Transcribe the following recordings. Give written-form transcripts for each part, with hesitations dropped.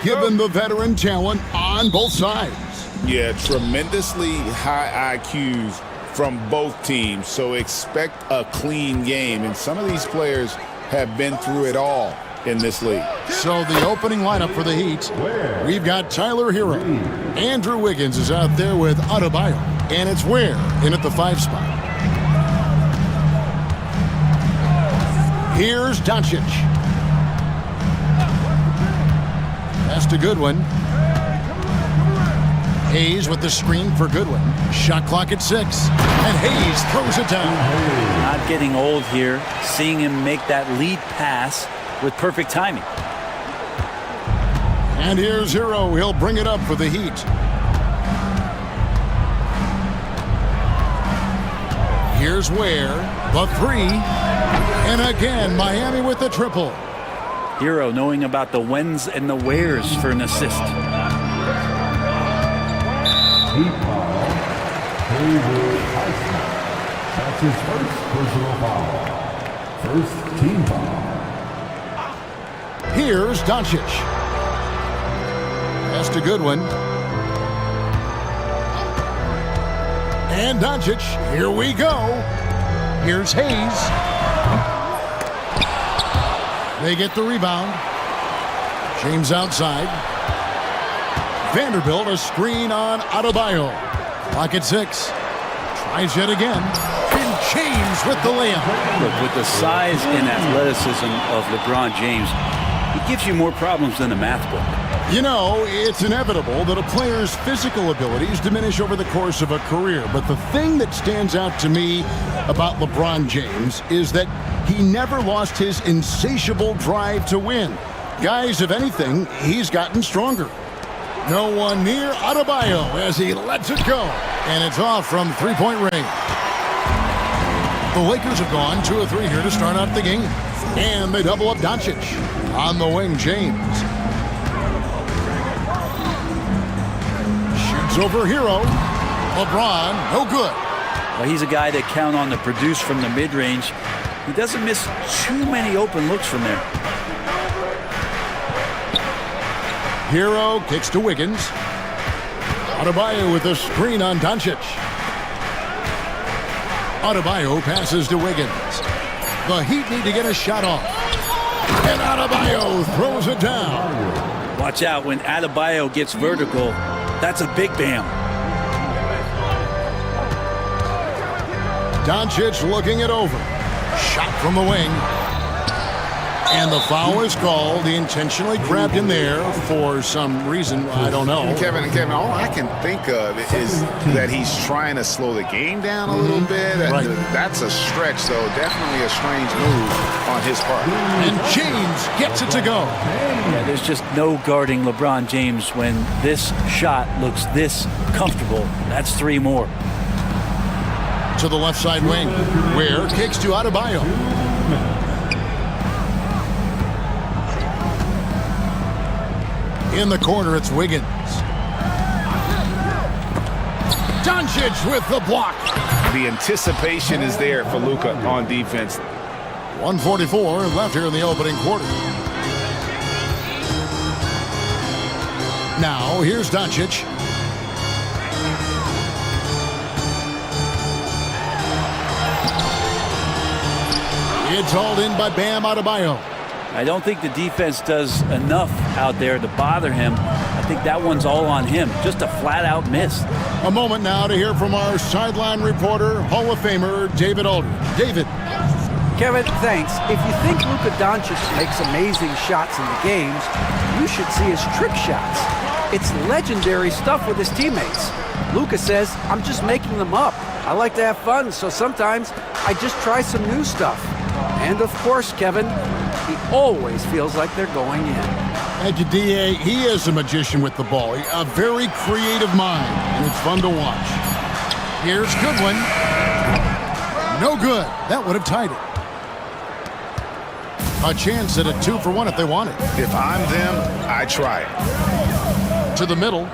Given the veteran talent on both sides. Yeah, tremendously high IQs from both teams, so expect a clean game. And some of these players have been through it all in this league. So the opening lineup for the Heat, we've got Tyler Hero. Andrew Wiggins is out there with Adebayo, and it's Ware in at the 5 spot. Here's Doncic. Pass to Goodwin. Hayes with the screen for Goodwin. Shot clock at 6. And Hayes throws it down. Not getting old here. Seeing him make that lead pass with perfect timing. And here's Hero. He'll bring it up for the Heat. Here's Ware. The 3. And again, Miami with the triple. Hero knowing about the whens and the wheres for an assist. That's his first personal foul. First team foul. Here's Doncic. Pass to Goodwin. And Doncic, here we go. Here's Hayes. They get the rebound. James outside. Vanderbilt a screen on Adebayo. Clock at 6. Tries yet again. And James with the layup. Look, with the size and athleticism of LeBron James, he gives you more problems than a math book. You know, it's inevitable that a player's physical abilities diminish over the course of a career. But the thing that stands out to me about LeBron James is that he never lost his insatiable drive to win. Guys, if anything, he's gotten stronger. No one near Adebayo as he lets it go. And it's off from three-point range. The Lakers have gone 2 of 3 here to start out the game. And they double up Doncic. On the wing, James. Shoots over Hero. LeBron, no good. Well, he's a guy that count on to produce from the mid-range. He doesn't miss too many open looks from there. Hero kicks to Wiggins. Adebayo with a screen on Doncic. Adebayo passes to Wiggins. The Heat need to get a shot off. And Adebayo throws it down. Watch out when Adebayo gets vertical. That's a big bam. Doncic looking it over. Shot from the wing. And the foul is called. He intentionally grabbed him there for some reason. I don't know. Kevin, all I can think of is that he's trying to slow the game down a little bit. Right. That's a stretch, though. Definitely a strange move on his part. And James gets it to go. Yeah, there's just no guarding LeBron James when this shot looks this comfortable. That's 3 more. To the left side wing. Ware kicks to Adebayo. In the corner, it's Wiggins. Doncic with the block. The anticipation is there for Luka on defense. 1:44 left here in the opening quarter. Now, here's Doncic. It's hauled in by Bam Adebayo. I don't think the defense does enough out there to bother him. I think that one's all on him. Just a flat-out miss. A moment now to hear from our sideline reporter, Hall of Famer David Aldridge. David. Kevin, thanks. If you think Luka Doncic makes amazing shots in the games, you should see his trick shots. It's legendary stuff with his teammates. Luka says, I'm just making them up. I like to have fun, so sometimes I just try some new stuff. And of course, Kevin, he always feels like they're going in. Thank you, D.A. He is a magician with the ball. A very creative mind, and it's fun to watch. Here's Goodwin. No good. That would have tied it. A chance at a 2-for-1 if they want it. If I'm them, I try it. To the middle.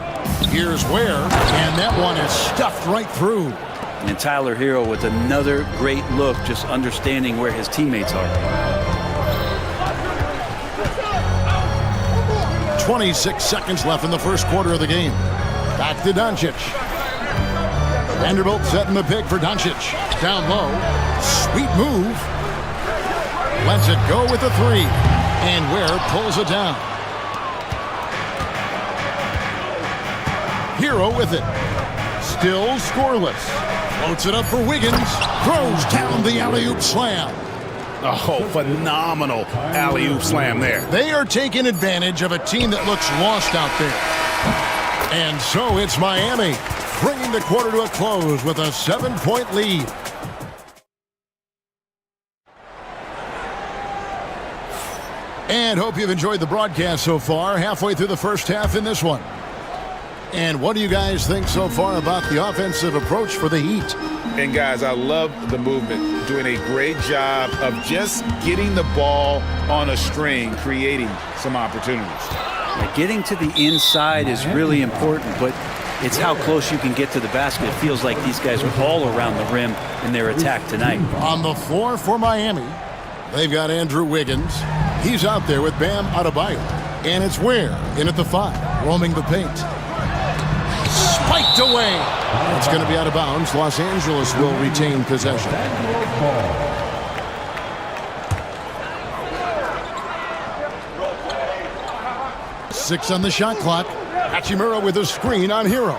Here's Ware, and that one is stuffed right through. And Tyler Hero with another great look, just understanding where his teammates are. 26 seconds left in the first quarter of the game. Back to Doncic. Vanderbilt setting the pick for Doncic. Down low. Sweet move. Lets it go with the three. And Ware pulls it down. Hero with it. Still scoreless. Floats it up for Wiggins. Throws down the alley-oop slam. Oh, phenomenal alley-oop slam there. They are taking advantage of a team that looks lost out there. And so it's Miami, bringing the quarter to a close with a 7-point lead. And hope you've enjoyed the broadcast so far, halfway through the first half in this one. And what do you guys think so far about the offensive approach for the Heat? And guys, I love the movement. Doing a great job of just getting the ball on a string, creating some opportunities. Now, getting to the inside is really important, but it's how close you can get to the basket. It feels like these guys are all around the rim in their attack tonight. On the floor for Miami, they've got Andrew Wiggins. He's out there with Bam Adebayo. And it's Ware in at the 5, roaming the paint. Spiked away. It's going to be out of bounds. Los Angeles will retain possession. 6 on the shot clock. Hachimura with a screen on Hero.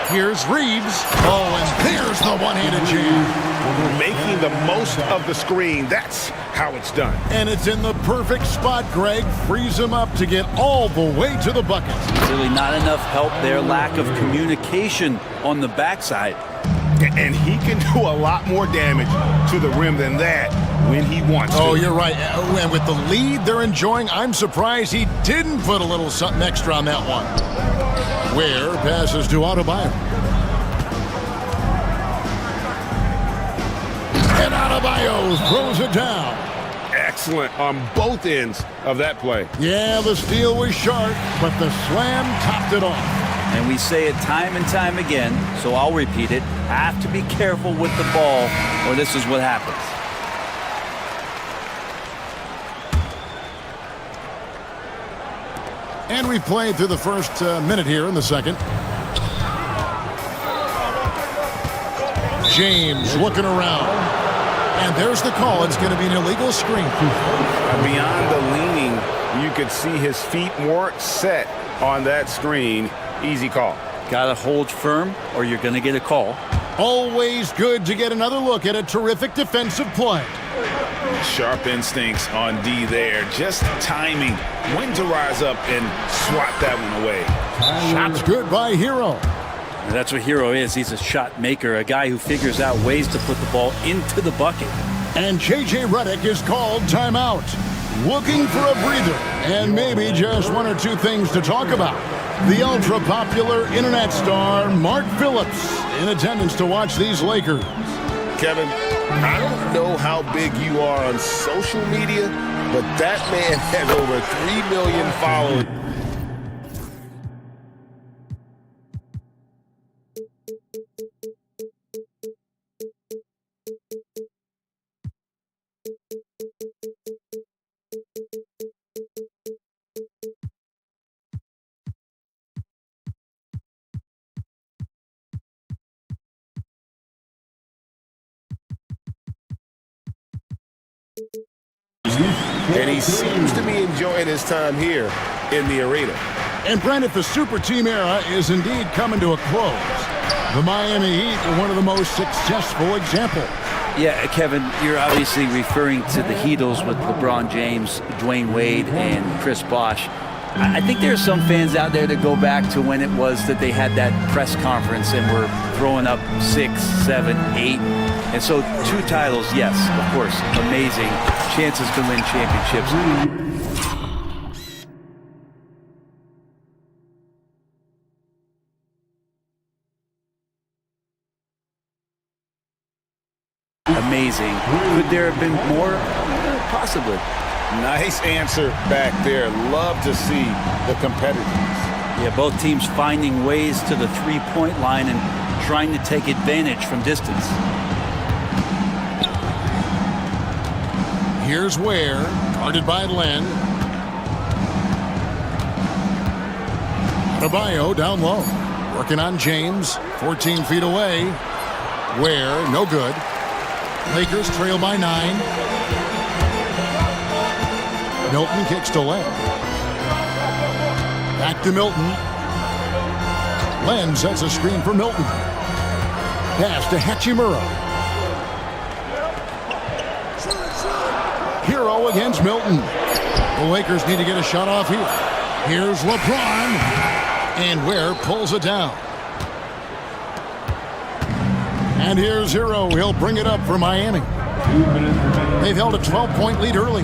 Here's Reeves. Oh, and there's the one-handed jam. Making the most of the screen. That's how it's done. And it's in the perfect spot, Greg. Frees him up to get all the way to the bucket. Really not enough help there. Lack of communication on the backside. And he can do a lot more damage to the rim than that when he wants to. Oh, you're right. And with the lead they're enjoying, I'm surprised he didn't put a little something extra on that one. Ware passes to Adebayo. And Adebayo throws it down. Excellent on both ends of that play. Yeah, the steal was sharp, but the slam topped it off. And we say it time and time again, so I'll repeat it. Have to be careful with the ball, or this is what happens. And we played through the first minute here in the second. James looking around. And there's the call. It's going to be an illegal screen. Beyond the leaning, you could see his feet weren't set on that screen. Easy call. Got to hold firm, or you're going to get a call. Always good to get another look at a terrific defensive play. Sharp instincts on D there. Just timing when to rise up and swat that one away. Shot's good by Hero. And that's what Hero is. He's a shot maker, a guy who figures out ways to put the ball into the bucket. And J.J. Redick is called timeout. Looking for a breather and maybe just one or two things to talk about. The ultra-popular internet star Mark Phillips in attendance to watch these Lakers. Kevin, I don't know how big you are on social media, but that man has over 3 million followers. And he seems to be enjoying his time here in the arena. And Brandon, the super team era is indeed coming to a close. The Miami Heat are one of the most successful examples. Yeah, Kevin, you're obviously referring to the Heatles with LeBron James, Dwayne Wade, and Chris Bosh. I think there are some fans out there that go back to when it was that they had that press conference and were throwing up 6, 7, 8. And so 2 titles, yes, of course, amazing. Chances to win championships. Amazing. Could there have been more? Possibly. Nice answer back there. Love to see the competitiveness. Yeah, both teams finding ways to the three-point line and trying to take advantage from distance. Here's Ware, guarded by Len. Adebayo down low. Working on James. 14 feet away. Ware, no good. Lakers trail by 9. Milton kicks to Len. Back to Milton. Len sets a screen for Milton. Pass to Hachimura. Hero against Milton. The Lakers need to get a shot off here. Here's LeBron. And Ware pulls it down. And here's Hero. He'll bring it up for Miami. They've held a 12-point lead early.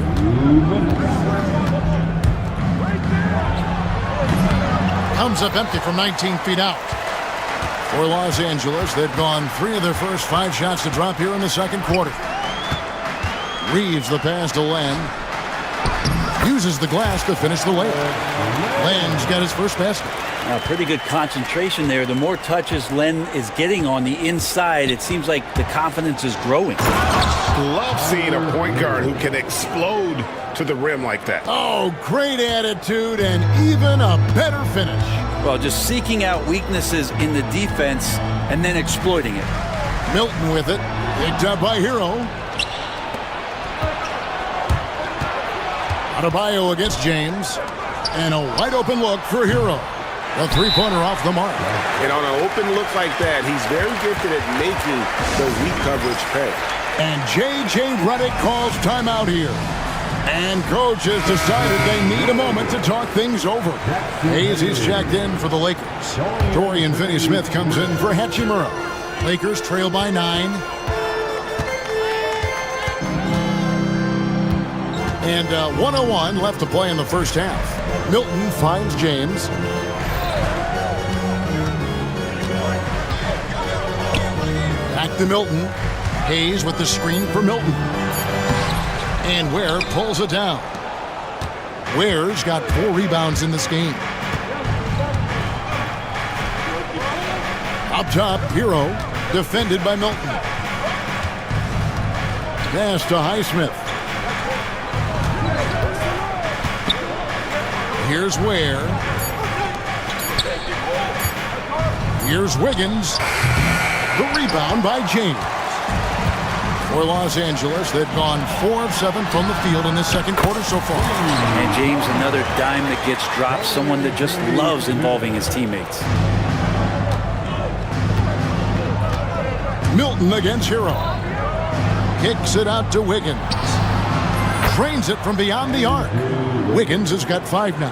Comes up empty from 19 feet out. For Los Angeles, they've gone 3 of their first 5 shots to drop here in the second quarter. Reeves the pass to Len. Uses the glass to finish the layup. Len's got his first basket. Pretty good concentration there. The more touches Len is getting on the inside, it seems like the confidence is growing. Love seeing a point guard who can explode to the rim like that. Oh, great attitude and even a better finish. Well, just seeking out weaknesses in the defense and then exploiting it. Milton with it. Picked up by Hero. Adebayo against James. And a wide open look for Hero. A three-pointer off the mark. And on an open look like that, he's very gifted at making the weak coverage pay. And J.J. Redick calls timeout here. And coach has decided they need a moment to talk things over. Hayes is checked in for the Lakers. Dorian Finney-Smith comes in for Hachimura. Lakers trail by 9. And 1:01 left to play in the first half. Milton finds James. Back to Milton. Hayes with the screen for Milton. And Ware pulls it down. Ware's got 4 rebounds in this game. Up top, Hero, defended by Milton. Pass to Highsmith. Here's Ware. Here's Wiggins. The rebound by James. For Los Angeles, they've gone 4 of 7 from the field in this second quarter so far. And James, another dime that gets dropped, someone that just loves involving his teammates. Milton against Hero. Kicks it out to Wiggins. Trains it from beyond the arc. Wiggins has got 5 now.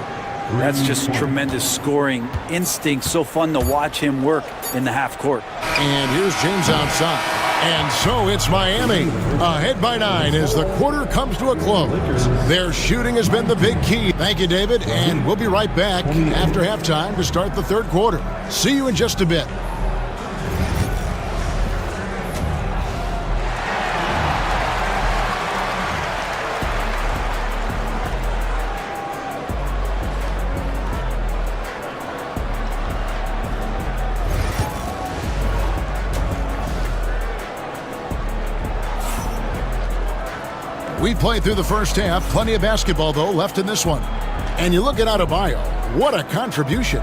That's just tremendous scoring instinct. So fun to watch him work in the half court. And here's James outside. And so it's Miami, ahead by 9 as the quarter comes to a close. Their shooting has been the big key. Thank you, David, and we'll be right back after halftime to start the third quarter. See you in just a bit. We played through the first half. Plenty of basketball, though, left in this one. And you look at Adebayo. What a contribution.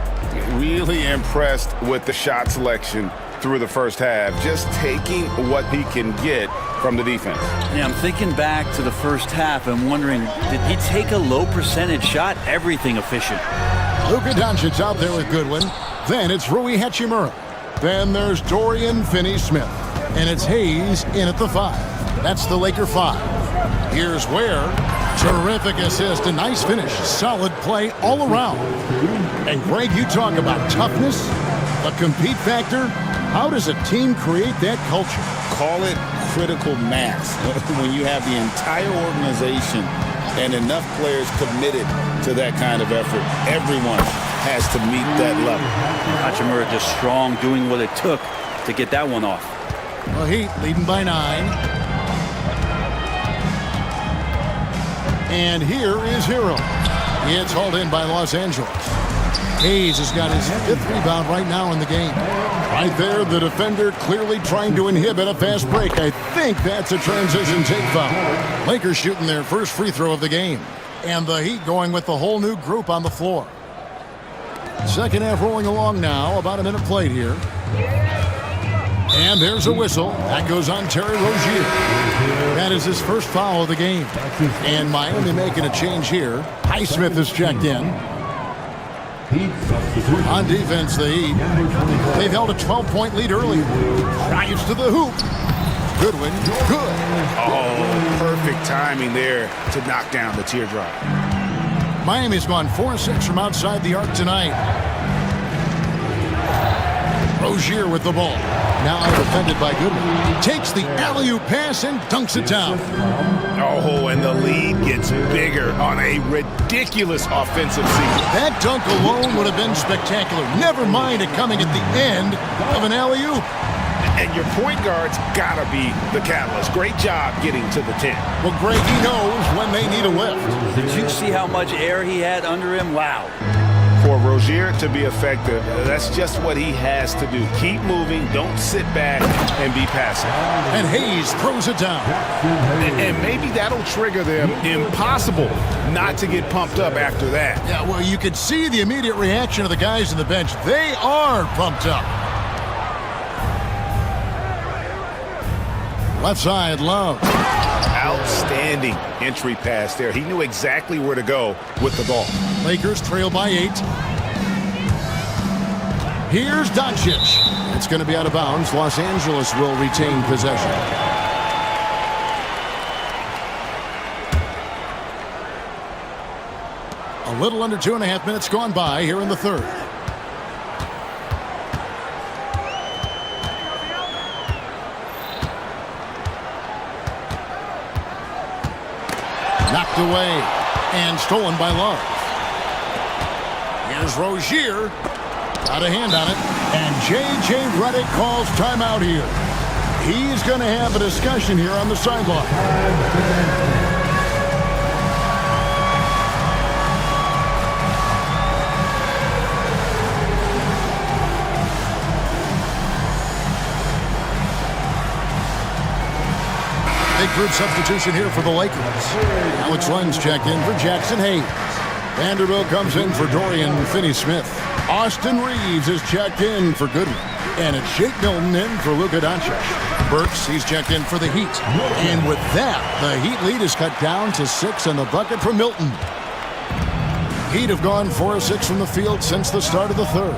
Really impressed with the shot selection through the first half. Just taking what he can get from the defense. Yeah, I'm thinking back to the first half and wondering, did he take a low percentage shot? Everything efficient. Luka Doncic out there with Goodwin. Then it's Rui Hachimura. Then there's Dorian Finney-Smith. And it's Hayes in at the 5. That's the Laker 5. Here's Ware. Terrific assist. A nice finish. Solid play all around. And Greg, you talk about toughness, the compete factor. How does a team create that culture? Call it critical mass. When you have the entire organization and enough players committed to that kind of effort, everyone has to meet that level. Hachimura just strong, doing what it took to get that one off. The Heat leading by 9. And here is Hero. It's hauled in by Los Angeles. Hayes has got his 5th rebound right now in the game. Right there, the defender clearly trying to inhibit a fast break. I think that's a transition take foul. Lakers shooting their first free throw of the game. And the Heat going with the whole new group on the floor. Second half rolling along now. About a minute played here. And there's a whistle. That goes on Terry Rozier. That is his first foul of the game. And Miami making a change here. Highsmith is checked in. On defense, the Heat. They've held a 12-point lead early. Drives to the hoop. Goodwin, good. Oh, perfect timing there to knock down the teardrop. Miami's gone 4-6 from outside the arc tonight. Rozier with the ball. Now defended by Goodwin. Takes the alley-oop pass and dunks it down. Oh, and the lead gets bigger on a ridiculous offensive season. That dunk alone would have been spectacular. Never mind it coming at the end of an alley-oop. And your point guard's gotta be the catalyst. Great job getting to the 10. Well, Greg, he knows when they need a lift. Did you see how much air he had under him? Wow. For Rozier to be effective, that's just what he has to do. Keep moving, don't sit back and be passive. And Hayes throws it down. And maybe that'll trigger them. Impossible not to get pumped up after that. Yeah, well, you could see the immediate reaction of the guys on the bench. They are pumped up. Left side, Love. Outstanding entry pass there. He knew exactly where to go with the ball. Lakers trail by 8. Here's Doncic. It's going to be out of bounds. Los Angeles will retain possession. A little under 2.5 minutes gone by here in the third. Knocked away and stolen by Love. Here's Rozier. Got a hand on it. And J.J. Redick calls timeout here. He's going to have a discussion here on the sideline. Big group substitution here for the Lakers. Alex Len's checked in for Jackson Hayes. Vanderbilt comes in for Dorian Finney-Smith. Austin Reeves is checked in for Goodwin. And it's Shake Milton in for Luka Doncic. Burks, he's checked in for the Heat. And with that, the Heat lead is cut down to 6 on the bucket for Milton. Heat have gone 4 of 6 from the field since the start of the third.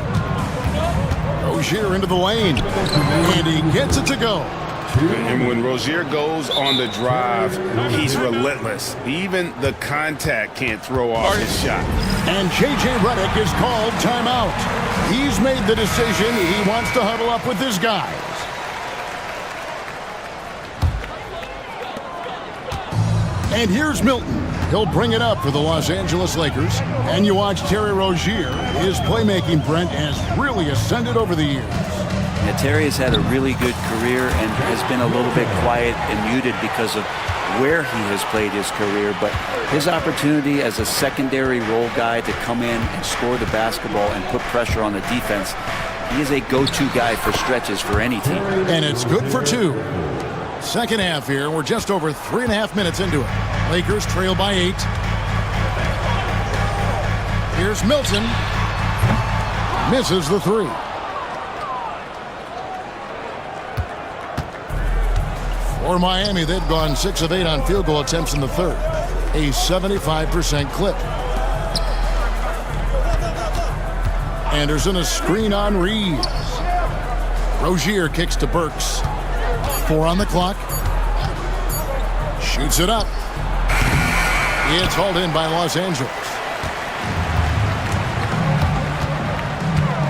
Rozier into the lane. And he gets it to go. And when Rozier goes on the drive, he's relentless. Even the contact can't throw off his shot. And J.J. Redick is called timeout. He's made the decision. He wants to huddle up with his guys. And here's Milton. He'll bring it up for the Los Angeles Lakers. And you watch Terry Rozier. His playmaking, Brent, has really ascended over the years. Yeah, Terry has had a really good career and has been a little bit quiet and muted because of where he has played his career. But his opportunity as a secondary role guy to come in and score the basketball and put pressure on the defense, he is a go-to guy for stretches for any team. And it's good for 2. Second half here. We're just over 3.5 minutes into it. Lakers trail by 8. Here's Milton. Misses the 3. For Miami, they've gone 6 of 8 on field goal attempts in the third. A 75% clip. Anderson a screen on Reeves. Rozier kicks to Burks. 4 on the clock. Shoots it up. It's hauled in by Los Angeles.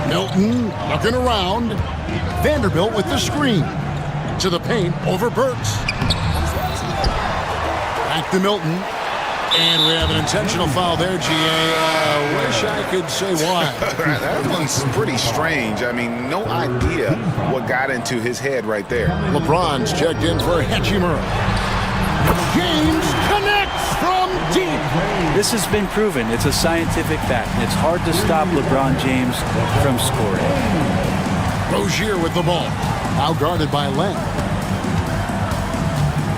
Milton looking around. Vanderbilt with the screen. To the paint over Burks. Back to Milton. And we have an intentional foul there, G.A. Wish I could say why. That one's pretty strange. I mean, no idea what got into his head right there. LeBron's checked in for Hachimura. James connects from deep. This has been proven. It's a scientific fact. It's hard to stop LeBron James from scoring. Rozier with the ball. Now guarded by Len.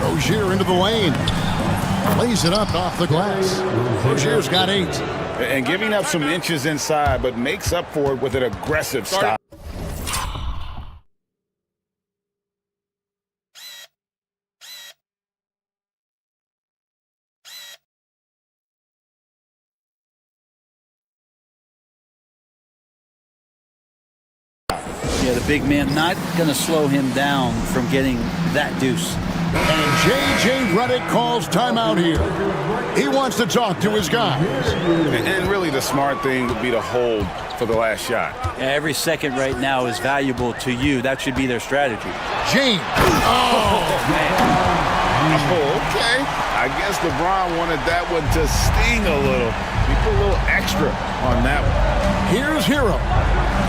Rozier into the lane. Plays it up off the glass. Rozier's got 8. And giving up some inches inside, but makes up for it with an aggressive stop. Yeah, the big man not going to slow him down from getting that deuce. And J.J. Redick calls timeout here. He wants to talk to his guys. And really the smart thing would be to hold for the last shot. Yeah, every second right now is valuable to you. That should be their strategy. James. Oh, man. Oh, okay. I guess LeBron wanted that one to sting a little. He put a little extra on that one. Here's Hero.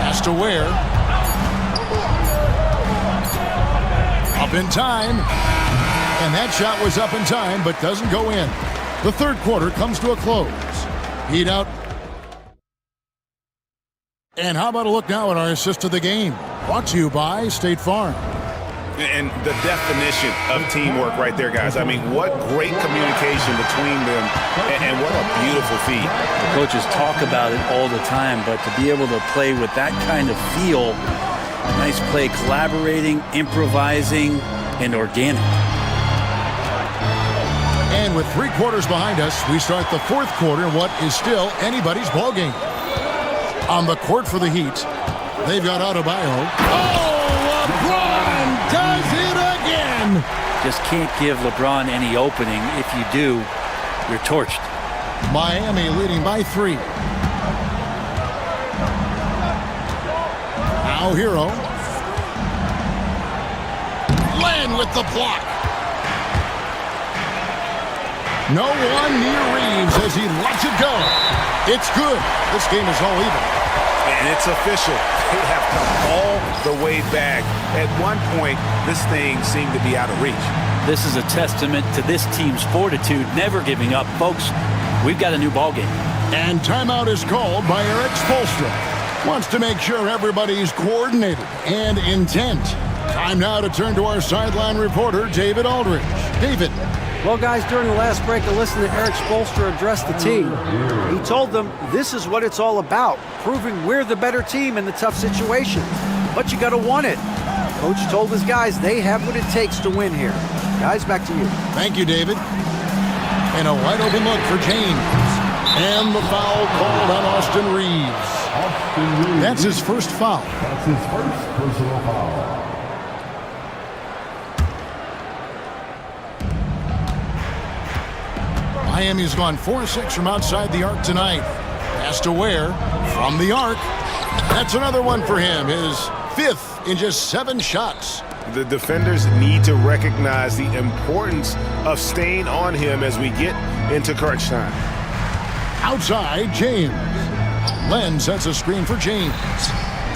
Has to wear. Up in time. And that shot was up in time, but doesn't go in. The third quarter comes to a close. Heat out. And how about a look now at our assist of the game? Brought to you by State Farm. And the definition of teamwork right there, guys. I mean, what great communication between them, and what a beautiful feat. The coaches talk about it all the time, but to be able to play with that kind of feel, nice play, collaborating, improvising, and organic. And with 3 quarters behind us, we start the fourth quarter in what is still anybody's ball game. On the court for the Heat, they've got Adebayo. Oh, LeBron does it again! Just can't give LeBron any opening. If you do, you're torched. Miami leading by 3. Now Hero. Len with the block. No one near Reeves as he lets it go. It's good. This game is all even. And it's official. They have come all the way back. At one point, this thing seemed to be out of reach. This is a testament to this team's fortitude, never giving up. Folks, we've got a new ball game. And timeout is called by Eric Spoelstra. Wants to make sure everybody's coordinated and intent. Time now to turn to our sideline reporter, David Aldridge. David. Well, guys, during the last break, I listened to Eric Spoelstra address the team. He told them this is what it's all about, proving we're the better team in the tough situations. But you got to want it. Coach told his guys they have what it takes to win here. Guys, back to you. Thank you, David. And a wide open look for James. And the foul called on Austin Reeves. That's his first foul. That's his first personal foul. Miami's gone 4-6 from outside the arc tonight. Has to wear from the arc. That's another one for him. His 5th in just 7 shots. The defenders need to recognize the importance of staying on him as we get into crunch time. Outside, James. Len sets a screen for James.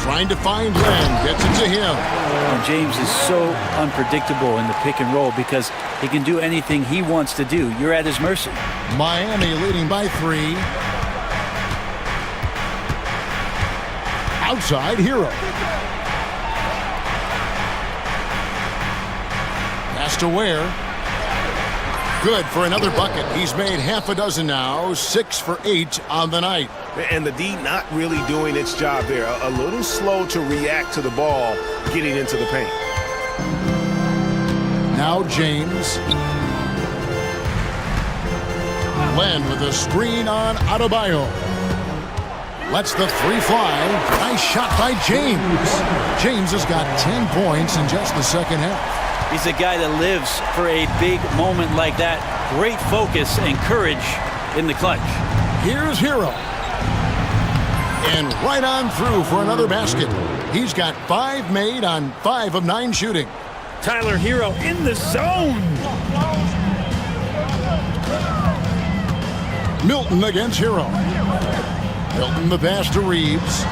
Trying to find Len. Gets it to him. And James is so unpredictable in the pick and roll because he can do anything he wants to do. You're at his mercy. Miami leading by 3. Outside, Hero. Has to wear. Good for another bucket. He's made half a dozen now. 6 for 8 on the night. And the D not really doing its job there. A little slow to react to the ball getting into the paint. Now James. Len with a screen on Adebayo. Lets the 3 fly. Nice shot by James. James has got 10 points in just the second half. He's a guy that lives for a big moment like that. Great focus and courage in the clutch. Here's Hero. And right on through for another basket. He's got 5 made on 5 of 9 shooting. Tyler Hero in the zone. Milton against Hero. Milton the pass to Reeves.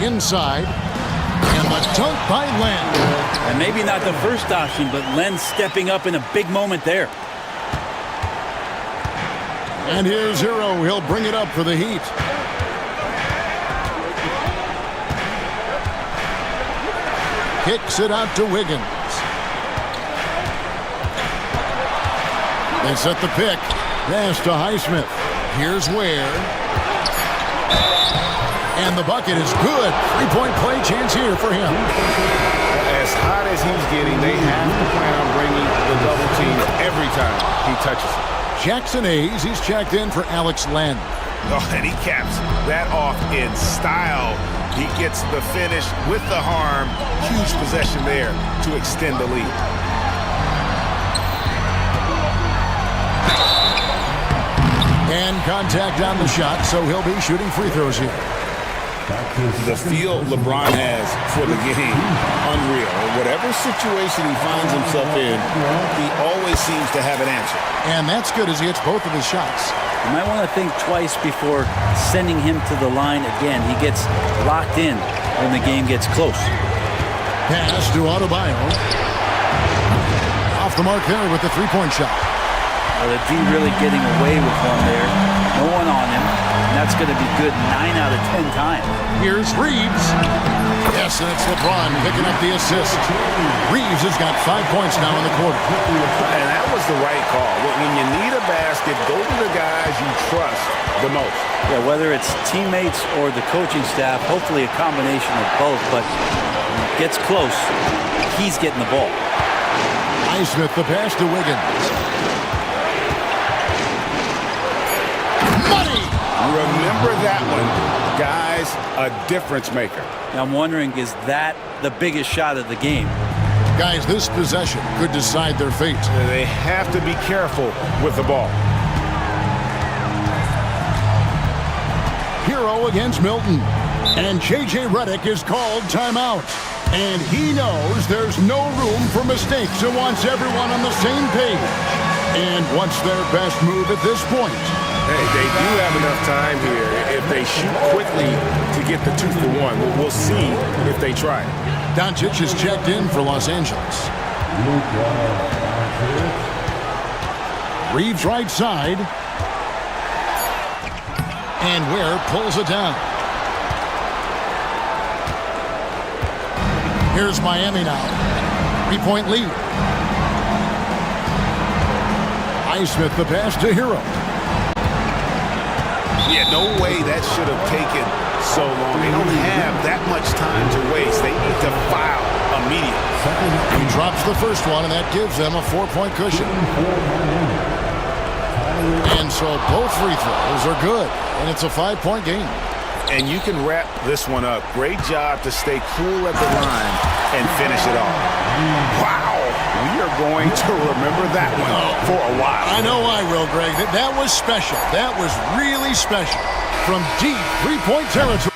Inside. And the dunk by Len. And maybe not the first option, but Len stepping up in a big moment there. And here's Hero. He'll bring it up for the Heat. Kicks it out to Wiggins. They set the pick. Pass to Highsmith. Here's Ware. And the bucket is good. Three-point play chance here for him. As hot as he's getting, they have to plan on bringing the double team every time he touches it. Jackson Hayes, he's checked in for Alex Len. Oh, and he caps that off in style. He gets the finish with the harm. Huge possession there to extend the lead. And contact on the shot, so he'll be shooting free throws here. The feel LeBron has for the game, unreal. Whatever situation he finds himself in, he always seems to have an answer. And that's good as he hits both of his shots. You might want to think twice before sending him to the line again. He gets locked in when the game gets close. Pass to Adebayo. Off the mark there with the three-point shot. Well, the D really getting away with one there. No one on him. And that's going to be good 9 out of 10 times. Here's Reeves. Yes, and it's LeBron picking up the assist. Reeves has got 5 points now in the quarter. And that was the right call. When you need a basket, go to the guys you trust the most. Yeah, whether it's teammates or the coaching staff, hopefully a combination of both, but when it gets close, he's getting the ball. Highsmith, the pass to Wiggins. Money! Remember that one. Guys, a difference maker. Now, I'm wondering, is that the biggest shot of the game? Guys, this possession could decide their fate. They have to be careful with the ball. Hero against Milton. And J.J. Redick is called timeout. And he knows there's no room for mistakes and wants everyone on the same page. And what's their best move at this point? Hey, they do have enough time here if they shoot quickly to get the 2 for 1. We'll see if they try. Doncic is checked in for Los Angeles. Reeves right side. And Ware pulls it down. Here's Miami now. 3-point lead. Highsmith the pass to Hero. Yeah, no way that should have taken so long. They don't have that much time to waste. They need to foul immediately. He drops the first one, and that gives them a 4-point cushion. And so both free throws are good, and it's a 5-point game. And you can wrap this one up. Great job to stay cool at the line and finish it off. Wow. We are going to remember that one for a while. I know I will, Greg. That was special. That was really special. From deep three-point territory.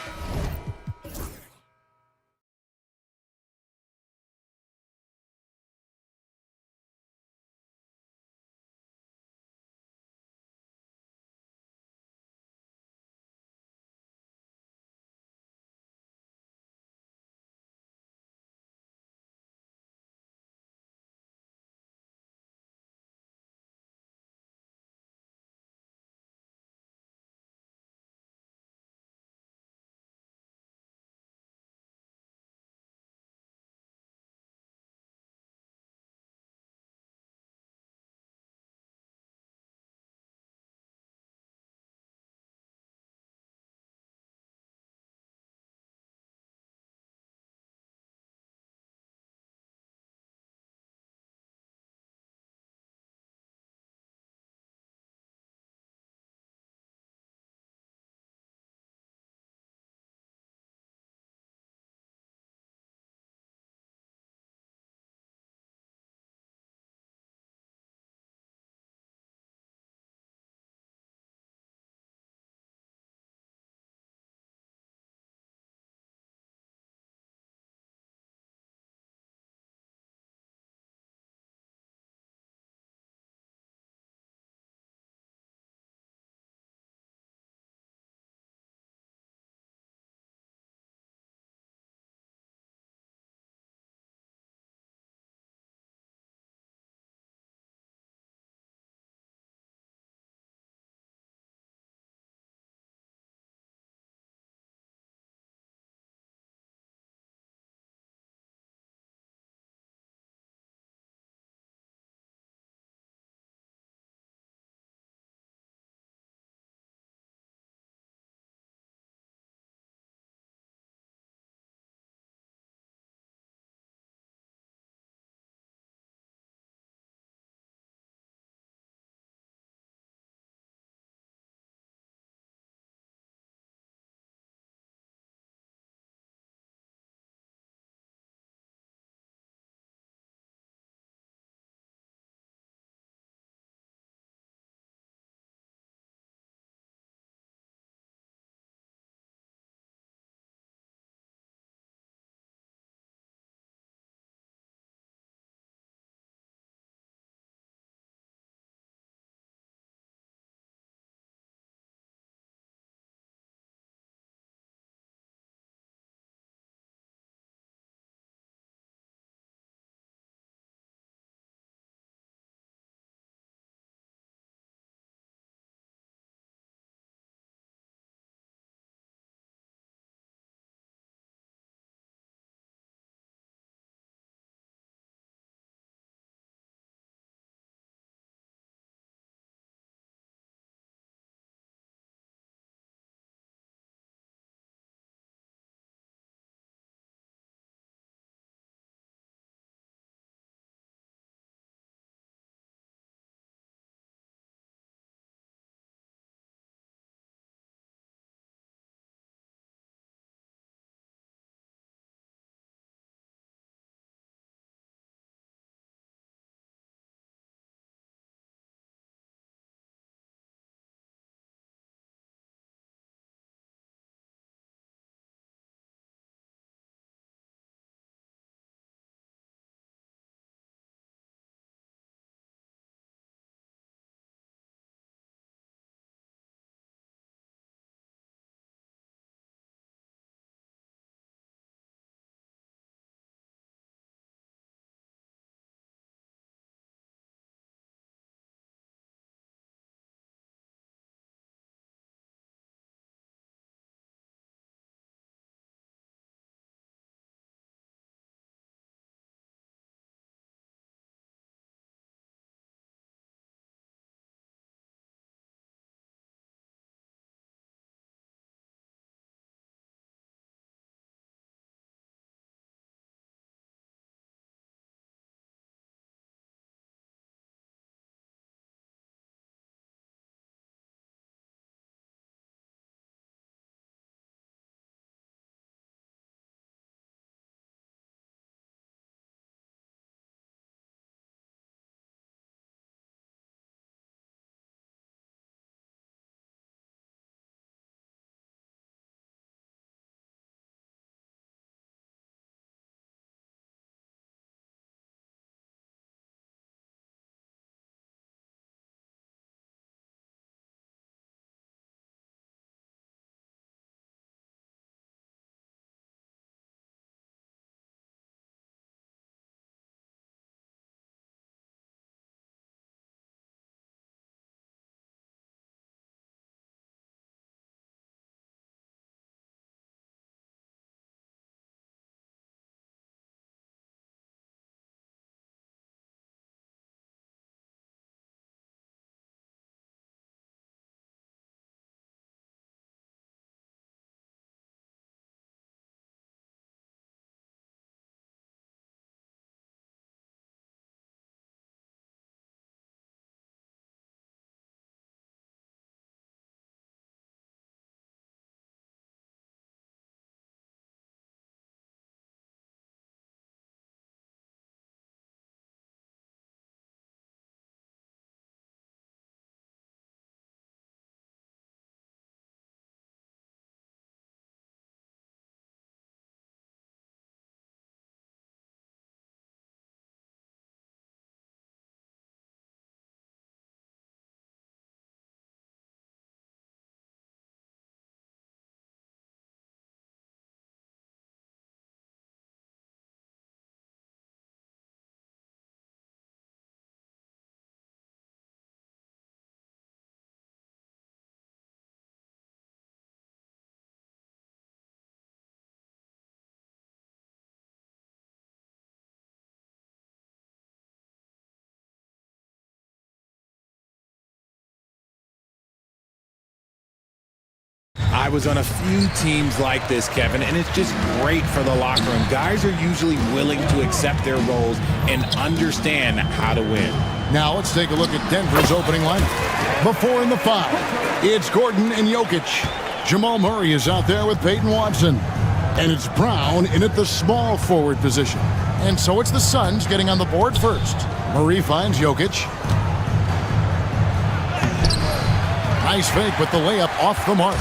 I was on a few teams like this, Kevin, and it's just great for the locker room. Guys are usually willing to accept their roles and understand how to win. Now let's take a look at Denver's opening lineup. Before in the 5, it's Gordon and Jokic. Jamal Murray is out there with Peyton Watson. And it's Brown in at the small forward position. And so it's the Suns getting on the board first. Murray finds Jokic. Nice fake with the layup off the mark.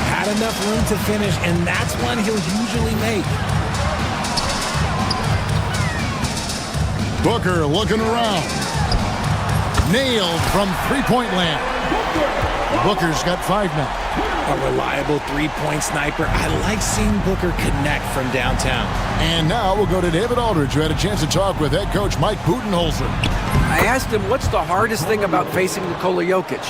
Had enough room to finish, and that's one he'll usually make. Booker looking around. Nailed from three-point land. Booker's got 5 now. A reliable three-point sniper. I like seeing Booker connect from downtown. And now we'll go to David Aldridge, who had a chance to talk with head coach Mike Budenholzer. I asked him what's the hardest thing about facing Nikola Jokic.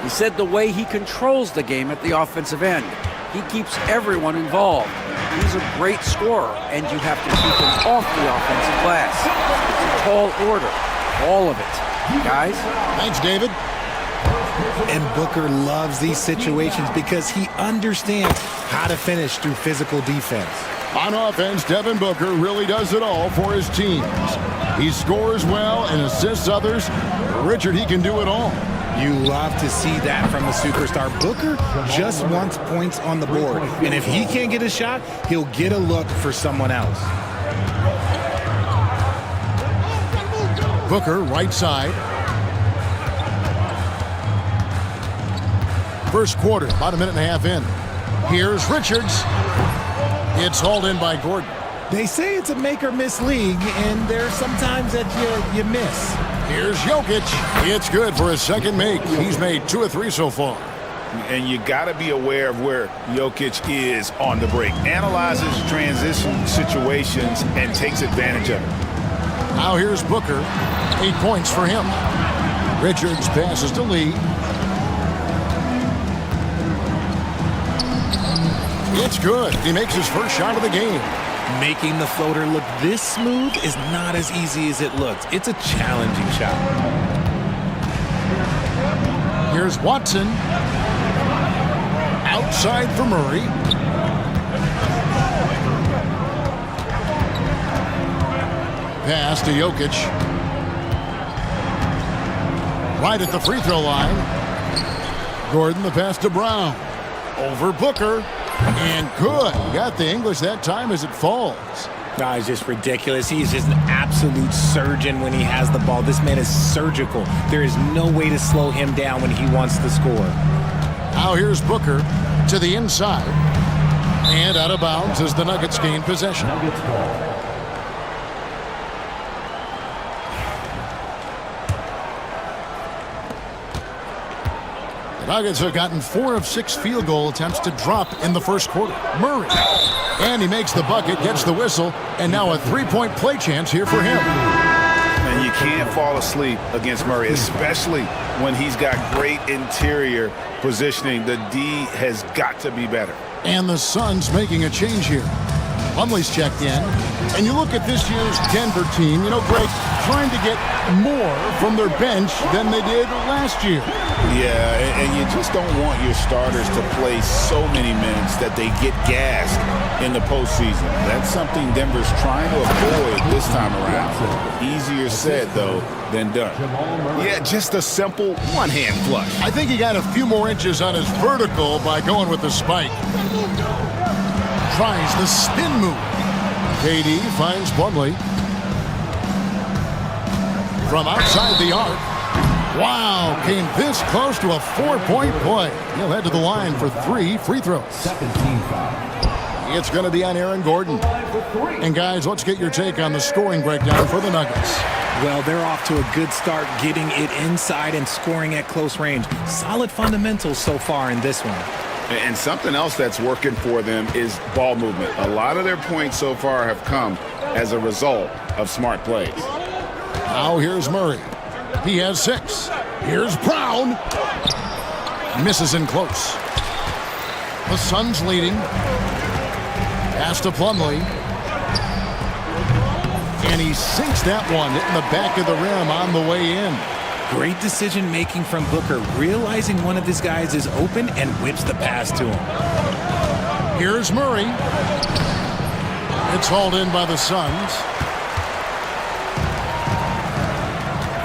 He said the way he controls the game at the offensive end. He keeps everyone involved. He's a great scorer, and you have to keep him off the offensive glass. It's a tall order, all of it. Guys? Thanks, David. And Booker loves these situations because he understands how to finish through physical defense. On offense, Devin Booker really does it all for his teams. He scores well and assists others. Richard, he can do it all. You love to see that from the superstar. Booker just wants points on the board. And if he can't get a shot, he'll get a look for someone else. Booker, right side. First quarter, about a minute and a half in. Here's Richards. It's hauled in by Gordon. They say it's a make-or-miss league, and there's sometimes that you miss. Here's Jokic. It's good for his second make. He's made 2 of 3 so far. And you got to be aware of where Jokic is on the break. Analyzes transition situations and takes advantage of it. Now here's Booker. 8 points for him. Richards passes to Lee. It's good. He makes his first shot of the game. Making the floater look this smooth is not as easy as it looks. It's a challenging shot. Here's Watson. Outside for Murray. Pass to Jokic. Right at the free throw line. Gordon, the pass to Brown. Over Booker. And good. Got the English that time as it falls. No, it's just ridiculous. He's just an absolute surgeon when he has the ball. This man is surgical. There is no way to slow him down when he wants to score. Now here's Booker to the inside. And out of bounds as the Nuggets gain possession. Nuggets have gotten 4 of 6 field goal attempts to drop in the first quarter. Murray. And he makes the bucket, gets the whistle, and now a 3-point play chance here for him. And you can't fall asleep against Murray, especially when he's got great interior positioning. The D has got to be better. And the Suns making a change here. Plumlee's checked in. And you look at this year's Denver team, you know, Greg, trying to get more from their bench than they did last year. Yeah, and you just don't want your starters to play so many minutes that they get gassed in the postseason. That's something Denver's trying to avoid this time around. Easier said, though, than done. Yeah, just a simple one-hand flush. I think he got a few more inches on his vertical by going with the spike. Tries the spin move. KD finds Plumlee. From outside the arc. Wow, came this close to a 4-point play. He'll head to the line for 3 free throws. It's going to be on Aaron Gordon. And guys, let's get your take on the scoring breakdown for the Nuggets. Well, they're off to a good start getting it inside and scoring at close range. Solid fundamentals so far in this one. And something else that's working for them is ball movement. A lot of their points so far have come as a result of smart plays. Now here's Murray. He has 6. Here's Brown. Misses in close. The Suns leading. Pass to Plumlee. And he sinks that one, hitting the back of the rim on the way in. Great decision-making from Booker, realizing one of his guys is open and whips the pass to him. Here's Murray. It's hauled in by the Suns.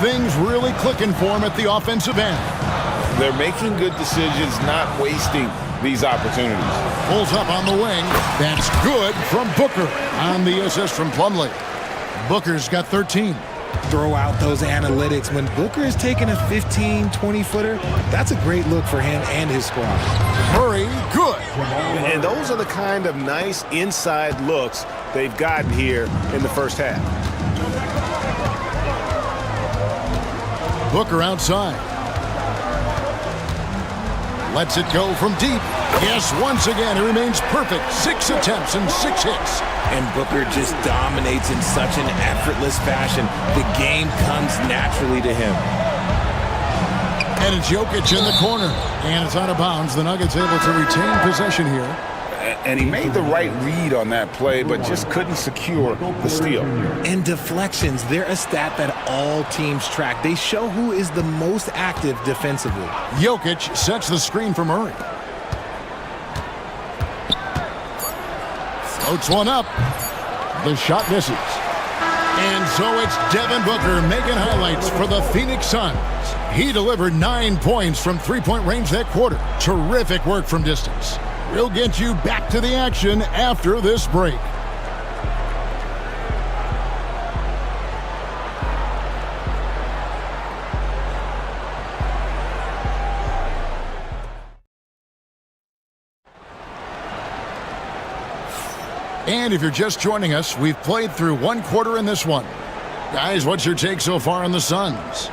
Things really clicking for him at the offensive end. They're making good decisions, not wasting these opportunities. Pulls up on the wing. That's good from Booker on the assist from Plumlee. Booker's got 13. Throw out those analytics. When Booker is taking a 15, 20-footer, that's a great look for him and his squad. Murray, good. And those are the kind of nice inside looks they've gotten here in the first half. Booker outside. Lets it go from deep. Yes, once again, he remains perfect. 6 attempts and 6 hits. And Booker just dominates in such an effortless fashion. The game comes naturally to him. And it's Jokic in the corner. And it's out of bounds. The Nuggets able to retain possession here. And he made the right read on that play, but just couldn't secure the steal. And deflections, they're a stat that all teams track. They show who is the most active defensively. Jokic sets the screen for Murray. Floats one up. The shot misses. And so it's Devin Booker making highlights for the Phoenix Suns. He delivered 9 points from three-point range that quarter. Terrific work from distance. We'll get you back to the action after this break. And if you're just joining us, we've played through one quarter in this one. Guys, what's your take so far on the Suns?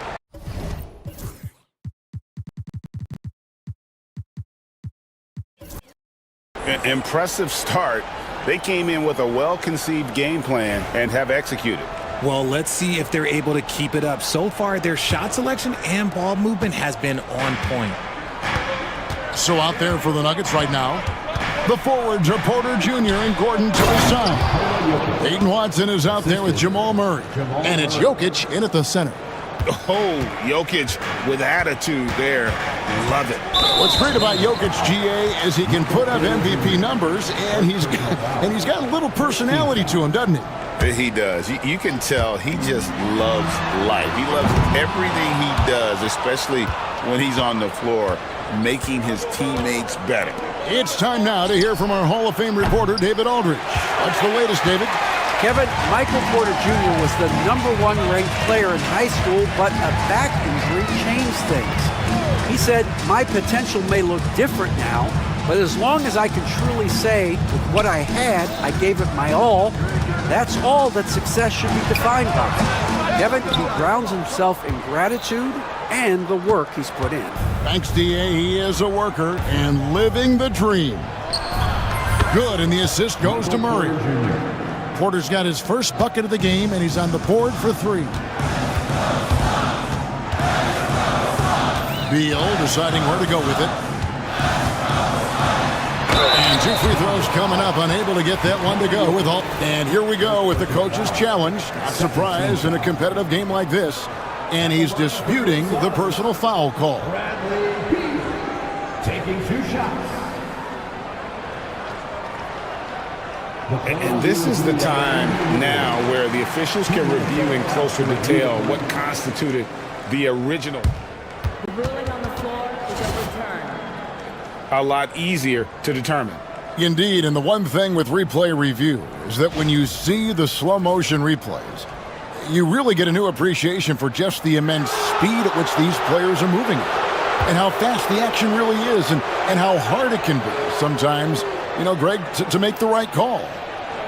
Impressive start. They came in with a well-conceived game plan and have executed. Well, let's see if they're able to keep it up. So far, their shot selection and ball movement has been on point. So out there for the Nuggets right now, the forwards are Porter Jr. and Gordon to his side. Peyton Watson is out there with Jamal Murray. And it's Jokic in at the center. Oh, Jokic with attitude there. Love it. What's great about Jokic, GA, is he can put up MVP numbers, and he's got a little personality to him, doesn't he? He does. You can tell he just loves life. He loves everything he does, especially when he's on the floor, making his teammates better. It's time now to hear from our Hall of Fame reporter, David Aldridge. What's the latest, David? Kevin, Michael Porter Jr. was the #1 ranked player in high school, but a back injury changed things. He said, "My potential may look different now, but as long as I can truly say with what I had, I gave it my all, that's all that success should be defined by." Kevin, he grounds himself in gratitude and the work he's put in. Thanks, DA. He is a worker and living the dream. Good, and the assist goes to Murray. Porter's got his first bucket of the game, and he's on the board for 3. Beal deciding where to go with it. And 2 free throws coming up, unable to get that one to go with all. And here we go with the coach's challenge. Not surprised in a competitive game like this. And he's disputing the personal foul call. Taking 2 shots. And this is the time now where the officials can review in closer detail what constituted the original. The ruling on the floor is overturned. A lot easier to determine. Indeed, and the one thing with replay review is that when you see the slow motion replays, you really get a new appreciation for just the immense speed at which these players are moving and how fast the action really is and how hard it can be sometimes, you know, Greg, to make the right call.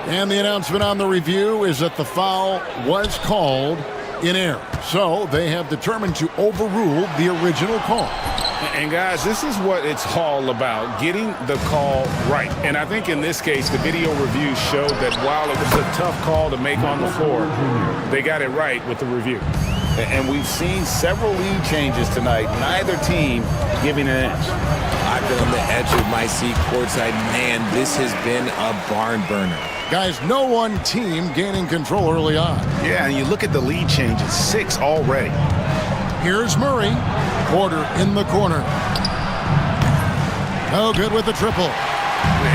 And the announcement on the review is that the foul was called in error. So they have determined to overrule the original call. And guys, this is what it's all about, getting the call right. And I think in this case, the video review showed that while it was a tough call to make on the floor, they got it right with the review. And we've seen several lead changes tonight, neither team giving an inch. I've been on the edge of my seat courtside. Man, this has been a barn burner. Guys, no one team gaining control early on. Yeah, and you look at the lead changes, 6 already. Here's Murray. Porter in the corner. No good with the triple.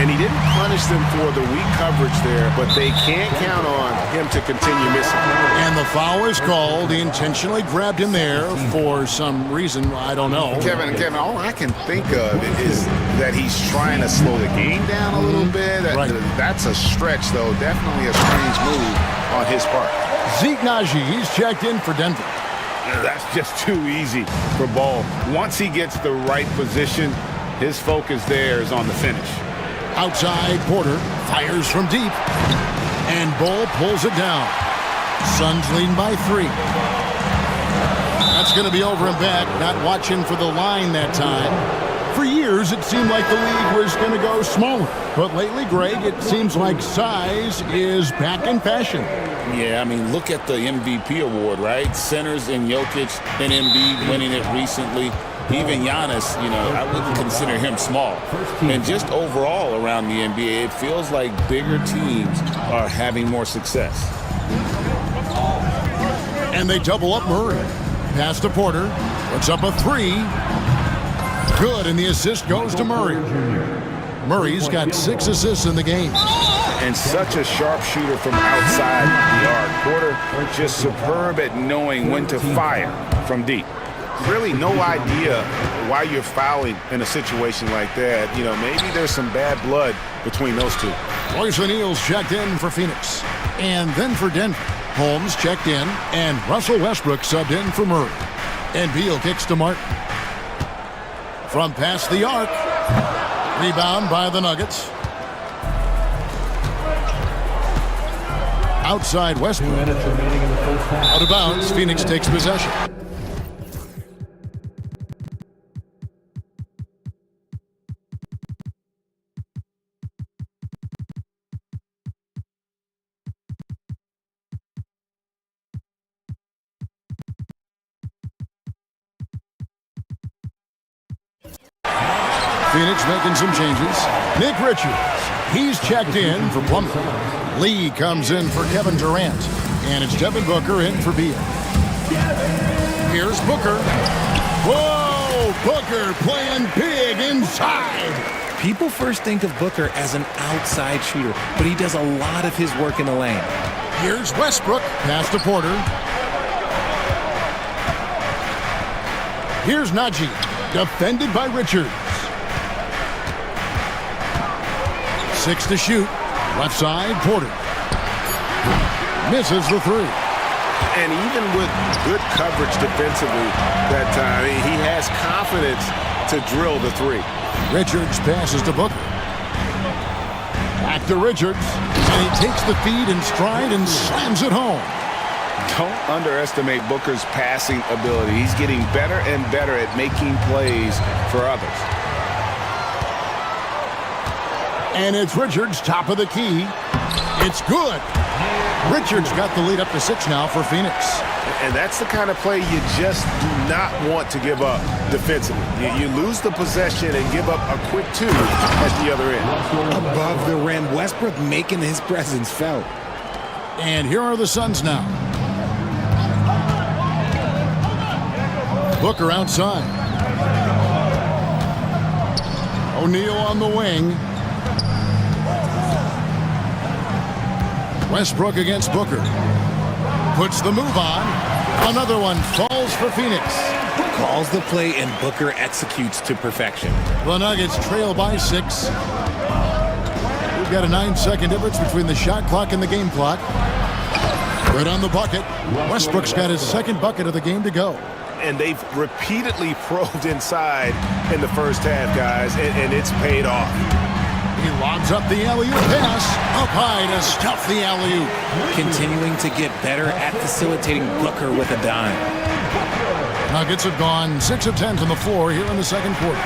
And he didn't punish them for the weak coverage there, but they can't count on him to continue missing. And the foul is called. He intentionally grabbed him there for some reason. I don't know. Kevin, all I can think of is that he's trying to slow the game down a little bit. Right. That's a stretch, though. Definitely a strange move on his part. Zeke Naji, he's checked in for Denver. That's just too easy for Ball. Once he gets the right position, his focus there is on the finish. Outside, Porter fires from deep. And Bull pulls it down. Suns leading by 3. That's going to be over and back. Not watching for the line that time. For years, it seemed like the league was going to go smaller. But lately, Greg, it seems like size is back in fashion. Yeah, I mean, look at the MVP award, right? Centers and Jokic and Embiid winning it recently. Even Giannis, I wouldn't consider him small. And just overall around the NBA, it feels like bigger teams are having more success. And they double up Murray. Pass to Porter. Puts up a 3. Good, and the assist goes to Murray. Murray's got 6 assists in the game. And such a sharp shooter from outside the arc. Porter just superb at knowing when to fire from deep. Really no idea why you're fouling in a situation like that. Maybe there's some bad blood between those two. Royce O'Neal's checked in for Phoenix. And then for Denver, Holmes checked in, and Russell Westbrook subbed in for Murray. And Beal kicks to Martin. From past the arc, rebound by the Nuggets. Outside Westbrook. Out of bounds, Phoenix takes possession. Phoenix making some changes. Nick Richards, he's checked in for Plummer. Lee comes in for Kevin Durant. And it's Devin Booker in for Beal. Here's Booker. Whoa! Booker playing big inside. People first think of Booker as an outside shooter, but he does a lot of his work in the lane. Here's Westbrook. Pass to Porter. Here's Najee. Defended by Richards. 6 to shoot. Left side, Porter. Misses the 3. And even with good coverage defensively that time, he has confidence to drill the 3. Richards passes to Booker. Back to Richards. And he takes the feed in stride and slams it home. Don't underestimate Booker's passing ability. He's getting better and better at making plays for others. And it's Richards, top of the key. It's good. Richards got the lead up to 6 now for Phoenix. And that's the kind of play you just do not want to give up defensively. You lose the possession and give up a quick 2 at the other end. Above the rim, Westbrook making his presence felt. And here are the Suns now. Booker outside. O'Neal on the wing. Westbrook against Booker. Puts the move on. Another one falls for Phoenix. Calls the play and Booker executes to perfection. The Nuggets trail by 6. We've got a 9-second difference between the shot clock and the game clock. Right on the bucket. Westbrook's got his second bucket of the game to go. And they've repeatedly probed inside in the first half, guys, and it's paid off. He lobs up the alley-oop pass. Up high to stuff the alley-oop. Continuing to get better at facilitating Booker with a dime. Nuggets have gone 6 of 10 from the floor here in the second quarter.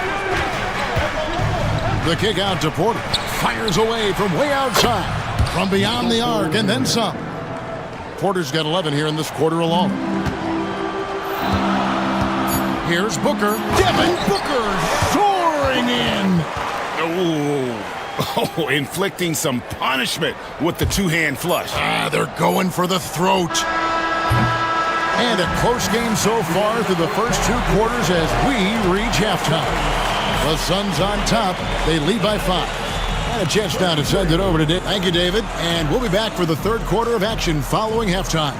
The kick out to Porter. Fires away from way outside. From beyond the arc and then some. Porter's got 11 here in this quarter alone. Here's Booker. Devin Booker soaring in. Oh, inflicting some punishment with the two-hand flush. They're going for the throat. And a close game so far through the first 2 quarters as we reach halftime. The Suns on top. They lead by 5. And a chance now to send it over to David. Thank you, David. And we'll be back for the 3rd quarter of action following halftime.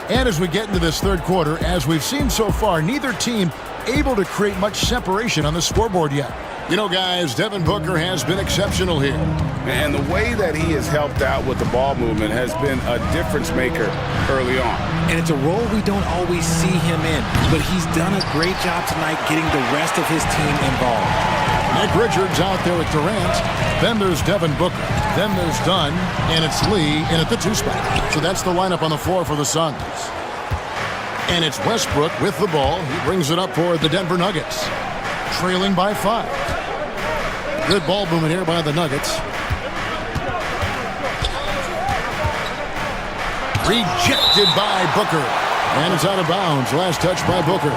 And as we get into this 3rd quarter, as we've seen so far, neither team able to create much separation on the scoreboard yet. You know, guys, Devin Booker has been exceptional here. And the way that he has helped out with the ball movement has been a difference maker early on. And it's a role we don't always see him in, but he's done a great job tonight getting the rest of his team involved. Nick Richards out there with Durant. Then there's Devin Booker. Then there's Dunn. And it's Lee in at the 2 spot. So that's the lineup on the floor for the Suns. And it's Westbrook with the ball. He brings it up for the Denver Nuggets. Trailing by 5. Good ball movement here by the Nuggets. Rejected by Booker. And it's out of bounds. Last touch by Booker.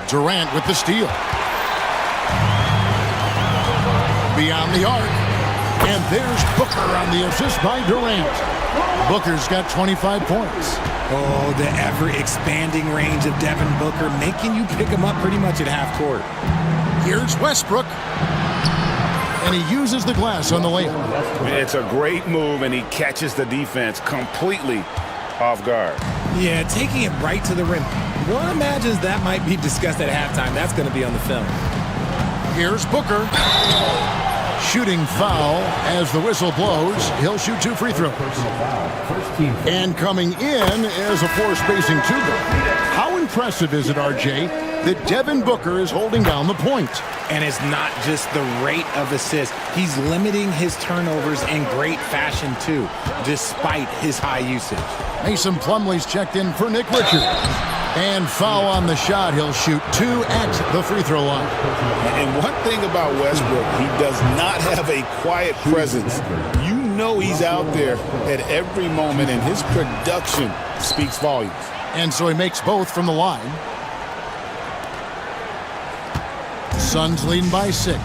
Durant with the steal. Beyond the arc. And there's Booker on the assist by Durant. Booker's got 25 points. Oh, the ever-expanding range of Devin Booker, making you pick him up pretty much at half court. Here's Westbrook. And he uses the glass on the layup. It's a great move, and he catches the defense completely off guard. Yeah, taking it right to the rim. One imagines that might be discussed at halftime. That's going to be on the film. Here's Booker. Shooting foul as the whistle blows. He'll shoot 2 free throws. And coming in is a four-spacing 2-ball. How impressive is it, RJ, that Devin Booker is holding down the point? And it's not just the rate of assist. He's limiting his turnovers in great fashion, too, despite his high usage. Mason Plumlee's checked in for Nick Richards. And foul on the shot. He'll shoot 2 at the free throw line. And one thing about Westbrook, he does not have a quiet presence. You know he's out there at every moment, and his production speaks volumes. And so he makes both from the line. Suns leading by 6.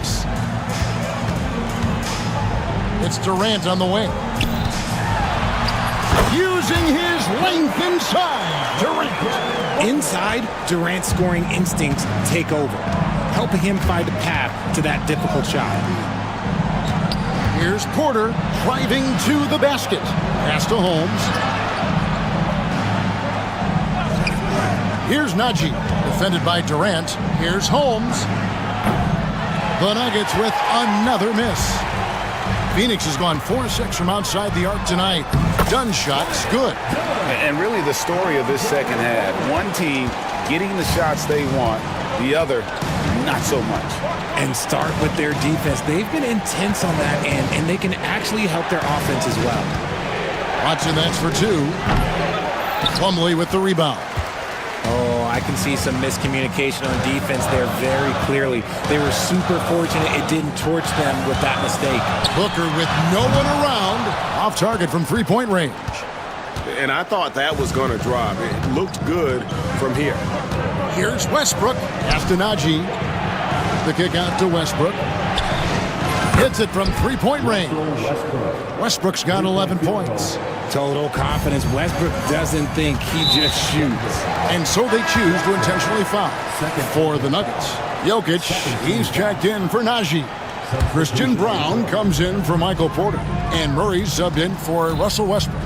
It's Durant on the wing. Using his length inside. Durant. Inside, Durant's scoring instincts take over, helping him find a path to that difficult shot. Here's Porter driving to the basket. Pass to Holmes. Here's Najee, defended by Durant. Here's Holmes. The Nuggets with another miss. Phoenix has gone 4-6 from outside the arc tonight. Dunn shot's good. And really the story of this second half, one team getting the shots they want, the other not so much. And start with their defense. They've been intense on that end, and they can actually help their offense as well. Watson, that's for 2. Plumlee with the rebound. Oh, I can see some miscommunication on defense there very clearly. They were super fortunate it didn't torch them with that mistake. Booker with no one around, off target from 3-point range. And I thought that was going to drop. It looked good from here. Here's Westbrook. Pass to Najee. The kick out to Westbrook. Hits it from 3-point range. Westbrook's got 11 points. Total confidence. Westbrook doesn't think, he just shoots. And so they choose to intentionally foul. For the Nuggets. Jokic, he's checked in for Najee. Christian Brown comes in for Michael Porter. And Murray's subbed in for Russell Westbrook.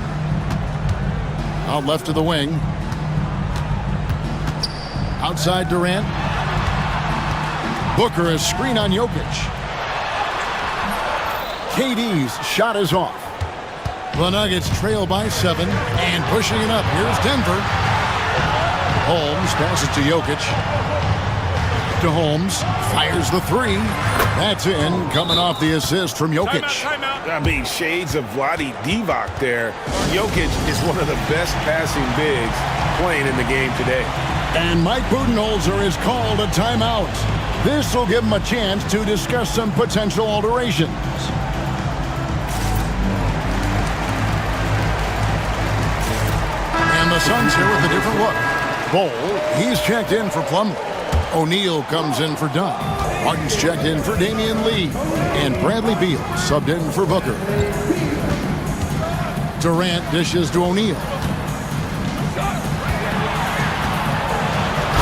Out left to the wing. Outside Durant. Booker a screen on Jokic. KD's shot is off. The Nuggets trail by 7 and pushing it up. Here's Denver. Holmes passes to Jokic. To Holmes. Fires the 3. That's in. Coming off the assist from Jokic. I mean, shades of Vlade Divac there. Jokic is one of the best passing bigs playing in the game today. And Mike Budenholzer is called a timeout. This will give him a chance to discuss some potential alterations. And the Suns here with a different look. Bol, he's checked in for Plumlee. O'Neal comes in for Dunn. Martin's checked in for Damian Lee. And Bradley Beal subbed in for Booker. Durant dishes to O'Neal.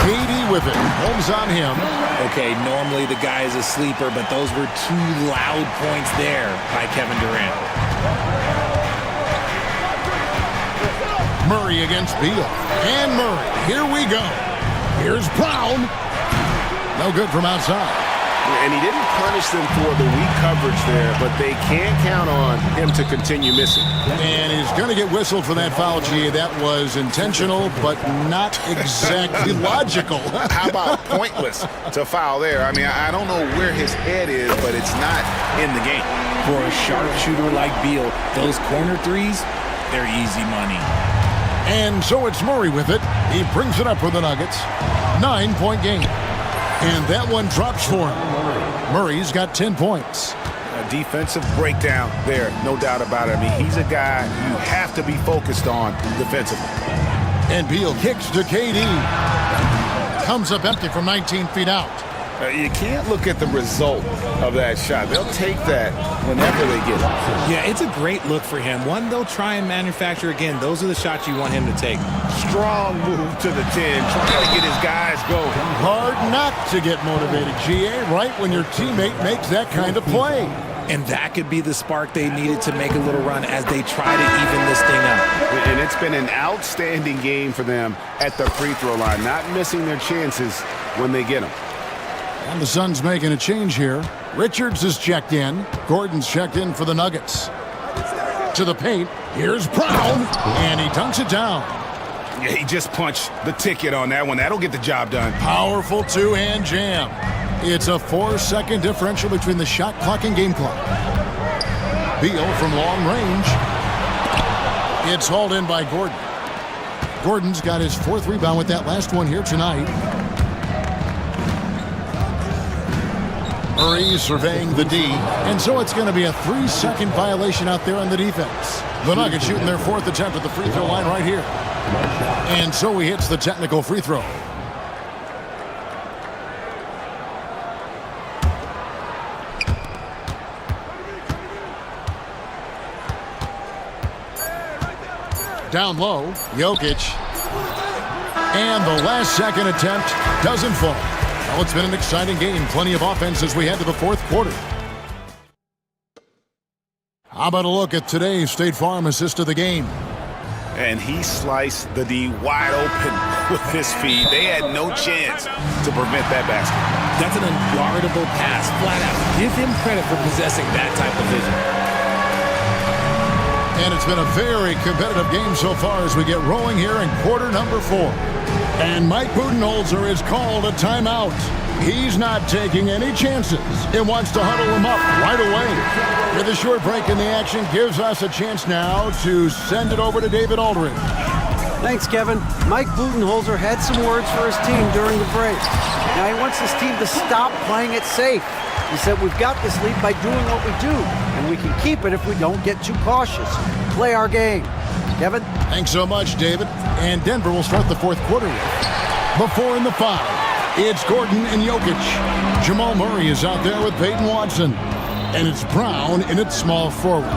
KD with it. Holmes on him. Okay, normally the guy is a sleeper, but those were two loud points there by Kevin Durant. Murray against Beal. And Murray. Here we go. Here's Brown. No good from outside. And he didn't punish them for the weak coverage there, but they can't count on him to continue missing. And he's going to get whistled for that foul, G. That was intentional, but not exactly logical. How about pointless to foul there? I mean, I don't know where his head is, but it's not in the game. For a sharpshooter like Beal, those corner threes, they're easy money. And so it's Murray with it. He brings it up for the Nuggets. 9-point game. And that one drops for him. Murray's got 10 points. A defensive breakdown there, no doubt about it. I mean, he's a guy you have to be focused on defensively. And Beal kicks to KD. Comes up empty from 19 feet out. You can't look at the result of that shot. They'll take that whenever they get it. Yeah, it's a great look for him. One, they'll try and manufacture again. Those are the shots you want him to take. Strong move to the 10, trying to get his guys going. Hard not to get motivated, GA, right when your teammate makes that kind of play. And that could be the spark they needed to make a little run as they try to even this thing up. And it's been an outstanding game for them at the free throw line, not missing their chances when they get them. And the Suns making a change here. Richards is checked in. Gordon's checked in for the Nuggets. To the paint. Here's Brown. And he dunks it down. Yeah, he just punched the ticket on that one. That'll get the job done. Powerful two-hand jam. It's a 4-second differential between the shot clock and game clock. Beal from long range. It's hauled in by Gordon. Gordon's got his 4th rebound with that last one here tonight. Murray surveying the D, and so it's going to be a 3-second violation out there on the defense. The Nuggets shooting their 4th attempt at the free throw line right here. And so he hits the technical free throw. Down low, Jokic. And the last second attempt doesn't fall. Well, it's been an exciting game. Plenty of offense as we head to the 4th quarter. How about a look at today's State Farm assist of the game? And he sliced the D wide open with his feed. They had no chance to prevent that basket. That's an unguardable pass, flat out. Give him credit for possessing that type of vision. And it's been a very competitive game so far as we get rolling here in quarter number 4. And Mike Budenholzer is called a timeout. He's not taking any chances. He wants to huddle him up right away. With a short break in the action gives us a chance now to send it over to David Aldridge. Thanks, Kevin. Mike Budenholzer had some words for his team during the break. Now he wants his team to stop playing it safe. He said, we've got this lead by doing what we do, and we can keep it if we don't get too cautious. Play our game. Kevin? Thanks so much, David. And Denver will start the 4th quarter with. Before in the 5, it's Gordon and Jokic. Jamal Murray is out there with Peyton Watson. And it's Brown in its small forward.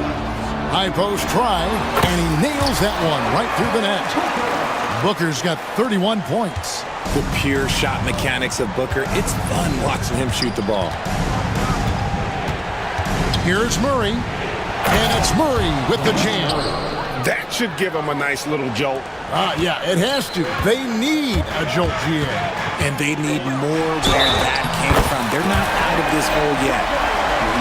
High post try, and he nails that one right through the net. Booker's got 31 points. The pure shot mechanics of Booker. It's fun watching him shoot the ball. Here's Murray. And it's Murray with the jam. That should give him a nice little jolt. Yeah, it has to. They need a jolt, GA. And they need more where that came from. They're not out of this hole yet.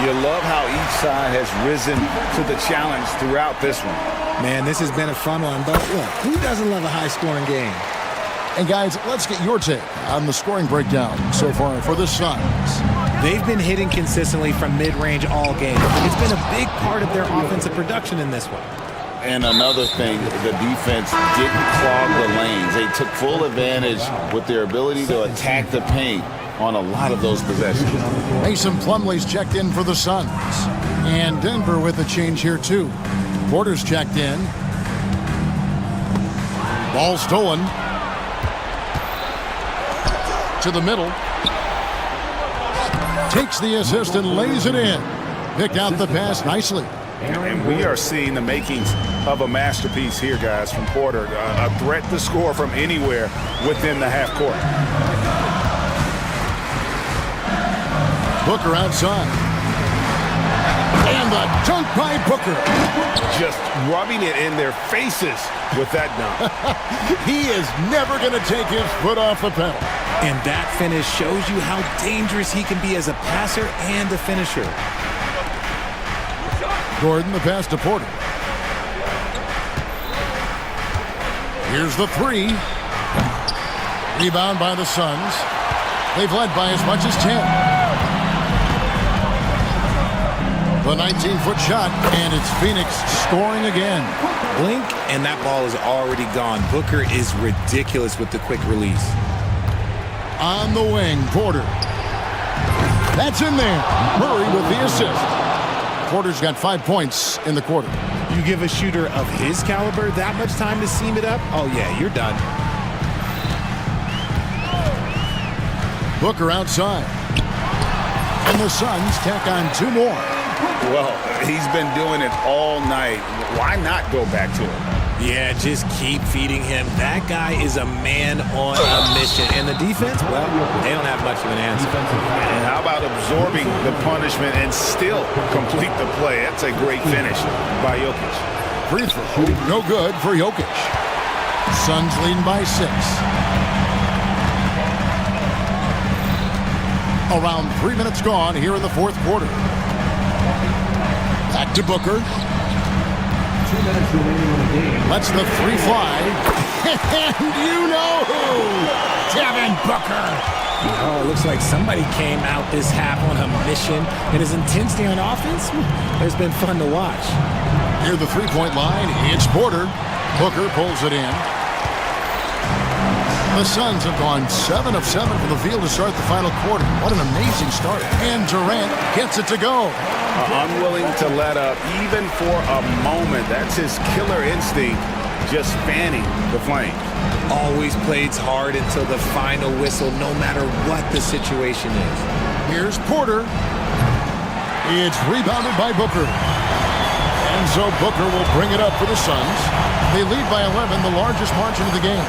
You love how each side has risen to the challenge throughout this one. Man, this has been a fun one, but look, who doesn't love a high-scoring game? And guys, let's get your take on the scoring breakdown so far for the Suns. They've been hitting consistently from mid-range all game. It's been a big part of their offensive production in this one. And another thing, the defense didn't clog the lanes. They took full advantage with their ability to attack the paint on a lot of those possessions. Mason Plumlee's checked in for the Suns. And Denver with a change here too. Porter's checked in. Ball stolen. To the middle. Takes the assist and lays it in. Picked out the pass nicely. And we are seeing the makings of a masterpiece here, guys, from Porter. A threat to score from anywhere within the half court. Booker outside. And the dunk by Booker. Just rubbing it in their faces with that dunk. He is never going to take his foot off the pedal. And that finish shows you how dangerous he can be as a passer and a finisher. Gordon, the pass to Porter. Here's the three. Rebound by the Suns. They've led by as much as 10. The 19-foot shot, and it's Phoenix scoring again. Blink, and that ball is already gone. Booker is ridiculous with the quick release. On the wing, Porter. That's in there. Murray with the assist. Porter's got 5 points in the quarter. You give a shooter of his caliber that much time to seam it up? Oh, yeah, you're done. Booker outside. And the Suns tack on 2 more. Well, he's been doing it all night. Why not go back to it? Yeah, just keep feeding him. That guy is a man on a mission. And the defense, well, they don't have much of an answer. And how about absorbing the punishment and still complete the play? That's a great finish by Jokic. Free throw, no good for Jokic. Suns leading by 6. Around 3 minutes gone here in the fourth quarter. Back to Booker. 2 minutes remaining in the game. Lets the three fly. And you know who! Devin Booker! Oh, it looks like somebody came out this half on a mission. And his intensity on offense has been fun to watch. Near the three-point line, it's Porter. Booker pulls it in. The Suns have gone 7 of 7 from the field to start the final quarter. What an amazing start. And Durant gets it to go. Unwilling to let up even for a moment. That's his killer instinct, just fanning the flame. Always plays hard until the final whistle, no matter what the situation is. Here's Porter. It's rebounded by Booker. And so Booker will bring it up for the Suns. They lead by 11, the largest margin of the game.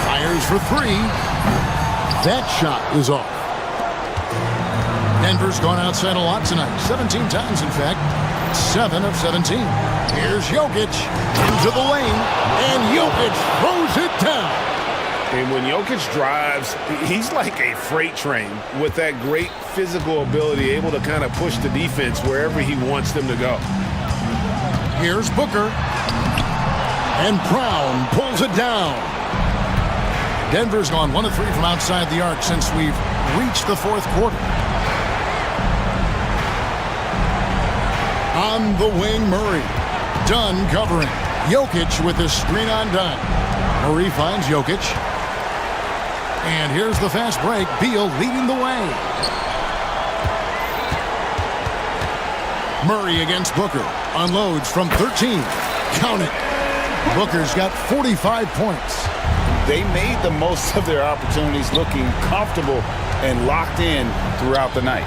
Fires for 3. That shot is off. Denver's gone outside a lot tonight. 17 times, in fact. 7 of 17. Here's Jokic into the lane, and Jokic throws it down. And when Jokic drives, he's like a freight train with that great physical ability, able to kind of push the defense wherever he wants them to go. Here's Booker. And Brown pulls it down. Denver's gone 1 of 3 from outside the arc since we've reached the fourth quarter. On the wing, Murray. Dunn covering. Jokic with his screen on Dunn. Murray finds Jokic. And here's the fast break. Beal leading the way. Murray against Booker. Unloads from 13. Count it. Booker's got 45 points. They made the most of their opportunities, looking comfortable and locked in throughout the night.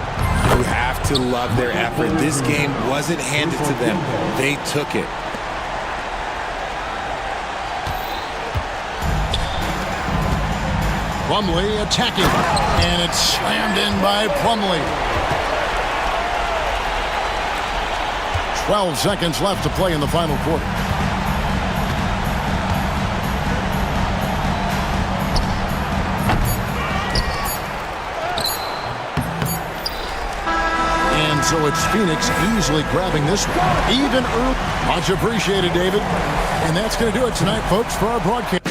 You have to love their effort. This game wasn't handed to them. They took it. Plumlee attacking. And it's slammed in by Plumlee. 12 seconds left to play in the final quarter. And so it's Phoenix easily grabbing this one. Even early. Much appreciated, David. And that's going to do it tonight, folks, for our broadcast.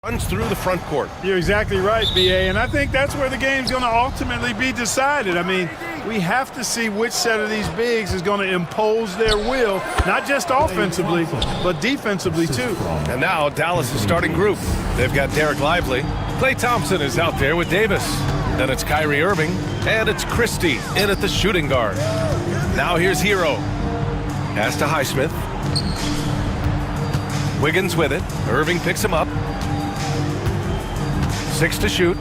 Runs through the front court. You're exactly right, B.A., and I think that's where the game's going to ultimately be decided. I mean, we have to see which set of these bigs is going to impose their will, not just offensively, but defensively, too. And now Dallas' starting group. They've got Derek Lively. Klay Thompson is out there with Davis. Then it's Kyrie Irving, and it's Christie in at the shooting guard. Now here's Hero. Pass to Highsmith. Wiggins with it. Irving picks him up. 6 to shoot.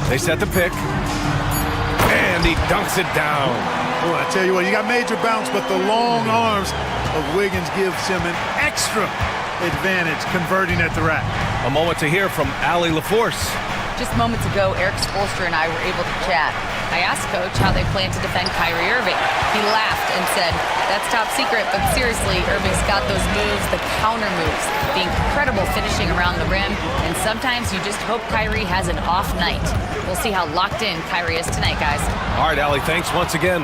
They set the pick. And he dunks it down. Boy, I tell you what, you got major bounce, but the long arms of Wiggins gives him an extra advantage converting at the rack. A moment to hear from Allie LaForce. Just moments ago, Eric Spoelstra and I were able to chat. I asked Coach how they plan to defend Kyrie Irving. He laughed and said, "That's top secret, but seriously, Irving's got those moves, the counter moves, the incredible finishing around the rim, and sometimes you just hope Kyrie has an off night." We'll see how locked in Kyrie is tonight, guys. All right, Allie, thanks once again.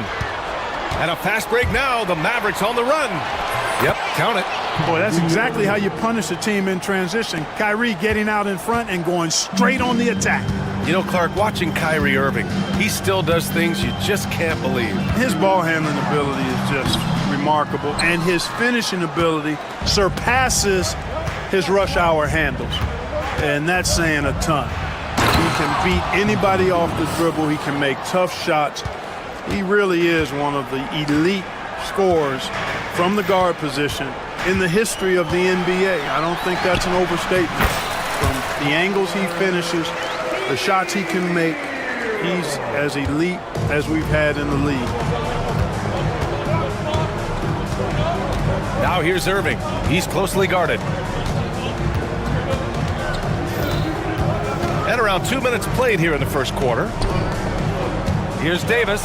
And a fast break now. The Mavericks on the run. Yep, count it. Boy, that's exactly how you punish a team in transition. Kyrie getting out in front and going straight on the attack. You know, Clark, watching Kyrie Irving, he still does things you just can't believe. His ball handling ability is just remarkable, and his finishing ability surpasses his rush hour handles, and that's saying a ton. He can beat anybody off the dribble. He can make tough shots. He really is one of the elite scorers from the guard position in the history of the NBA. I don't think that's an overstatement. From the angles he finishes, the shots he can make, he's as elite as we've had in the league. Now here's Irving. He's closely guarded. And around 2 minutes played here in the first quarter. Here's Davis.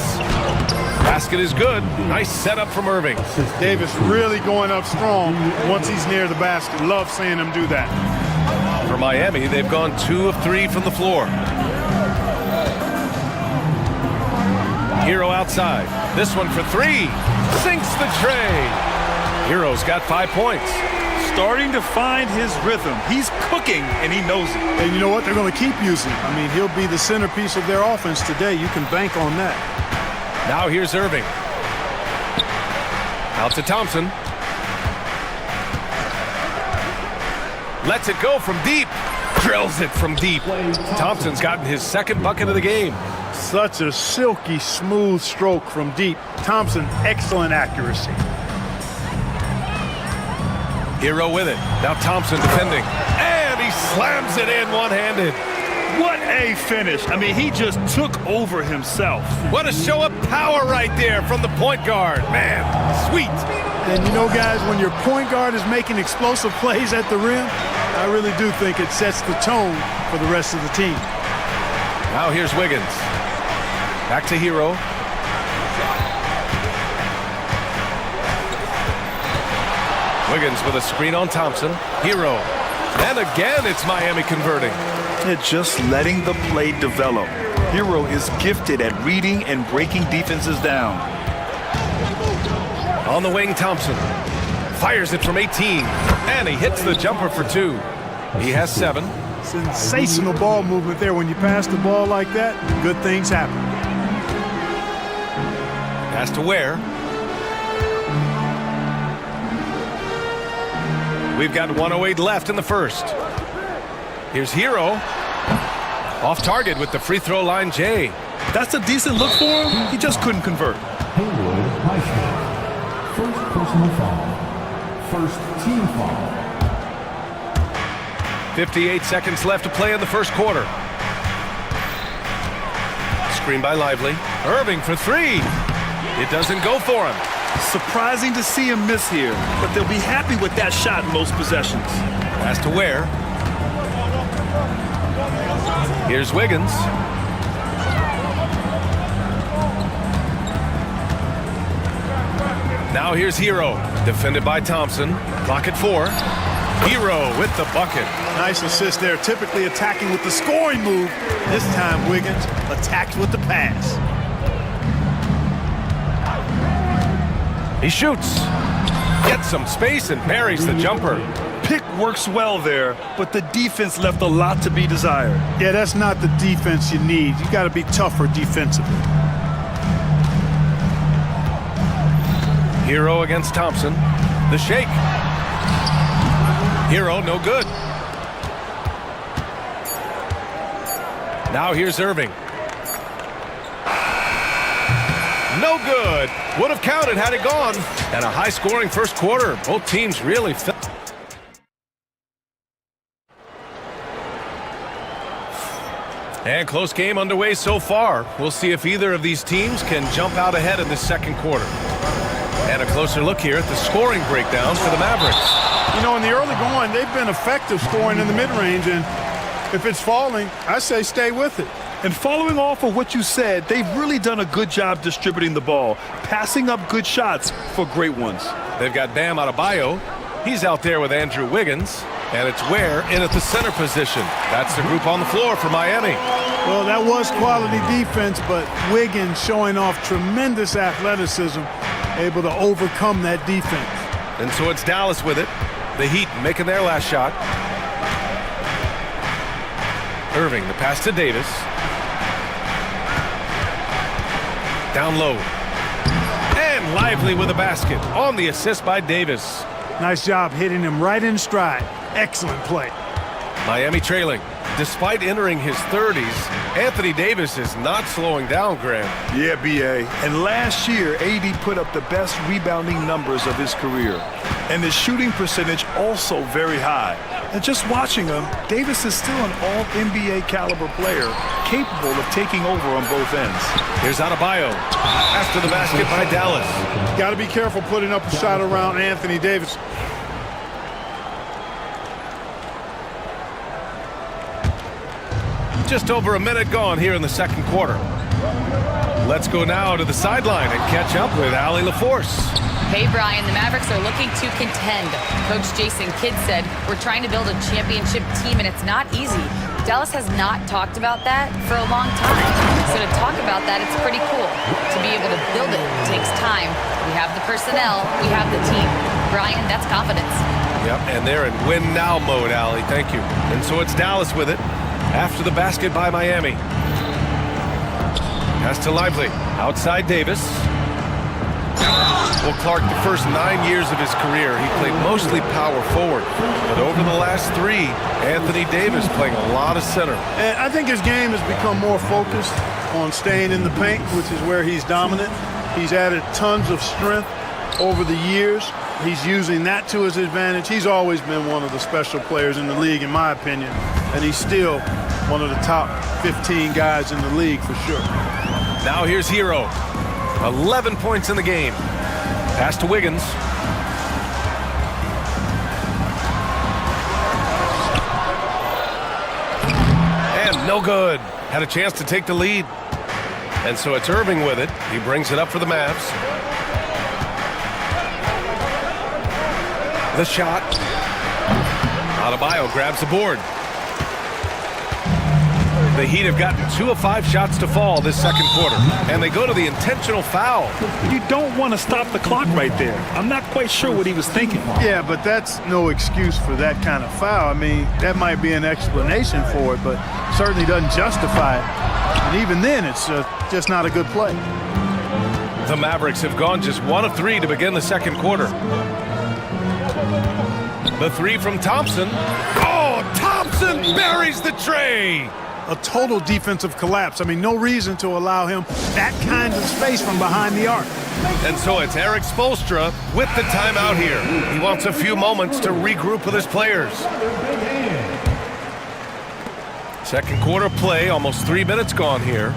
Basket is good. Nice setup from Irving. Davis really going up strong once he's near the basket. Love seeing him do that. For Miami, they've gone 2 of 3 from the floor. Hero outside. This one for 3. Sinks the tray. Hero's got 5 points. Starting to find his rhythm. He's cooking, and he knows it. And you know what? They're going to keep using him. I mean, he'll be the centerpiece of their offense today. You can bank on that. Now here's Irving. Out to Thompson. Lets it go from deep. Drills it from deep. Thompson's gotten his second bucket of the game. Such a silky, smooth stroke from deep. Thompson, excellent accuracy. Hero with it. Now Thompson defending. And he slams it in one-handed. What a finish. I mean, he just took over himself. What a show of power right there from the point guard. Man, sweet. And you know, guys, when your point guard is making explosive plays at the rim, I really do think it sets the tone for the rest of the team. Now here's Wiggins. Back to Hero. Wiggins with a screen on Thompson. Hero. And again, it's Miami converting. Just letting the play develop. Hero is gifted at reading and breaking defenses down. On the wing, Thompson. Fires it from 18. And he hits the jumper for 2. He has 7. Sensational ball movement there. When you pass the ball like that, good things happen. Pass to Ware. We've got 1:08 left in the first. Here's Hero. Off target with the free throw line, Jay. That's a decent look for him. He just couldn't convert. First personal foul. First team foul. 58 seconds left to play in the first quarter. Screen by Lively. Irving for 3. It doesn't go for him. Surprising to see him miss here, but they'll be happy with that shot in most possessions. Pass to Ware. Here's Wiggins. Now here's Hero. Defended by Thompson. Clock at 4. Hero with the bucket. Nice assist there. Typically attacking with the scoring move. This time Wiggins attacked with the pass. He shoots. Gets some space and buries the jumper. pick works well there, but the defense left a lot to be desired. Yeah, that's not the defense you need. You got to be tougher defensively. Hero against Thompson. The shake. Hero, no good. Now here's Irving. No good. Would have counted had it gone. And a high-scoring first quarter. Both teams really felt. And close game underway so far. We'll see if either of these teams can jump out ahead in this second quarter. And a closer look here at the scoring breakdown for the Mavericks. You know, in the early going, they've been effective scoring in the mid-range, and if it's falling, I say stay with it. And following off of what you said, they've really done a good job distributing the ball, passing up good shots for great ones. They've got Bam Adebayo. He's out there with Andrew Wiggins. And it's Ware in at the center position. That's the group on the floor for Miami. Well, that was quality defense, but Wiggins showing off tremendous athleticism, able to overcome that defense. And so it's Dallas with it. The Heat making their last shot. Irving, the pass to Davis. Down low. And Lively with a basket on the assist by Davis. Nice job hitting him right in stride. Excellent play. Miami trailing. Despite entering his 30s, Anthony Davis is not slowing down, Graham. Yeah, B.A. And last year, AD put up the best rebounding numbers of his career. And his shooting percentage also very high. And just watching him, Davis is still an all-NBA caliber player, capable of taking over on both ends. Here's Adebayo. After the basket by Dallas. Got to be careful putting up a shot around Anthony Davis. Just over a minute gone here in the second quarter. Let's go now to the sideline and catch up with Allie LaForce. Hey, Brian, the Mavericks are looking to contend. Coach Jason Kidd said, we're trying to build a championship team, and it's not easy. Dallas has not talked about that for a long time. So to talk about that, it's pretty cool. To be able to build it takes time. We have the personnel, we have the team. Brian, that's confidence. Yep, and they're in win-now mode, Allie. Thank you. And so it's Dallas with it. After the basket by Miami. Pass to Lively. Outside Davis. Well, Clark, the first 9 years of his career, he played mostly power forward. But over the last 3, Anthony Davis playing a lot of center. And I think his game has become more focused on staying in the paint, which is where he's dominant. He's added tons of strength over the years. He's using that to his advantage. He's always been one of the special players in the league, in my opinion. And he's still one of the top 15 guys in the league for sure. Now here's Hero. 11 points in the game. Pass to Wiggins. And no good. Had a chance to take the lead. And so it's Irving with it. He brings it up for the Mavs. The shot. Adebayo grabs the board. The Heat have gotten 2 of 5 shots to fall this second quarter, and they go to the intentional foul. You don't want to stop the clock right there. I'm not quite sure what he was thinking. Yeah, but that's no excuse for that kind of foul. I mean, that might be an explanation for it, but certainly doesn't justify it. And even then, it's just not a good play. The Mavericks have gone just 1 of 3 to begin the second quarter. The 3 from Thompson. Oh, Thompson buries the tray. A total defensive collapse. I mean, no reason to allow him that kind of space from behind the arc. And so it's Eric Spoelstra with the timeout here. He wants a few moments to regroup with his players. Second quarter play, almost 3 minutes gone here.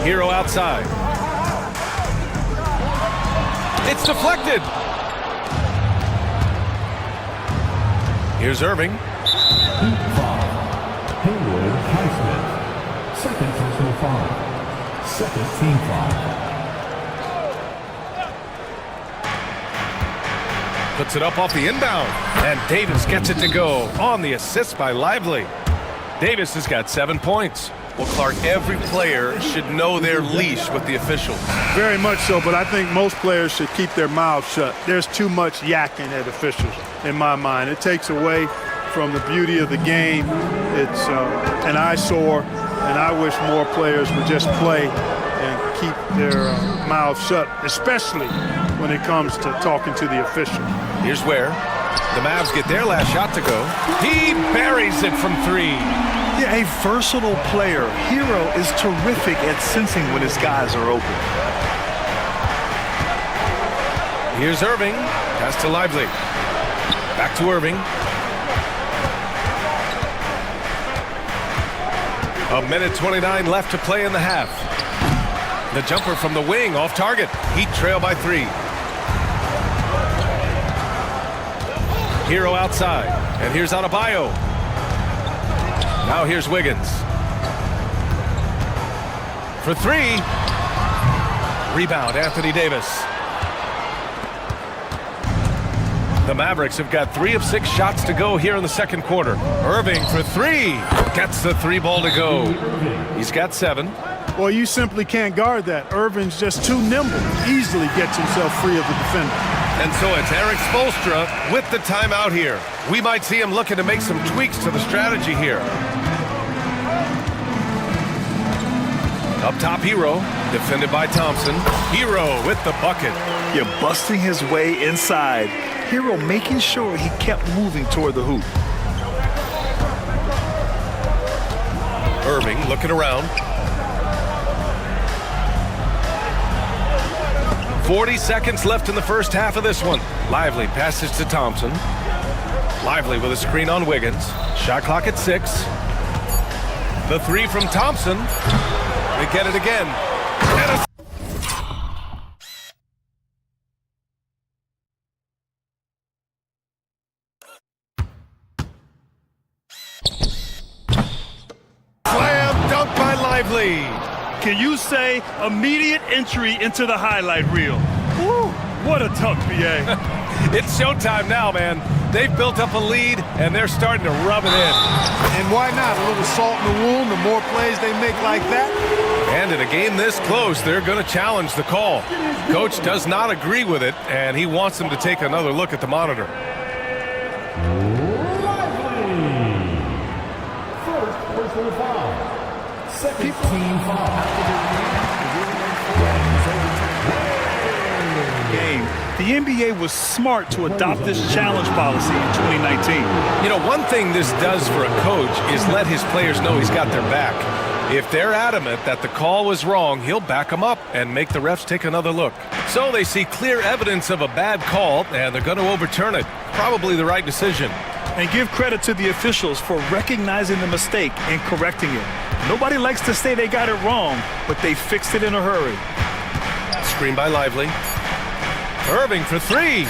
Hero outside. It's deflected. Here's Irving. Haywood Highsmith. Second personal foul. Second team foul. Puts it up off the inbound. And Davis gets it to go on the assist by Lively. Davis has got 7 points. Well, Clark, every player should know their leash with the officials. Very much so, but I think most players should keep their mouths shut. There's too much yakking at officials, in my mind. It takes away from the beauty of the game. It's an eyesore, and I wish more players would just play and keep their mouths shut, especially when it comes to talking to the official. Here's where the Mavs get their last shot to go. He buries it from three. Yeah, a versatile player. Hero is terrific at sensing when his guys are open. Here's Irving. Pass to Lively. Back to Irving. A minute 29 left to play in the half. The jumper from the wing off target. Heat trail by 3. Hero outside. And here's Adebayo. Now here's Wiggins. For 3. Rebound, Anthony Davis. The Mavericks have got 3 of 6 shots to go here in the second quarter. Irving for 3. Gets the 3 ball to go. He's got 7. Well, you simply can't guard that. Irving's just too nimble. Easily gets himself free of the defender. And so it's Eric Spoelstra with the timeout here. We might see him looking to make some tweaks to the strategy here. Up top, Hero, defended by Thompson. Hero with the bucket. You're busting his way inside. Hero making sure he kept moving toward the hoop. Irving looking around. 40 seconds left in the first half of this one. Lively passes to Thompson. Lively with a screen on Wiggins. Shot clock at 6. The 3 from Thompson. They get it again. And a slam dunk by Lively. Can you say immediate entry into the highlight reel? Woo, what a dunk, BA. It's showtime now, man. They've built up a lead, and they're starting to rub it in. And why not? A little salt in the wound, the more plays they make like that. And in a game this close, they're going to challenge the call. Coach does not agree with it, and he wants them to take another look at the monitor. First personal foul. Second team foul. Game. The NBA was smart to adopt this challenge policy in 2019. You know, one thing this does for a coach is let his players know he's got their back. If they're adamant that the call was wrong, he'll back them up and make the refs take another look. So they see clear evidence of a bad call, and they're going to overturn it. Probably the right decision. And give credit to the officials for recognizing the mistake and correcting it. Nobody likes to say they got it wrong, but they fixed it in a hurry. Screen by Lively. Irving for 3.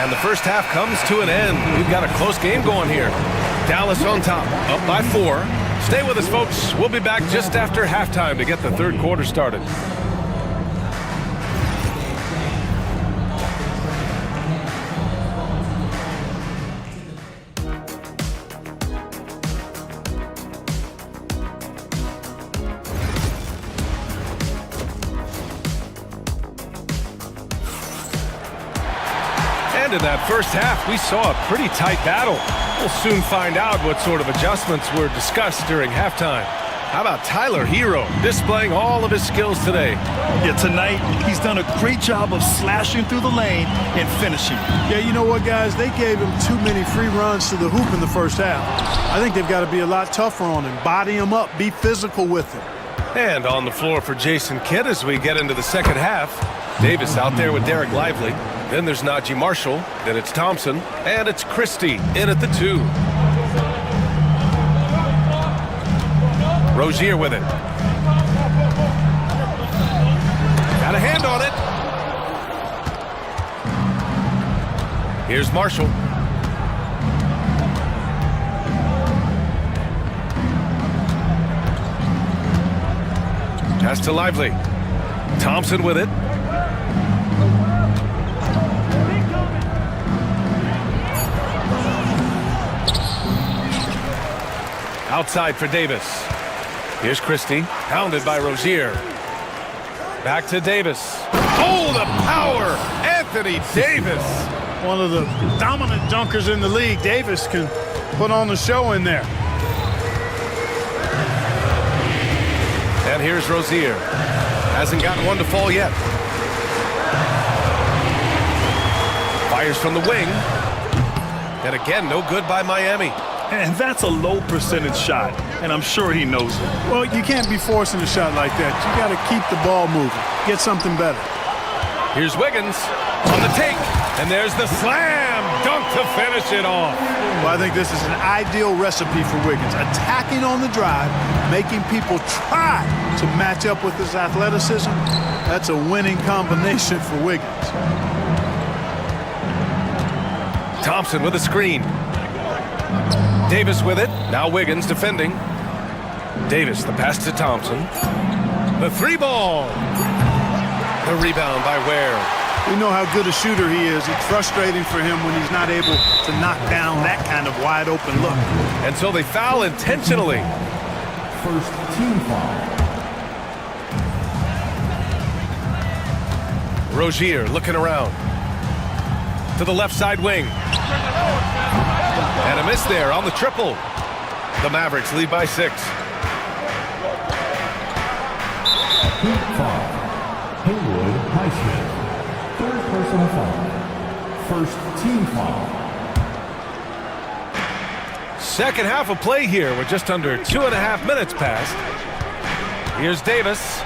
And the first half comes to an end. We've got a close game going here. Dallas on top, up by 4. Stay with us, folks. We'll be back just after halftime to get the third quarter started. In that first half, we saw a pretty tight battle. We'll soon find out what sort of adjustments were discussed during halftime. How about Tyler Hero displaying all of his skills today? Yeah, tonight he's done a great job of slashing through the lane and finishing. Yeah, you know what, guys? They gave him too many free runs to the hoop in the first half. I think they've got to be a lot tougher on him. Body him up, be physical with him. And on the floor for Jason Kidd as we get into the second half. Davis out there with Derek Lively. Then there's Najee Marshall. Then it's Thompson. And it's Christie in at the 2. Rozier with it. Got a hand on it. Here's Marshall. Pass to Lively. Thompson with it. Outside for Davis. Here's Christie, hounded by Rozier. Back to Davis. Oh, the power! Anthony Davis! One of the dominant dunkers in the league. Davis can put on the show in there. And here's Rozier. Hasn't gotten one to fall yet. Fires from the wing. And again, no good by Miami. And that's a low percentage shot, and I'm sure he knows it. Well, you can't be forcing a shot like that. You got to keep the ball moving. Get something better. Here's Wiggins on the take. And there's the slam dunk to finish it off. Well, I think this is an ideal recipe for Wiggins. Attacking on the drive, making people try to match up with his athleticism. That's a winning combination for Wiggins. Thompson with a screen. Davis with it. Now Wiggins defending. Davis, the pass to Thompson. The three ball. The rebound by Ware. We know how good a shooter he is. It's frustrating for him when he's not able to knock down that kind of wide open look. And so they foul intentionally. First team foul. Rozier looking around. To the left side wing. And a miss there on the triple. The Mavericks lead by 6. Team foul. Haywood Highsmith. Third personal foul. First team foul. Second half of play here with just under 2.5 minutes passed. Here's Davis.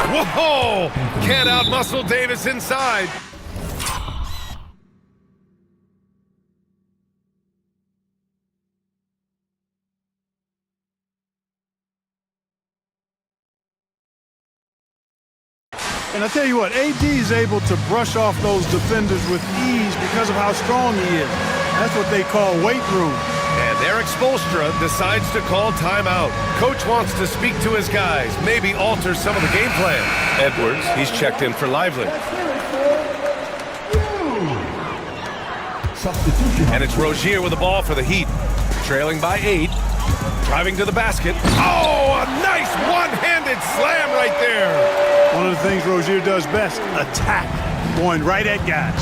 Whoa! Can't outmuscle Davis inside. And I tell you what, AD is able to brush off those defenders with ease because of how strong he is. That's what they call weight room. And Eric Spoelstra decides to call timeout. Coach wants to speak to his guys, maybe alter some of the game plan. Edwards, he's checked in for Lively. Substitution. And it's Rozier with the ball for the Heat. Trailing by 8. Driving to the basket. Oh, a nice one-handed slam right there. One of the things Rozier does best, attack, going right at guys.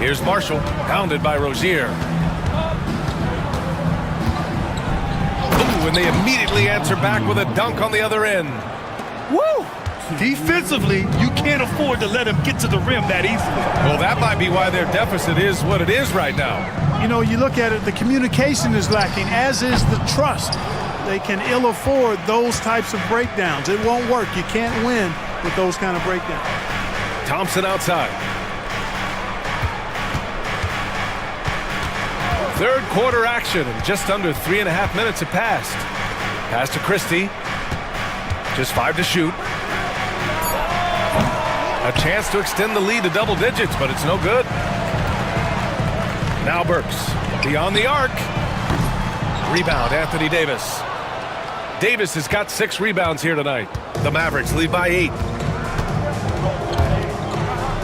Here's Marshall, pounded by Rozier. Ooh, and they immediately answer back with a dunk on the other end. Woo! Defensively, you can't afford to let him get to the rim that easily. Well, that might be why their deficit is what it is right now. You know, you look at it, the communication is lacking, as is the trust. They can ill afford those types of breakdowns. It won't work. You can't win with those kind of breakdowns. Thompson outside. Third quarter action, and just under 3.5 minutes have passed. Pass to Christie. Just 5 to shoot. A chance to extend the lead to double digits, but it's no good. Now Burks, beyond the arc. Rebound, Anthony Davis. Davis has got 6 rebounds here tonight. The Mavericks lead by 8.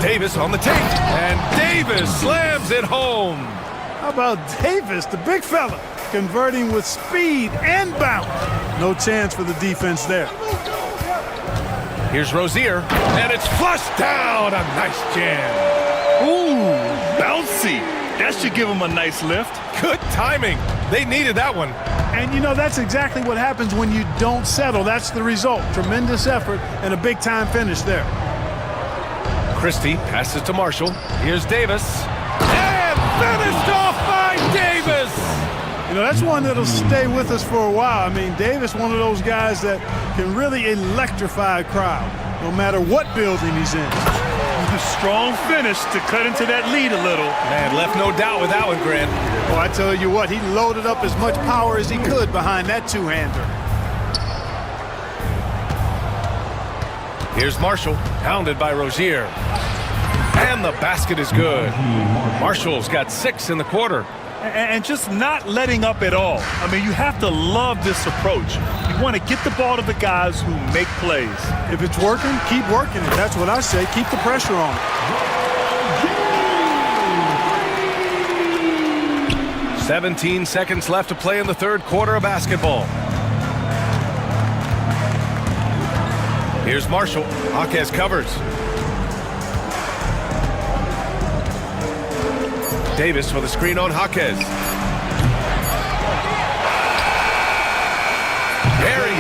Davis on the take, and Davis slams it home. How about Davis, the big fella, converting with speed and bounce? No chance for the defense there. Here's Rozier, and it's flushed down. A nice jam. Ooh, bouncy. That should give him a nice lift. Good timing. They needed that one. And, you know, that's exactly what happens when you don't settle. That's the result. Tremendous effort and a big-time finish there. Christie passes to Marshall. Here's Davis. And finished off by Davis! You know, that's one that'll stay with us for a while. I mean, Davis, one of those guys that can really electrify a crowd, no matter what building he's in. A strong finish to cut into that lead a little. Man, left no doubt with that one, Grant. Well, I tell you what, he loaded up as much power as he could behind that two-hander. Here's Marshall, hounded by Rozier. And the basket is good. Marshall's got 6 in the quarter. And just not letting up at all. I mean, you have to love this approach. You want to get the ball to the guys who make plays. If it's working, keep working it. That's what I say. Keep the pressure on. 17 seconds left to play in the third quarter of basketball. Here's Marshall. Jaquez covers. Davis with a screen on Jaquez. Barry.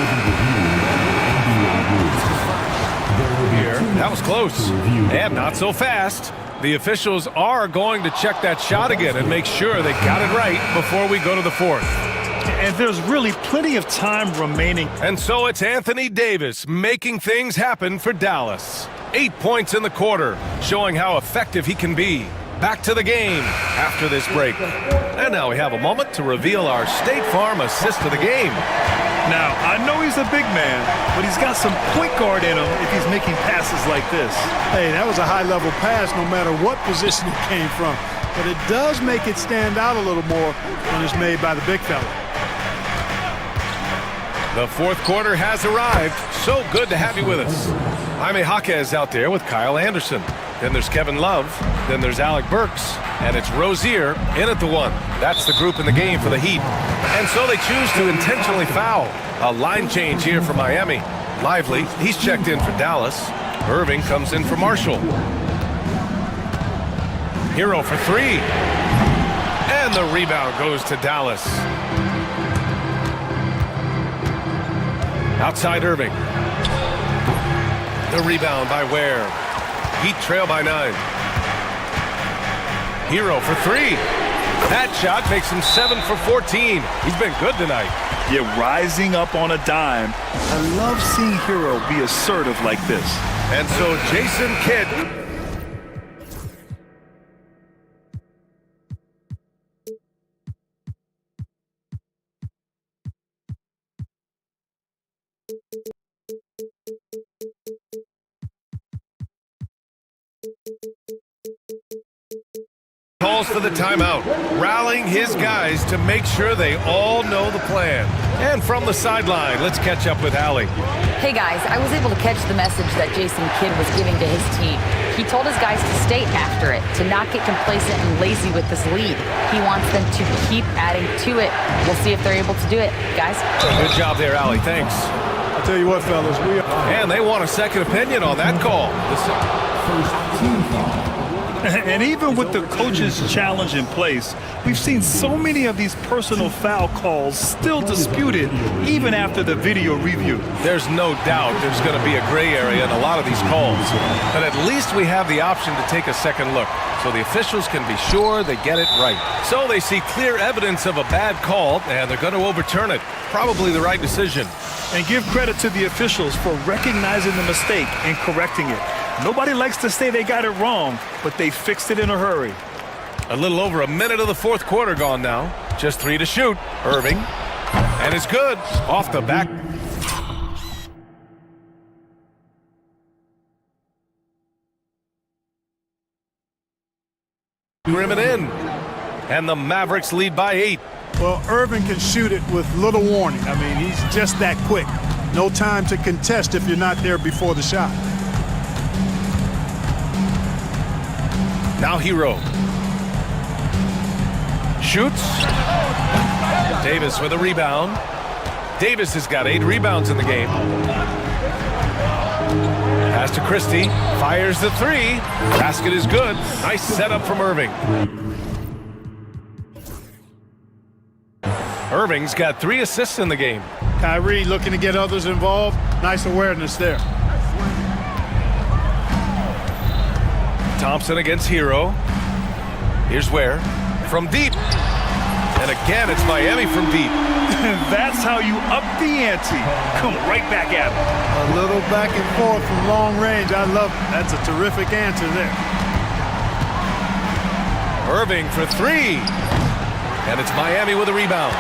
Here. That was close. And not so fast. The officials are going to check that shot again and make sure they got it right before we go to the fourth. And there's really plenty of time remaining. And so it's Anthony Davis making things happen for Dallas. 8 points in the quarter, showing how effective he can be. Back to the game after this break. And now we have a moment to reveal our State Farm assist of the game. Now, I know he's a big man, but he's got some point guard in him if he's making passes like this. Hey, that was a high-level pass no matter what position it came from. But it does make it stand out a little more when it's made by the big fella. The fourth quarter has arrived. So good to have you with us. Jaime Jaquez out there with Kyle Anderson. Then there's Kevin Love. Then there's Alec Burks. And it's Rozier in at the one. That's the group in the game for the Heat. And so they choose to intentionally foul. A line change here for Miami. Lively, he's checked in for Dallas. Irving comes in for Marshall. Hero for three. And the rebound goes to Dallas. Outside Irving. The rebound by Ware. Heat trail by 9. Hero for three. That shot makes him 7 for 14. He's been good tonight. Yeah, rising up on a dime. I love seeing Hero be assertive like this. And so Jason Kidd calls for the timeout, rallying his guys to make sure they all know the plan. And from the sideline, let's catch up with Allie. Hey guys, I was able to catch the message that Jason Kidd was giving to his team. He told his guys to stay after it, to not get complacent and lazy with this lead. He wants them to keep adding to it. We'll see if they're able to do it, guys. Good job there, Allie. Thanks. I'll tell you what, fellas, we are... And they want a second opinion on that call. First team foul. And even with the coach's challenge in place, we've seen so many of these personal foul calls still disputed even after the video review. There's no doubt there's going to be a gray area in a lot of these calls. But at least we have the option to take a second look, so the officials can be sure they get it right. So they see clear evidence of a bad call, and they're going to overturn it. Probably the right decision. And give credit to the officials for recognizing the mistake and correcting it. Nobody likes to say they got it wrong, but they fixed it in a hurry. A little over a minute of the fourth quarter gone now. Just 3 to shoot. Irving. And it's good. Off the back. Rim it in. And the Mavericks lead by 8. Well, Irving can shoot it with little warning. I mean, he's just that quick. No time to contest if you're not there before the shot. Now Hero. Shoots. Davis with a rebound. Davis has got 8 rebounds in the game. Pass to Christie. Fires the 3. Basket is good. Nice setup from Irving. Irving's got 3 assists in the game. Kyrie looking to get others involved. Nice awareness there. Thompson against Hero. Here's Ware. From deep. And again, it's Miami from deep. That's how you up the ante. Come right back at him. A little back and forth from long range. I love it. That's a terrific answer there. Irving for 3. And it's Miami with a rebound.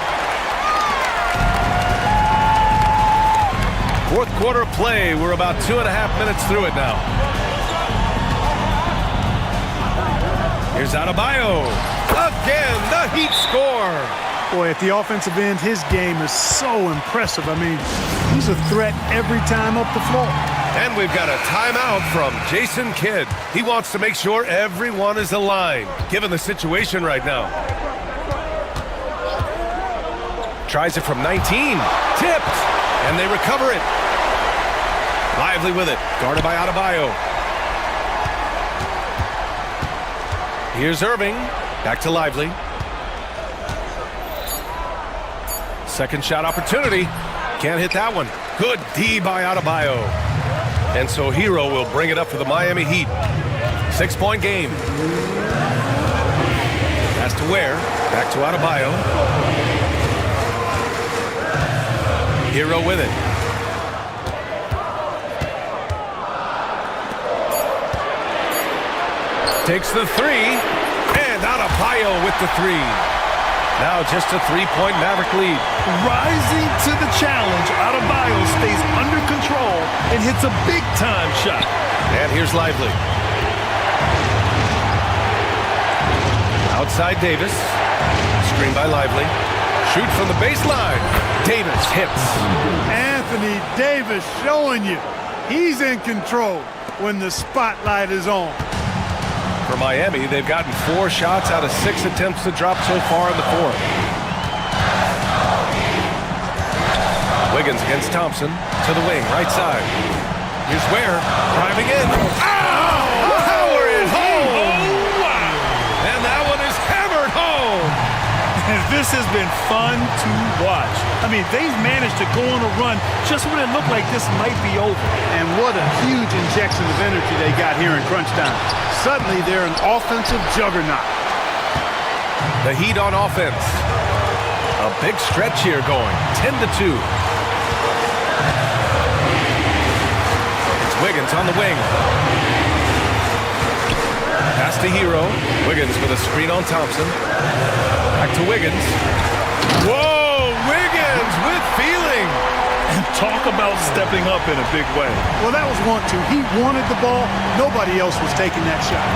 Fourth quarter play. We're about 2.5 minutes through it now. Here's Adebayo. Again, the Heat score. Boy, at the offensive end, his game is so impressive. I mean, he's a threat every time up the floor. And we've got a timeout from Jason Kidd. He wants to make sure everyone is aligned, given the situation right now. Tries it from 19. Tipped. And they recover it. Lively with it. Guarded by Adebayo. Here's Irving. Back to Lively. Second shot opportunity. Can't hit that one. Good D by Adebayo. And so Hero will bring it up for the Miami Heat. 6-point game. Pass to Ware. Back to Adebayo. Hero with it. Takes the three. And Adebayo with the three. Now just a 3-point Maverick lead. Rising to the challenge, Adebayo stays under control and hits a big-time shot. And here's Lively. Outside Davis. Screen by Lively. Shoot from the baseline. Davis hits. Anthony Davis showing you he's in control when the spotlight is on. For Miami, they've gotten 4 shots out of 6 attempts to drop so far in the fourth. Wiggins against Thompson to the wing, right side. Here's Ware driving in. Oh! Power it home! Oh, wow! And that one is hammered home! And this has been fun to watch. I mean, they've managed to go on a run just when it looked like this might be over. And what a huge injection of energy they got here in crunch time. Suddenly, they're an offensive juggernaut. The Heat on offense. A big stretch here going, 10-2. It's Wiggins on the wing. Pass to Hero. Wiggins with a screen on Thompson. Back to Wiggins. Whoa, Wiggins with feeling. And talk about stepping up in a big way. Well, that was want to. He wanted the ball. Nobody else was taking that shot.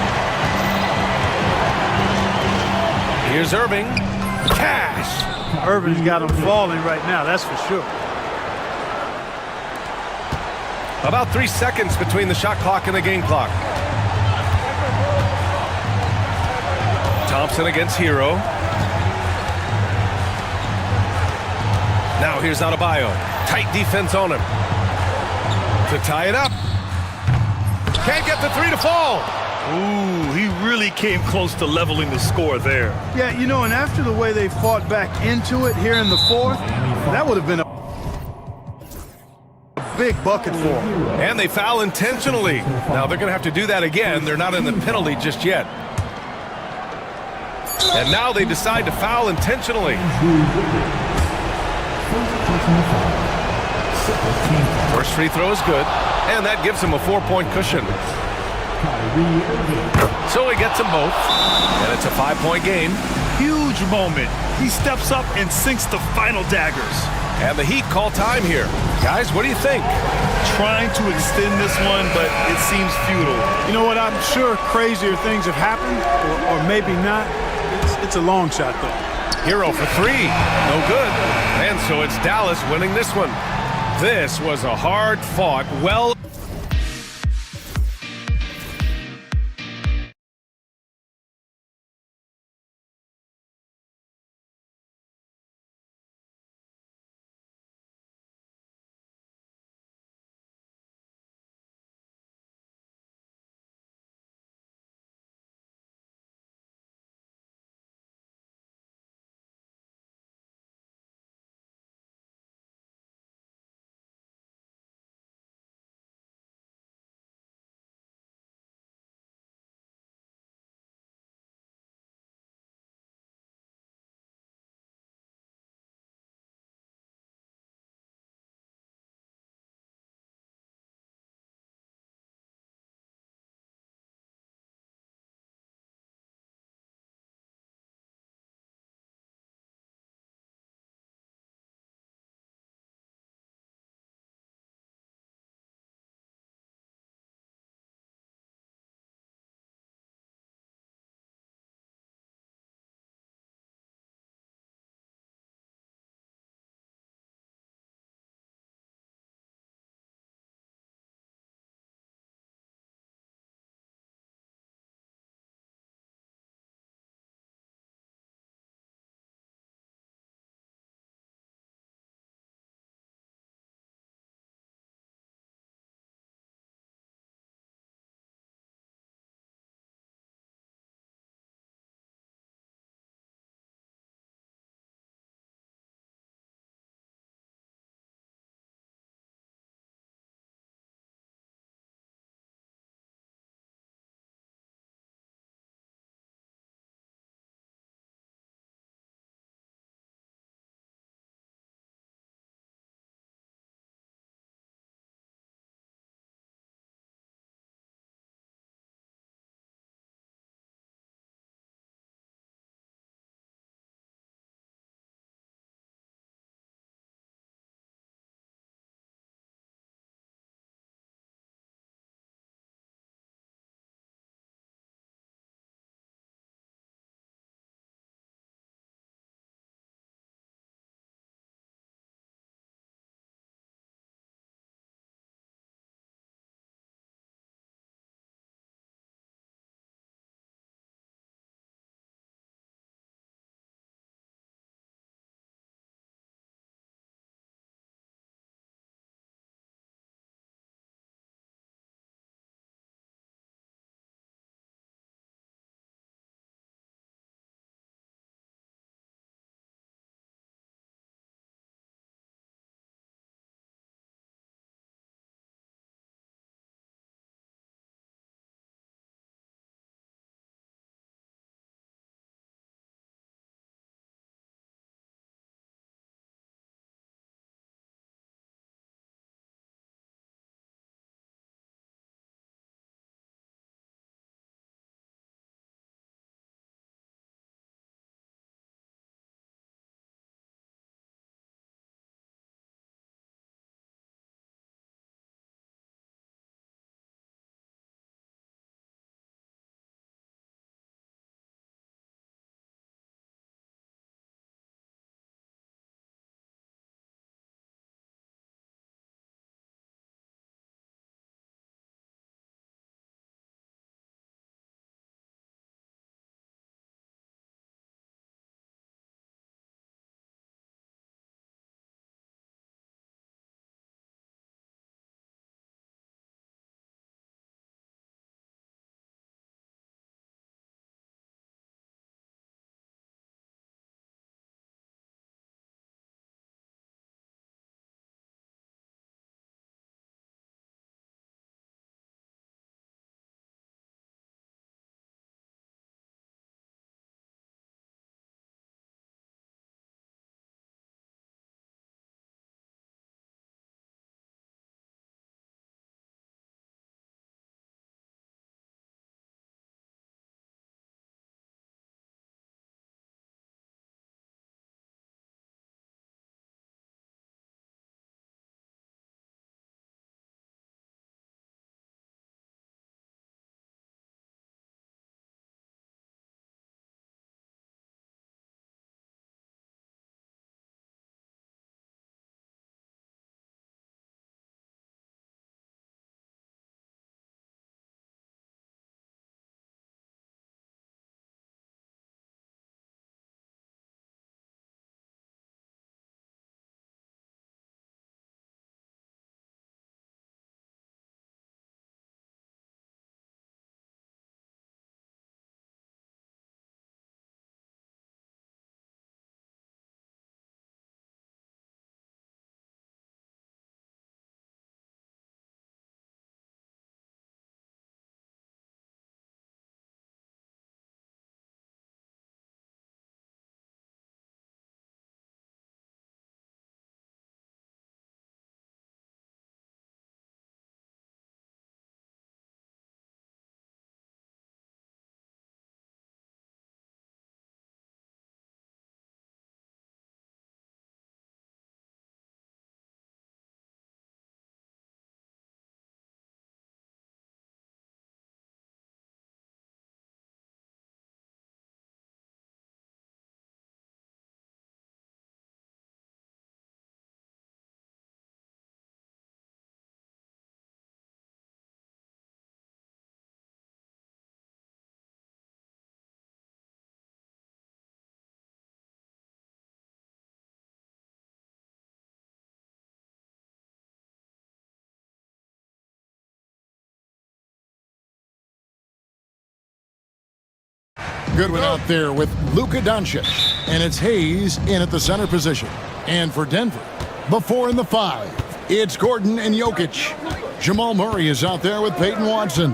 Here's Irving. Cash. Irving's got him falling right now, that's for sure. About 3 seconds between the shot clock and the game clock. Thompson against Hero. Now here's Adebayo. Tight defense on him. To tie it up. Can't get the three to fall. Ooh, he really came close to leveling the score there. Yeah, you know, and after the way they fought back into it here in the fourth, that would have been a big bucket for them. And they foul intentionally. Now they're going to have to do that again. They're not in the penalty just yet. And now they decide to foul intentionally. First free throw is good, and that gives him a 4-point cushion. So he gets them both, and it's a 5-point game. Huge moment. He steps up and sinks the final daggers. And the Heat call time here. Guys, what do you think? Trying to extend this one, but it seems futile. You know what? I'm sure crazier things have happened, or maybe not. It's a long shot, though. Hero for three. No good. And so it's Dallas winning this one. This was a hard-fought, well Good one out there with Luka Doncic. And it's Hayes in at the center position. And for Denver, the 4 and the 5, it's Gordon and Jokic. Jamal Murray is out there with Peyton Watson.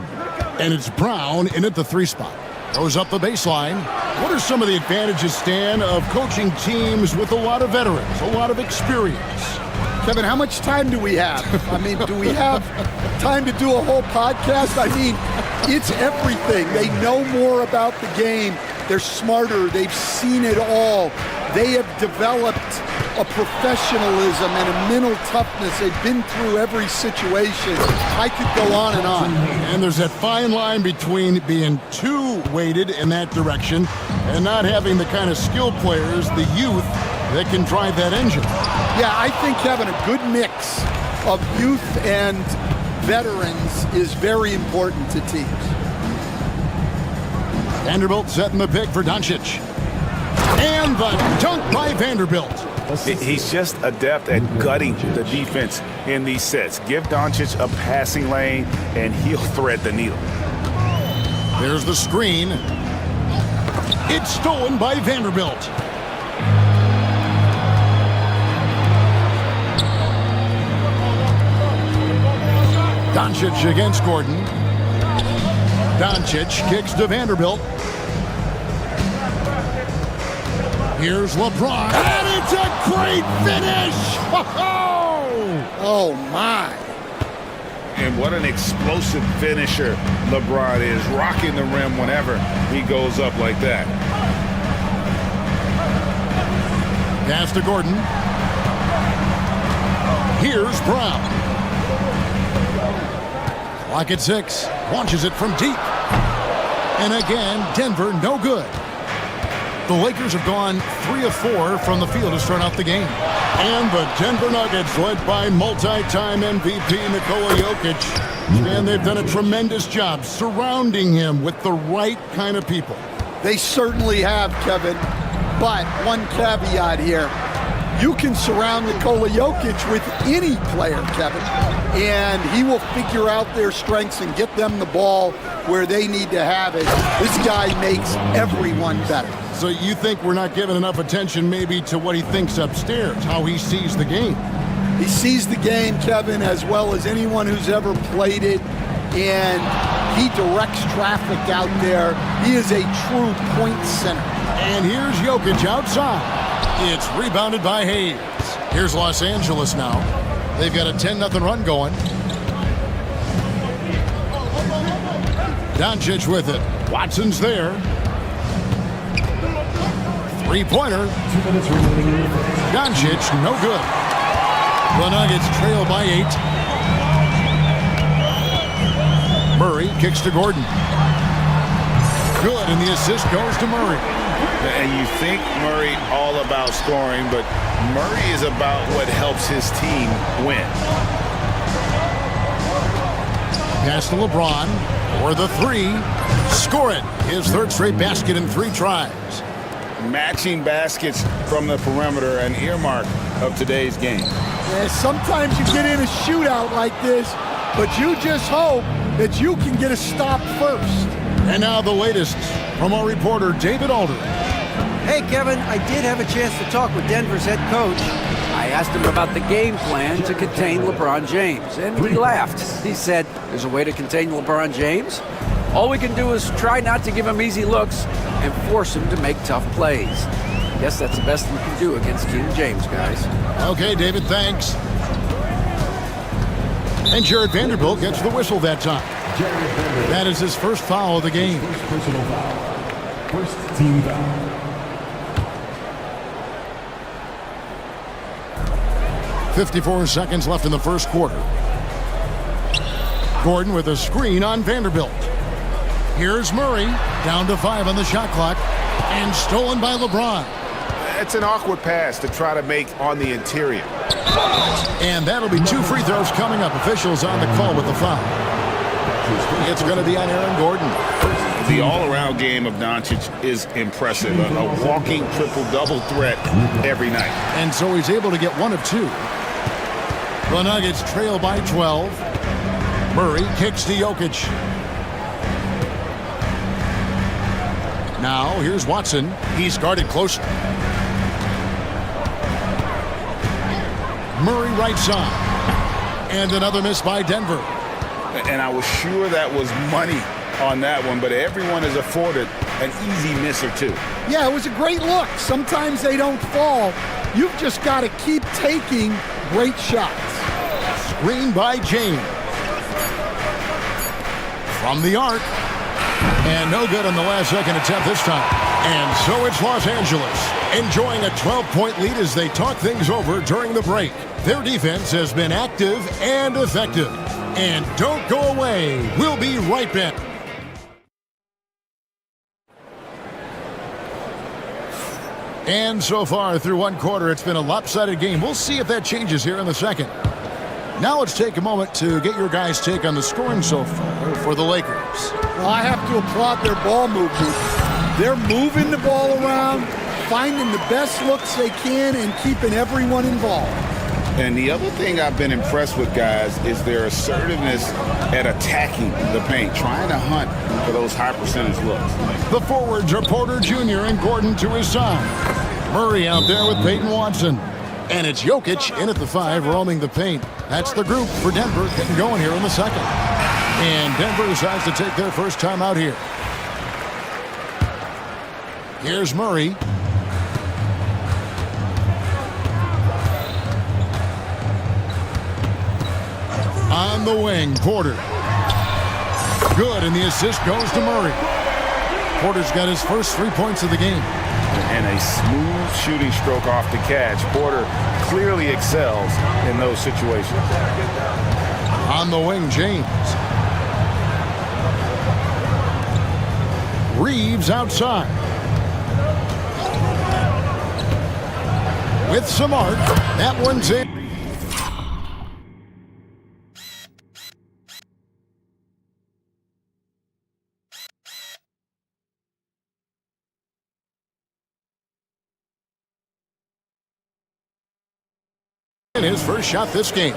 And it's Brown in at the 3 spot. Goes up the baseline. What are some of the advantages, Stan, of coaching teams with a lot of veterans, a lot of experience? Kevin, how much time do we have? I mean, do we have time to do a whole podcast? I mean, it's everything. They know more about the game. They're smarter. They've seen it all. They have developed a professionalism and a mental toughness. They've been through every situation. I could go on and on. And there's that fine line between being too weighted in that direction and not having the kind of skilled players, the youth, that can drive that engine. Yeah, I think having a good mix of youth and veterans is very important to teams. Vanderbilt setting the pick for Doncic. And the dunk by Vanderbilt. He's just adept at gutting the defense in these sets. Give Doncic a passing lane, and he'll thread the needle. There's the screen. It's stolen by Vanderbilt. Doncic against Gordon. Doncic kicks to Vanderbilt. Here's LeBron. And it's a great finish! Oh, my. And what an explosive finisher LeBron is, rocking the rim whenever he goes up like that. Pass to Gordon. Here's Brown. Clock at 6. Launches it from deep. And again, Denver no good. The Lakers have gone 3 of 4 from the field to start out the game. And the Denver Nuggets, led by multi-time MVP Nikola Jokic. And they've done a tremendous job surrounding him with the right kind of people. They certainly have, Kevin. But one caveat here. You can surround Nikola Jokic with any player, Kevin, and he will figure out their strengths and get them the ball where they need to have it. This guy makes everyone better. So you think we're not giving enough attention maybe to what he thinks upstairs, how he sees the game? He sees the game, Kevin, as well as anyone who's ever played it, and he directs traffic out there. He is a true point center. And here's Jokic outside. It's rebounded by Hayes. Here's Los Angeles now. They've got a 10-0 run going. Doncic with it. Watson's there. Three-pointer. Doncic, no good. The Nuggets trail by 8. Murray kicks to Gordon. Good, and the assist goes to Murray. And you think Murray all about scoring, but Murray is about what helps his team win. Pass to LeBron for the 3. Score it. His 3rd straight basket in 3 tries. Matching baskets from the perimeter, an earmark of today's game. Yeah, sometimes you get in a shootout like this, but you just hope that you can get a stop first. And now the latest from our reporter, David Alder. Hey, Kevin, I did have a chance to talk with Denver's head coach. I asked him about the game plan to contain LeBron James, and he laughed. He said, there's a way to contain LeBron James. All we can do is try not to give him easy looks and force him to make tough plays. I guess that's the best we can do against King James, guys. Okay, David, thanks. And Jared Vanderbilt gets the whistle that time. That is his first foul of the game. First personal foul. First team foul. 54 seconds left in the first quarter. Gordon with a screen on Vanderbilt. Here's Murray, down to 5 on the shot clock, and stolen by LeBron. It's an awkward pass to try to make on the interior. And that'll be 2 free throws coming up. Officials on the call with the foul. It's going to be on Aaron Gordon. The all-around game of Doncic is impressive. A walking triple-double threat every night. And so he's able to get 1 of 2. The Nuggets trail by 12. Murray kicks to Jokic. Now, here's Watson. He's guarded closely. Murray right side. And another miss by Denver. And I was sure that was money on that one, but everyone is afforded an easy miss or two. Yeah, it was a great look. Sometimes they don't fall. You've just got to keep taking great shots. Screen by James. From the arc. And no good on the last second attempt this time. And so it's Los Angeles, enjoying a 12-point lead as they talk things over during the break. Their defense has been active and effective. And don't go away. We'll be right back. And so far through one quarter, it's been a lopsided game. We'll see if that changes here in the second. Now let's take a moment to get your guys' take on the scoring so far for the Lakers. Well, I have to applaud their ball movement. They're moving the ball around, finding the best looks they can, and keeping everyone involved. And the other thing I've been impressed with, guys, is their assertiveness at attacking the paint, trying to hunt for those high percentage looks. The forwards are Porter Jr. and Gordon to his side. Murray out there with Peyton Watson. And it's Jokic in at the 5, roaming the paint. That's the group for Denver getting going here in the second. And Denver decides to take their first time out here. Here's Murray. On the wing, Porter. Good, and the assist goes to Murray. Porter's got his first 3 points of the game. And a smooth shooting stroke off the catch. Porter clearly excels in those situations. On the wing, James. Reeves outside. With some arc. That one's in. His first shot this game.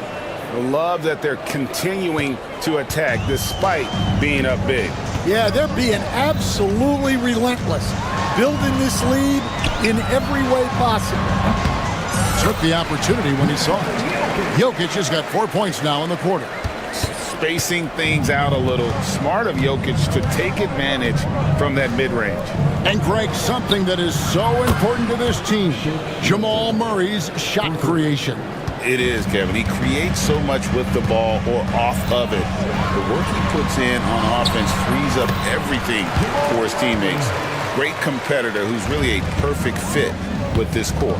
Love that they're continuing to attack despite being up big. Yeah, they're being absolutely relentless, building this lead in every way possible. Took the opportunity when he saw it. Jokic has got 4 points now in the quarter. Spacing things out a little. Smart of Jokic to take advantage from that mid-range. And Greg, something that is so important to this team, Jamal Murray's shot creation. It is, Kevin. He creates so much with the ball or off of it. The work he puts in on offense frees up everything for his teammates. Great competitor who's really a perfect fit with this core.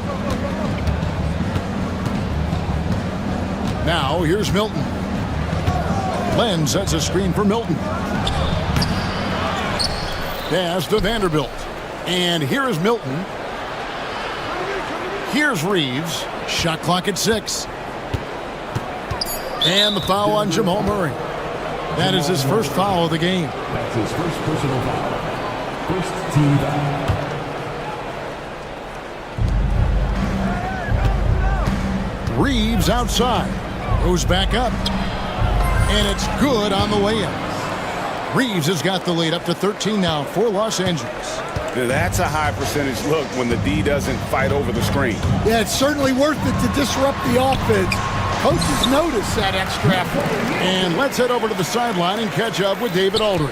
Now, here's Milton. Len sets a screen for Milton. Pass to Vanderbilt. And here is Milton. Here's Reeves. Shot clock at 6. And the foul on Jamal Murray. That is his first foul of the game. That's his first personal foul. First team foul. Reeves outside. Goes back up. And it's good on the way in. Reeves has got the lead up to 13 now for Los Angeles. That's a high percentage look when the D doesn't fight over the screen. Yeah, it's certainly worth it to disrupt the offense. Coaches notice that extra effort. And let's head over to the sideline and catch up with David Aldridge.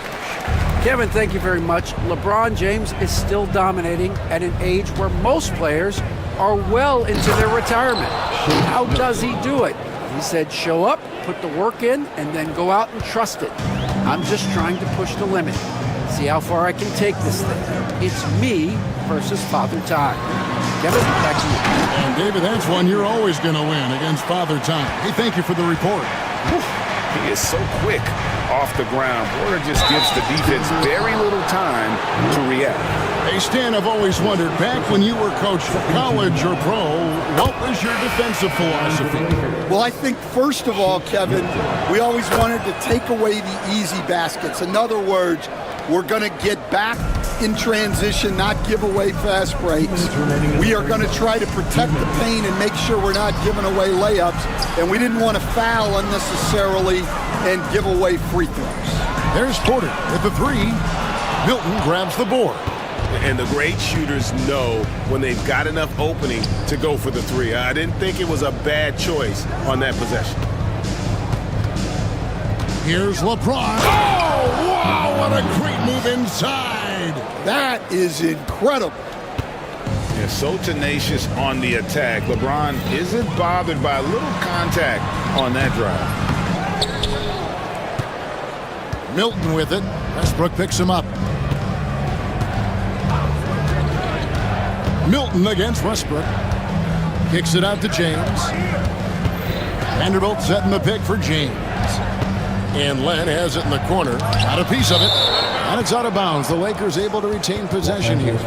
Kevin, thank you very much. LeBron James is still dominating at an age where most players are well into their retirement. How does he do it? He said, show up, put the work in, and then go out and trust it. I'm just trying to push the limit. See how far I can take this thing. It's me versus Father Time. Kevin, back to you. And David, that's one you're always going to win against Father Time. Hey, thank you for the report. He is so quick off the ground. Porter just gives the defense very little time to react. Hey, Stan, I've always wondered, back when you were coaching college or pro, what was your defensive philosophy? Well, I think first of all, Kevin, we always wanted to take away the easy baskets. In other words, we're going to get back in transition, not give away fast breaks. We are going to try to protect the paint and make sure we're not giving away layups. And we didn't want to foul unnecessarily and give away free throws. There's Porter with the 3. Milton grabs the board. And the great shooters know when they've got enough opening to go for the three. I didn't think it was a bad choice on that possession. Here's LeBron. Oh, wow, what a great move inside. That is incredible. Yeah, so tenacious on the attack. LeBron isn't bothered by a little contact on that drive. Milton with it. Westbrook picks him up. Milton against Westbrook. Kicks it out to James. Vanderbilt setting the pick for James. And Len has it in the corner. Got a piece of it. And it's out of bounds. The Lakers able to retain possession here.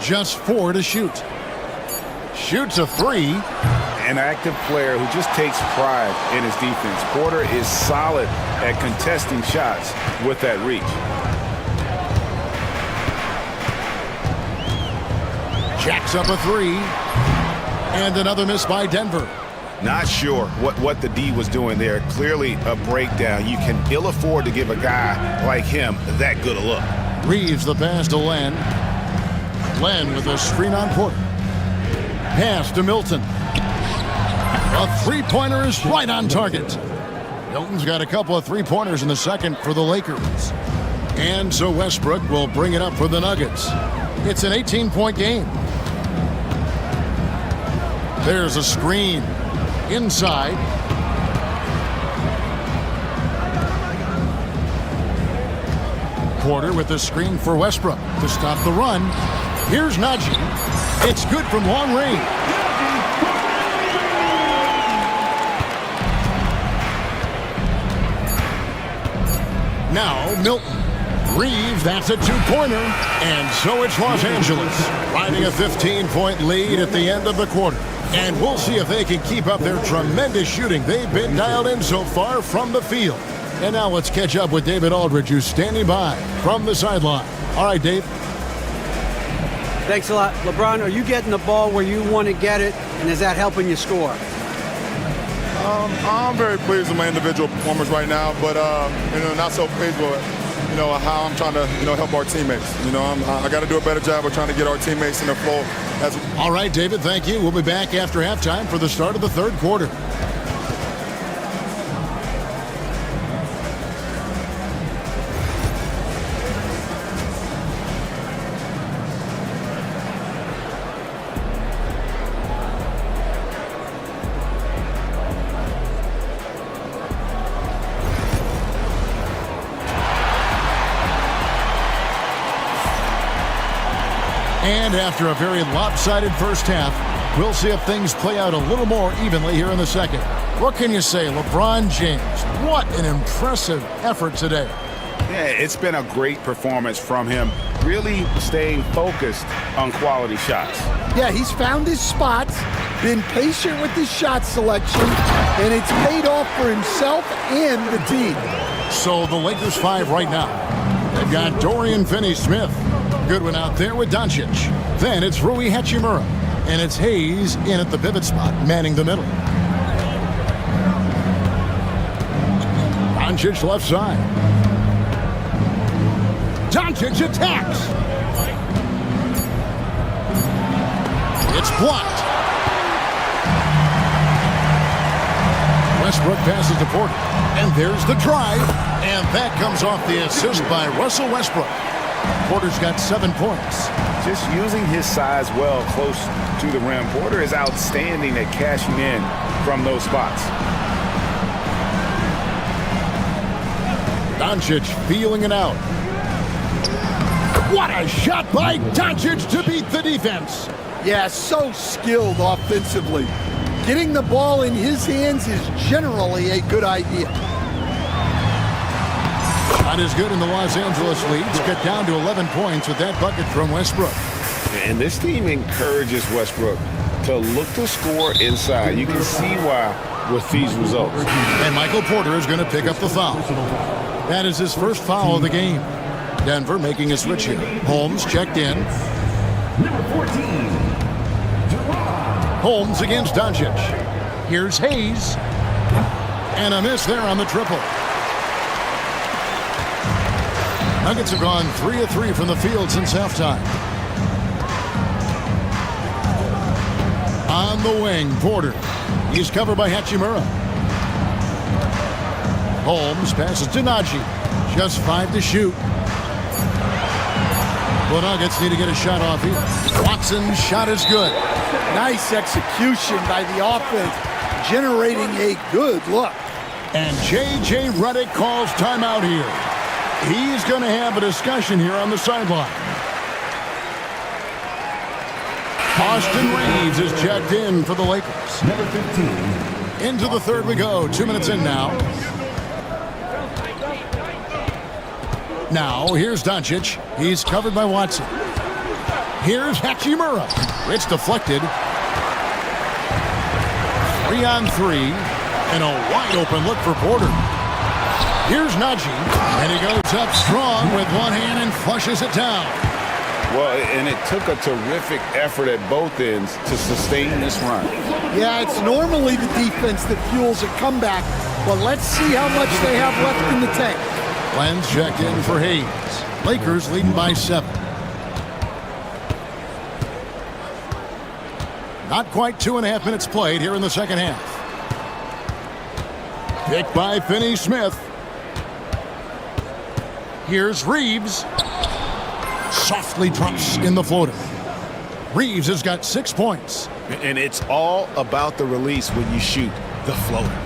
Just 4 to shoot. Shoots a 3. An active player who just takes pride in his defense. Porter is solid at contesting shots with that reach. Jacks up a 3. And another miss by Denver. Not sure what the D was doing there. Clearly a breakdown. You can ill afford to give a guy like him that good a look. Reeves the pass to Len. Len with a screen on Porter. Pass to Milton. A three-pointer is right on target. Milton's got a couple of three-pointers in the second for the Lakers. And so Westbrook will bring it up for the Nuggets. It's an 18-point game. There's a screen. Inside. Porter with the screen for Westbrook to stop the run. Here's Najee. It's good from long range. Now Milton. Reeves, that's a two-pointer. And so it's Los Angeles, riding a 15-point lead at the end of the quarter. And we'll see if they can keep up their tremendous shooting. They've been dialed in so far from the field. And now let's catch up with David Aldridge, who's standing by from the sideline. All right, Dave. Thanks a lot. LeBron, are you getting the ball where you want to get it, and is that helping you score? I'm very pleased with my individual performance right now, but not so pleased with how I'm trying to help our teammates. I got to do a better job of trying to get our teammates in the flow. All right, David, thank you. We'll be back after halftime for the start of the third quarter. And after a very lopsided first half, we'll see if things play out a little more evenly here in the second. What can you say? LeBron James, what an impressive effort today. Yeah, it's been a great performance from him, really staying focused on quality shots. Yeah, he's found his spots, been patient with his shot selection, and it's paid off for himself and the team. So the Lakers 5 right now. They've got Dorian Finney-Smith. Good one out there with Doncic. Then it's Rui Hachimura. And it's Hayes in at the pivot spot, manning the middle. Doncic left side. Doncic attacks. It's blocked. Westbrook passes to Porter. And there's the drive. And that comes off the assist by Russell Westbrook. Porter's got 7 points. Just using his size well close to the rim. Porter is outstanding at cashing in from those spots. Doncic feeling it out. What a shot by Doncic to beat the defense. Yeah, so skilled offensively. Getting the ball in his hands is generally a good idea. Not as good in the Los Angeles leads. Cut down to 11 points with that bucket from Westbrook. And this team encourages Westbrook to look to score inside. You can see why with these results. And Michael Porter is going to pick up the foul. That is his first foul of the game. Denver making a switch here. Holmes checked in. Number 14. Holmes against Doncic. Here's Hayes. And a miss there on the triple. Nuggets have gone 3 of 3 from the field since halftime. On the wing, Porter. He's covered by Hachimura. Holmes passes to Najee. Just 5 to shoot. The Nuggets need to get a shot off here. Watson's shot is good. Nice execution by the offense, generating a good look. And J.J. Redick calls timeout here. He's going to have a discussion here on the sideline. Austin Reeves is checked in for the Lakers. Number 15. Into the third we go. 2 minutes in now. Now, here's Doncic. He's covered by Watson. Here's Hachimura. It's deflected. 3 on 3. And a wide open look for Porter. Here's Najee. And he goes up strong with one hand and flushes it down. Well, and it took a terrific effort at both ends to sustain this run. Yeah, it's normally the defense that fuels a comeback, but let's see how much they have left in the tank. Len's checked in for Hayes. Lakers leading by 7. Not quite 2.5 minutes played here in the second half. Picked by Finney-Smith. Here's Reeves. Softly drops in the floater. Reeves has got 6 points. And it's all about the release when you shoot the floater.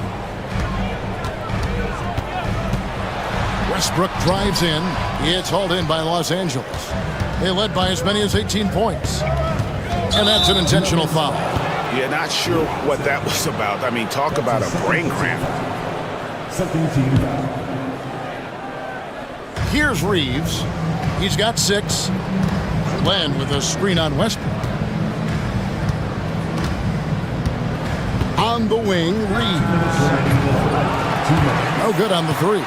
Westbrook drives in. It's hauled in by Los Angeles. They led by as many as 18 points. And that's an intentional foul. Yeah, not sure what that was about. I mean, talk about a brain cramp. Second team foul. Here's Reeves. He's got 6. Len with a screen on Westbrook. On the wing, Reeves. No good on the 3.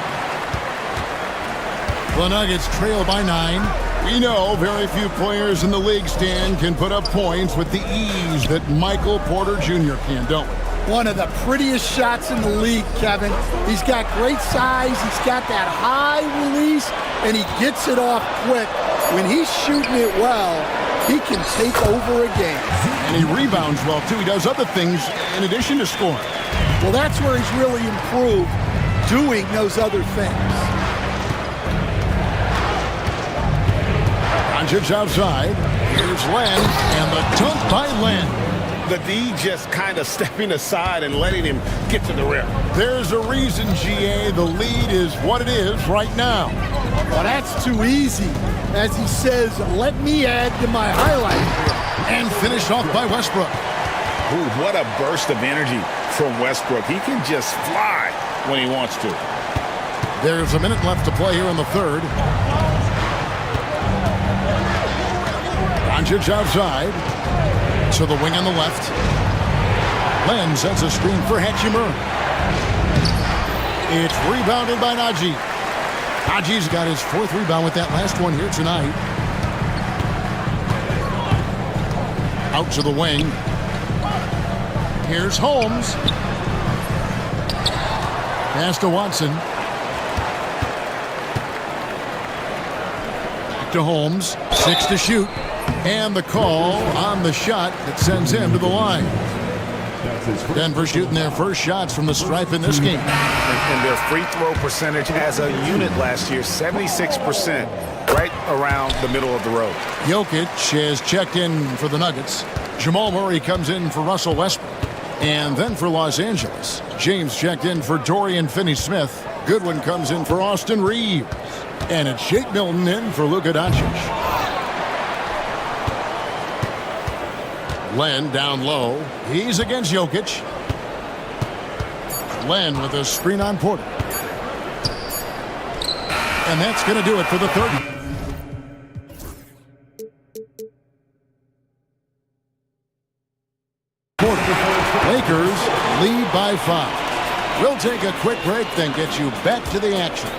The Nuggets trail by 9. We know very few players in the league, Stan, can put up points with the ease that Michael Porter Jr. can, don't we? One of the prettiest shots in the league, Kevin. He's got great size. He's got that high release, and he gets it off quick. When he's shooting it well, he can take over a game. And he rebounds well, too. He does other things in addition to scoring. Well, that's where he's really improved, doing those other things. Doncic outside. Here's Len, and the dunk by Len. The D just kind of stepping aside and letting him get to the rim. There's a reason, GA, the lead is what it is right now. Well, that's too easy. As he says, let me add to my highlight reel. And finished off by Westbrook. Ooh, what a burst of energy from Westbrook. He can just fly when he wants to. There's a minute left to play here in the third. Doncic outside. To the wing on the left. Len sends a screen for Hachimura. It's rebounded by Najee. Najee's got his 4th rebound with that last one here tonight. Out to the wing. Here's Holmes. Pass to Watson. Back to Holmes. 6 to shoot. And the call on the shot that sends him to the line. Denver shooting their first shots from the stripe in this game. And their free throw percentage as a unit last year, 76%, right around the middle of the road. Jokic has checked in for the Nuggets. Jamal Murray comes in for Russell Westbrook. And then for Los Angeles, James checked in for Dorian Finney-Smith. Goodwin comes in for Austin Reeves. And it's Shake Milton in for Luka Doncic. Len down low. He's against Jokic. Len with a screen on Porter. And that's going to do it for the third. Lakers lead by 5. We'll take a quick break, then get you back to the action.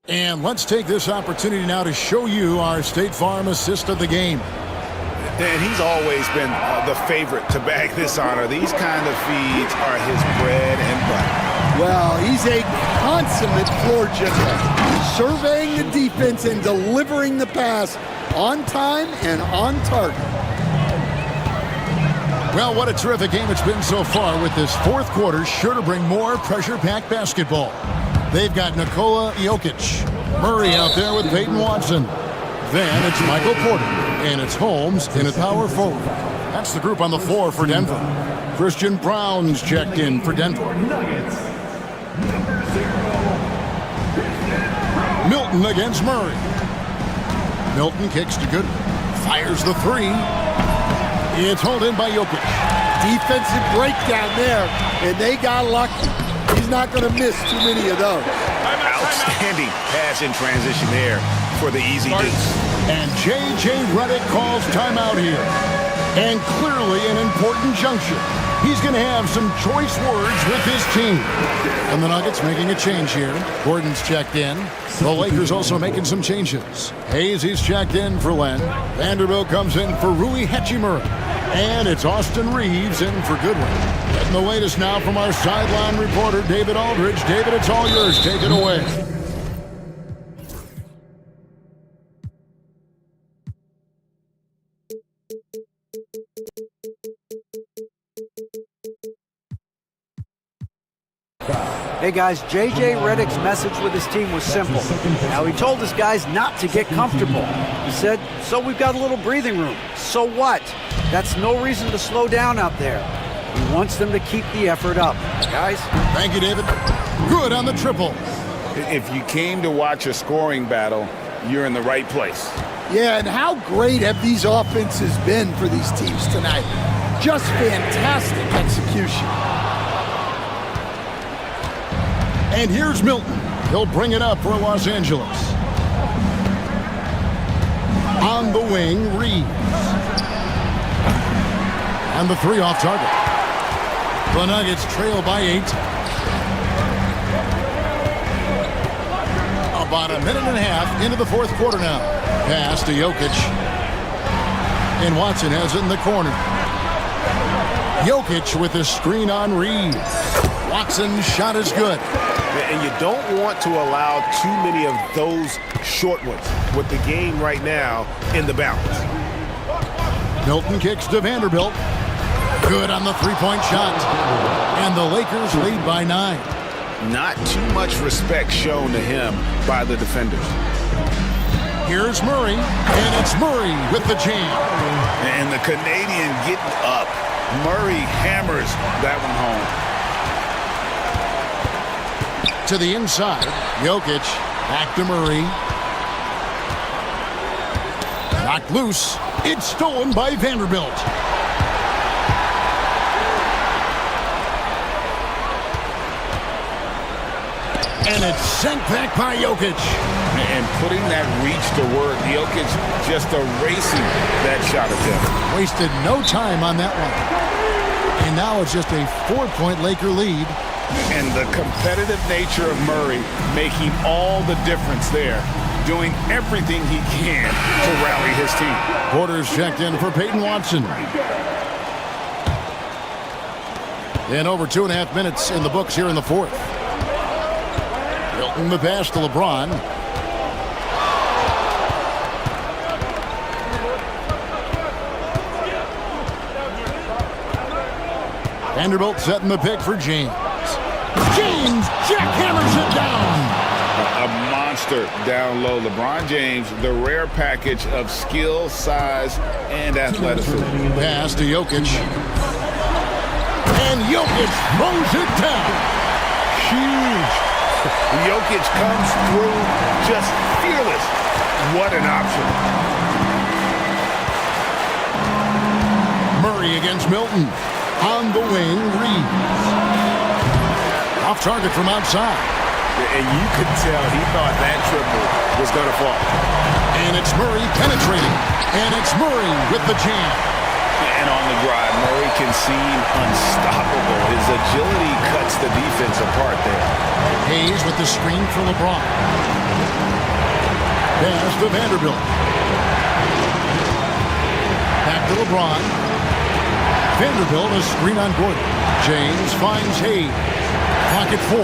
And let's take this opportunity now to show you our State Farm assist of the game. And he's always been the favorite to bag this honor. These kind of feeds are his bread and butter. Well, he's a consummate floor general, surveying the defense and delivering the pass on time and on target. Well, what a terrific game it's been so far, with this fourth quarter sure to bring more pressure-packed basketball. They've got Nikola Jokic, Murray out there with Peyton Watson. Then it's Michael Porter, and it's Holmes in at power forward. That's the group on the floor for Denver. Christian Brown's checked in for Denver. Milton against Murray. Milton kicks to Goodwin. Fires the three. It's hauled in by Jokic. Defensive breakdown there, and they got lucky. He's not going to miss too many of those. Outstanding pass in transition there for the easy deuce. And J.J. Redick calls timeout here. And clearly an important juncture. He's going to have some choice words with his team. And the Nuggets making a change here. Gordon's checked in. The Lakers also making some changes. Hayes, he's checked in for Len. Vanderbilt comes in for Rui Hachimura. And it's Austin Reeves in for Goodwin. Getting the latest now from our sideline reporter, David Aldridge. David, it's all yours. Take it away. Hey guys, J.J. Redick's message with his team was simple. Now, he told his guys not to get comfortable. He said, so we've got a little breathing room. So what? That's no reason to slow down out there. He wants them to keep the effort up. Guys? Thank you, David. Good on the triple. If you came to watch a scoring battle, you're in the right place. Yeah, and how great have these offenses been for these teams tonight? Just fantastic execution. And here's Milton. He'll bring it up for Los Angeles. On the wing, Reeves. And the three off target. The Nuggets trail by 8. About a minute and a half into the fourth quarter now. Pass to Jokic. And Watson has it in the corner. Jokic with the screen on Reeves. Watson's shot is good. And you don't want to allow too many of those short ones with the game right now in the balance. Milton kicks to Vanderbilt. Good on the three-point shot. And the Lakers lead by 9. Not too much respect shown to him by the defenders. Here's Murray, and it's Murray with the jam. And the Canadian getting up. Murray hammers that one home. To the inside, Jokic, back to Murray. Knocked loose. It's stolen by Vanderbilt. And it's sent back by Jokic. And putting that reach to work, Jokic just erasing that shot attempt. Wasted no time on that one. And now it's just a 4-point Laker lead. And the competitive nature of Murray making all the difference there, doing everything he can to rally his team. Porter's checked in for Peyton Watson. And over 2.5 minutes in the books here in the fourth. Milton the pass to LeBron. Vanderbilt setting the pick for James. James jackhammers it down. A monster down low. LeBron James, the rare package of skill, size, and athleticism. Pass to Jokic. And Jokic throws it down. Huge. Jokic comes through just fearless. What an option. Murray against Milton. On the wing, Reeves. Off target from outside. And you could tell he thought that triple was going to fall. And it's Murray penetrating. And it's Murray with the jam. And on the drive, Murray can seem unstoppable. His agility cuts the defense apart there. Hayes with the screen for LeBron. Pass to Vanderbilt. Back to LeBron. Vanderbilt, a screen on Gordon. James finds Hayes. Pocket 4.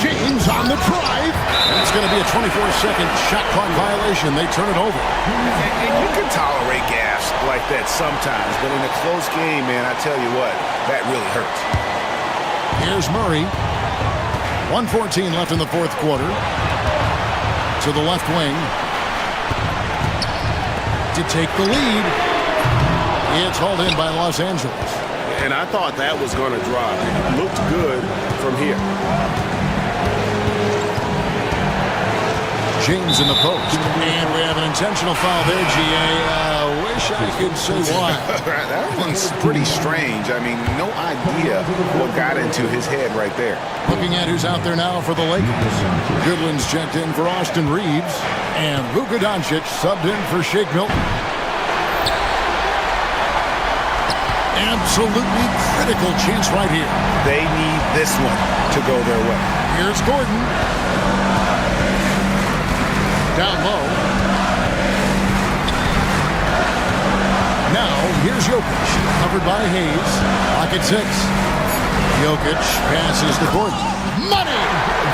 James on the drive. It's going to be a 24-second shot clock violation. They turn it over. And you can tolerate gas like that sometimes, but in a close game, man, I tell you what, that really hurts. Here's Murray. 1:14 left in the fourth quarter. To the left wing. To take the lead. It's hauled in by Los Angeles. And I thought that was going to drop. It looked good from here. James in the post. And we have an intentional foul there, G.A. Wish I could say why. That one's pretty strange. I mean, no idea what got into his head right there. Looking at who's out there now for the Lakers. Goodwin's checked in for Austin Reeves. And Luka Doncic subbed in for Shake Milton. Absolutely critical chance right here. They need this one to go their way. Here's Gordon. Down low. Now, here's Jokic. Covered by Hayes. Pocket 6. Jokic passes to Gordon. Money!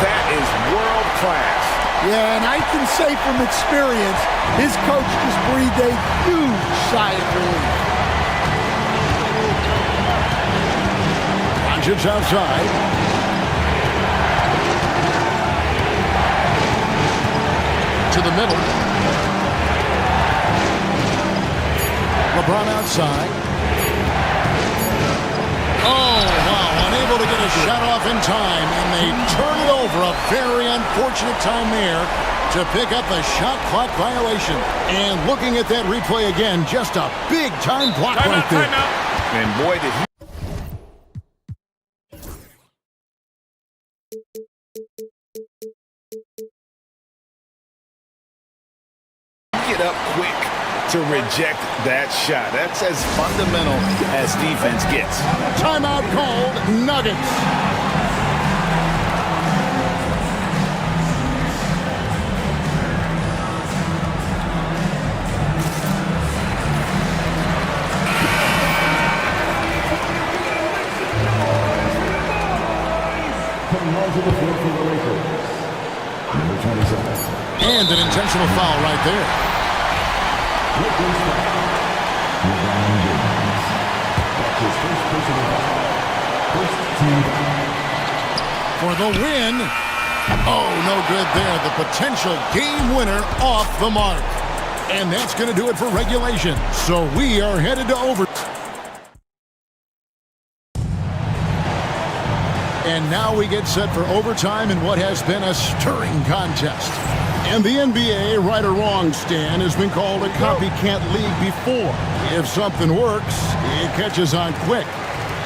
That is world class. Yeah, and I can say from experience, his coach just breathed a huge sigh of relief. Doncic outside. To the middle. LeBron outside. Oh, wow. Unable to get a shot off in time, and they turn it over. A very unfortunate time there to pick up a shot clock violation. And looking at that replay again, just a big time block right there. And boy, did he get up quick to reject that shot. That's as fundamental as defense gets. Timeout called, Nuggets. And an intentional foul right there. For the win. Oh, no good there. The potential game winner off the mark. And that's going to do it for regulation. So we are headed to overtime. And now we get set for overtime in what has been a stirring contest. And the NBA, right or wrong, Stan, has been called a copycat league before. If something works, it catches on quick.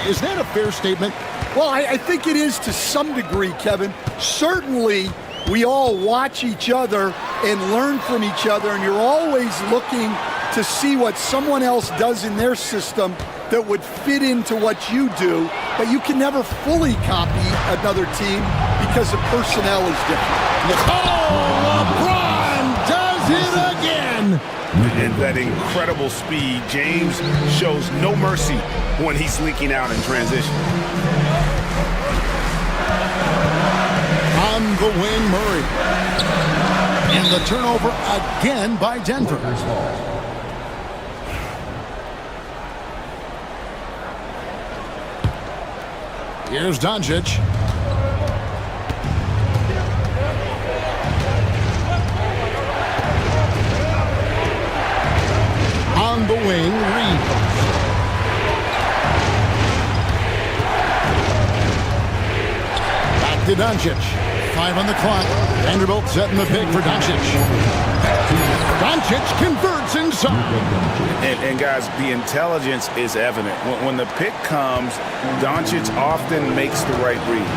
Is that a fair statement? Well, I think it is to some degree, Kevin. Certainly, we all watch each other and learn from each other, and you're always looking to see what someone else does in their system that would fit into what you do, but you can never fully copy another team because the personnel is different. Oh, LeBron does it again! And that incredible speed, James shows no mercy when he's leaking out in transition. On the wing, Murray. And the turnover again by Denver. Here's Doncic. On the wing, Reeves. Back to Doncic. 5 on the clock. Vanderbilt setting the pick for Doncic. Doncic converts inside. And guys, the intelligence is evident. When the pick comes, Doncic often makes the right read.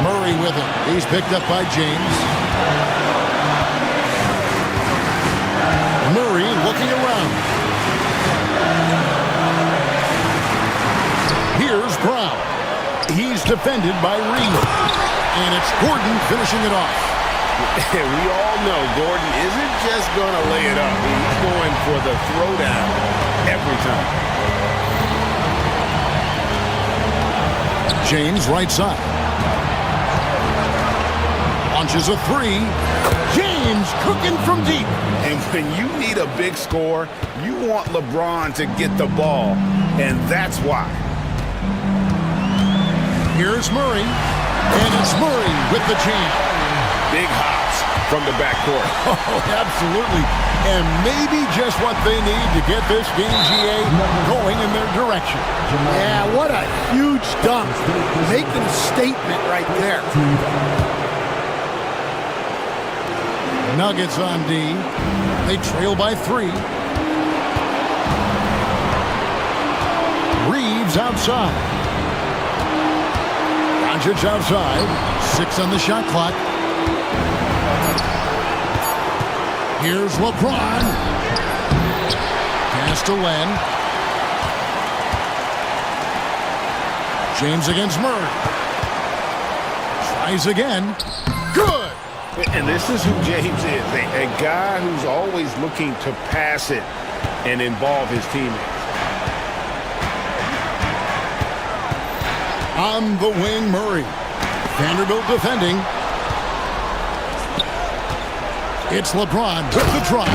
Murray with him. He's picked up by James. Murray looking around. Here's Brown. He's defended by Reeves. And it's Gordon finishing it off. And we all know Gordon isn't just going to lay it up. He's going for the throwdown every time. James right side. Launches a three. James cooking from deep. And when you need a big score, you want LeBron to get the ball. And that's why. Here's Murray. And it's Murray with the jam. Big hops from the backcourt. Oh, absolutely. And maybe just what they need to get this game, GA, going in their direction. Yeah, what a huge dunk. Making a statement right there. Nuggets on D. They trail by 3. Reeves outside. Doncic outside. 6 on the shot clock. Here's LeBron. Pass to Len. James against Murray. Tries again. Good. And this is who James is, a guy who's always looking to pass it and involve his teammates. On the wing, Murray. Vanderbilt defending. It's LeBron with the drive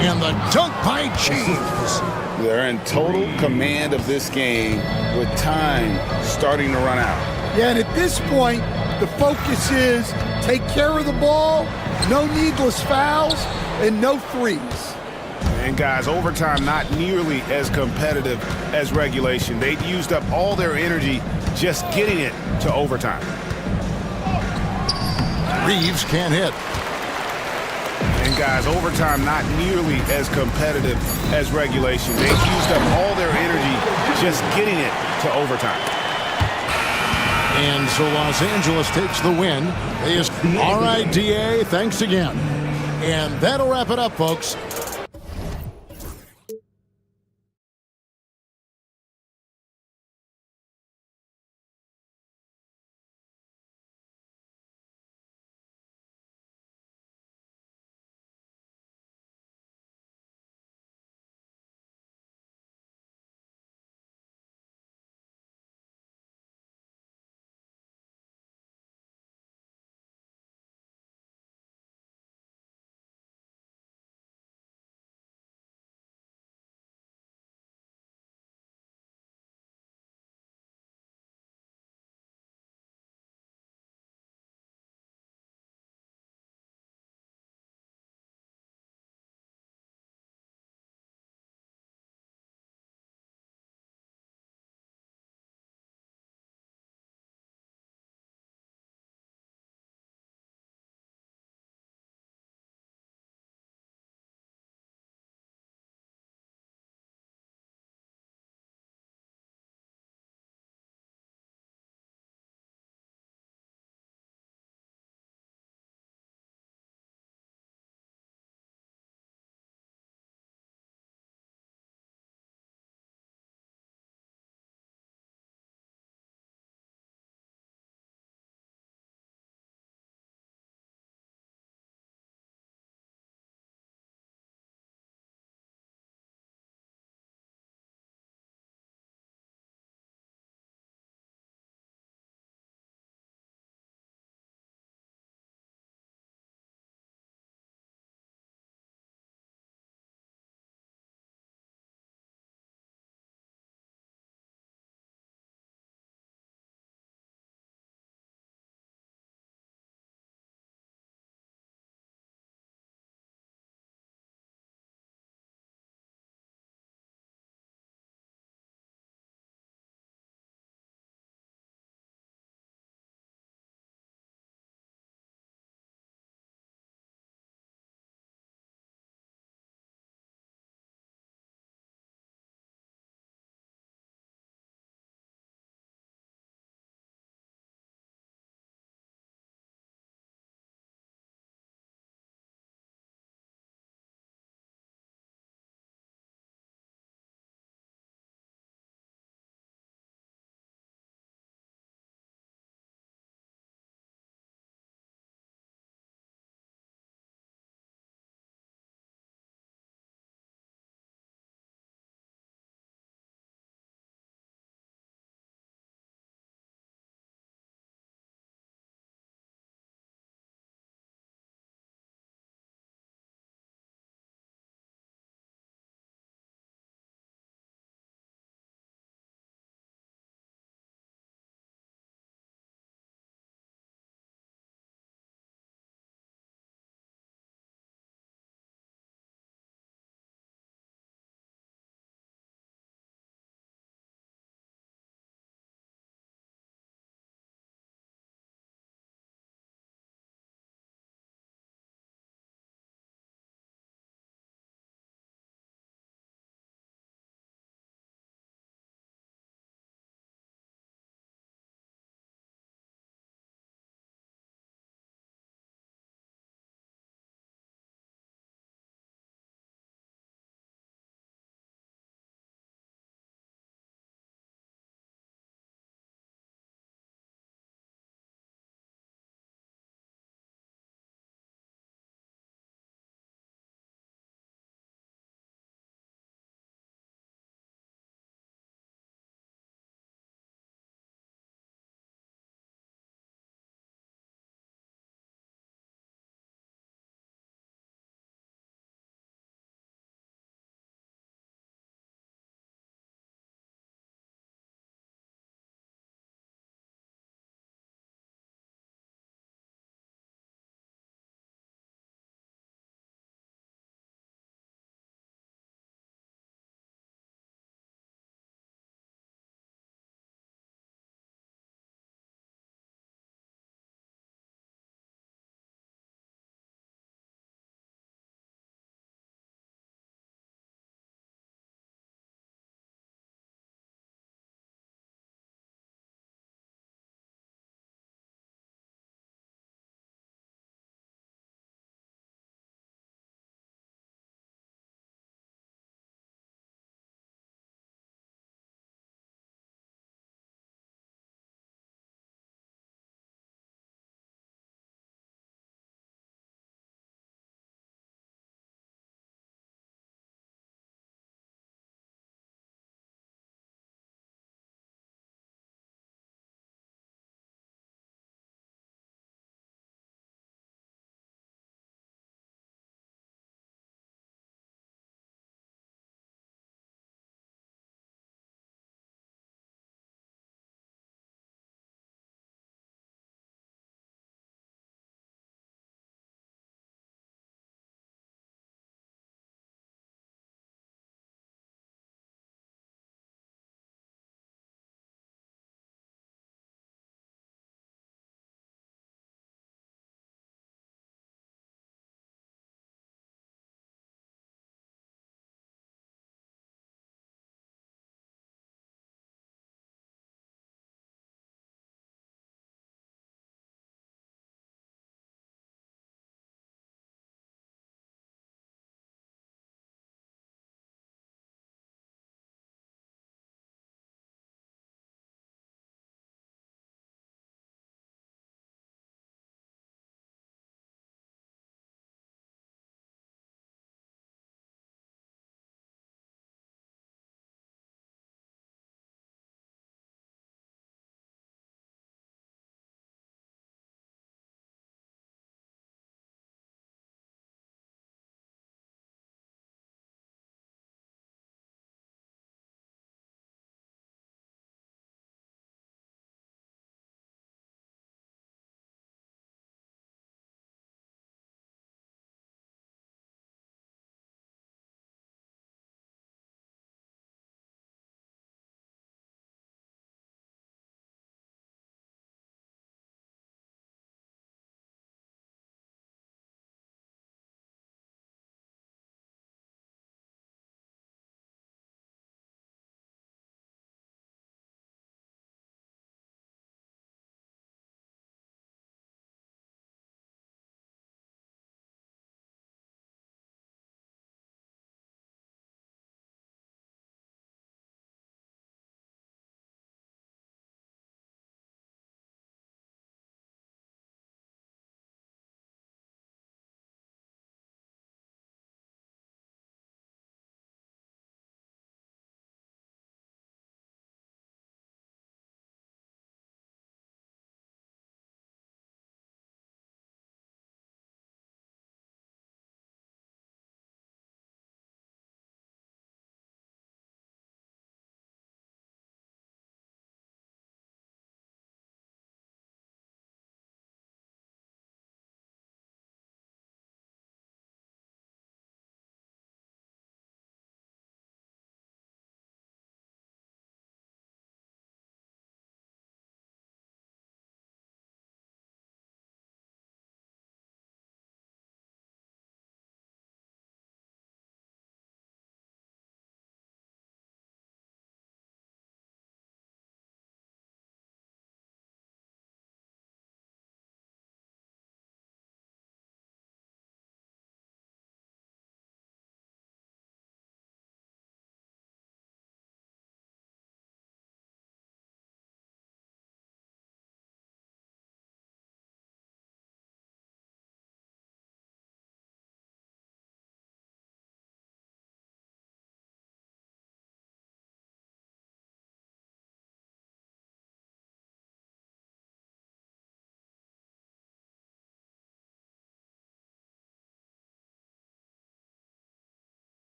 and the dunk by James. They're in total command of this game with time starting to run out. Yeah, and at this point, the focus is take care of the ball, no needless fouls, and no threes. And guys, overtime not nearly as competitive as regulation. They'd used up all their energy just getting it to overtime. Reeves can't hit. And guys, overtime not nearly as competitive as regulation. They've used up all their energy just getting it to overtime. And so Los Angeles takes the win. All right, DA, thanks again. And that'll wrap it up, folks.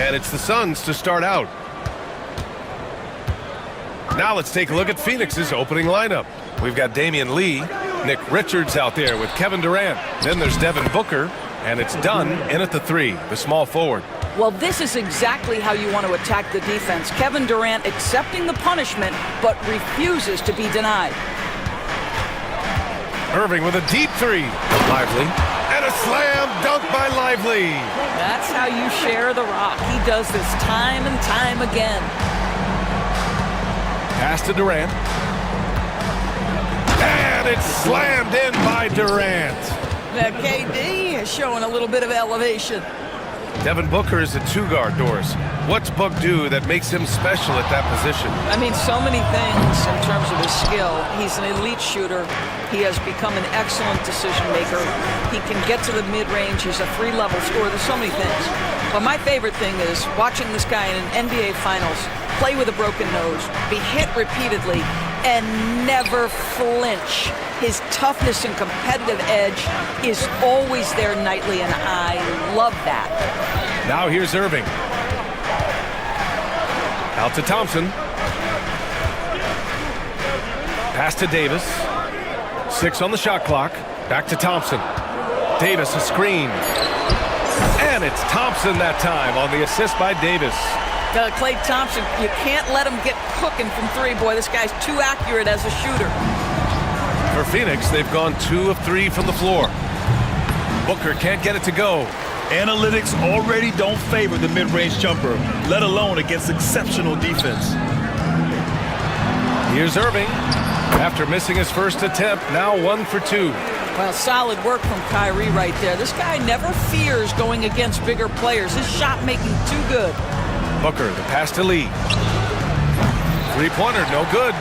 And it's the Suns to start out. Now let's take a look at Phoenix's opening lineup. We've got Damian Lee, Nick Richards out there with Kevin Durant. Then there's Devin Booker, and it's Dunn in at the 3, the small forward. Well, this is exactly how you want to attack the defense. Kevin Durant accepting the punishment, but refuses to be denied. Irving with a deep 3. Lively. And a slam dunk by Lively. That's how you share the rock. He does this time and time again. Pass to Durant. And it's slammed in by Durant. Now KD is showing a little bit of elevation. Devin Booker is a 2-guard, Doris. What's Book do that makes him special at that position? I mean, so many things in terms of his skill. He's an elite shooter. He has become an excellent decision maker. He can get to the mid-range. He's a 3-level scorer. There's so many things. But my favorite thing is watching this guy in an NBA Finals play with a broken nose, be hit repeatedly, and never flinch. His toughness and competitive edge is always there nightly, and I love that. Now here's Irving. Out to Thompson. Pass to Davis. 6 on the shot clock. Back to Thompson. Davis a screen. And it's Thompson that time on the assist by Davis. Klay Thompson, you can't let him get cooking from 3. Boy, this guy's too accurate as a shooter. For Phoenix, they've gone 2 of 3 from the floor. Booker can't get it to go. Analytics already don't favor the mid-range jumper, let alone against exceptional defense. Here's Irving. After missing his first attempt, now 1 for 2. Well, solid work from Kyrie right there. This guy never fears going against bigger players. His shot making too good. Booker, the pass to Lee. 3-pointer, no good.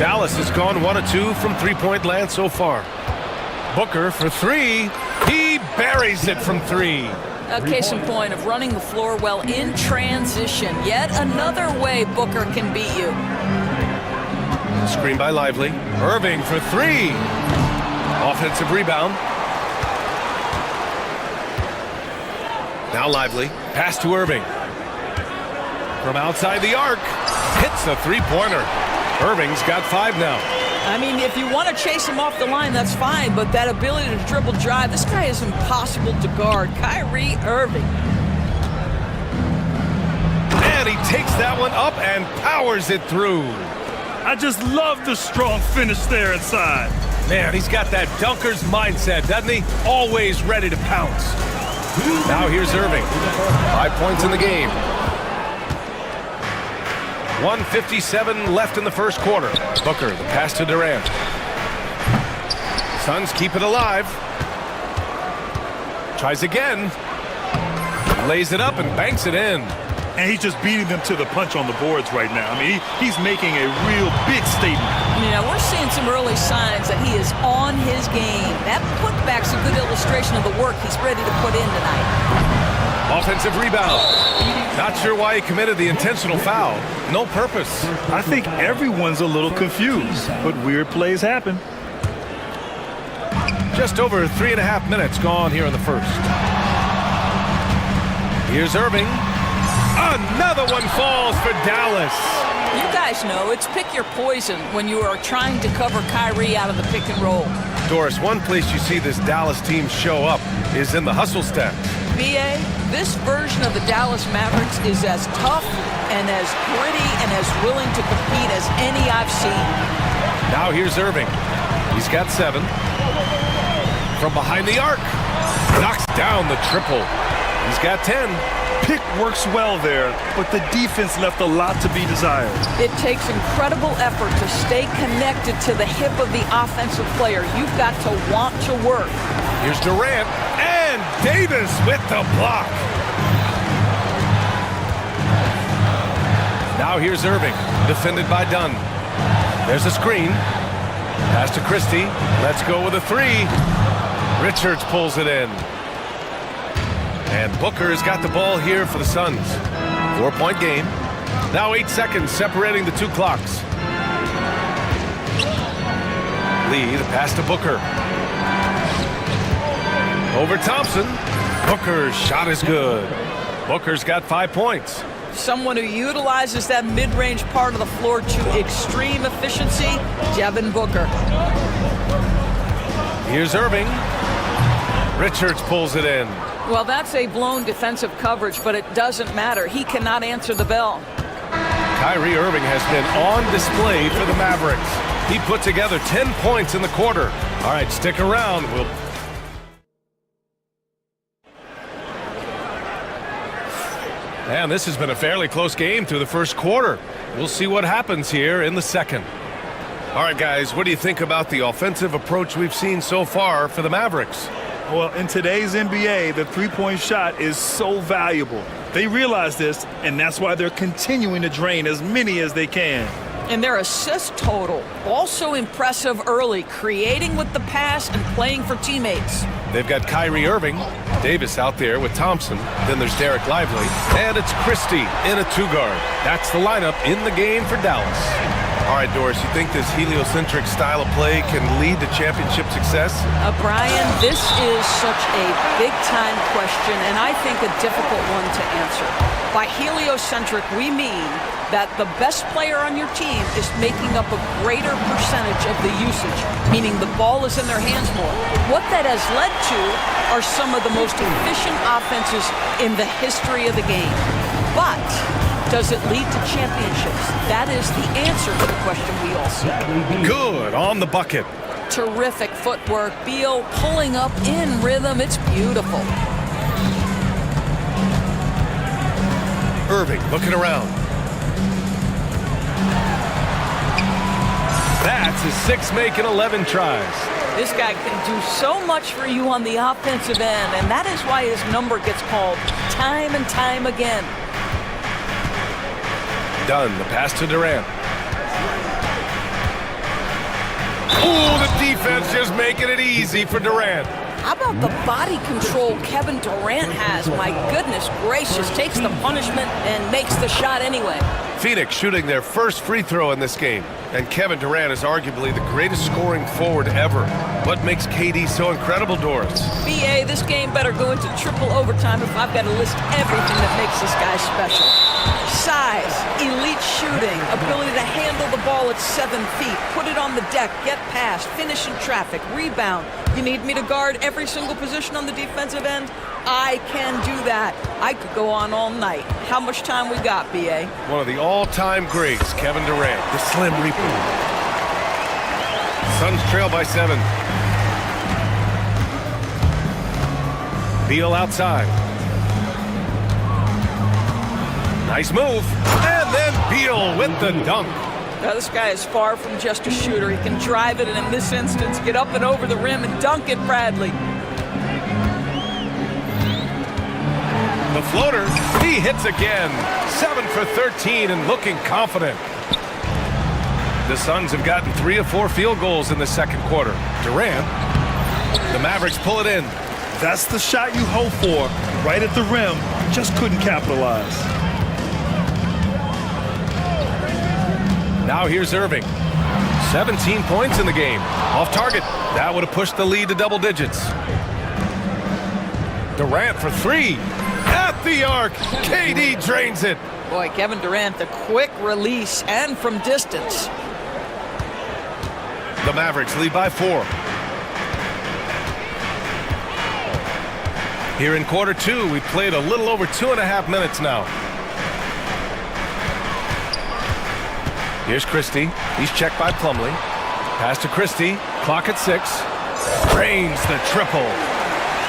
Dallas has gone 1 of 2 from 3-point land so far. Booker for 3. He buries it from 3. A case in point of running the floor well in transition. Yet another way Booker can beat you. Screen by Lively. Irving for 3. Offensive rebound. Now Lively. Pass to Irving. From outside the arc. Hits a 3-pointer. Irving's got 5 now. I mean, if you want to chase him off the line, that's fine. But that ability to dribble drive, this guy is impossible to guard. Kyrie Irving. And he takes that one up and powers it through. I just love the strong finish there inside. Man, he's got that dunker's mindset, doesn't he? Always ready to pounce. Now here's Irving. 5 points in the game. 1:57 left in the first quarter. Booker, the pass to Durant. Suns keep it alive. Tries again. Lays it up and banks it in. And he's just beating them to the punch on the boards right now. I mean, he's making a real big statement. Yeah, we're seeing some early signs that he is on his game. That putback's a good illustration of the work he's ready to put in tonight. Offensive rebound. Not sure why he committed the intentional foul. No purpose. I think everyone's a little confused, but weird plays happen. Just over 3.5 minutes gone here in the first. Here's Irving. Another one falls for Dallas. You guys know it's pick your poison when you are trying to cover Kyrie out of the pick and roll. Doris, one place you see this Dallas team show up is in the hustle step. BA, this version of the Dallas Mavericks is as tough and as gritty and as willing to compete as any I've seen. Now here's Irving. He's got 7. From behind the arc. Knocks down the triple. He's got 10. Pick works well there, but the defense left a lot to be desired. It takes incredible effort to stay connected to the hip of the offensive player. You've got to want to work. Here's Durant and Davis with the block. Now here's Irving, defended by Dunn. There's a screen. Pass to Christie. Let's go with a 3. Richards pulls it in. And Booker has got the ball here for the Suns. 4-point game. Now 8 seconds separating the 2 clocks. Lee, the pass to Booker. Over Thompson. Booker's shot is good. Booker's got 5 points. Someone who utilizes that mid-range part of the floor to extreme efficiency, Devin Booker. Here's Irving. Richards pulls it in. Well, that's a blown defensive coverage, but it doesn't matter. He cannot answer the bell. Kyrie Irving has been on display for the Mavericks. He put together 10 points in the quarter. All right, stick around. And this has been a fairly close game through the first quarter. We'll see what happens here in the second. All right, guys, what do you think about the offensive approach we've seen so far for the Mavericks? Well, in today's NBA, the three-point shot is so valuable. They realize this, and that's why they're continuing to drain as many as they can. And their assist total, also impressive early, creating with the pass and playing for teammates. They've got Kyrie Irving, Davis out there with Thompson, then there's Derek Lively, and it's Christie in a two-guard. That's the lineup in the game for Dallas. All right, Doris, you think this heliocentric style of play can lead to championship success? Brian, this is such a big-time question, and I think a difficult one to answer. By heliocentric, we mean that the best player on your team is making up a greater percentage of the usage, meaning the ball is in their hands more. What that has led to are some of the most efficient offenses in the history of the game. But does it lead to championships? That is the answer to the question we all see. Good on the bucket. Terrific footwork. Beal pulling up in rhythm. It's beautiful. Irving looking around. That's his 6 make in 11 tries. This guy can do so much for you on the offensive end, and that is why his number gets called time and time again. Done. The pass to Durant. Oh, the defense just making it easy for Durant. How about the body control Kevin Durant has? My goodness gracious, takes the punishment and makes the shot anyway. Phoenix shooting their first free throw in this game. And Kevin Durant is arguably the greatest scoring forward ever. What makes KD so incredible, Doris? BA, this game better go into triple overtime if I've got to list everything that makes this guy special. Size, elite shooting, ability to handle the ball at 7 feet, put it on the deck, get past, finish in traffic, rebound. You need me to guard every single position on the defensive end? I can do that. I could go on all night. How much time we got, BA? One of the all-time greats, Kevin Durant, the Slim Reaper. Suns trail by 7. Beal outside. Nice move. And then Beal with the dunk. Now, this guy is far from just a shooter. He can drive it, and in this instance, get up and over the rim and dunk it, Bradley. The floater, he hits again. 7 for 13 and looking confident. The Suns have gotten 3 of 4 field goals in the second quarter. Durant, the Mavericks pull it in. That's the shot you hope for, right at the rim. Just couldn't capitalize. Now here's Irving. 17 points in the game. Off target. That would have pushed the lead to double digits. Durant for 3. At the arc. KD drains it. Boy, Kevin Durant, the quick release and from distance. The Mavericks lead by 4. Here in quarter 2, we played a little over 2.5 minutes now. Here's Christie. He's checked by Plumlee. Pass to Christie. Clock at 6. Drains the triple.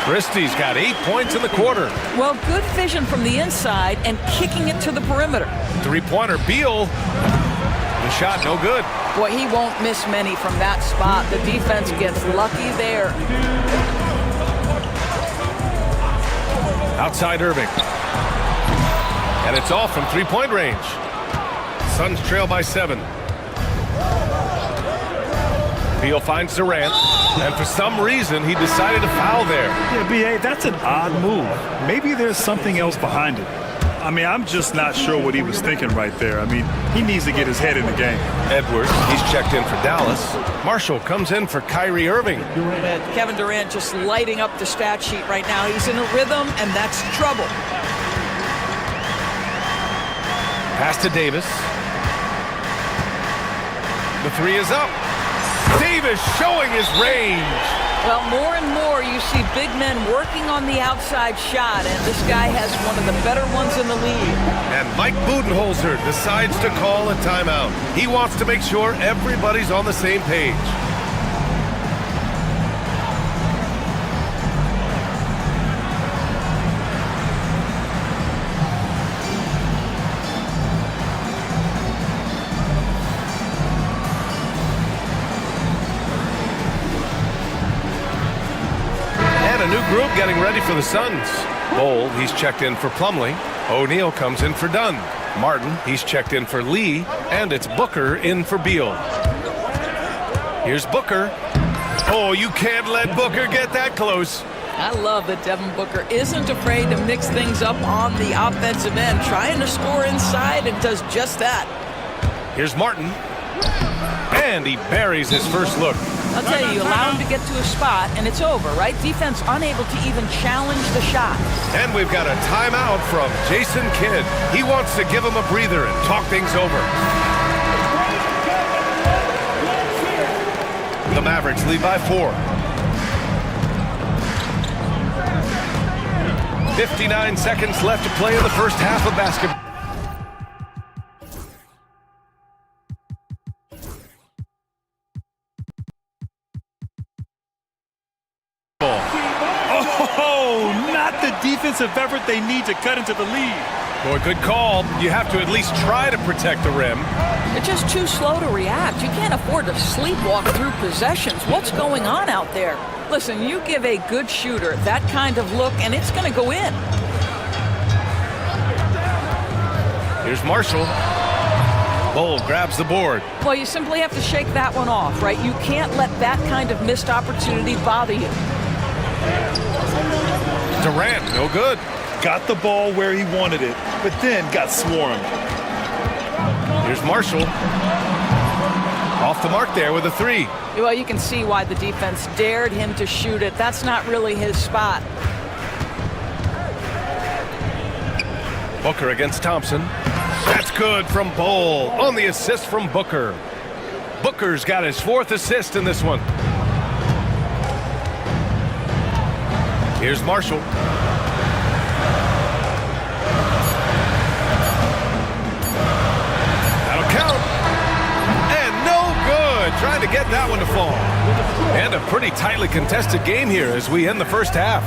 Christie's got 8 points in the quarter. Well, good vision from the inside and kicking it to the perimeter. Three-pointer, Beal. The shot, no good. Boy, he won't miss many from that spot. The defense gets lucky there. Outside Irving. And it's off from three-point range. Suns trail by 7. Beal finds Durant, and for some reason, he decided to foul there. Yeah, B.A., that's an odd move. Maybe there's something else behind it. I mean, I'm just not sure what he was thinking right there. I mean, he needs to get his head in the game. Edwards, he's checked in for Dallas. Marshall comes in for Kyrie Irving. Kevin Durant just lighting up the stat sheet right now. He's in a rhythm, and that's trouble. Pass to Davis. The three is up. Davis showing his range. Well, more and more you see big men working on the outside shot, and this guy has one of the better ones in the league. And Mike Budenholzer decides to call a timeout. He wants to make sure everybody's on the same page. A new group getting ready for the Suns. Bowl, he's checked in for Plumlee. O'Neal comes in for Dunn. Martin, he's checked in for Lee. And it's Booker in for Beal. Here's Booker. Oh, you can't let Booker get that close. I love that Devin Booker isn't afraid to mix things up on the offensive end, trying to score inside, and does just that. Here's Martin. And he buries his first look. I'll tell you, you allow him to get to a spot, and it's over, right? Defense unable to even challenge the shot. And we've got a timeout from Jason Kidd. He wants to give him a breather and talk things over. The Mavericks lead by 4. 59 seconds left to play in the first half of basketball. Oh, not the defensive effort they need to cut into the lead. Boy, good call. You have to at least try to protect the rim. They're just too slow to react. You can't afford to sleepwalk through possessions. What's going on out there? Listen, you give a good shooter that kind of look, and it's going to go in. Here's Marshall. Bowl grabs the board. Well, you simply have to shake that one off, right? You can't let that kind of missed opportunity bother you. Durant, no good. Got the ball where he wanted it, but then got swarmed. Here's Marshall. Off the mark there with a three. Well, you can see why the defense dared him to shoot it. That's not really his spot. Booker against Thompson. That's good from Bowl on the assist from Booker. Booker's got his 4th assist in this one. Here's Marshall. That'll count. And no good. Trying to get that one to fall. And a pretty tightly contested game here as we end the first half.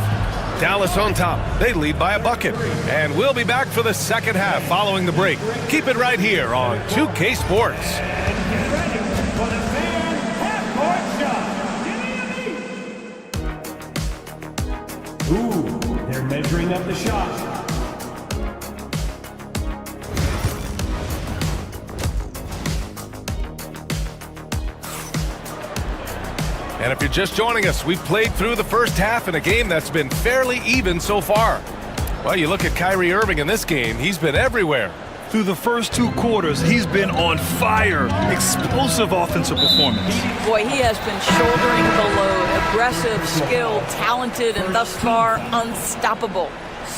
Dallas on top. They lead by a bucket. And we'll be back for the second half following the break. Keep it right here on 2K Sports. Ooh, they're measuring up the shot. And if you're just joining us, we've played through the first half in a game that's been fairly even so far. Well, you look at Kyrie Irving in this game, he's been everywhere. Through the first 2 quarters, he's been on fire. Explosive offensive performance. Boy, he has been shouldering the load. Aggressive, skilled, talented, and thus far, unstoppable.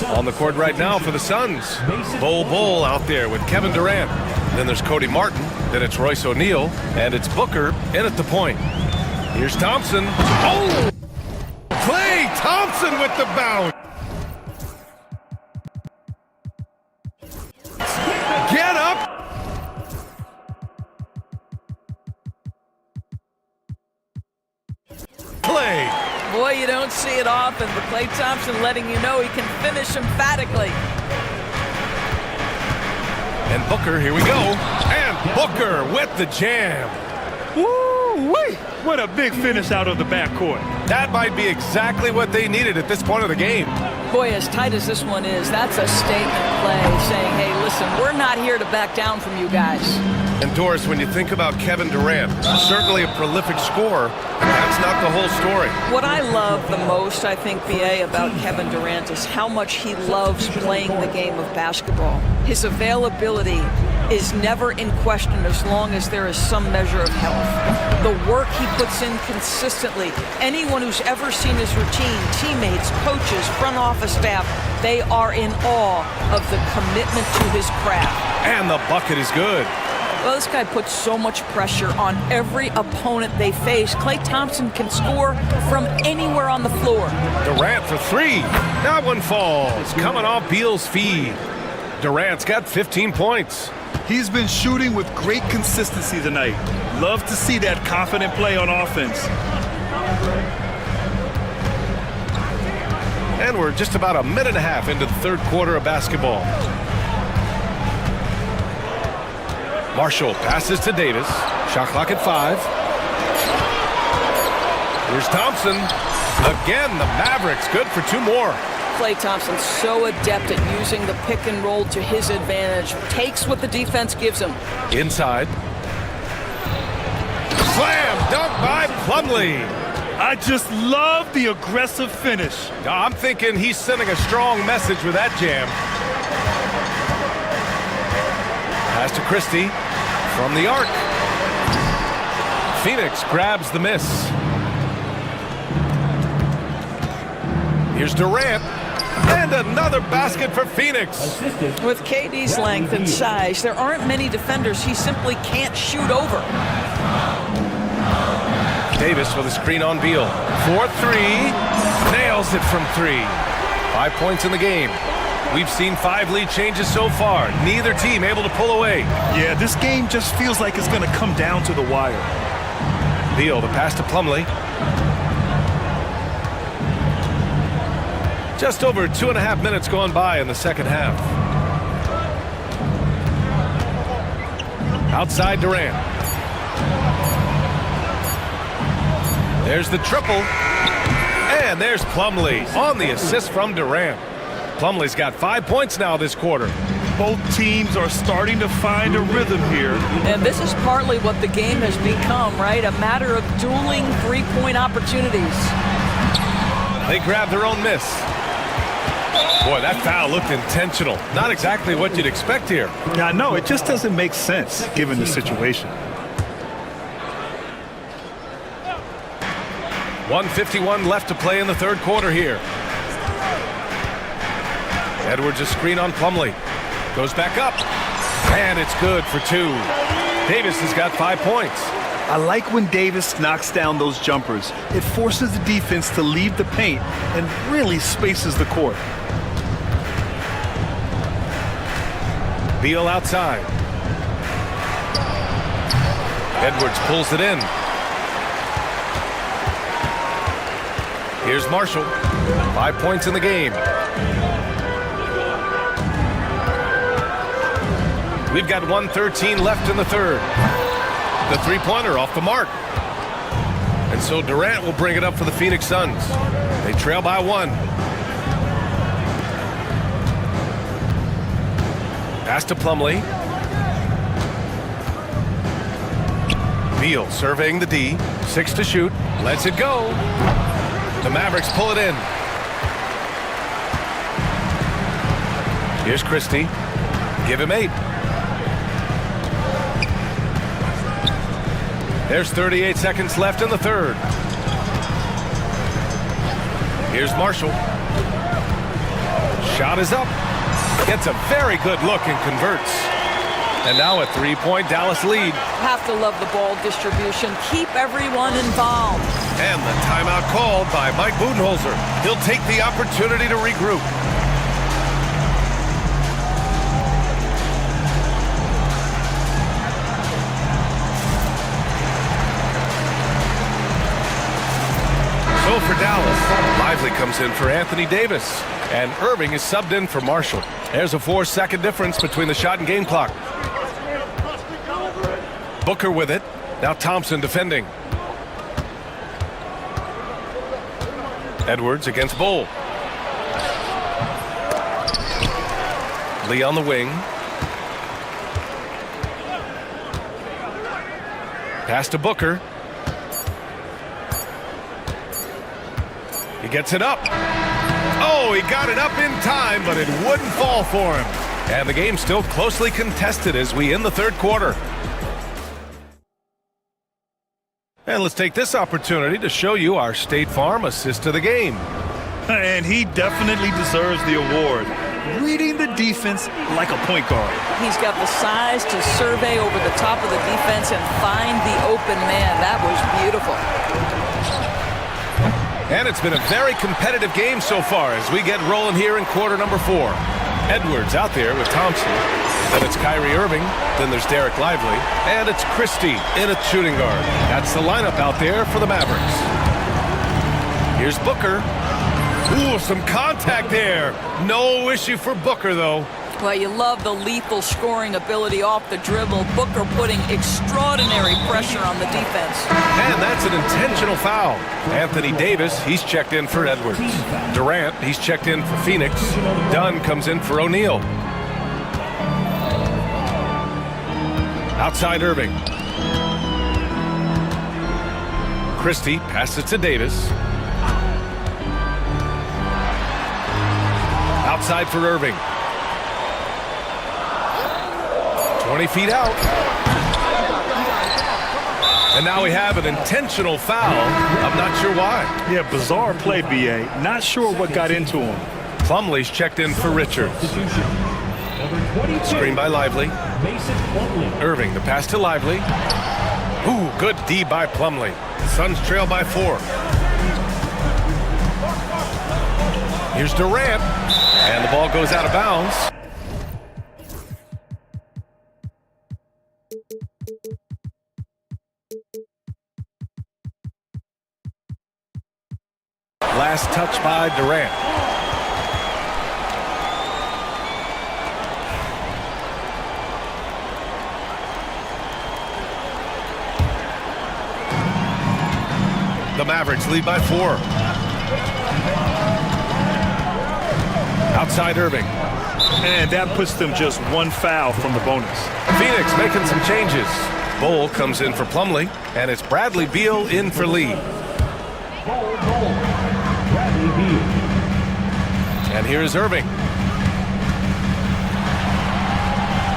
On the court right now for the Suns. Bowl out there with Kevin Durant. Then there's Cody Martin. Then it's Royce O'Neal. And it's Booker in at the point. Here's Thompson. Oh! Klay Thompson with the bounce. Get up! Klay. Boy, you don't see it often, but Klay Thompson letting you know he can finish emphatically. And Booker, here we go. And Booker with the jam. Woo-wee! What a big finish out of the backcourt. That might be exactly what they needed at this point of the game. Boy, as tight as this one is, that's a statement play saying, hey, listen, we're not here to back down from you guys. And Doris, when you think about Kevin Durant, certainly a prolific scorer, that's not the whole story. What I love the most, I think, BA, about Kevin Durant is how much he loves playing the game of basketball. His availability, is never in question as long as there is some measure of health. The work he puts in consistently, anyone who's ever seen his routine, teammates, coaches, front office staff, they are in awe of the commitment to his craft. And the bucket is good. Well, this guy puts so much pressure on every opponent they face. Klay Thompson can score from anywhere on the floor. Durant for three. That one falls. Coming off Beal's feed. Durant's got 15 points. He's been shooting with great consistency tonight. Love to see that confident play on offense. And we're just about a minute and a half into the third quarter of basketball. Marshall passes to Davis. Shot clock at 5. Here's Thompson. Again, the Mavericks good for 2 more. Klay Thompson so adept at using the pick and roll to his advantage. Takes what the defense gives him. Inside. Slam dunk by Plumlee. I just love the aggressive finish. I'm thinking he's sending a strong message with that jam. Pass to Christie from the arc. Phoenix grabs the miss. Here's Durant. And another basket for Phoenix. With KD's length and size, there aren't many defenders he simply can't shoot over. Davis with a screen on Beal. 4-3. Nails it from 3. 5 points in the game. We've seen 5 lead changes so far. Neither team able to pull away. Yeah, this game just feels like it's going to come down to the wire. Beal, the pass to Plumlee. Just over 2.5 minutes gone by in the second half. Outside Durant. There's the triple. And there's Plumlee on the assist from Durant. Plumlee's got 5 points now this quarter. Both teams are starting to find a rhythm here. And this is partly what the game has become, right? A matter of dueling three-point opportunities. They grab their own miss. Boy, that foul looked intentional. Not exactly what you'd expect here. Yeah, no, it just doesn't make sense given the situation. 1:51 left to play in the third quarter here. Edwards a screen on Plumlee. Goes back up. And it's good for 2. Davis has got 5 points. I like when Davis knocks down those jumpers. It forces the defense to leave the paint and really spaces the court. Beal outside. Edwards pulls it in. Here's Marshall. 5 points in the game. We've got 1:13 left in the third. The three-pointer off the mark. And so Durant will bring it up for the Phoenix Suns. They trail by 1. Pass to Plumlee. Beal surveying the D. 6 to shoot. Lets it go. The Mavericks pull it in. Here's Christie. Give him 8. There's 38 seconds left in the third. Here's Marshall. Shot is up. Gets a very good look and converts. And now a 3-point Dallas lead. Have to love the ball distribution. Keep everyone involved. And the timeout called by Mike Budenholzer. He'll take the opportunity to regroup. So for Dallas, Lively comes in for Anthony Davis. And Irving is subbed in for Marshall. There's a 4-second difference between the shot and game clock. Booker with it. Now Thompson defending. Edwards against Bull. Lee on the wing. Pass to Booker. He gets it up. Oh, he got it up in time, but it wouldn't fall for him. And the game's still closely contested as we end the third quarter. And let's take this opportunity to show you our State Farm assist to the game. And he definitely deserves the award. Reading the defense like a point guard. He's got the size to survey over the top of the defense and find the open man. That was beautiful. And it's been a very competitive game so far as we get rolling here in quarter number 4. Edwards out there with Thompson. Then it's Kyrie Irving. Then there's Derek Lively. And it's Christie in at shooting guard. That's the lineup out there for the Mavericks. Here's Booker. Ooh, some contact there. No issue for Booker, though. Well, you love the lethal scoring ability off the dribble. Booker putting extraordinary pressure on the defense. And that's an intentional foul. Anthony Davis, he's checked in for Edwards. Durant, he's checked in for Phoenix. Dunn comes in for O'Neal. Outside Irving. Christie passes to Davis. Outside for Irving. 20 feet out. And now we have an intentional foul. I'm not sure why. Yeah, bizarre play, B.A. Not sure what got into him. Plumlee's checked in for Richards. Screen by Lively. Irving, the pass to Lively. Ooh, good D by Plumlee. Suns trail by 4. Here's Durant. And the ball goes out of bounds. Last touch by Durant. The Mavericks lead by 4. Outside Irving. And that puts them just one foul from the bonus. Phoenix making some changes. Bowl comes in for Plumlee, and it's Bradley Beal in for Lee. And here's Irving.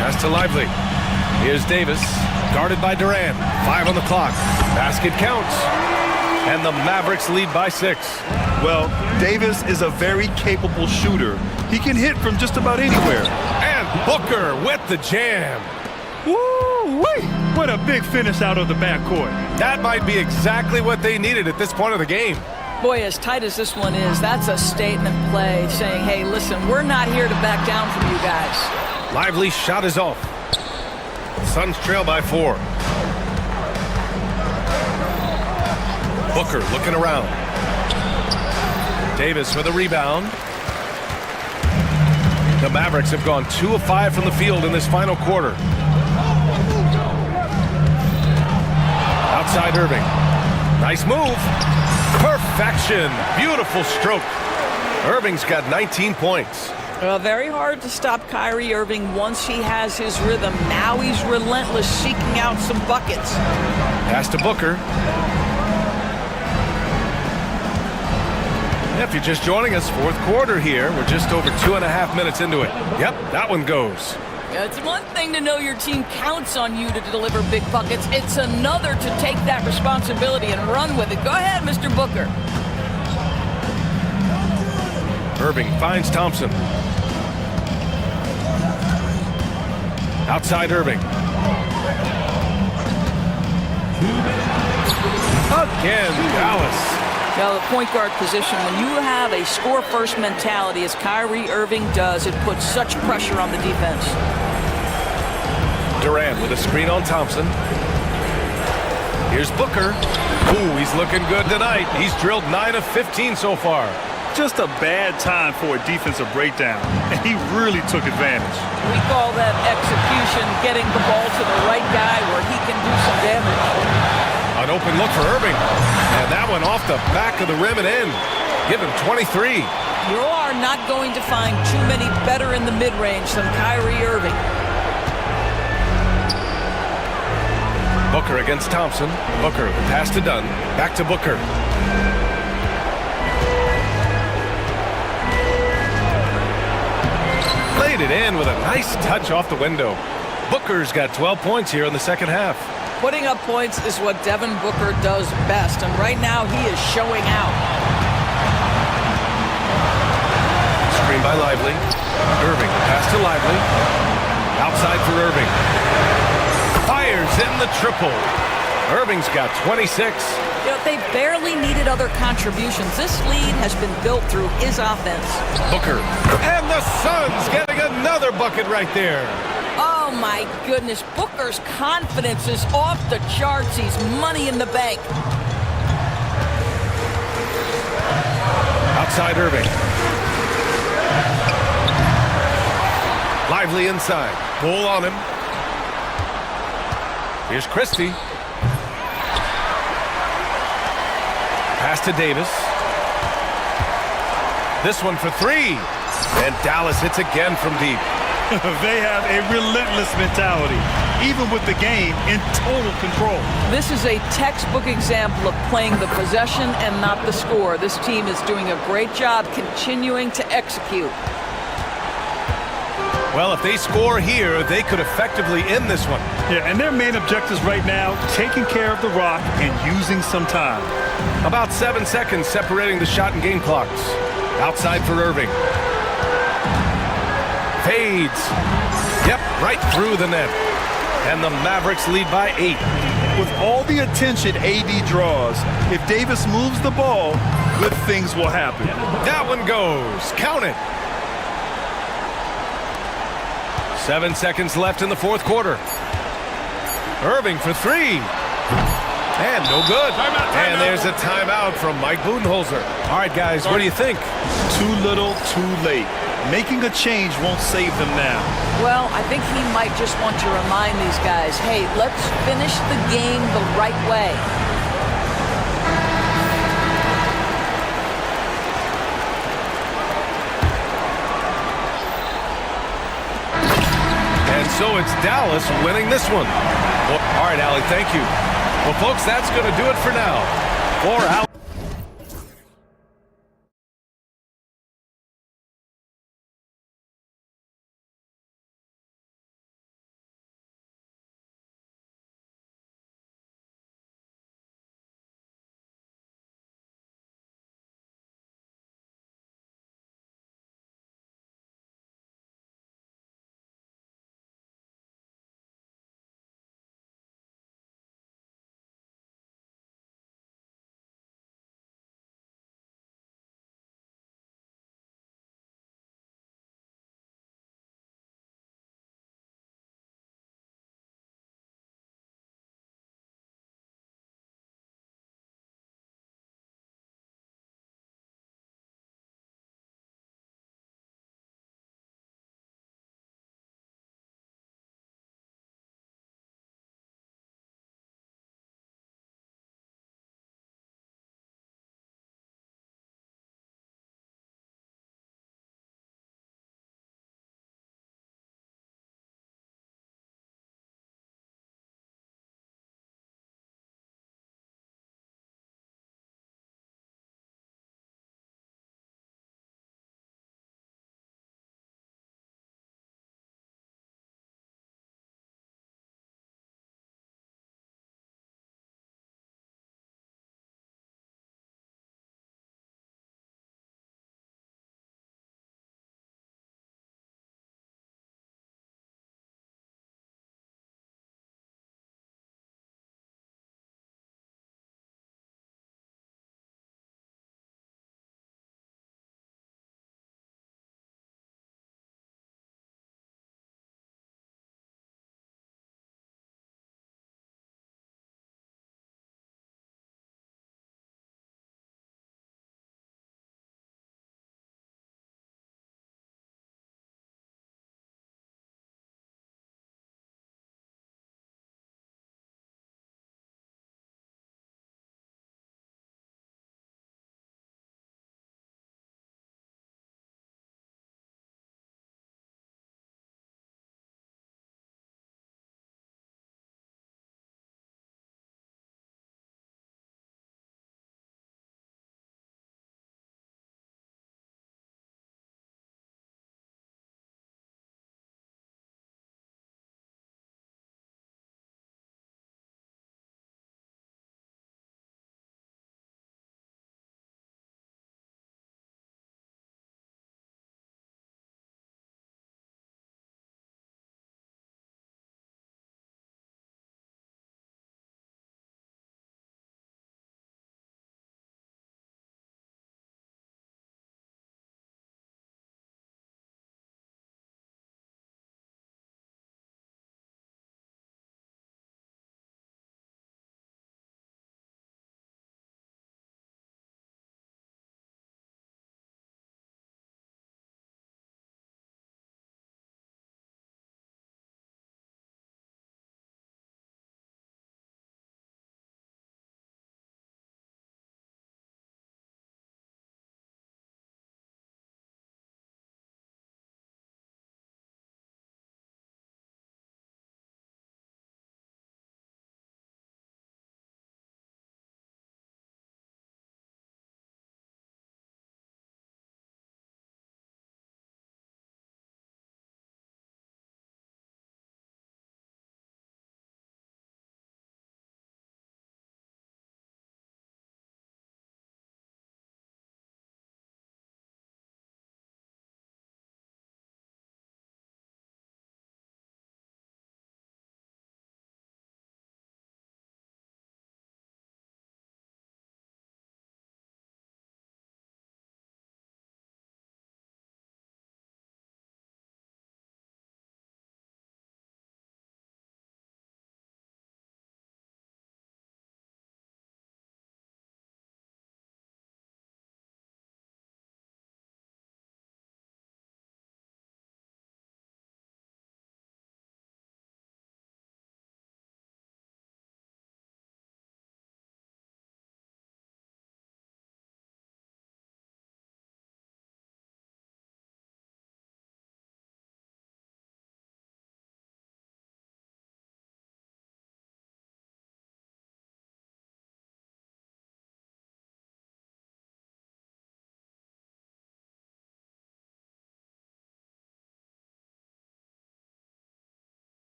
Pass to Lively. Here's Davis, guarded by Durant. 5 on the clock. Basket counts. And the Mavericks lead by 6. Well, Davis is a very capable shooter. He can hit from just about anywhere. And Booker with the jam. Woo-wee! What a big finish out of the backcourt. That might be exactly what they needed at this point of the game. Boy, as tight as this one is, that's a statement play saying, hey, listen, we're not here to back down from you guys. Lively's shot is off. Suns trail by 4. Booker looking around. Davis with a rebound. The Mavericks have gone 2 of 5 from the field in this final quarter. Outside Irving. Nice move. Perfection. Beautiful stroke. Irving's got 19 points. Well, very hard to stop Kyrie Irving once he has his rhythm. Now he's relentless, seeking out some buckets. Pass to Booker. If you're just joining us, fourth quarter here. We're just over 2.5 minutes into it. Yep, that one goes. It's one thing to know your team counts on you to deliver big buckets. It's another to take that responsibility and run with it. Go ahead, Mr. Booker. Irving finds Thompson. Outside Irving. Again, Dallas. Now, the point guard position, when you have a score-first mentality, as Kyrie Irving does, it puts such pressure on the defense. Durant with a screen on Thompson. Here's Booker. Ooh, he's looking good tonight. He's drilled 9 of 15 so far. Just a bad time for a defensive breakdown, and he really took advantage. We call that execution, getting the ball to the right guy where he can do some damage. An open look for Irving. And that one off the back of the rim and in. Give him 23. You are not going to find too many better in the mid-range than Kyrie Irving. Booker against Thompson. Booker, the pass to Dunn. Back to Booker. Laid it in with a nice touch off the window. Booker's got 12 points here in the second half. Putting up points is what Devin Booker does best, and right now he is showing out. Screen by Lively. Irving, pass to Lively. Outside for Irving. Fires in the triple. Irving's got 26. You know, they barely needed other contributions. This lead has been built through his offense. Booker. And the Suns getting another bucket right there. Oh my goodness, Booker's confidence is off the charts. He's money in the bank. Outside Irving. Lively inside. Bull on him. Here's Christie. Pass to Davis. This one for three. And Dallas hits again from deep. They have a relentless mentality, even with the game in total control. This is a textbook example of playing the possession and not the score. This team is doing a great job continuing to execute. Well, if they score here, they could effectively end this one. Yeah, and their main objectives right now, taking care of the rock and using some time. About 7 seconds separating the shot and game clocks. Outside for Irving. Fades. Yep, right through the net. And the Mavericks lead by 8. With all the attention AD draws, if Davis moves the ball, good things will happen. That one goes. Count it. 7 seconds left in the fourth quarter. Irving for three. And no good. And there's a timeout from Mike Budenholzer. All right, guys, what do you think? Too little, too late. Making a change won't save them now. Well, I think he might just want to remind these guys, hey, let's finish the game the right way. And so it's Dallas winning this one. Well, all right, Allie, thank you. Well, folks, that's going to do it for now. For Allie.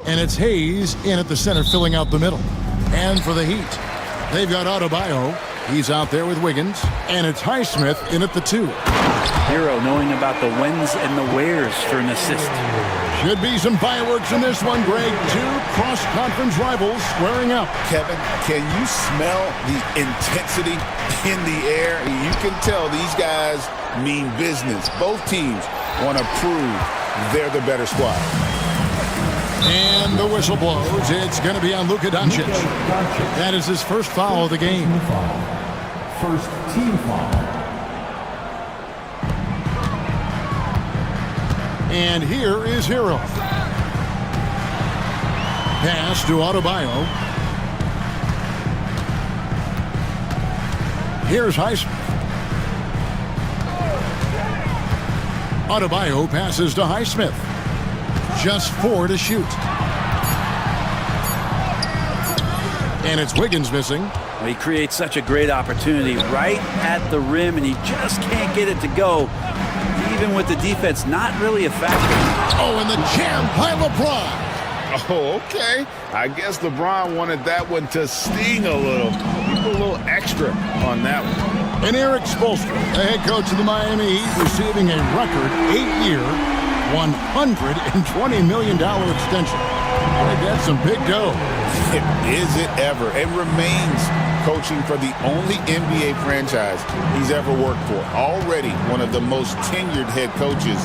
And it's Hayes in at the center, filling out the middle. And for the Heat, they've got Adebayo. He's out there with Wiggins. And it's Highsmith in at the 2. Hero knowing about the whens and the wheres for an assist. Should be some fireworks in this one, Greg. 2 cross-conference rivals squaring up. Kevin, can you smell the intensity in the air? You can tell these guys mean business. Both teams want to prove they're the better squad. And the whistle blows. It's going to be on Luka Doncic. That is his first foul of the game. First team foul. And here is Hero. Pass to Adebayo. Here's Highsmith. Adebayo passes to Highsmith. Just 4 to shoot. And it's Wiggins missing. Well, he creates such a great opportunity right at the rim, and he just can't get it to go. Even with the defense not really a factor. Oh, and the jam by LeBron. Oh, okay. I guess LeBron wanted that one to sting a little. He put a little extra on that one. And Eric Spoelstra, the head coach of the Miami Heat, receiving a record 8-year, $120 million extension. I think that's some big dough. Is it ever? It remains coaching for the only NBA franchise he's ever worked for. Already one of the most tenured head coaches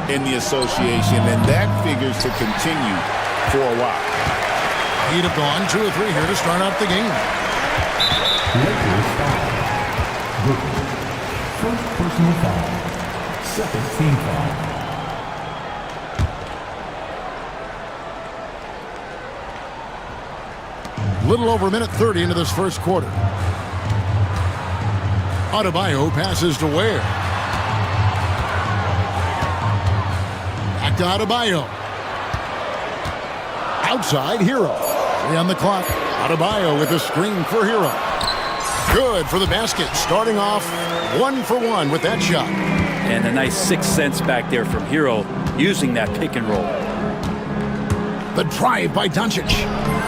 in the association, and that figures to continue for a while. He'd have gone 2 or 3 here to start out the game. First personal foul. Second team foul. Little over a minute 30 into this first quarter. Adebayo passes to Ware. Back to Adebayo. Outside, Hero. 3 on the clock. Adebayo with a screen for Hero. Good for the basket. Starting off 1 for 1 with that shot. And a nice 6 cents back there from Hero using that pick and roll. The drive by Doncic.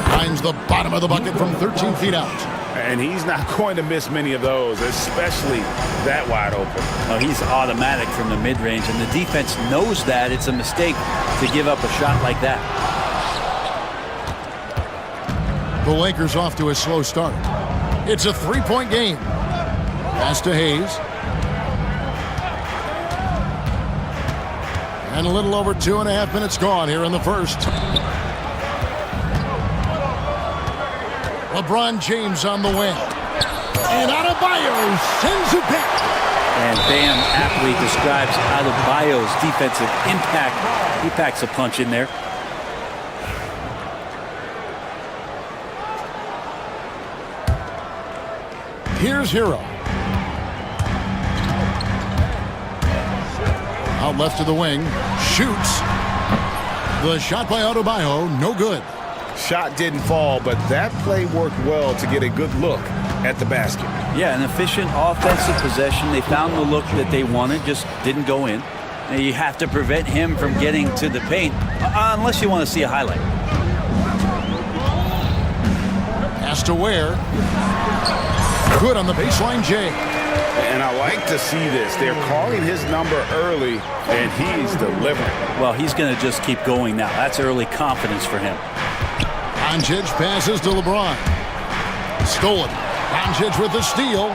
Finds the bottom of the bucket from 13 feet out. And he's not going to miss many of those, especially that wide open. Oh, he's automatic from the mid-range, and the defense knows that. It's a mistake to give up a shot like that. The Lakers off to a slow start. It's a 3-point game. Pass to Hayes. And a little over 2.5 minutes gone here in the first. LeBron James on the wing. And Adebayo sends it back. And Bam aptly describes Adebayo's defensive impact. He packs a punch in there. Here's Hero. Out left to the wing. Shoots. The shot by Adebayo, no good. Shot didn't fall, but that play worked well to get a good look at the basket. Yeah, an efficient offensive possession. They found the look that they wanted, just didn't go in. Now you have to prevent him from getting to the paint, unless you want to see a highlight. Pass to Ware. Good on the baseline, Jay. And I like to see this. They're calling his number early, and he's delivering. Well, he's going to just keep going now. That's early confidence for him. Doncic passes to LeBron. Stolen. Doncic with the steal.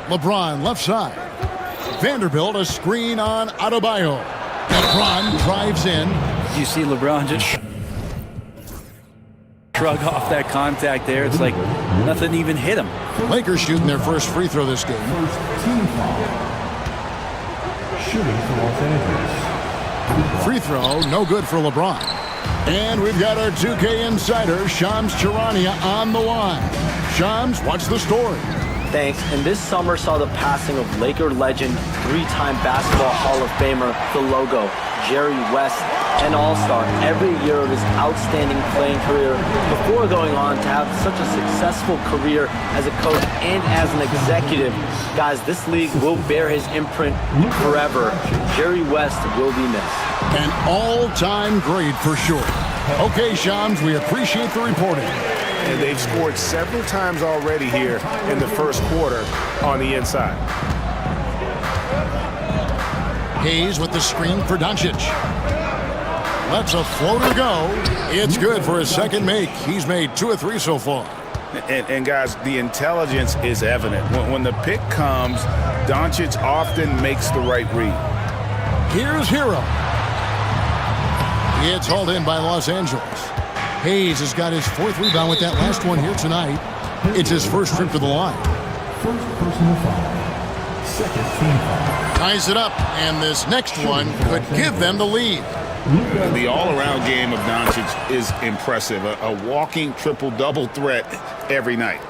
LeBron left side. Vanderbilt a screen on Adebayo. LeBron drives in. You see LeBron just shrug off that contact there. It's like nothing even hit him. Lakers shooting their first free throw this game. First team foul. Shooting for Los Angeles. Free throw, no good for LeBron. And we've got our 2K insider, Shams Charania, on the line. Shams, what's the story? Thanks. And this summer saw the passing of Laker legend, 3-time Basketball Hall of Famer, the logo, Jerry West, an all-star every year of his outstanding playing career before going on to have such a successful career as a coach and as an executive. Guys, this league will bear his imprint forever. Jerry West will be missed. An all-time great for sure. Okay, Shams, we appreciate the reporting. And they've scored several times already here in the first quarter on the inside. Hayes with the screen for Doncic. Lets a floater go. It's good for his second make. He's made 2 of 3 so far. And guys, the intelligence is evident. When the pick comes, Doncic often makes the right read. Here's Hero. It's hauled in by Los Angeles. Hayes has got his 4th rebound with that last one here tonight. It's his first trip to the line. First personal foul. Second team foul. Ties it up, and this next one could give them the lead. The all-around game of Doncic is impressive. A walking triple-double threat every night.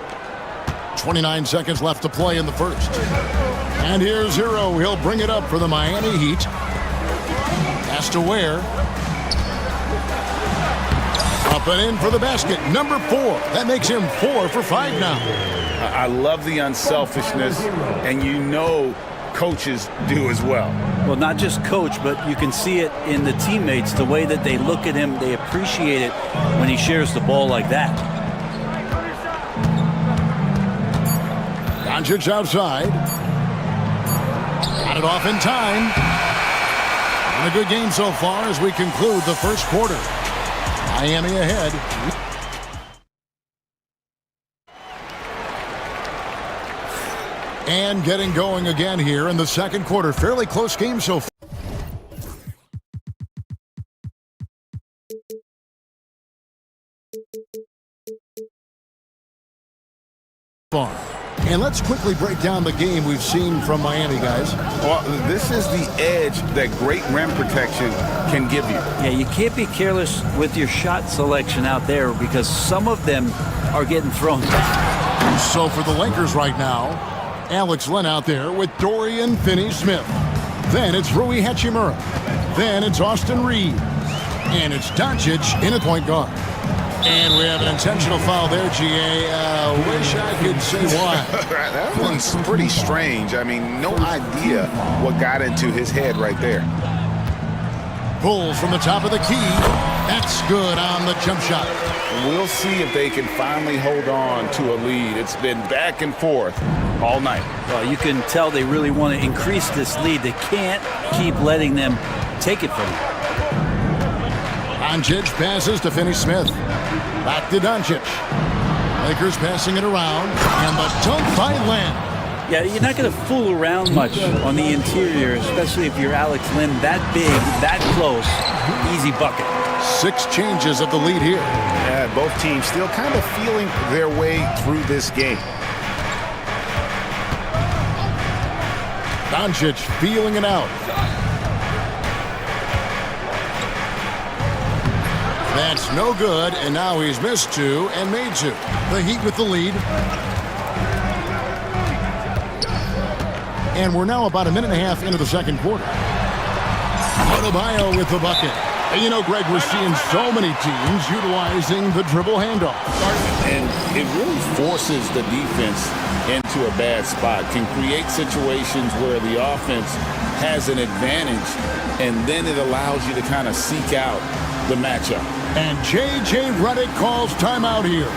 29 seconds left to play in the first. And here's Hero. He'll bring it up for the Miami Heat. Pass to Ware. Up and in for the basket. Number 4. That makes him 4 for 5 now. I love the unselfishness, and you know coaches do as well. Well, not just coach, but you can see it in the teammates, the way that they look at him. They appreciate it when he shares the ball like that. Doncic outside. Got it off in time. And a good game so far as we conclude the first quarter. Miami ahead. And getting going again here in the second quarter. Fairly close game so far. And let's quickly break down the game we've seen from Miami, guys. Well, this is the edge that great rim protection can give you. Yeah, you can't be careless with your shot selection out there because some of them are getting thrown back. So for the Lakers right now, Alex Len out there with Dorian Finney-Smith. Then it's Rui Hachimura. Then it's Austin Reed. And it's Doncic in at point guard. And we have an intentional foul there, GA. Wish I could say why. That one's pretty strange. I mean, no idea what got into his head right there. Pulls from the top of the key. That's good on the jump shot. We'll see if they can finally hold on to a lead. It's been back and forth all night. Well, you can tell they really want to increase this lead. They can't keep letting them take it from them. Doncic passes to Finney-Smith. Back to Doncic. Lakers passing it around. And the dunk by Len. Yeah, you're not going to fool around much on the interior, especially if you're Alex Len that big, that close. Easy bucket. 6 changes of the lead here. Yeah, both teams still kind of feeling their way through this game. Doncic feeling it out. That's no good, and now he's missed 2 and made 2. The Heat with the lead. And we're now about a minute and a half into the second quarter. Adebayo with the bucket. And you know, Greg, we're seeing so many teams utilizing the dribble handoff. And it really forces the defense into a bad spot, can create situations where the offense has an advantage, and then it allows you to kind of seek out the matchup. And J.J. Redick calls timeout here.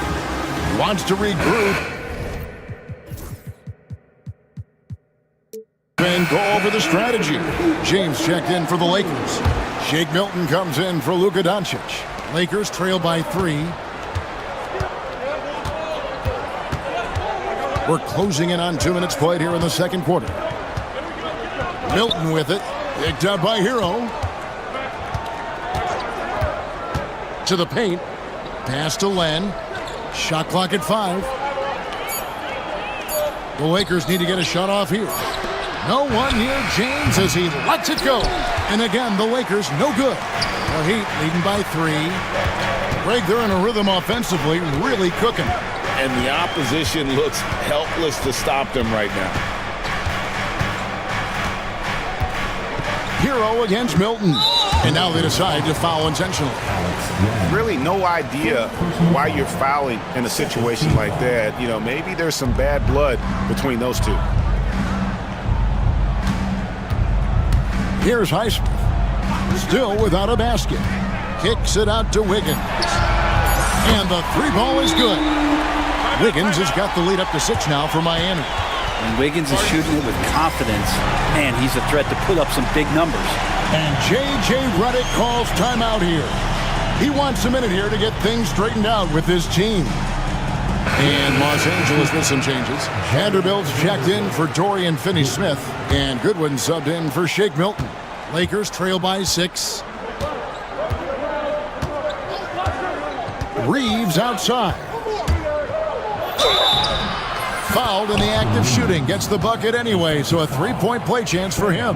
Wants to regroup. And go over the strategy. James checked in for the Lakers. Shake Milton comes in for Luka Doncic. Lakers trail by 3. We're closing in on 2 minutes played here in the second quarter. Milton with it. Picked up by Hero. To the paint. Pass to Len. Shot clock at 5. The Lakers need to get a shot off here. No one near James as he lets it go. And again, the Lakers no good. The Heat leading by 3. Greg, they're in a rhythm offensively, really cooking. And the opposition looks helpless to stop them right now. Hero against Milton. And now they decide to foul intentionally. Really no idea why you're fouling in a situation like that. You know, maybe there's some bad blood between those two. Here's Highsmith. Still without a basket. Kicks it out to Wiggins. And the three ball is good. Wiggins has got the lead up to 6 now for Miami. And Wiggins is shooting it with confidence, and he's a threat to put up some big numbers. And J.J. Redick calls timeout here. He wants a minute here to get things straightened out with his team. And Los Angeles with some changes. Vanderbilt's checked in for Dorian Finney-Smith, and Goodwin subbed in for Shake Milton. Lakers trail by 6. Reeves outside. Fouled in the act of shooting. Gets the bucket anyway, so a three-point play chance for him.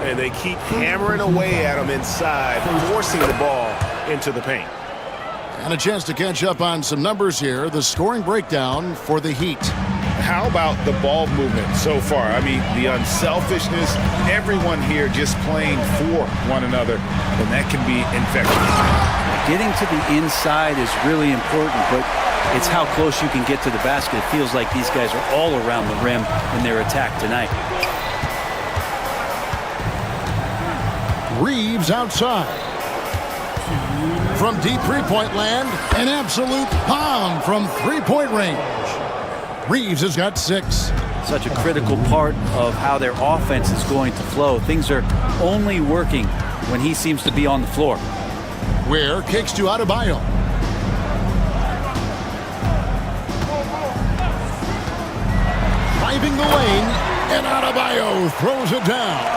And they keep hammering away at him inside, forcing the ball into the paint. And a chance to catch up on some numbers here. The scoring breakdown for the Heat. How about the ball movement so far? I mean, the unselfishness, everyone here just playing for one another, and that can be infectious. Getting to the inside is really important, but it's how close you can get to the basket. It feels like these guys are all around the rim in their attack tonight. Reeves outside. From deep three-point land, an absolute bomb from three-point range. Reeves has got 6. Such a critical part of how their offense is going to flow. Things are only working when he seems to be on the floor. Ware kicks to Adebayo. Driving the lane, and Adebayo throws it down.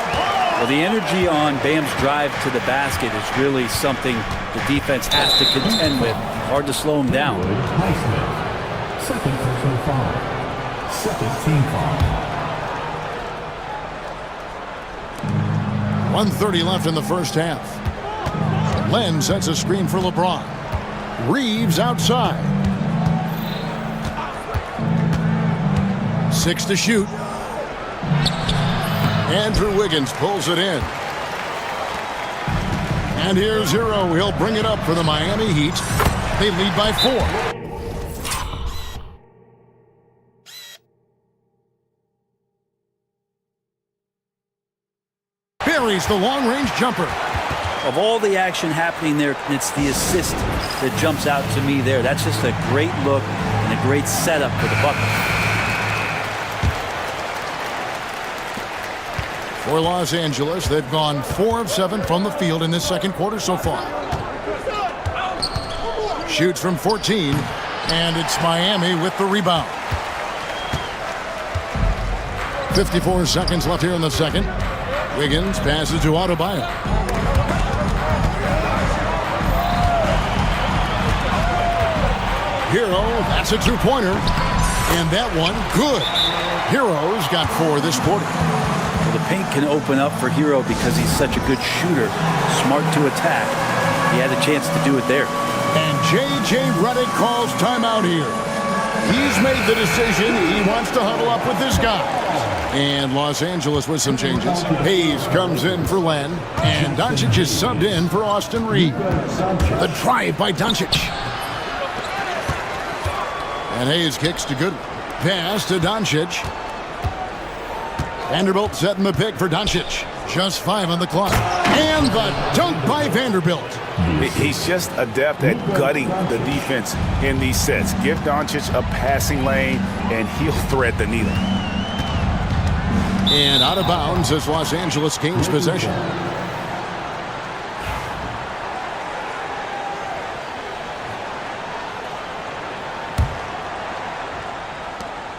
Well, the energy on Bam's drive to the basket is really something the defense has to contend with. Hard to slow him down. Second personal foul. Second team foul. 1:30 left in the first half. Len sets a screen for LeBron. Reeves outside. 6 to shoot. Andrew Wiggins pulls it in. And here's Hero. He'll bring it up for the Miami Heat. They lead by 4. Buries the long-range jumper. Of all the action happening there, it's the assist that jumps out to me there. That's just a great look and a great setup for the bucket. For Los Angeles, they've gone 4 of 7 from the field in this second quarter so far. Shoots from 14, and it's Miami with the rebound. 54 seconds left here in the second. Wiggins passes to Adebayo. Hero, that's a two-pointer. And that one, good. Hero's got 4 this quarter. Well, the paint can open up for Hero because he's such a good shooter. Smart to attack. He had a chance to do it there. And J.J. Redick calls timeout here. He's made the decision. He wants to huddle up with his guys. And Los Angeles with some changes. Hayes comes in for Len. And Doncic is subbed in for Austin Reeves. The drive by Doncic. And Hayes kicks to Goodwin. Pass to Doncic. Vanderbilt setting the pick for Doncic. Just 5 on the clock. And the dunk by Vanderbilt. He's just adept at gutting the defense in these sets. Give Doncic a passing lane, and he'll thread the needle. And out of bounds as Los Angeles gains possession.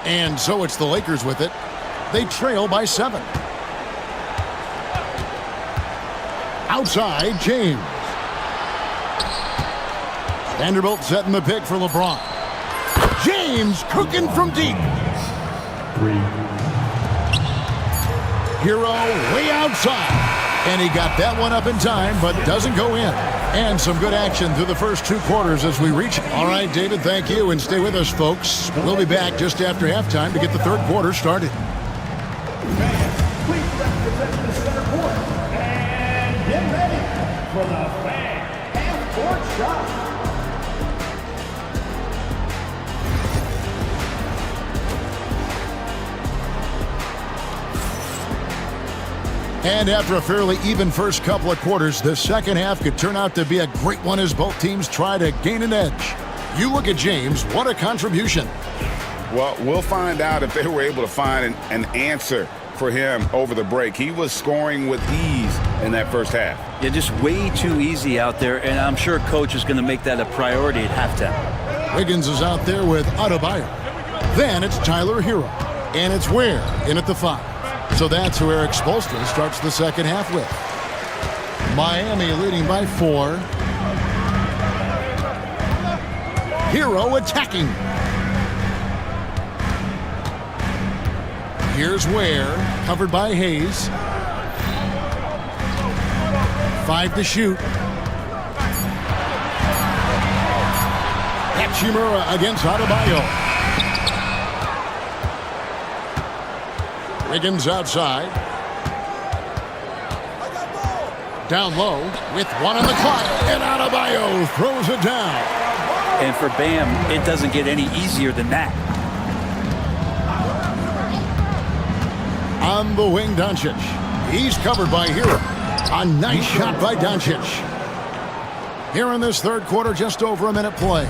And so it's the Lakers with it. They trail by 7. Outside, James. Vanderbilt setting the pick for LeBron. James cooking from deep. 3. Hero way outside. And he got that one up in time, but doesn't go in. And some good action through the first 2 quarters as we reach. All right, David, thank you. And stay with us, folks. We'll be back just after halftime to get the third quarter started. Please represent the center court. And get ready for the fan half-court shot. And after a fairly even first couple of quarters, the second half could turn out to be a great one as both teams try to gain an edge. You look at James, what a contribution. Well, we'll find out if they were able to find an answer for him over the break. He was scoring with ease in that first half. Yeah, just way too easy out there, and I'm sure coach is going to make that a priority at halftime. Wiggins is out there with Adebayo. Then it's Tyler Hero, and it's Ware in at the 5. So that's who Eric Spoelstra starts the second half with. Miami leading by 4. Hero attacking. Here's Ware, covered by Hayes. 5 to shoot. Hachimura against Adebayo. Wiggins outside. Down low with 1 on the clock, and Adebayo throws it down. And for Bam, it doesn't get any easier than that. On the wing, Doncic. He's covered by Hero. A nice shot by Doncic. Here in this third quarter, just over a minute play.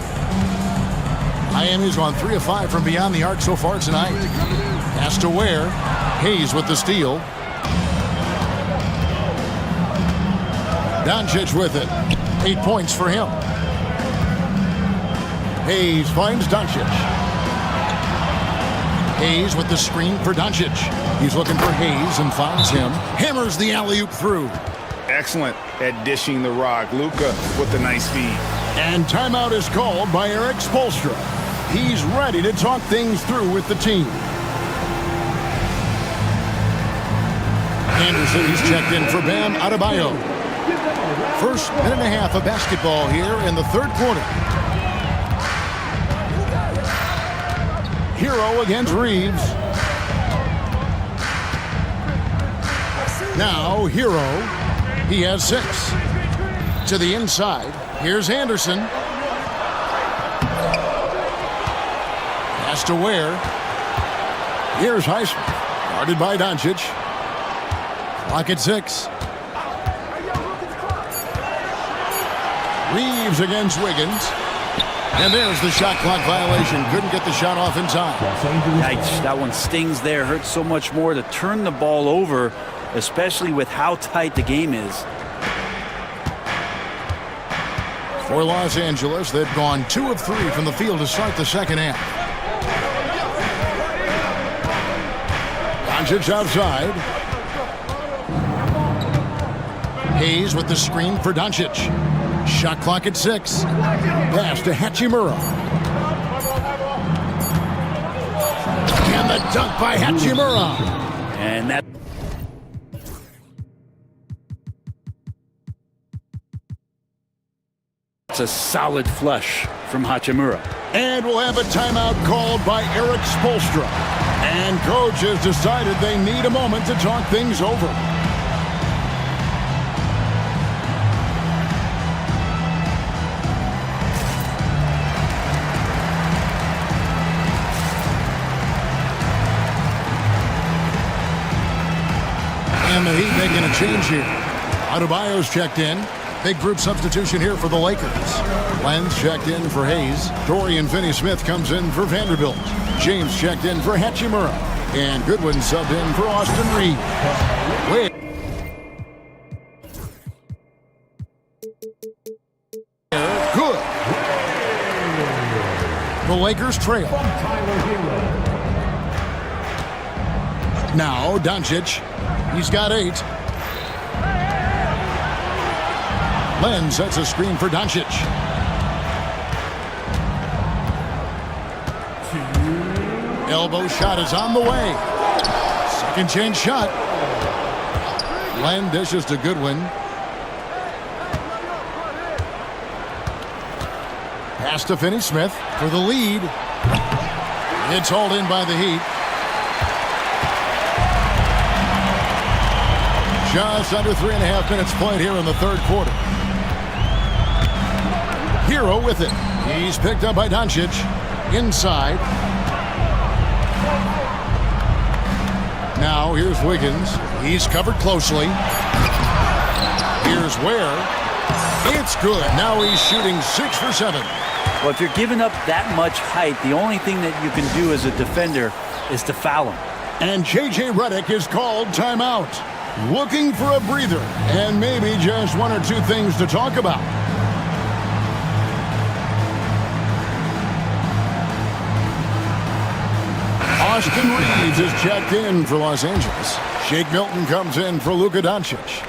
Miami's on 3 of 5 from beyond the arc so far tonight. Pass to Ware. Hayes with the steal. Doncic with it. 8 points for him. Hayes finds Doncic. Hayes with the screen for Doncic. He's looking for Hayes and finds him. Hammers the alley-oop through. Excellent at dishing the rock. Luka with the nice feed. And timeout is called by Eric Spoelstra. He's ready to talk things through with the team. Anderson, he's checked in for Bam Adebayo. First minute and a half of basketball here in the third quarter. Hero against Reeves. Now Hero, he has 6. To the inside, here's Anderson. Pass to Ware. Here's Highsmith, guarded by Doncic. Clock at 6. Reeves against Wiggins. And there's the shot clock violation. Couldn't get the shot off in time. Yikes, that one stings there. Hurts so much more to turn the ball over, especially with how tight the game is. For Los Angeles, they've gone 2 of 3 from the field to start the second half. Doncic outside. Hayes with the screen for Doncic. Shot clock at 6. Pass to Hachimura. And the dunk by Hachimura. And that... It's a solid flush from Hachimura. And we'll have a timeout called by Eric Spoelstra. And coach has decided they need a moment to talk things over. And the Heat making a change here. Adebayo's checked in. Big group substitution here for the Lakers. Lenz checked in for Hayes. Dorian Finney-Smith comes in for Vanderbilt. James checked in for Hachimura. And Goodwin subbed in for Austin Reed. Good. The Lakers trail. Now Doncic. He's got 8. Len sets a screen for Doncic. Elbow shot is on the way. Second chance shot. Len dishes to Goodwin. Pass to Finney-Smith for the lead. It's hauled in by the Heat. Just under 3.5 minutes played here in the third quarter. Hero with it. He's picked up by Doncic. Inside. Now here's Wiggins. He's covered closely. Here's Ware. It's good. Now he's shooting 6 for 7. Well, if you're giving up that much height, the only thing that you can do as a defender is to foul him. And J.J. Redick is called timeout. Looking for a breather and maybe just one or two things to talk about. Austin Reeves is checked in for Los Angeles. Shake Milton comes in for Luka Doncic.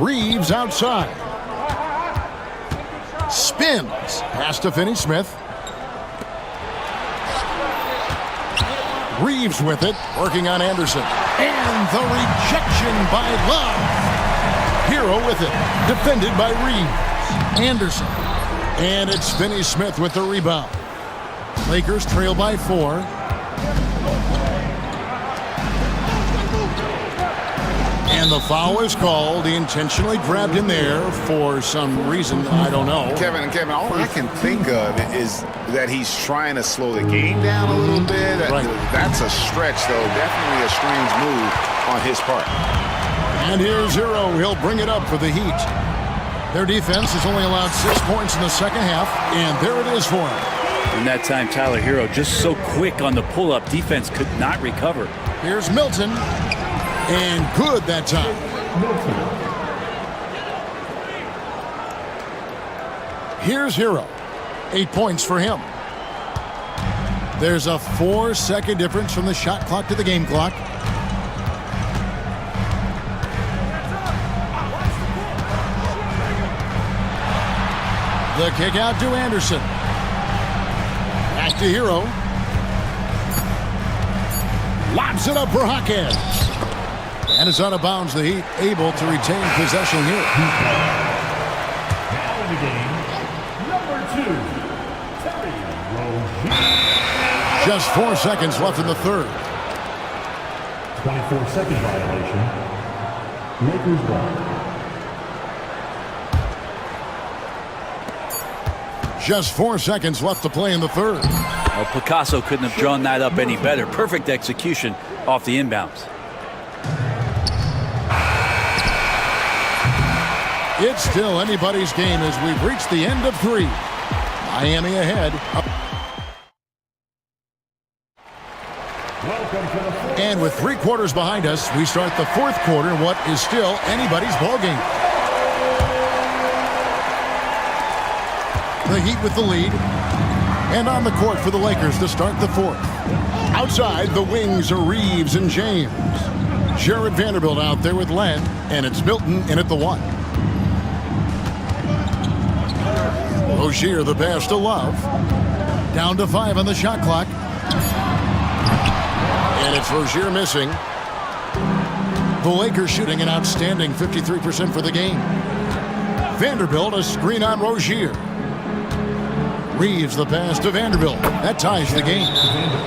Reeves outside. Spins. Pass to Finney-Smith. Reeves with it, working on Anderson. And the rejection by Love. Hero with it, defended by Reeves. Anderson. And it's Finney-Smith with the rebound. Lakers trail by 4. And the foul is called. He intentionally grabbed him there for some reason, I don't know. Kevin, all I can think of is that he's trying to slow the game down a little bit. Right. That's a stretch, though. Definitely a strange move on his part. And here's Hero. He'll bring it up for the Heat. Their defense has only allowed 6 points in the second half, and there it is for him. In that time, Tyler Hero just so quick on the pull-up. Defense could not recover. Here's Milton. And good that time. Here's Hero. 8 points for him. There's a 4-second difference from the shot clock to the game clock. The kick out to Anderson. Back to Hero. Lobs it up for Hawkins. And it's out of bounds. The Heat able to retain possession here. Now in the game, number 2, Terry Rozier. Just 4 seconds left in the third. 24-second violation. Lakers ball. Just 4 seconds left to play in the third. Well, Picasso couldn't have drawn that up any better. Perfect execution off the inbounds. It's still anybody's game as we've reached the end of 3. Miami ahead. And with 3 quarters behind us, we start the 4th quarter in what is still anybody's ballgame. The Heat with the lead. And on the court for the Lakers to start the 4th. Outside, the wings are Reeves and James. Jared Vanderbilt out there with Len, and it's Milton in at the 1. Rozier the pass to Love. Down to 5 on the shot clock. And it's Rozier missing. The Lakers shooting an outstanding 53% for the game. Vanderbilt a screen on Rozier. Reeves the pass to Vanderbilt. That ties the game.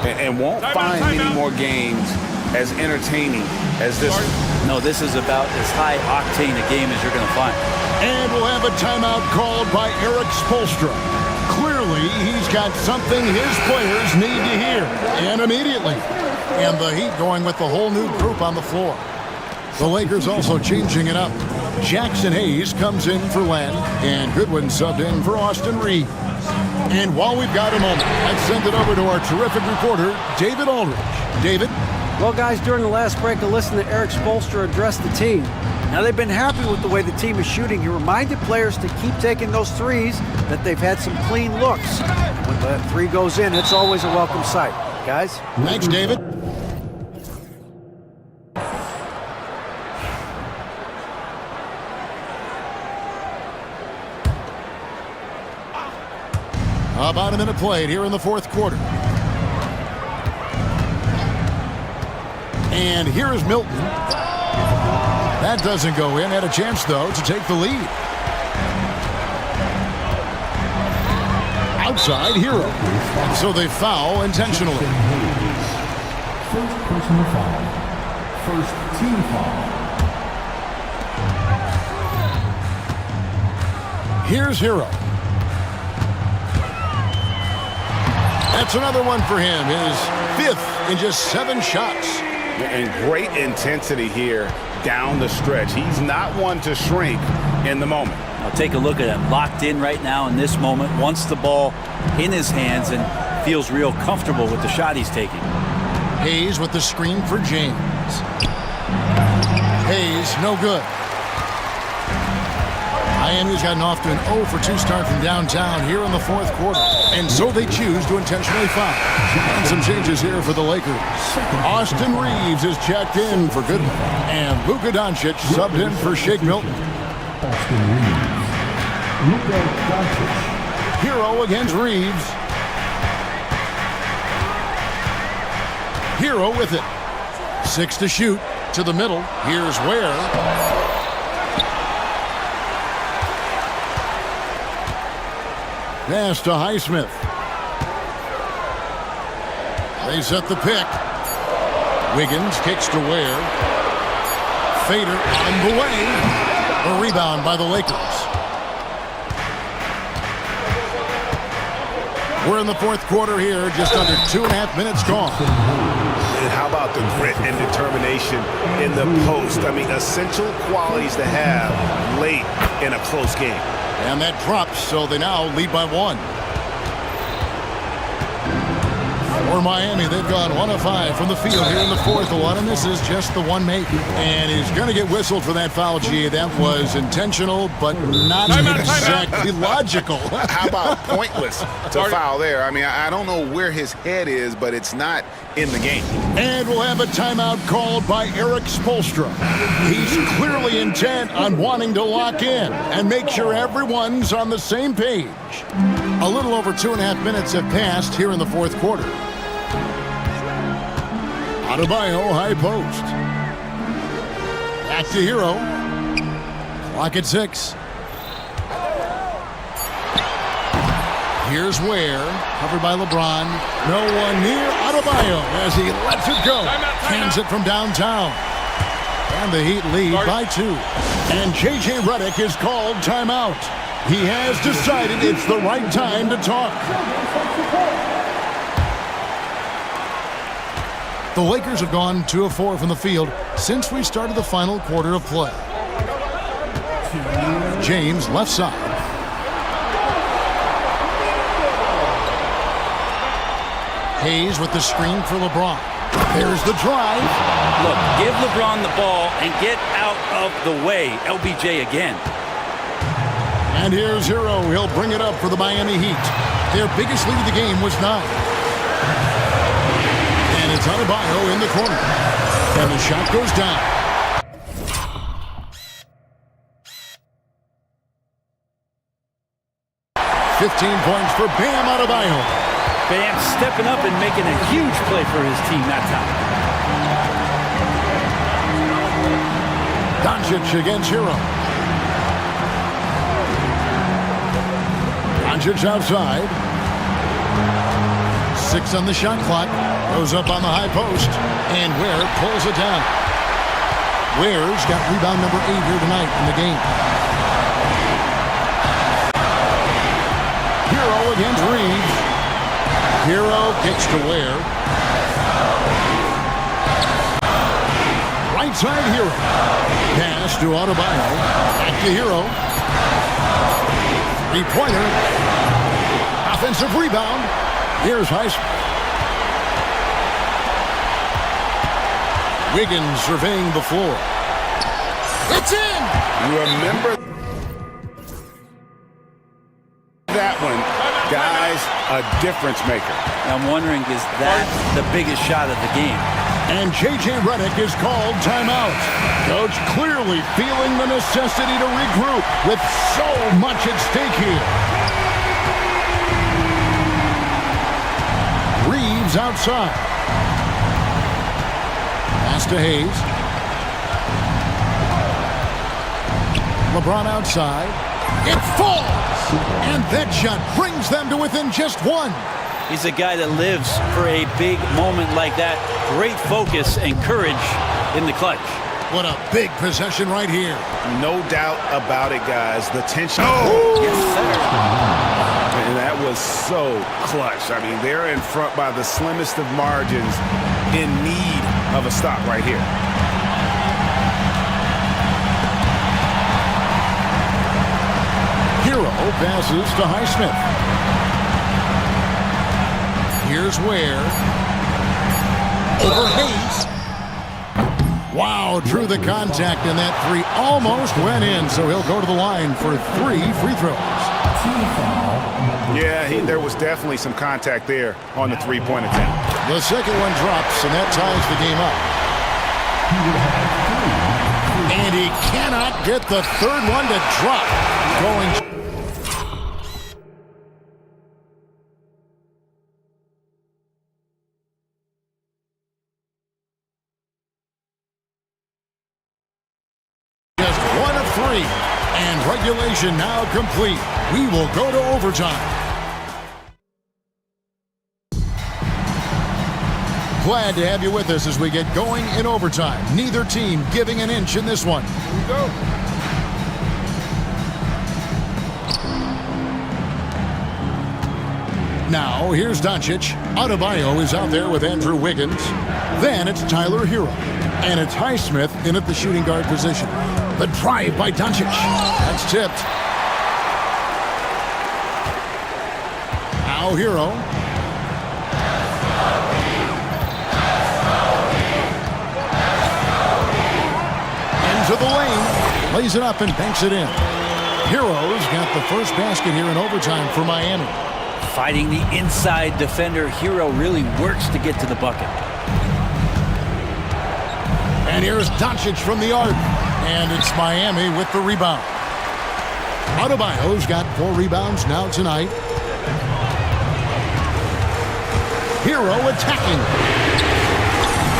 And won't find many more games as entertaining as this one. No, this is about as high octane a game as you're going to find. And we'll have a timeout called by Eric Spoelstra. Clearly, he's got something his players need to hear, and immediately. And the Heat going with the whole new group on the floor. The Lakers also changing it up. Jackson Hayes comes in for Len, and Goodwin subbed in for Austin Reeves. And while we've got a moment, let's send it over to our terrific reporter, David Aldridge. David? Well, guys, during the last break, I listened to Eric Spoelstra address the team. Now, they've been happy with the way the team is shooting. He reminded players to keep taking those threes, that they've had some clean looks. When that 3 goes in, it's always a welcome sight. Guys? Thanks, David. About a minute played here in the 4th quarter. And here is Milton. That doesn't go in. Had a chance, though, to take the lead. Outside, Hero. And so they foul intentionally. First personal foul. First team foul. Here's Hero. That That's another one for him, his 5th in just 7 shots. And great intensity here down the stretch. He's not one to shrink in the moment. Now take a look at him, locked in right now in this moment, wants the ball in his hands and feels real comfortable with the shot he's taking. Hayes with the screen for James. Hayes, no good. Miami's gotten off to an 0 for 2 start from downtown here in the 4th quarter. And so they choose to intentionally foul. And some changes here for the Lakers. Austin Reeves is checked in for good. And Luka Doncic subbed in for Shake Milton. Hero against Reeves. Hero with it. 6 to shoot. To the middle. Here's Ware. Pass to Highsmith. They set the pick. Wiggins kicks to Ware. Fader on the way. A rebound by the Lakers. We're in the 4th quarter here, just under 2.5 minutes gone. And how about the grit and determination in the post? I mean, essential qualities to have late in a close game. And that drops, so they now lead by 1. For Miami, they've gone 1 of 5 from the field here in the 4th. A lot of this is just the one make. And he's going to get whistled for that foul, G. That was intentional, but not exactly logical. How about pointless to foul there? I mean, I don't know where his head is, but it's not in the game. And we'll have a timeout called by Eric Spoelstra. He's clearly intent on wanting to lock in and make sure everyone's on the same page. A little over 2.5 minutes have passed here in the 4th quarter. Adebayo, high post. Back to Hero. Clock at 6. Here's Ware, covered by LeBron. No one near Adebayo as he lets it go. Hands it from downtown. And the Heat lead by 2. And J.J. Redick is called timeout. He has decided it's the right time to talk. The Lakers have gone 2 of 4 from the field since we started the final quarter of play. James, left side. Hayes with the screen for LeBron. There's the drive. Look, give LeBron the ball and get out of the way. LBJ again. And here's Hero. He'll bring it up for the Miami Heat. Their biggest lead of the game was 9. And it's Adebayo in the corner. And the shot goes down. $15 points for Bam Adebayo. Bam stepping up and making a huge play for his team that time. Doncic against Hero. Doncic outside. 6 on the shot clock. Goes up on the high post. And Ware pulls it down. Ware's got rebound number 8 here tonight in the game. Hero against Reeves. Hero kicks to Ware. Right side Hero. Pass to Adebayo. Back to Hero. 3-pointer. Offensive rebound. Here's Highsmith. Wiggins surveying the floor. It's in! You remember that one. Guys, a difference maker. I'm wondering, is that the biggest shot of the game? And J.J. Redick is called timeout. Coach clearly feeling the necessity to regroup with so much at stake here. Reeves outside. Pass to Hayes. LeBron outside. It falls! And that shot brings them to within just 1. He's a guy that lives for a big moment like that. Great focus and courage in the clutch. What a big possession right here. No doubt about it, guys. The tension. Oh! Yes, sir. And that was so clutch. I mean, they're in front by the slimmest of margins, in need of a stop right here. Hero passes to Highsmith. Here's Ware. Over Hayes. Wow, drew the contact, and that three almost went in, so he'll go to the line for 3 free throws. Yeah, there was definitely some contact there on the three-point attempt. The second one drops, and that ties the game up. And he cannot get the third one to drop. Going. Just 1 of 3, and regulation now complete. We will go to overtime. Glad to have you with us as we get going in overtime. Neither team giving an inch in this one. Here we go. Now, here's Doncic. Adebayo is out there with Andrew Wiggins. Then it's Tyler Hero. And it's Highsmith in at the shooting guard position. The drive by Doncic. That's tipped. Now Hero. Into the lane. Lays it up and banks it in. Hero's got the first basket here in overtime for Miami. Fighting the inside defender, Hero really works to get to the bucket. And here's Doncic from the arc. And it's Miami with the rebound. Adebayo's got 4 rebounds now tonight. Hero attacking.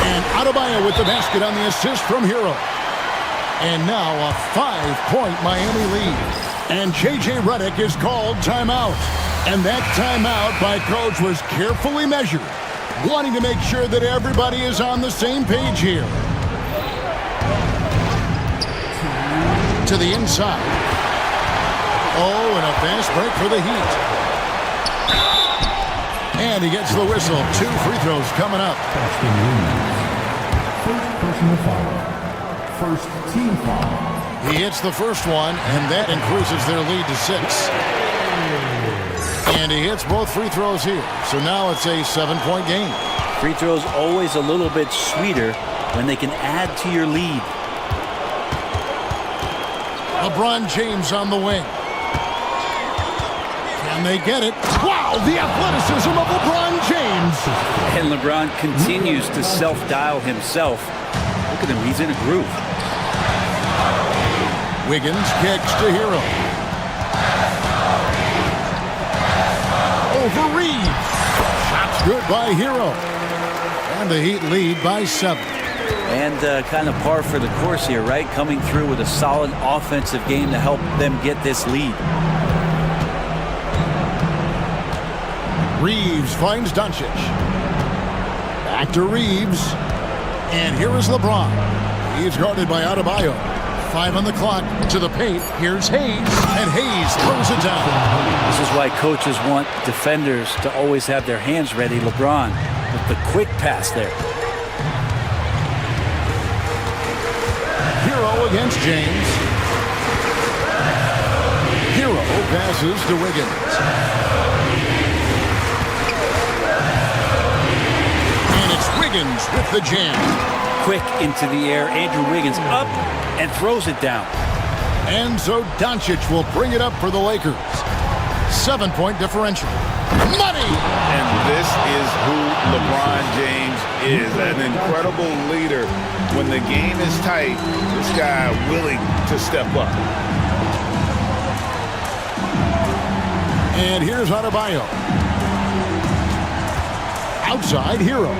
And Adebayo with the basket on the assist from Hero. And now a 5-point Miami lead. And J.J. Redick is called timeout. And that timeout by coach was carefully measured, wanting to make sure that everybody is on the same page here. To the inside. Oh, and a fast break for the Heat. And he gets the whistle. 2 free throws coming up. First personal foul. First team foul. He hits the first one, and that increases their lead to 6. And he hits both free throws here. So now it's a 7-point game. Free throws always a little bit sweeter when they can add to your lead. LeBron James on the wing. Can they get it? Wow, the athleticism of LeBron James. And LeBron continues to self-dial himself. Look at him, he's in a groove. Wiggins kicks to Hero. Over Reeves. Shot's good by Hero. And the Heat lead by 7. And kind of par for the course here, right? Coming through with a solid offensive game to help them get this lead. Reeves finds Doncic. Back to Reeves. And here is LeBron. He's guarded by Adebayo. 5 on the clock. To the paint. Here's Hayes. And Hayes throws it down. This is why coaches want defenders to always have their hands ready. LeBron with the quick pass there. Hero against James. Hero passes to Wiggins. And it's Wiggins with the jam. Quick into the air. Andrew Wiggins up and throws it down. And so Doncic will bring it up for the Lakers. 7-point differential. Money! And this is who LeBron James is, an incredible leader. When the game is tight, this guy willing to step up. And here's Adebayo. Outside Hero.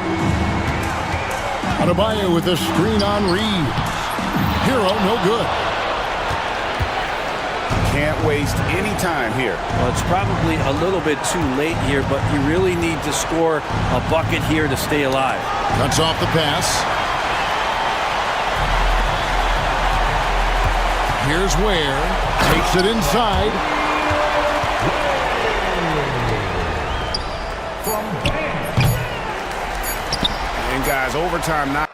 Adebayo with the screen on Reeves. Hero no good. Can't waste any time here. Well, it's probably a little bit too late here, but you really need to score a bucket here to stay alive. Cuts off the pass. Here's Ware. Takes it inside. from Bam. And guys, overtime now.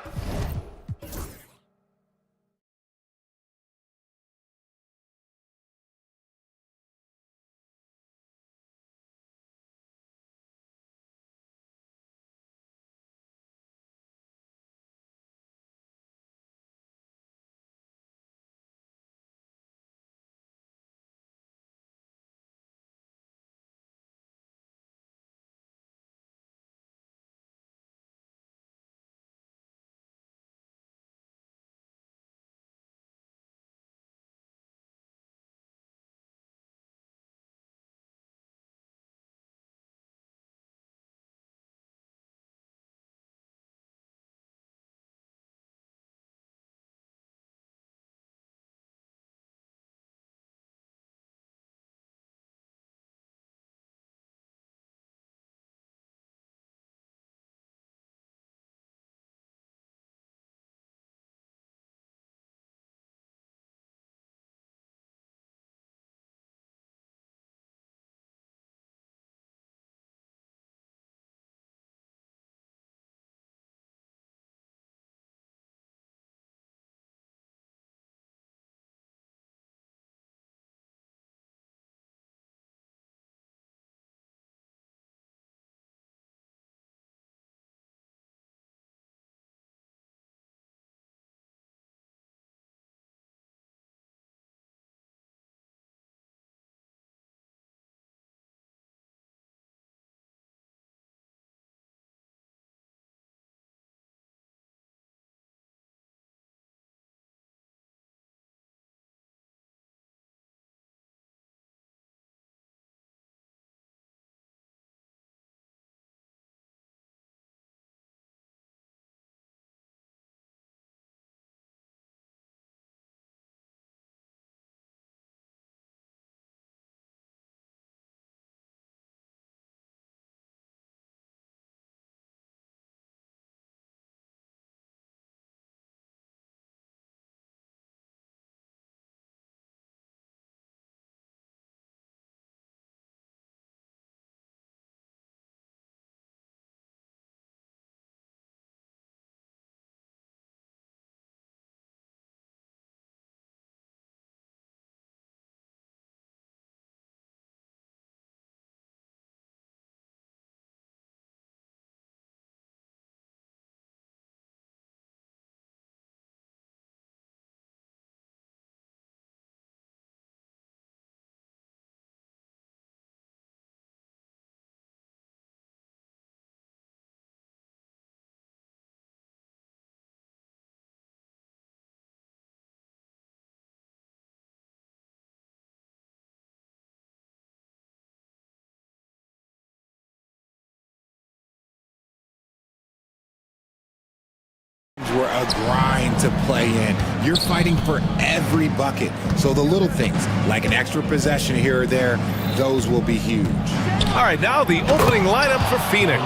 Were a grind to play in. You're fighting for every bucket. So the little things, like an extra possession here or there, those will be huge. All right, now the opening lineup for Phoenix.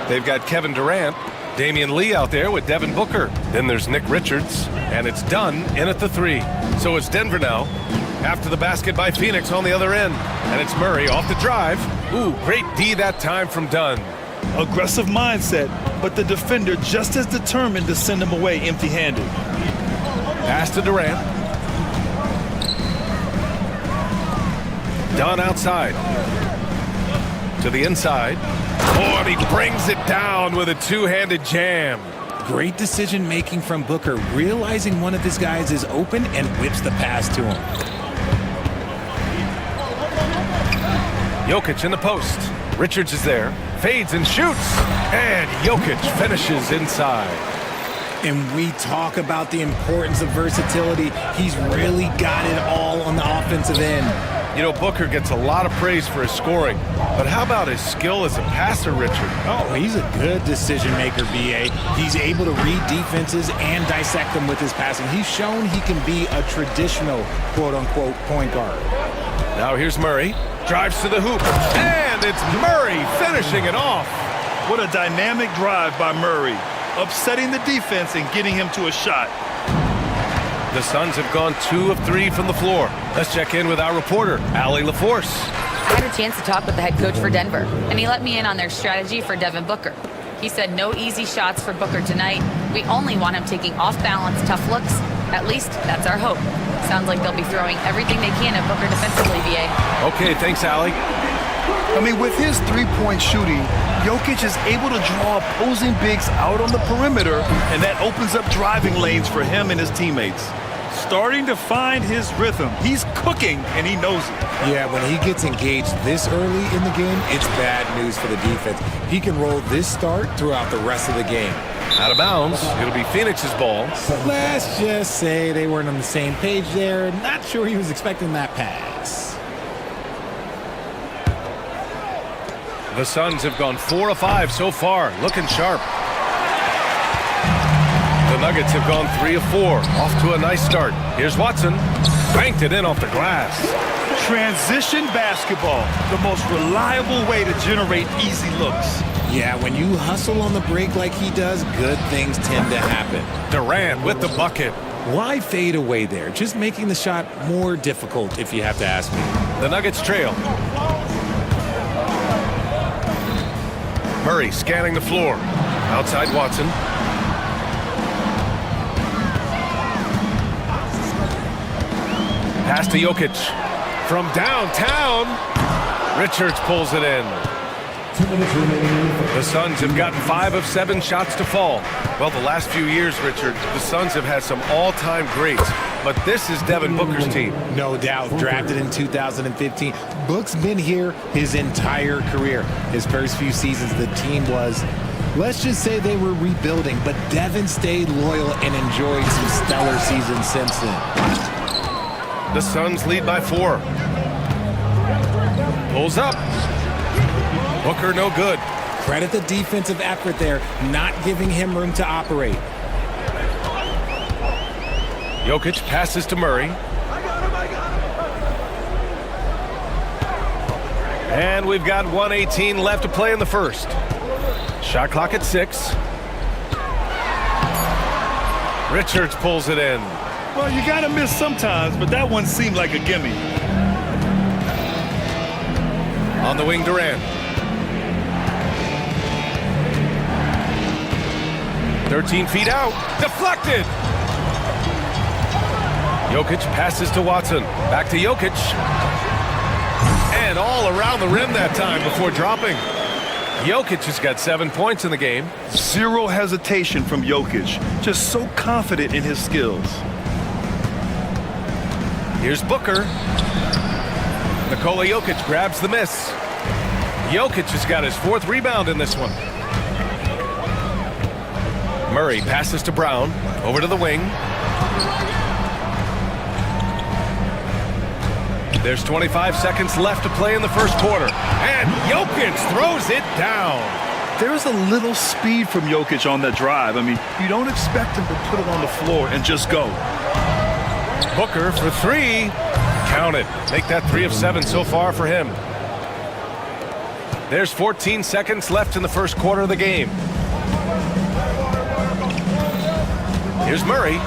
They've got Kevin Durant, Damian Lee out there with Devin Booker. Then there's Nick Richards, and it's Dunn in at the 3. So it's Denver now. After the basket by Phoenix on the other end. And it's Murray off the drive. Ooh, great D that time from Dunn. Aggressive mindset, but the defender just as determined to send him away empty-handed. Pass to Durant. Dunn outside. To the inside. Oh, and he brings it down with a two-handed jam. Great decision-making from Booker, realizing one of his guys is open and whips the pass to him. Jokic in the post. Richards is there. Fades and shoots. And Jokic finishes inside. And we talk about the importance of versatility. He's really got it all on the offensive end. You know, Booker gets a lot of praise for his scoring, but how about his skill as a passer, Richard? Oh, he's a good decision maker, B.A. He's able to read defenses and dissect them with his passing. He's shown he can be a traditional, quote-unquote, point guard. Now here's Murray. Drives to the hoop. And it's Murray finishing it off. What a dynamic drive by Murray, upsetting the defense and getting him to a shot. The Suns have gone 2 of 3 from the floor. Let's check in with our reporter, Allie LaForce. I had a chance to talk with the head coach for Denver, and he let me in on their strategy for Devin Booker. He said no easy shots for Booker tonight. We only want him taking off-balance, tough looks. At least that's our hope. Sounds like they'll be throwing everything they can at Booker defensively, VA. Okay, thanks, Allie. I mean, with his three-point shooting, Jokic is able to draw opposing bigs out on the perimeter, and that opens up driving lanes for him and his teammates. Starting to find his rhythm. He's cooking, and he knows it. Yeah, when he gets engaged this early in the game, it's bad news for the defense. He can roll this start throughout the rest of the game. Out of bounds. It'll be Phoenix's ball. Let's just say they weren't on the same page there. Not sure he was expecting that pass. The Suns have gone 4 of 5 so far, looking sharp. The Nuggets have gone 3 of 4, off to a nice start. Here's Watson, banked it in off the glass. Transition basketball, the most reliable way to generate easy looks. Yeah, when you hustle on the break like he does, good things tend to happen. Durant with the bucket. Why fade away there? Just making the shot more difficult, if you have to ask me. The Nuggets trail. Murray scanning the floor. Outside Watson. Pass to Jokic. From downtown, Richards pulls it in. The Suns have gotten 5 of 7 shots to fall. Well, the last few years, Richard, the Suns have had some all-time greats, but this is Devin Booker's team. No doubt, drafted in 2015. Book's been here his entire career. His first few seasons, the team was, let's just say they were rebuilding, but Devin stayed loyal and enjoyed some stellar seasons since then. The Suns lead by 4. Pulls up. Booker no good. Credit the defensive effort there, not giving him room to operate. Jokic passes to Murray. And we've got 1:18 left to play in the first. Shot clock at 6. Richards pulls it in. Well, you gotta miss sometimes, but that one seemed like a gimme. On the wing, Durant. 13 feet out. Deflected. Jokic passes to Watson. Back to Jokic. And all around the rim that time before dropping. Jokic has got 7 points in the game. Zero hesitation from Jokic. Just so confident in his skills. Here's Booker. Nikola Jokic grabs the miss. Jokic has got his 4th rebound in this one. Murray passes to Brown. Over to the wing. There's 25 seconds left to play in the first quarter. And Jokic throws it down. There's a little speed from Jokic on that drive. I mean, you don't expect him to put it on the floor and just go. Booker for 3. Count it. Make that 3 of 7 so far for him. There's 14 seconds left in the first quarter of the game. Here's Murray.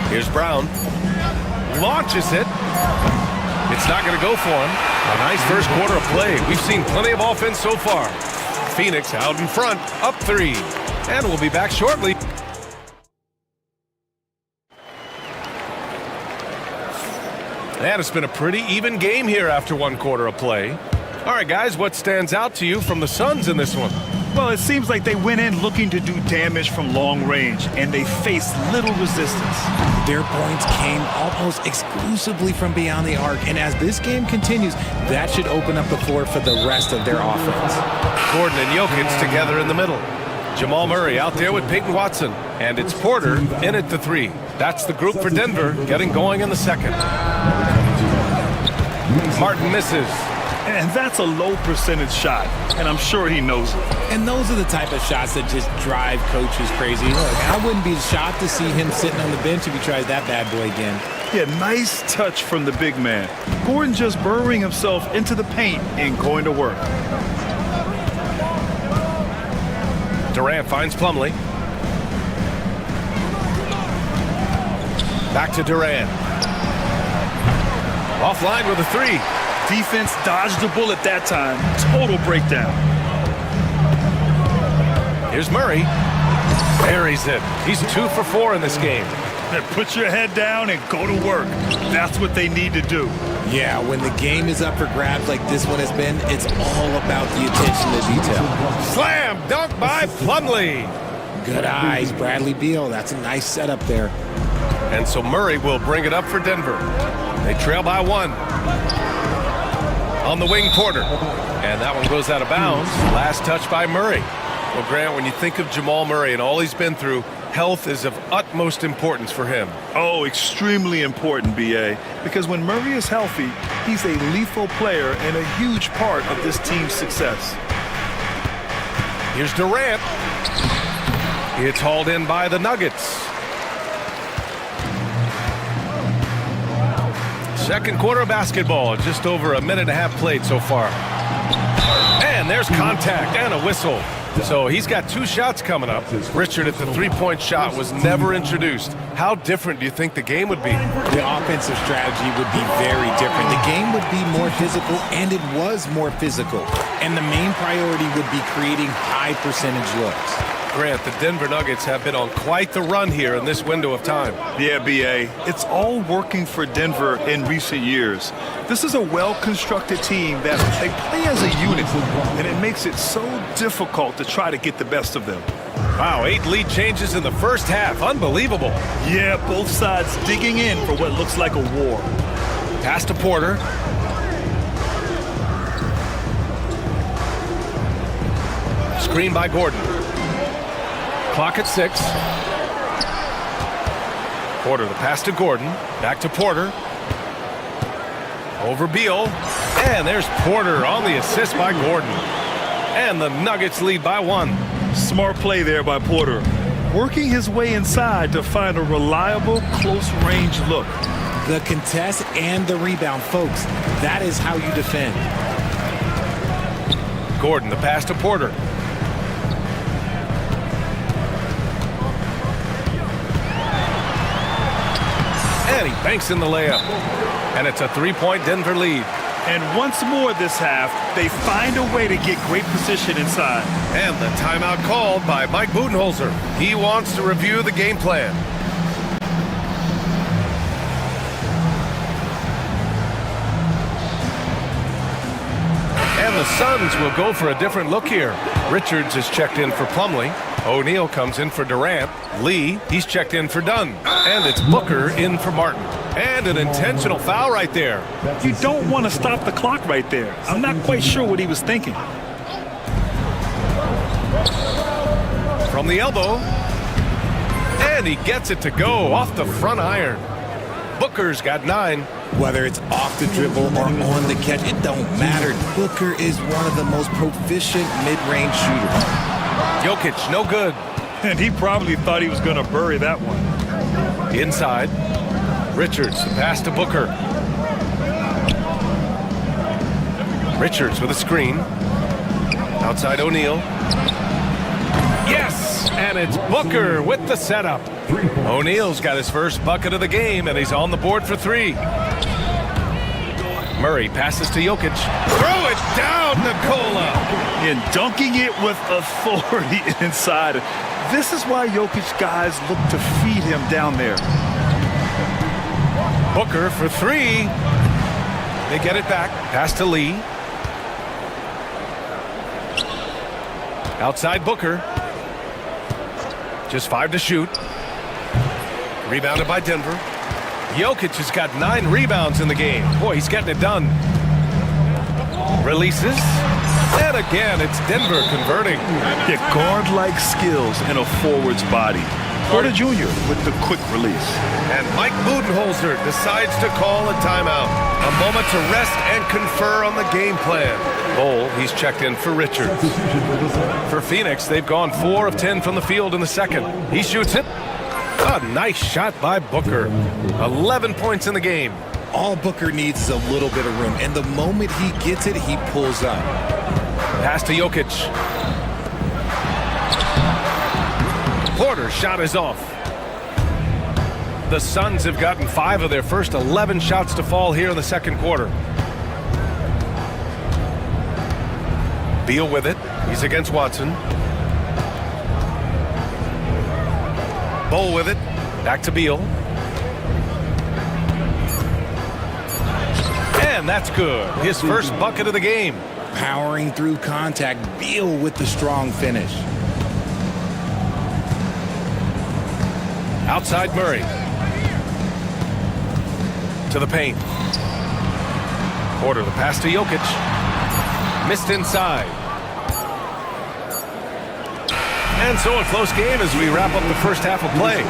Here's Brown. Launches it. It's not going to go for him. A nice first quarter of play. We've seen plenty of offense so far. Phoenix out in front, up 3. And we'll be back shortly. And it's been a pretty even game here after 1 quarter of play. All right, guys, what stands out to you from the Suns in this one? Well, it seems like they went in looking to do damage from long range, and they faced little resistance. Their points came almost exclusively from beyond the arc, and as this game continues, that should open up the floor for the rest of their offense. Gordon and Jokic together in the middle. Jamal Murray out there with Peyton Watson, and it's Porter in at the 3. That's the group for Denver getting going in the second. Martin misses. And that's a low percentage shot, and I'm sure he knows it. And those are the type of shots that just drive coaches crazy. Look, I wouldn't be shocked to see him sitting on the bench if he tries that bad boy again. Yeah, nice touch from the big man. Gordon just burrowing himself into the paint and going to work. Durant finds Plumlee. Back to Durant. Offline with a three. Defense dodged the bullet that time. Total breakdown. Here's Murray. Buries it. He's 2 for 4 in this game. Then put your head down and go to work. That's what they need to do. Yeah, when the game is up for grabs like this one has been, it's all about the attention to detail. Slam dunk by Plumlee. Good eyes, Bradley Beal. That's a nice setup there. And so Murray will bring it up for Denver. They trail by 1. On the wing, Porter. And that one goes out of bounds. Last touch by Murray. Well, Grant, when you think of Jamal Murray and all he's been through, health is of utmost importance for him. Oh, extremely important, B.A. Because when Murray is healthy, he's a lethal player and a huge part of this team's success. Here's Durant. It's hauled in by the Nuggets. Second quarter of basketball, just over a minute and a half played so far. And there's contact and a whistle. So he's got 2 shots coming up. Richard, if the three-point shot was never introduced, how different do you think the game would be? The offensive strategy would be very different. The game would be more physical, and it was more physical. And the main priority would be creating high percentage looks. Grant, the Denver Nuggets have been on quite the run here in this window of time. Yeah, B.A. It's all working for Denver in recent years. This is a well-constructed team that they play as a unit, and it makes it so difficult to try to get the best of them. Wow, 8 lead changes in the first half. Unbelievable. Yeah, both sides digging in for what looks like a war. Pass to Porter. Screen by Gordon. Clock at 6. Porter, the pass to Gordon. Back to Porter. Over Beal. And there's Porter on the assist by Gordon. And the Nuggets lead by 1. Smart play there by Porter. Working his way inside to find a reliable, close-range look. The contest and the rebound, folks. That is how you defend. Gordon, the pass to Porter. And he banks in the layup. And it's a 3-point Denver lead. And once more this half, they find a way to get great position inside. And the timeout called by Mike Budenholzer. He wants to review the game plan. And the Suns will go for a different look here. Richards is checked in for Plumlee. O'Neal comes in for Durant. Lee, he's checked in for Dunn. And it's Booker in for Martin. And an intentional foul right there. You don't want to stop the clock right there. I'm not quite sure what he was thinking. From the elbow. And he gets it to go off the front iron. Booker's got 9. Whether it's off the dribble or on the catch, it don't matter. Booker is one of the most proficient mid-range shooters. Jokic, no good. And he probably thought he was going to bury that one. Inside. Richards, the pass to Booker. Richards with a screen. Outside O'Neal. Yes! And it's Booker with the setup. O'Neal's got his first bucket of the game, and he's on the board for 3. Murray passes to Jokic. Throw it down, Nikola! And dunking it with authority inside. This is why Jokic guys look to feed him down there. Booker for 3. They get it back. Pass to Lee. Outside Booker. Just 5 to shoot. Rebounded by Denver. Jokic has got 9 rebounds in the game. Boy, he's getting it done. Releases. And again, it's Denver converting. Yeah, guard-like skills in a forward's body. Porter Jr. with the quick release. And Mike Budenholzer decides to call a timeout. A moment to rest and confer on the game plan. Bol, he's checked in for Richards. For Phoenix, they've gone 4 of 10 from the field in the second. He shoots it. A nice shot by Booker. 11 points in the game. All Booker needs is a little bit of room, and the moment he gets it, he pulls up. Pass to Jokic. Porter's shot is off. The Suns have gotten 5 of their first 11 shots to fall here in the second quarter. Beal with it. He's against Watson. Bowl with it. Back to Beal. And that's good. His first bucket of the game. Powering through contact. Beal with the strong finish. Outside Murray. To the paint. Porter, the pass to Jokic. Missed inside. And so a close game as we wrap up the first half of play.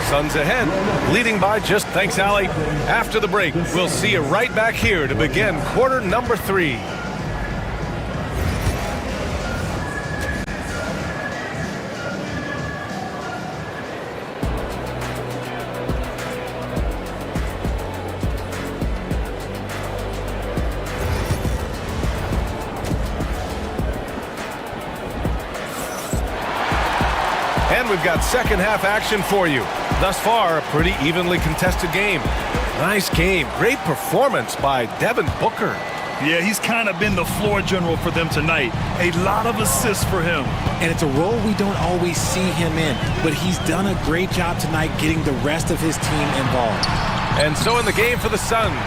Suns ahead, leading by just, thanks, Allie. After the break, we'll see you right back here to begin quarter number 3. And we've got second half action for you. Thus far, a pretty evenly contested game. Nice game. Great performance by Devin Booker. Yeah, he's kind of been the floor general for them tonight. A lot of assists for him. And it's a role we don't always see him in, but he's done a great job tonight getting the rest of his team involved. And so in the game for the Suns,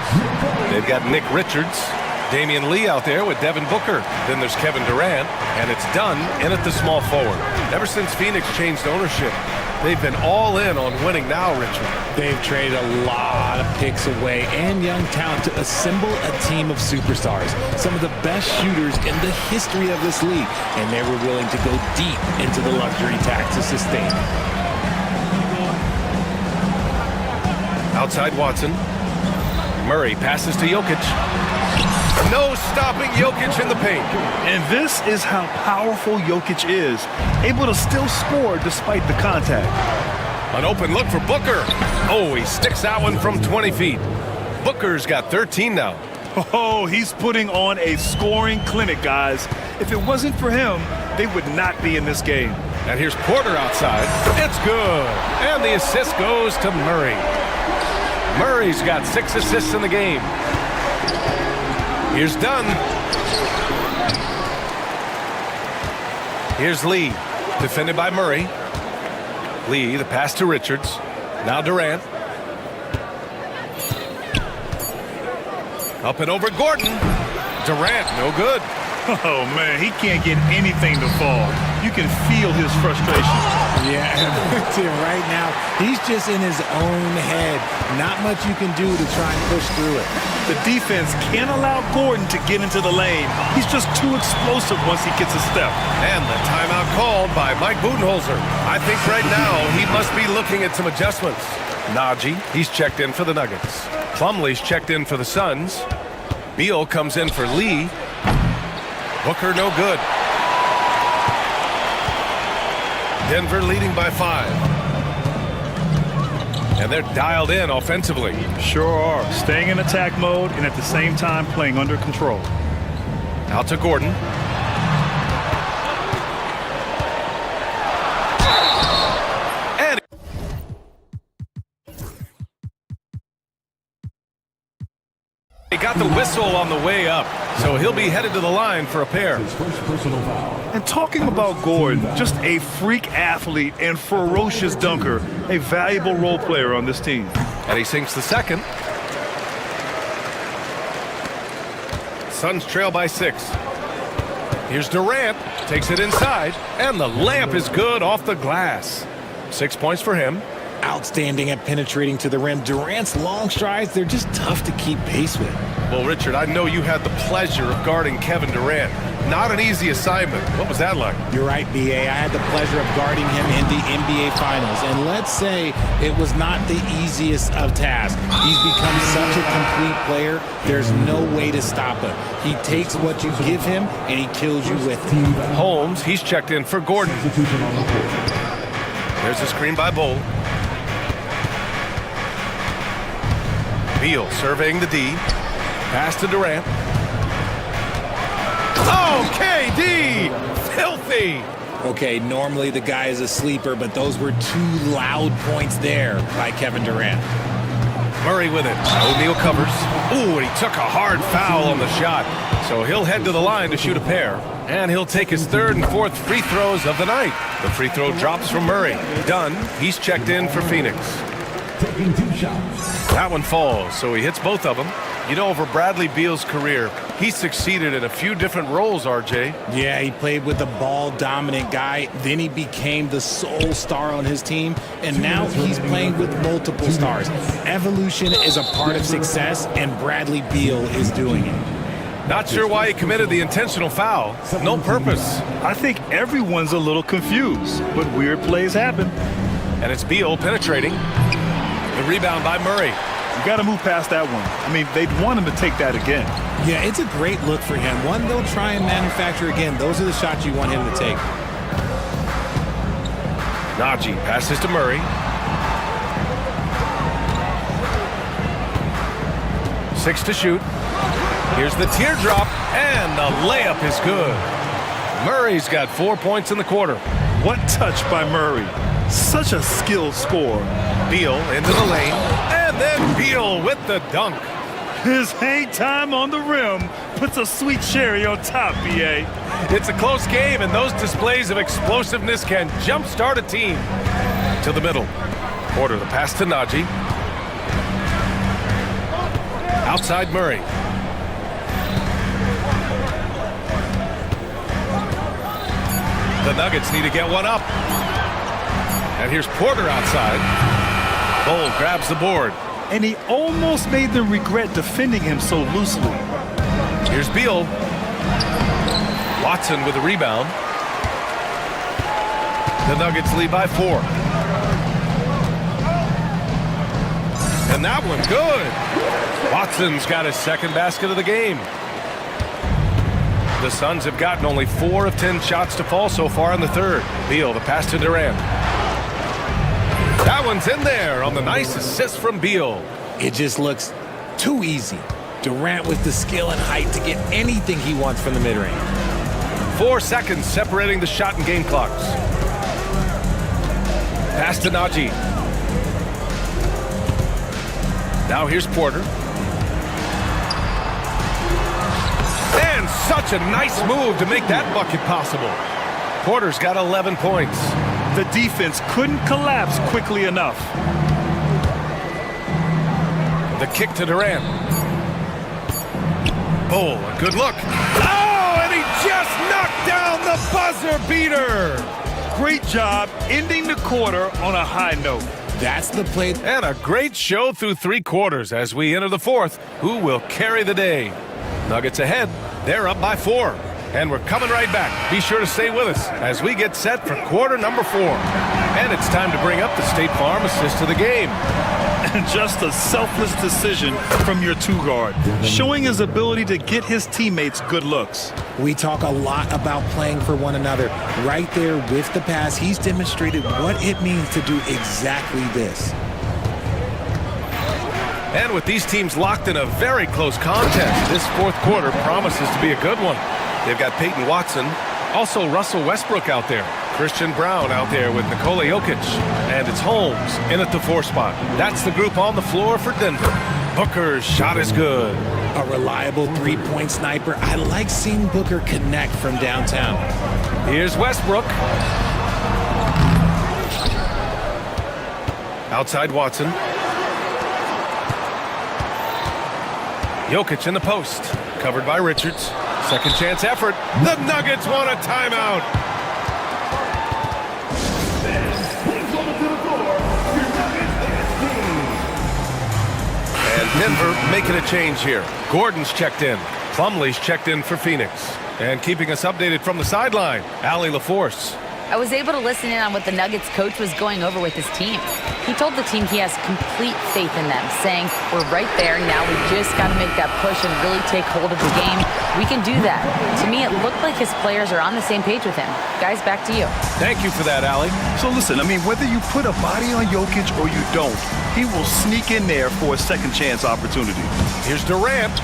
they've got Nick Richards, Damian Lee out there with Devin Booker. Then there's Kevin Durant, and it's Dunn in at the small forward. Ever since Phoenix changed ownership, they've been all in on winning now, Richard. They've traded a lot of picks away and young talent to assemble a team of superstars. Some of the best shooters in the history of this league, and they were willing to go deep into the luxury tax to sustain it. Outside Watson. Murray passes to Jokic. No stopping Jokic in the paint. And this is how powerful Jokic is, able to still score despite the contact. An open look for Booker. Oh, he sticks that one from 20 feet. Booker's got 13 now. Oh, he's putting on a scoring clinic, guys. If it wasn't for him, they would not be in this game. And here's Porter outside. It's good. And the assist goes to Murray. Murray's got 6 assists in the game. Here's Dunn. Here's Lee, defended by Murray. Lee, the pass to Richards. Now Durant. Up and over Gordon. Durant, no good. Oh, man, he can't get anything to fall. You can feel his frustration. Yeah, right now, he's just in his own head. Not much you can do to try and push through it. The defense can't allow Gordon to get into the lane. He's just too explosive once he gets a step. And the timeout called by Mike Budenholzer. I think right now he must be looking at some adjustments. Najee, he's checked in for the Nuggets. Plumlee's checked in for the Suns. Beal comes in for Lee. Booker, no good. Denver leading by 5. And they're dialed in offensively. Sure are. Staying in attack mode and at the same time playing under control. Out to Gordon. And he got the whistle on the way up. So he'll be headed to the line for a pair. And talking about Gordon, just a freak athlete and ferocious dunker, a valuable role player on this team. And he sinks the second. Suns trail by 6. Here's Durant, takes it inside, and the layup is good off the glass. 6 points for him. Outstanding at penetrating to the rim. Durant's long strides, they're just tough to keep pace with. Well, Richard, I know you had the pleasure of guarding Kevin Durant. Not an easy assignment. What was that like? You're right, B.A. I had the pleasure of guarding him in the NBA Finals. And let's say it was not the easiest of tasks. He's become such a complete player, there's no way to stop him. He takes what you give him, and he kills you with it. Holmes, he's checked in for Gordon. There's a screen by Bull. Beal surveying the D. Pass to Durant. Oh, KD! Filthy! Okay, normally the guy is a sleeper, but those were two loud points there by Kevin Durant. Murray with it. O'Neal covers. Ooh, and he took a hard foul on the shot. So he'll head to the line to shoot a pair. And he'll take his third and fourth free throws of the night. The free throw drops from Murray. Done. He's checked in for Phoenix. Taking 2 shots. That one falls, so he hits both of them. You know, over Bradley Beal's career, he succeeded in a few different roles, RJ. Yeah, he played with the ball-dominant guy. Then he became the sole star on his team. And now he's playing with multiple stars. Evolution is a part of success, and Bradley Beal is doing it. Not sure why he committed the intentional foul. No purpose. I think everyone's a little confused, but weird plays happen. And it's Beal penetrating. The rebound by Murray. You got to move past that one. I mean, they'd want him to take that again. Yeah, it's a great look for him. One they'll try and manufacture again. Those are the shots you want him to take. Najee passes to Murray. 6 to shoot. Here's the teardrop, and the layup is good. Murray's got 4 points in the quarter. What touch by Murray. Such a skilled score. Beal into the lane, and then Beal with the dunk. His hang time on the rim puts a sweet cherry on top, BA. It's a close game, and those displays of explosiveness can jumpstart a team. To the middle. Porter, the pass to Najee. Outside Murray. The Nuggets need to get one up. And here's Porter outside. Bull grabs the board. And he almost made them regret defending him so loosely. Here's Beal. Watson with the rebound. The Nuggets lead by 4. And that one good. Watson's got his second basket of the game. The Suns have gotten only 4 of 10 shots to fall so far in the third. Beal, the pass to Durant. That one's in there on the nice assist from Beal. It just looks too easy. Durant with the skill and height to get anything he wants from the mid-range. 4 seconds separating the shot and game clocks. Pass to Najee. Now here's Porter. And such a nice move to make that bucket possible. Porter's got 11 points. The defense couldn't collapse quickly enough. The kick to Durant. Oh, a good look. Oh, and he just knocked down the buzzer beater. Great job ending the quarter on a high note. That's the play. And a great show through 3 quarters as we enter the fourth. Who will carry the day? Nuggets ahead. They're up by 4. And we're coming right back. Be sure to stay with us as we get set for quarter number 4. And it's time to bring up the State Farm assist of the game. And just a selfless decision from your 2-guard, showing his ability to get his teammates good looks. We talk a lot about playing for one another. Right there with the pass, he's demonstrated what it means to do exactly this. And with these teams locked in a very close contest, this fourth quarter promises to be a good one. They've got Peyton Watson, also Russell Westbrook out there, Christian Brown out there with Nikola Jokic, and it's Holmes in at the 4 spot. That's the group on the floor for Denver. Booker's shot is good. A reliable 3-point sniper. I like seeing Booker connect from downtown. Here's Westbrook. Outside Watson. Jokic in the post, covered by Richards. Second chance effort. The Nuggets want a timeout. And Denver making a change here. Gordon's checked in. Plumlee's checked in for Phoenix. And keeping us updated from the sideline, Allie LaForce. I was able to listen in on what the Nuggets coach was going over with his team. He told the team he has complete faith in them, saying, we're right there now, we just got to make that push and really take hold of the game. We can do that. To me, it looked like his players are on the same page with him. Guys, back to you. Thank you for that, Allie. So listen, I mean, whether you put a body on Jokic or you don't, he will sneak in there for a second chance opportunity. Here's Durant.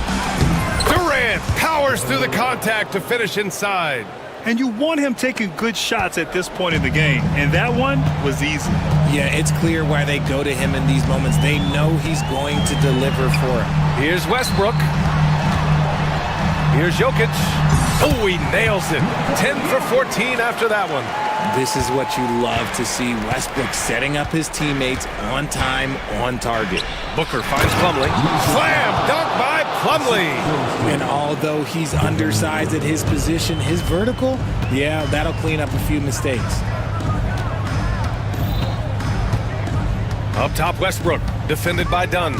Durant powers through the contact to finish inside. And you want him taking good shots at this point in the game. And that one was easy. Yeah, it's clear why they go to him in these moments. They know he's going to deliver for him. Here's Westbrook. Here's Jokic. Oh, he nails it. 10 for 14 after that one. This is what you love to see. Westbrook setting up his teammates on time, on target. Booker finds Plumlee. Slam dunk by Plumlee. And although he's undersized at his position, his vertical, yeah, that'll clean up a few mistakes. Up top, Westbrook, defended by Dunn.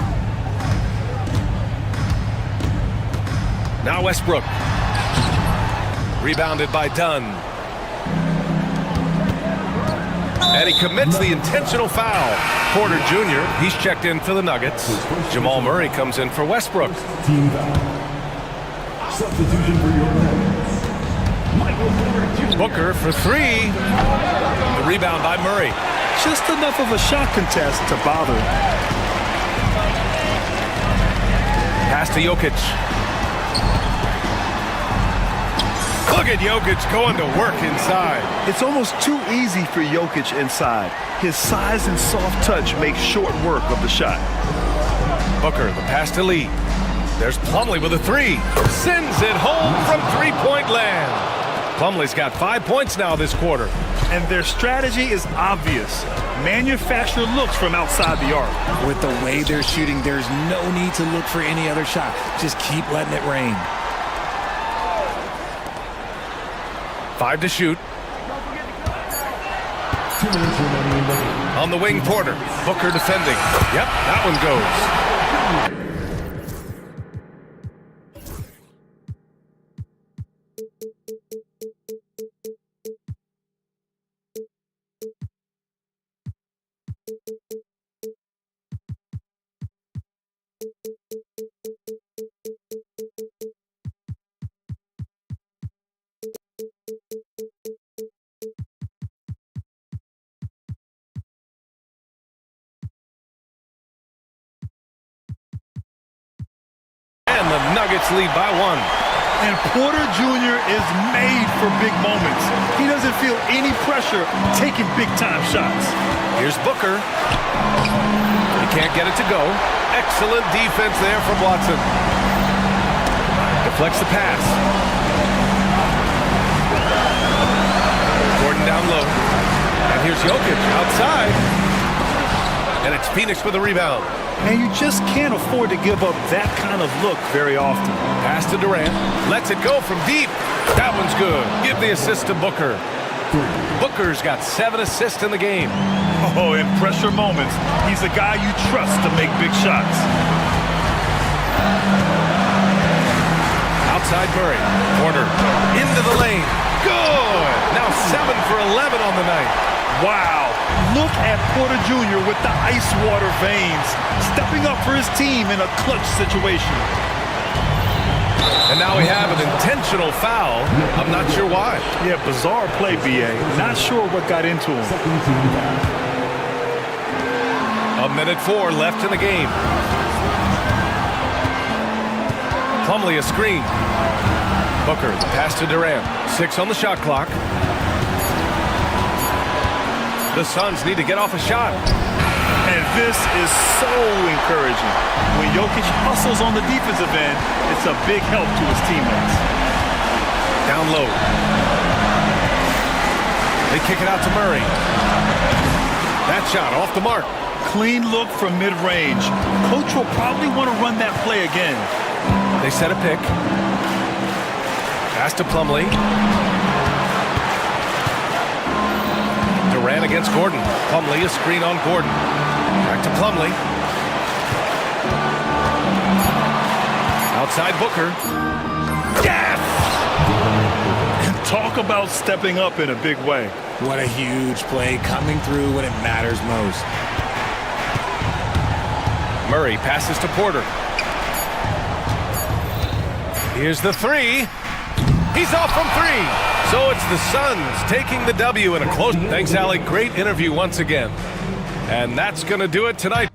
Now Westbrook. Rebounded by Dunn. And he commits the intentional foul. Porter Jr., he's checked in for the Nuggets. Jamal Murray comes in for Westbrook. Team foul. Substitution for your Nuggets. Michael Porter Jr. Booker for three. The rebound by Murray. Just enough of a shot contest to bother. Pass to Jokic. Look at Jokic going to work inside. It's almost too easy for Jokic inside. His size and soft touch make short work of the shot. Booker, the pass to Lee. There's Plumlee with a three. Sends it home from three-point land. Plumlee's got 5 points now this quarter. And their strategy is obvious. Manufacture looks from outside the arc. With the way they're shooting, there's no need to look for any other shot. Just keep letting it rain. 5 to shoot. On the wing, Porter. Booker defending. Yep, that one goes. And the Nuggets lead by 1. And Porter Jr. is made for big moments. He doesn't feel any pressure taking big-time shots. Here's Booker. He can't get it to go. Excellent defense there from Watson. Deflects the pass. Gordon down low. And here's Jokic outside. And it's Phoenix with the rebound. And you just can't afford to give up that kind of look very often. Pass to Durant. Lets it go from deep. That one's good. Give the assist to Booker. Booker's got 7 assists in the game. Oh, in pressure moments, he's a guy you trust to make big shots. Outside Murray. Porter into the lane. Good. Now 7 for 11 on the night. Wow. Look at Porter Jr. with the ice water veins, stepping up for his team in a clutch situation. And now we have an intentional foul. I'm not sure why. Yeah, bizarre play, B.A. Not sure what got into him. 1:04 left in the game. Plumlee a screen. Booker, the pass to Durant. 6 on the shot clock. The Suns need to get off a shot. And this is so encouraging. When Jokic hustles on the defensive end, it's a big help to his teammates. Down low. They kick it out to Murray. That shot off the mark. Clean look from mid-range. Coach will probably want to run that play again. They set a pick. Pass to Plumlee. Durant against Gordon. Plumlee, a screen on Gordon. Back to Plumlee. Outside Booker. Yes! And talk about stepping up in a big way. What a huge play, coming through when it matters most. Murray passes to Porter. Here's the three. He's off from 3. So it's the Suns taking the W in a close. Thanks, Allie. Great interview once again. And that's going to do it tonight.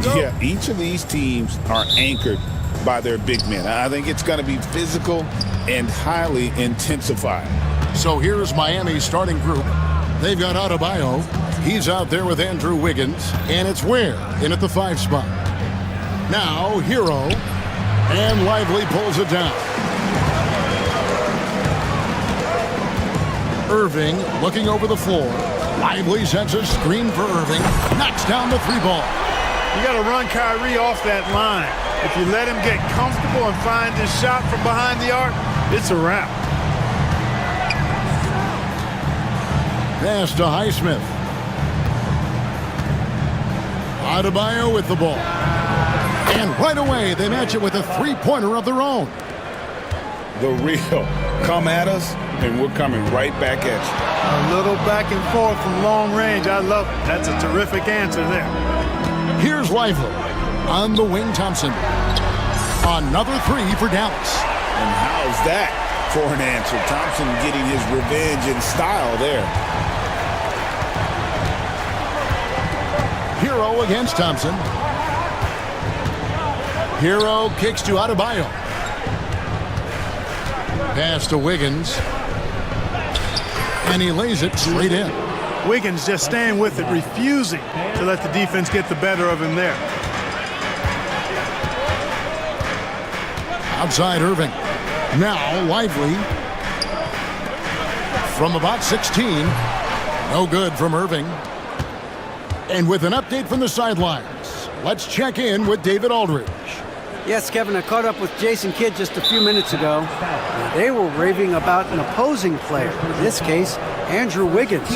go. Yeah, each of these teams are anchored by their big men. I think it's going to be physical and highly intensified. So here's Miami's starting group. They've got Adebayo. He's out there with Andrew Wiggins. And it's Ware in at the 5 spot. Now, Hero. And Lively pulls it down. Irving looking over the floor. Lively sends a screen for Irving. Knocks down the 3 ball. You got to run Kyrie off that line. If you let him get comfortable and find his shot from behind the arc, it's a wrap. Pass to Highsmith. Adebayo with the ball. And right away, they match it with a 3-pointer of their own. The real come at us, and we're coming right back at you. A little back and forth from long range. I love it. That's a terrific answer there. Here's Lively. On the wing, Thompson. Another 3 for Dallas. And how's that for an answer? Thompson getting his revenge in style there. Hero against Thompson. Hero kicks to Adebayo. Pass to Wiggins. And he lays it straight in. Wiggins just staying with it, refusing to let the defense get the better of him there. Outside Irving. Now Lively. From about 16. No good from Irving. And with an update from the sidelines, let's check in with David Aldridge. Yes, Kevin, I caught up with Jason Kidd just a few minutes ago. They were raving about an opposing player, in this case, Andrew Wiggins.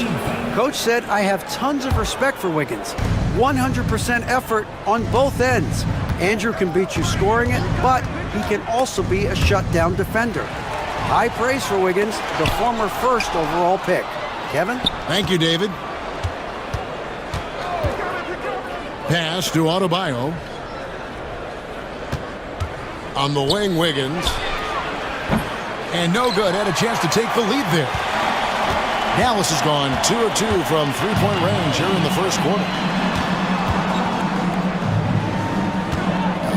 Coach said, I have tons of respect for Wiggins. 100% effort on both ends. Andrew can beat you scoring it, but he can also be a shutdown defender. High praise for Wiggins, the former first overall pick. Kevin? Thank you, David. Pass to Adebayo. On the wing, Wiggins. And no good. Had a chance to take the lead there. Dallas has gone 2 of 2 from 3-point range here in the first quarter.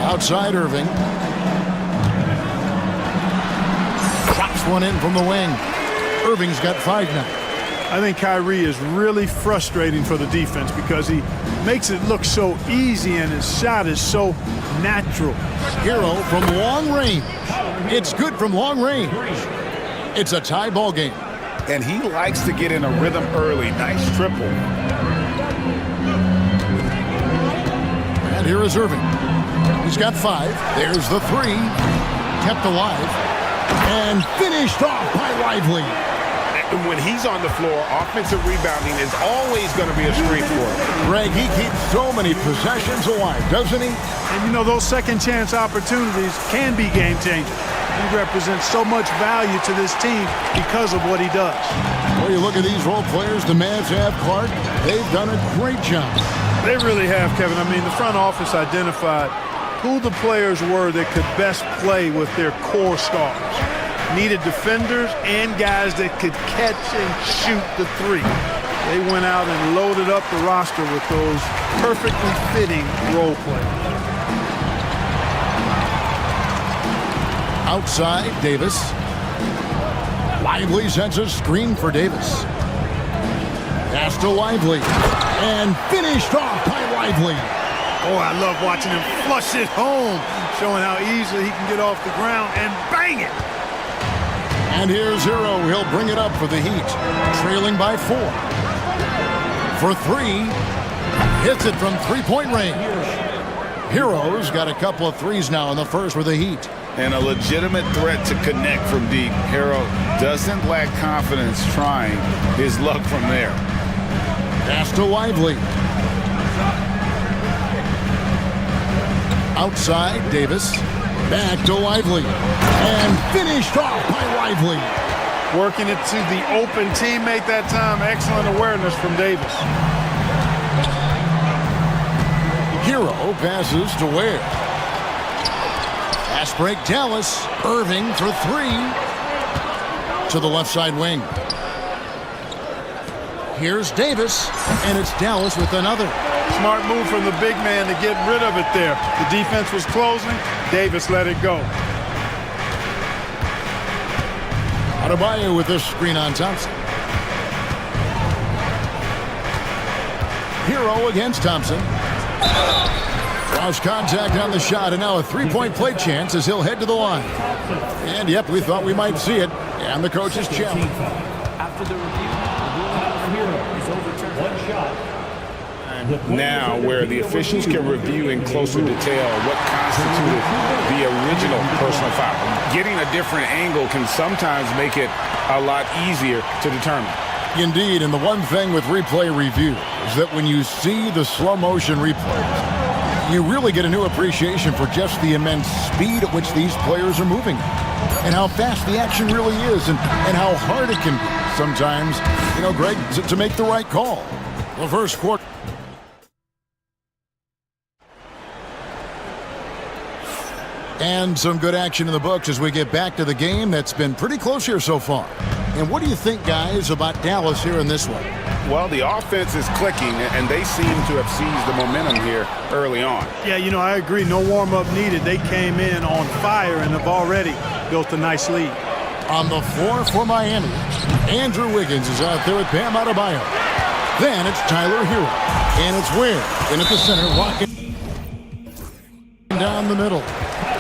Outside Irving. Drops one in from the wing. Irving's got 5 now. I think Kyrie is really frustrating for the defense because he makes it look so easy and his shot is so natural. Hero from long range. It's good from long range. It's a tie ball game. And he likes to get in a rhythm early. Nice triple. And here is Irving. He's got 5. There's the 3. Kept alive. And finished off by Lively. When he's on the floor, offensive rebounding is always going to be a strength for him. Greg, he keeps so many possessions alive, doesn't he? And you know, those second chance opportunities can be game changers. He represents so much value to this team because of what he does. Well, you look at these role players the Mavs have, Clark. They've done a great job. They really have, Kevin. I mean, the front office identified who the players were that could best play with their core stars. Needed defenders and guys that could catch and shoot the 3. They went out and loaded up the roster with those perfectly fitting role players. Outside, Davis. Lively sends a screen for Davis. Pass to Lively. And finished off by Lively. Oh, I love watching him flush it home, showing how easily he can get off the ground and bang it. And here's Hero. He'll bring it up for the Heat. Trailing by 4. For 3. Hits it from 3-point range. Hero's got a couple of 3s now in the first for the Heat. And a legitimate threat to connect from deep. Hero doesn't lack confidence trying his luck from there. Pass to Lively. Outside, Davis. Back to Lively. And finished off by Lively. Working it to the open teammate that time. Excellent awareness from Davis. Hero passes to Ware. Pass break, Dallas. Irving for 3. To the left side wing. Here's Davis, and it's Dallas with another. Smart move from the big man to get rid of it there. The defense was closing. Davis let it go. Adebayo with this screen on Thompson. Hero against Thompson. Lost contact on the shot, and now a three-point play chance as he'll head to the line. And, yep, we thought we might see it. And the coach's challenge. After the review, the Hero is overturned. One shot. Now, where the officials can review in closer detail what constituted the original personal foul. Getting a different angle can sometimes make it a lot easier to determine. Indeed, and the one thing with replay review is that when you see the slow motion replays, you really get a new appreciation for just the immense speed at which these players are moving and how fast the action really is and how hard it can be sometimes, Greg, to make the right call. The first quarter. And some good action in the books as we get back to the game that's been pretty close here so far. And what do you think, guys, about Dallas here in this one? Well, the offense is clicking, and they seem to have seized the momentum here early on. Yeah, I agree. No warm-up needed. They came in on fire and have already built a nice lead. On the floor for Miami, Andrew Wiggins is out there with Bam Adebayo. Then it's Tyler Hero. And it's Ware in at the center, walking down the middle.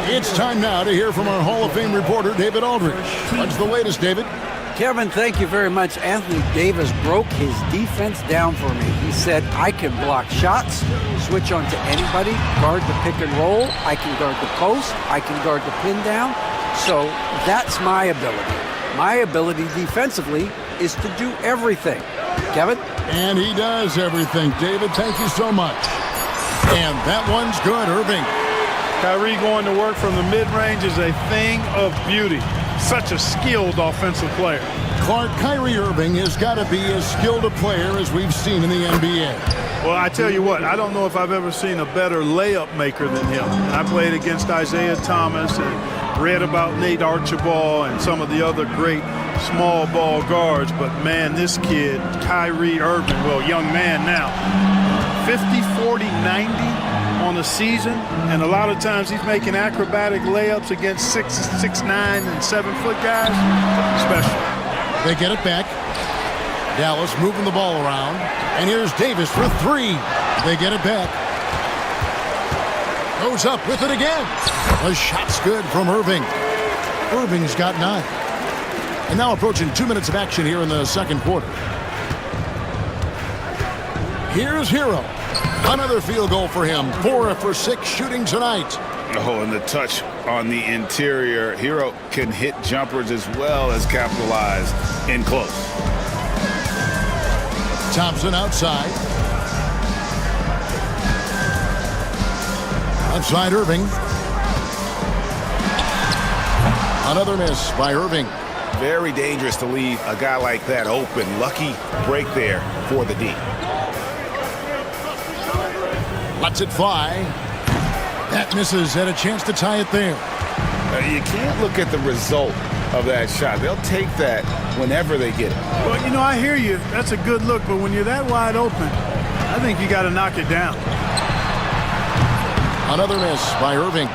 It's time now to hear from our Hall of Fame reporter, David Aldridge. What's the latest, David? Kevin, thank you very much. Anthony Davis broke his defense down for me. He said, I can block shots, switch on to anybody, guard the pick and roll, I can guard the post, I can guard the pin down. So that's my ability. My ability defensively is to do everything. Kevin? And he does everything. David, thank you so much. And that one's good, Irving. Kyrie going to work from the mid-range is a thing of beauty. Such a skilled offensive player. Clark, Kyrie Irving has got to be as skilled a player as we've seen in the NBA. Well, I tell you what, I don't know if I've ever seen a better layup maker than him. I played against Isaiah Thomas and read about Nate Archibald and some of the other great small ball guards, but man, this kid, Kyrie Irving, well, young man now, 50, 40, 90 on the season, and a lot of times he's making acrobatic layups against 6'9" and 7-foot guys. Special. They get it back. Dallas moving the ball around, and here's Davis for three. They get it back. Goes up with it again. The shot's good from Irving. Irving's got 9. And now approaching 2 minutes of action here in the second quarter. Here's Hero. Another field goal for him. 4 for 6 shooting tonight. Oh, and the touch on the interior. Hero can hit jumpers as well as capitalize in close. Thompson outside. Outside Irving. Another miss by Irving. Very dangerous to leave a guy like that open. Lucky break there for the D. Lets it fly. That misses, had a chance to tie it there. You can't look at the result of that shot. They'll take that whenever they get it. Well, I hear you. That's a good look, but when you're that wide open, I think you got to knock it down. Another miss by Irving.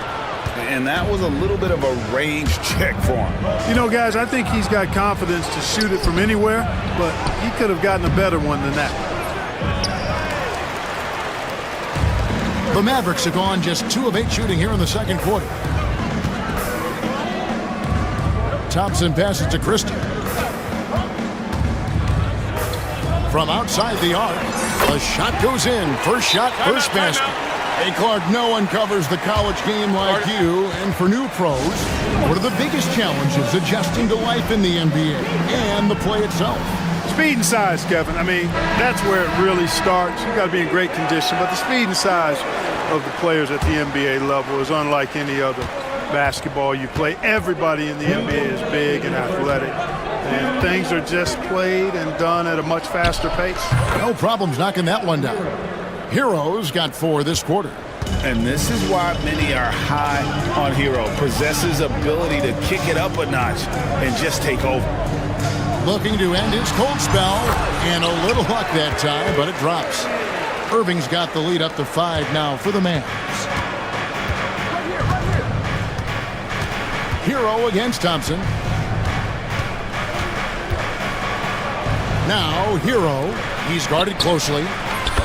And that was a little bit of a range check for him. Guys, I think he's got confidence to shoot it from anywhere, but he could have gotten a better one than that. The Mavericks have gone just 2 of 8 shooting here in the second quarter. Thompson passes to Christie. From outside the arc, the shot goes in. First shot, first basket. Hey, Clark, no one covers the college game like you. And for new pros, what are the biggest challenges adjusting to life in the NBA and the play itself? Speed and size, Kevin. That's where it really starts. You got to be in great condition, but the speed and size of the players at the NBA level is unlike any other basketball you play. Everybody in the NBA is big and athletic, and things are just played and done at a much faster pace. No problems knocking that one down. Hero's got 4 this quarter. And this is why many are high on Hero. Possesses ability to kick it up a notch and just take over. looking to end his cold spell, and a little luck that time, but it drops. Irving's got the lead up to 5 now for the Mavs. Hero against Thompson. Now Hero, he's guarded closely,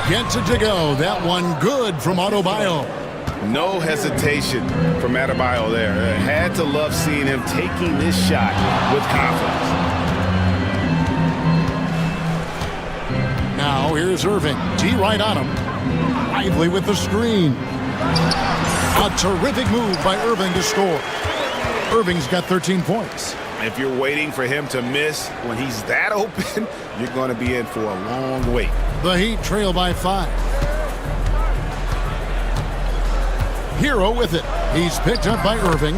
gets it to go. That one good from Adebayo. No hesitation from Adebayo there. Had to love seeing him taking this shot with confidence. Now here's Irving. D right on him. Lively with the screen. A terrific move by Irving to score. Irving's got 13 points. If you're waiting for him to miss when he's that open, you're going to be in for a long wait. The Heat trail by 5. Hero with it. He's picked up by Irving.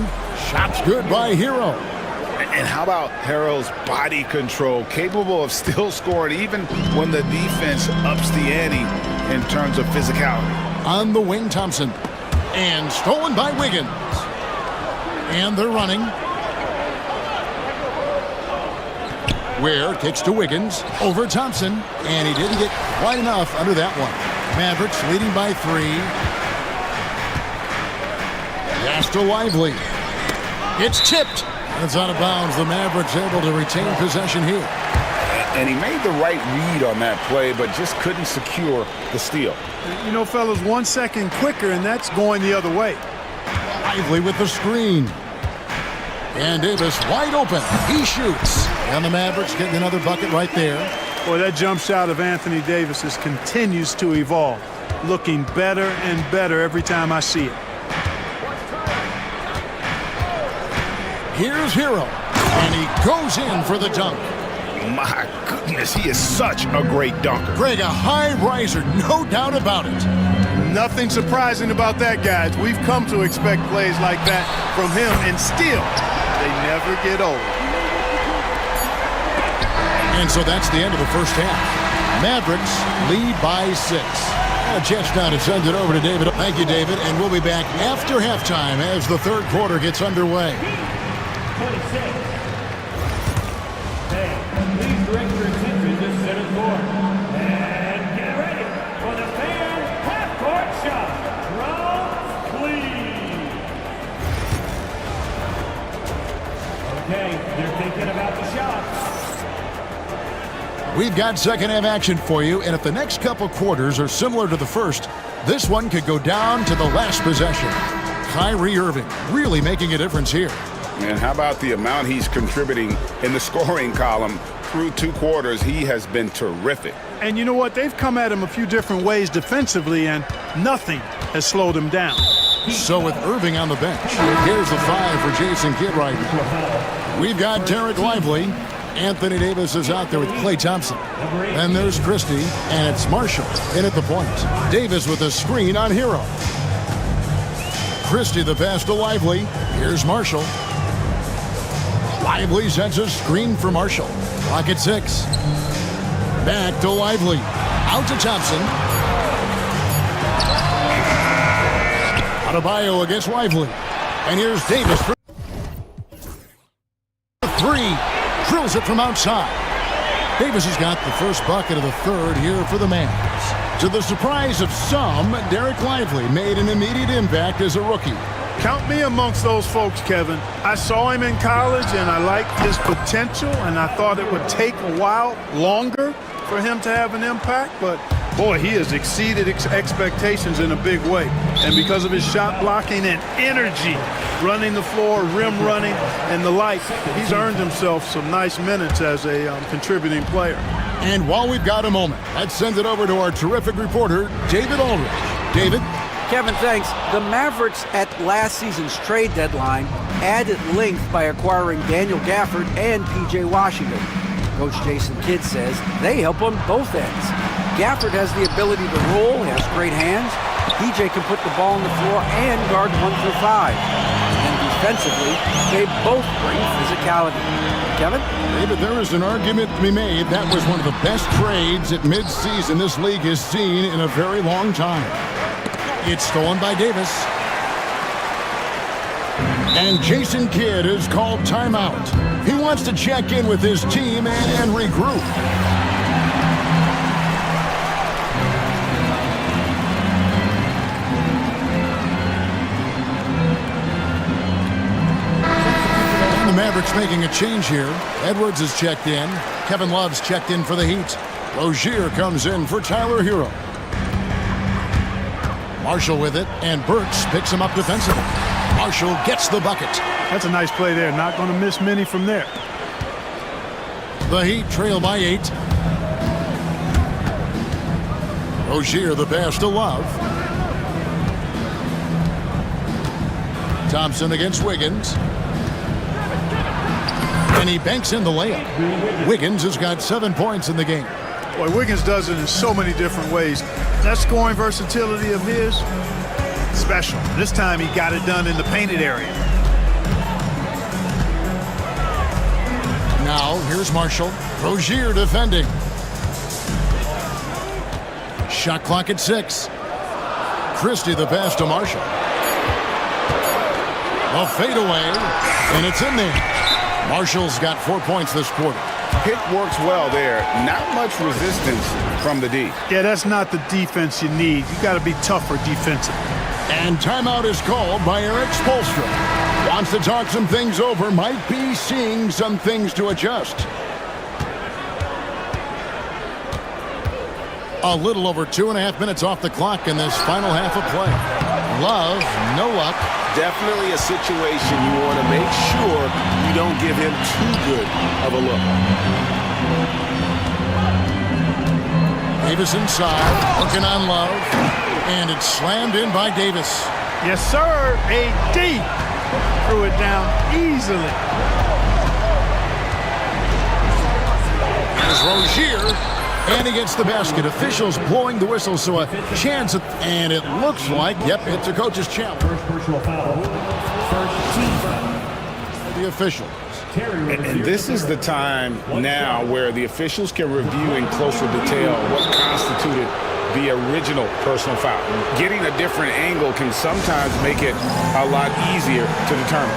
Shot's good by Hero. And how about Hero's body control, capable of still scoring even when the defense ups the ante in terms of physicality. On the wing, Thompson. And stolen by Wiggins. And they're running. Ware kicks to Wiggins. Over Thompson. And he didn't get quite enough under that one. Mavericks leading by 3. Pass to Lively. It's tipped. It's out of bounds. The Mavericks able to retain possession here. And he made the right read on that play, but just couldn't secure the steal. You know, fellas, 1 second quicker, and that's going the other way. Lively with the screen. And Davis wide open. He shoots. And the Mavericks getting another bucket right there. Boy, that jump shot of Anthony Davis continues to evolve. Looking better and better every time I see it. Here's Hero. And he goes in for the dunk. My goodness, he is such a great dunker. Greg, a high riser, no doubt about it. Nothing surprising about that, guys. We've come to expect plays like that from him, and still, they never get old. And so that's the end of the first half. Mavericks lead by 6. A chance now to send it over to David. Thank you, David. And we'll be back after halftime as the third quarter gets underway. 26. Hey, please direct your attention to center court. And get ready for the fan half-court shot. Drums, please. Okay, they're thinking about the shots. We've got second half action for you, and if the next couple quarters are similar to the first, this one could go down to the last possession. Kyrie Irving really making a difference here. And how about the amount he's contributing in the scoring column through 2 quarters? He has been terrific. And you know what? They've come at him a few different ways defensively, and nothing has slowed him down. So with Irving on the bench, here's the 5 for Jason Kidd right now. We've got Derek Lively. Anthony Davis is out there with Klay Thompson. Then there's Christie, and it's Marshall in at the point. Davis with a screen on Hero. Christie the pass to Lively. Here's Marshall. Lively sends a screen for Marshall. Clock at 6. Back to Lively. Out to Thompson. Adebayo against Lively. And here's Davis for 3. Drills it from outside. Davis has got the first bucket of the third here for the Mavs. To the surprise of some, Derek Lively made an immediate impact as a rookie. Count me amongst those folks, Kevin. I saw him in college, and I liked his potential, and I thought it would take a while longer for him to have an impact, but boy, he has exceeded expectations in a big way. And because of his shot blocking and energy, running the floor, rim running, and the like, he's earned himself some nice minutes as a contributing player. And while we've got a moment, let's send it over to our terrific reporter, David Aldridge. David? Kevin, thanks. The Mavericks at last season's trade deadline added length by acquiring Daniel Gafford and P.J. Washington. Coach Jason Kidd says they help on both ends. Gafford has the ability to roll, has great hands. P.J. can put the ball on the floor and guard 1 through 5. And defensively, they both bring physicality. Kevin? David, there is an argument to be made. That was one of the best trades at midseason this league has seen in a very long time. It's stolen by Davis. And Jason Kidd has called timeout. He wants to check in with his team and regroup. And the Mavericks making a change here. Edwards is checked in. Kevin Love's checked in for the Heat. Rozier comes in for Tyler Hero. Marshall with it, and Burks picks him up defensively. Marshall gets the bucket. That's a nice play there. Not going to miss many from there. The Heat trail by 8. Rozier the pass to Love. Thompson against Wiggins. And he banks in the layup. Wiggins has got 7 points in the game. Boy, Wiggins does it in so many different ways. That scoring versatility of his, special. This time he got it done in the painted area. Now, here's Marshall. Rozier defending. Shot clock at 6. Christie the pass to Marshall. A fadeaway, and it's in there. Marshall's got 4 points this quarter. Pick works well there. Not much resistance from the D. Yeah, that's not the defense you need. You got to be tougher defensively. And timeout is called by Eric Spoelstra. Wants to talk some things over. Might be seeing some things to adjust. A little over 2.5 minutes off the clock in this final half of play. Love, no luck. Definitely a situation you want to make sure you don't give him too good of a look. Davis inside, looking on Love, and it's slammed in by Davis. Yes, sir. AD threw it down easily. There's Rozier, and he gets the basket. Officials blowing the whistle, so a chance, and it looks like, yep, it's a coach's challenge. First personal foul. First team foul. The officials. And this is the time now where the officials can review in closer detail what constituted the original personal foul. Getting a different angle can sometimes make it a lot easier to determine.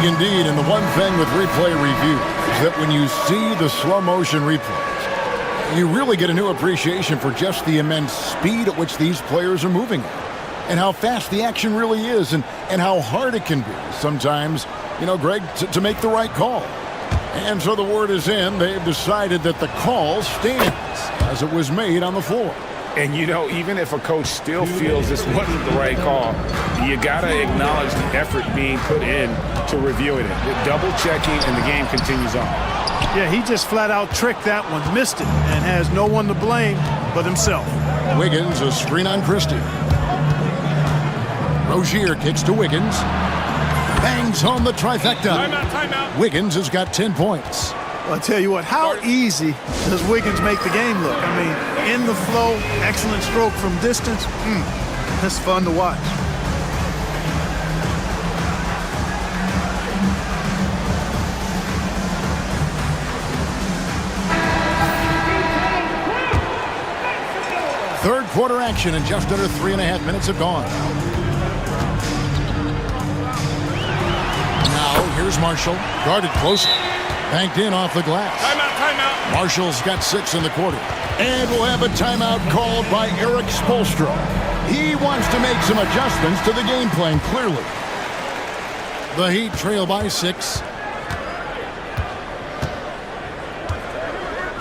Indeed, and the one thing with replay review is that when you see the slow motion replays, you really get a new appreciation for just the immense speed at which these players are moving at, and how fast the action really is, and how hard it can be sometimes, you know, Greg, to make the right call. And so the word is in. They've decided that the call stands as it was made on the floor. And, you know, even if a coach still feels this wasn't the right call, you got to acknowledge the effort being put in to reviewing it. The double checking, and the game continues on. Yeah, he just flat out tricked that one, missed it, and has no one to blame but himself. Wiggins, a screen on Christie. Rozier kicks to Wiggins. Bangs home the trifecta. Timeout. Wiggins has got 10 points. Well, I tell you what, how easy does Wiggins make the game look? I mean, in the flow, excellent stroke from distance. That's fun to watch. Third quarter action, and just under 3.5 minutes have gone. Now, here's Marshall, guarded closely. Banked in off the glass. Timeout. Marshall's got 6 in the quarter. And we'll have a timeout called by Eric Spoelstra. He wants to make some adjustments to the game plan, clearly. The Heat trail by 6.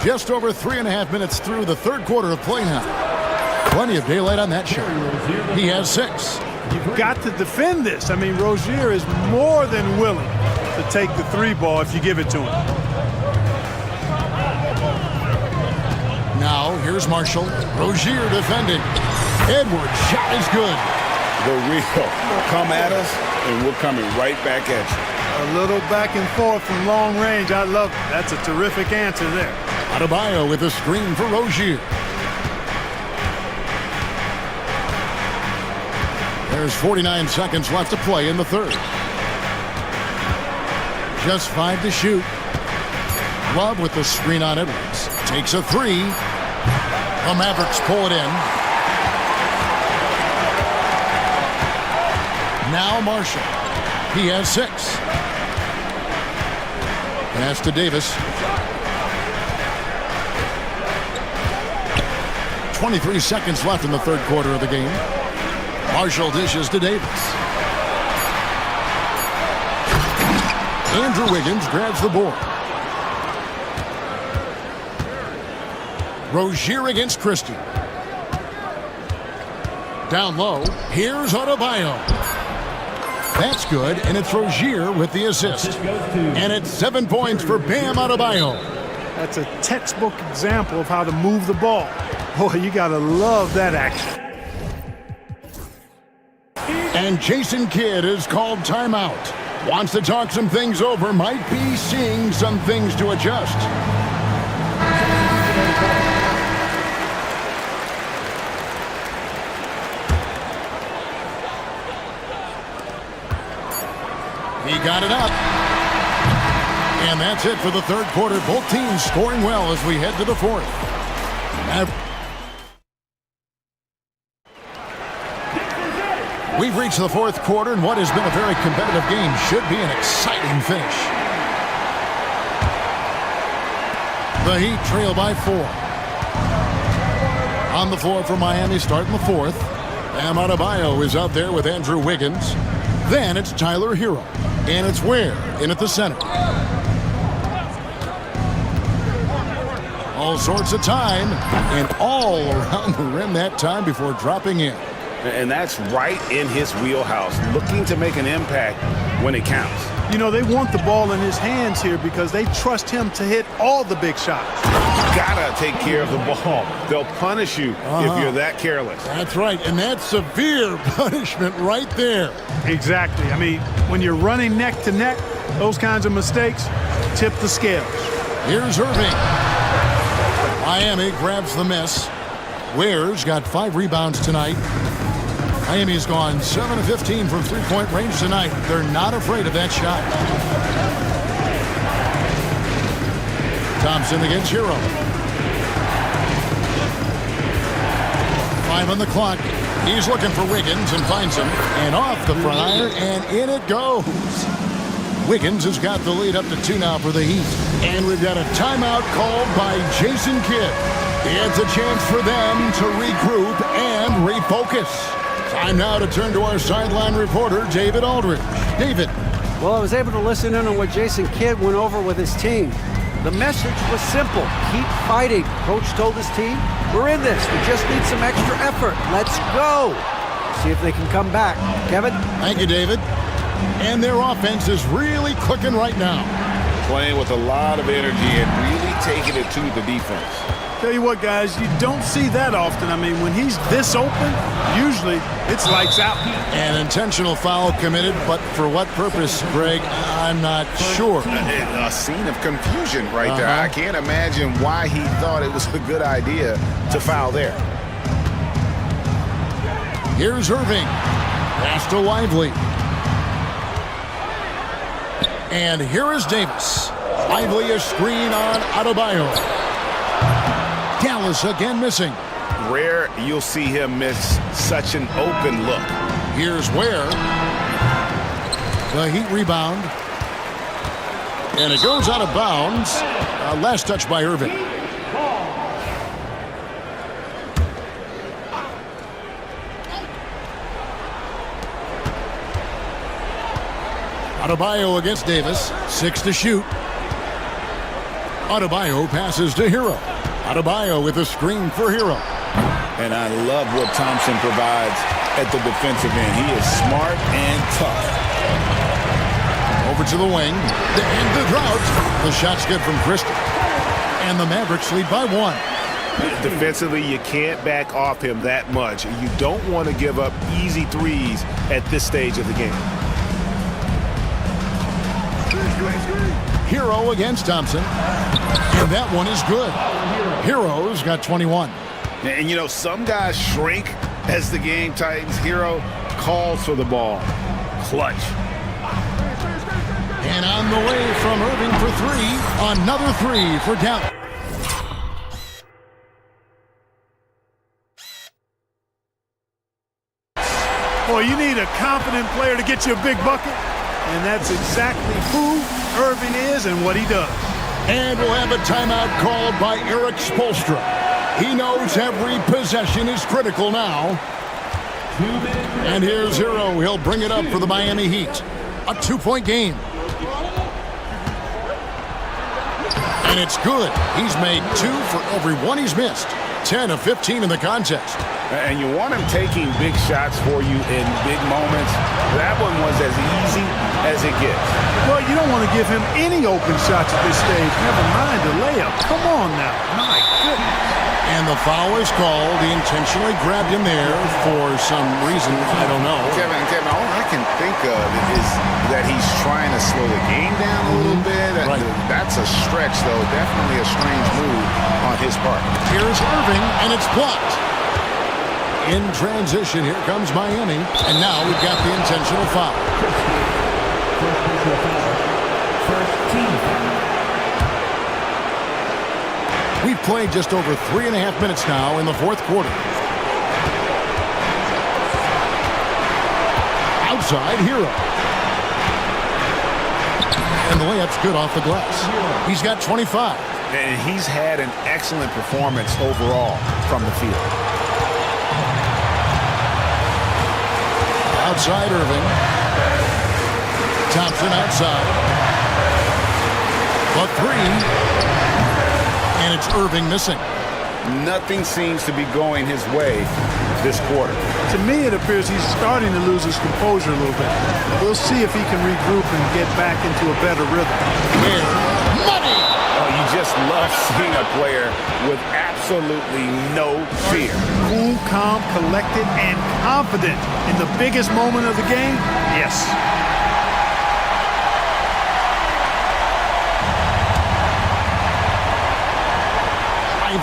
Just over 3.5 minutes through the third quarter of play now. Plenty of daylight on that shot. He has 6. You've got to defend this. I mean, Rozier is more than willing to take the 3 ball if you give it to him. Now, here's Marshall. Rozier defending. Edwards' shot is good. The real come at us, and we're coming right back at you. A little back and forth from long range. I love it. That's a terrific answer there. Adebayo with a screen for Rozier. There's 49 seconds left to play in the third. Just 5 to shoot. Love with the screen on Edwards. Takes a 3. The Mavericks pull it in. Now Marshall. He has 6. Pass to Davis. 23 seconds left in the third quarter of the game. Marshall dishes to Davis. Andrew Wiggins grabs the board. Rozier against Christie. Down low, here's Adebayo. That's good, and it's Rozier with the assist. And it's 7 points for Bam Adebayo. That's a textbook example of how to move the ball. Boy, you gotta love that action. And Jason Kidd is called timeout. Wants to talk some things over, might be seeing some things to adjust. He got it up. And that's it for the third quarter. Both teams scoring well as we head to the fourth. We've reached the fourth quarter, and what has been a very competitive game should be an exciting finish. The Heat trail by 4. On the floor for Miami starting the fourth. Bam Adebayo is out there with Andrew Wiggins. Then it's Tyler Hero. And it's Ware in at the center. All sorts of time, and all around the rim that time before dropping in. And that's right in his wheelhouse, looking to make an impact when it counts. You know, they want the ball in his hands here because they trust him to hit all the big shots. Gotta take care of the ball. They'll punish you if you're that careless. That's right, and that's severe punishment right there. Exactly. I mean, when you're running neck to neck, those kinds of mistakes tip the scales. Here's Irving. Miami grabs the miss. Ware's got 5 rebounds tonight. Miami's gone 7 of 15 from three-point range tonight. They're not afraid of that shot. Thompson against Hero. 5 on the clock. He's looking for Wiggins and finds him. And off the front iron, and in it goes. Wiggins has got the lead up to 2 now for the Heat. And we've got a timeout called by Jason Kidd. It's a chance for them to regroup and refocus. Time now to turn to our sideline reporter, David Aldridge. David. Well, I was able to listen in on what Jason Kidd went over with his team. The message was simple. Keep fighting. Coach told his team, we're in this. We just need some extra effort. Let's go. See if they can come back. Kevin? Thank you, David. And their offense is really clicking right now. Playing with a lot of energy and really taking it to the defense. Tell you what, guys, you don't see that often. I mean, when he's this open, usually it's lights out. An intentional foul committed, but for what purpose, Greg? I'm not sure. A scene of confusion right there. I can't imagine why he thought it was a good idea to foul there. Here's Irving. Pass to Lively. And here is Davis. Lively a screen on Adebayo. Dallas again missing. Rare you'll see him miss such an open look. Here's Ware. The Heat rebound. And it goes out of bounds. Last touch by Irving. Adebayo against Davis. 6 to shoot. Adebayo passes to Hero. Adebayo with a screen for Hero. And I love what Thompson provides at the defensive end. He is smart and tough. Over to the wing. And the drought. The shot's good from Christie. And the Mavericks lead by 1. Defensively, you can't back off him that much. You don't want to give up easy threes at this stage of the game. Hero against Thompson. And that one is good. Hero's got 21. And, you know, some guys shrink as the game tightens. Hero calls for the ball. Clutch. And on the way from Irving for 3. Another 3 for Dallas. Boy, you need a confident player to get you a big bucket. And that's exactly who Irving is and what he does. And we'll have a timeout called by Eric Spoelstra. He knows every possession is critical now. And here's Hero. He'll bring it up for the Miami Heat. A 2-point game. And it's good. He's made 2 for every one he's missed. 10 of 15 in the contest. And you want him taking big shots for you in big moments. That one was as easy as it gets. Well, you don't want to give him any open shots at this stage. Never mind the layup. Come on now. My goodness. And the foul is called. He intentionally grabbed him there for some reason. I don't know. Kevin, all I can think of is that he's trying to slow the game down a little bit. Right. That's a stretch, though. Definitely a strange move on his part. Here's Irving, and it's blocked. In transition, here comes Miami. And now we've got the intentional foul. First team foul. We've played just over 3.5 minutes now in the fourth quarter. Outside, Hero. And the layup's good off the glass. He's got 25. And he's had an excellent performance overall from the field. Outside Irving. Thompson outside. But 3. And it's Irving missing. Nothing seems to be going his way this quarter. To me, it appears he's starting to lose his composure a little bit. We'll see if he can regroup and get back into a better rhythm. Money! Oh, you just love seeing a player with absolutely no fear. Cool, calm, collected, and confident in the biggest moment of the game? Yes.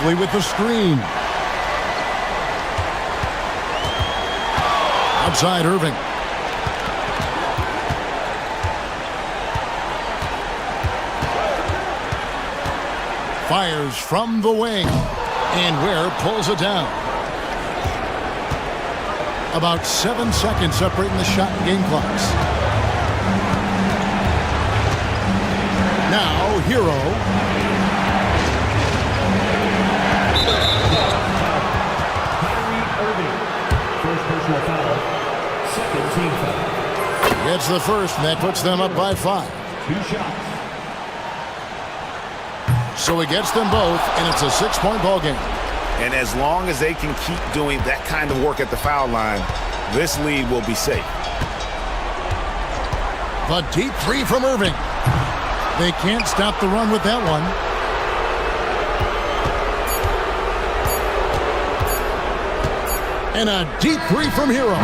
With the screen. Outside Irving. Fires from the wing. And Ware pulls it down. About 7 seconds separating the shot and game clocks. Now, Hero. Gets the first, and that puts them up by 5. 2 shots. So he gets them both, and it's a 6-point ball game. And as long as they can keep doing that kind of work at the foul line, this lead will be safe. The deep 3 from Irving. They can't stop the run with that one. And a deep 3 from Hero.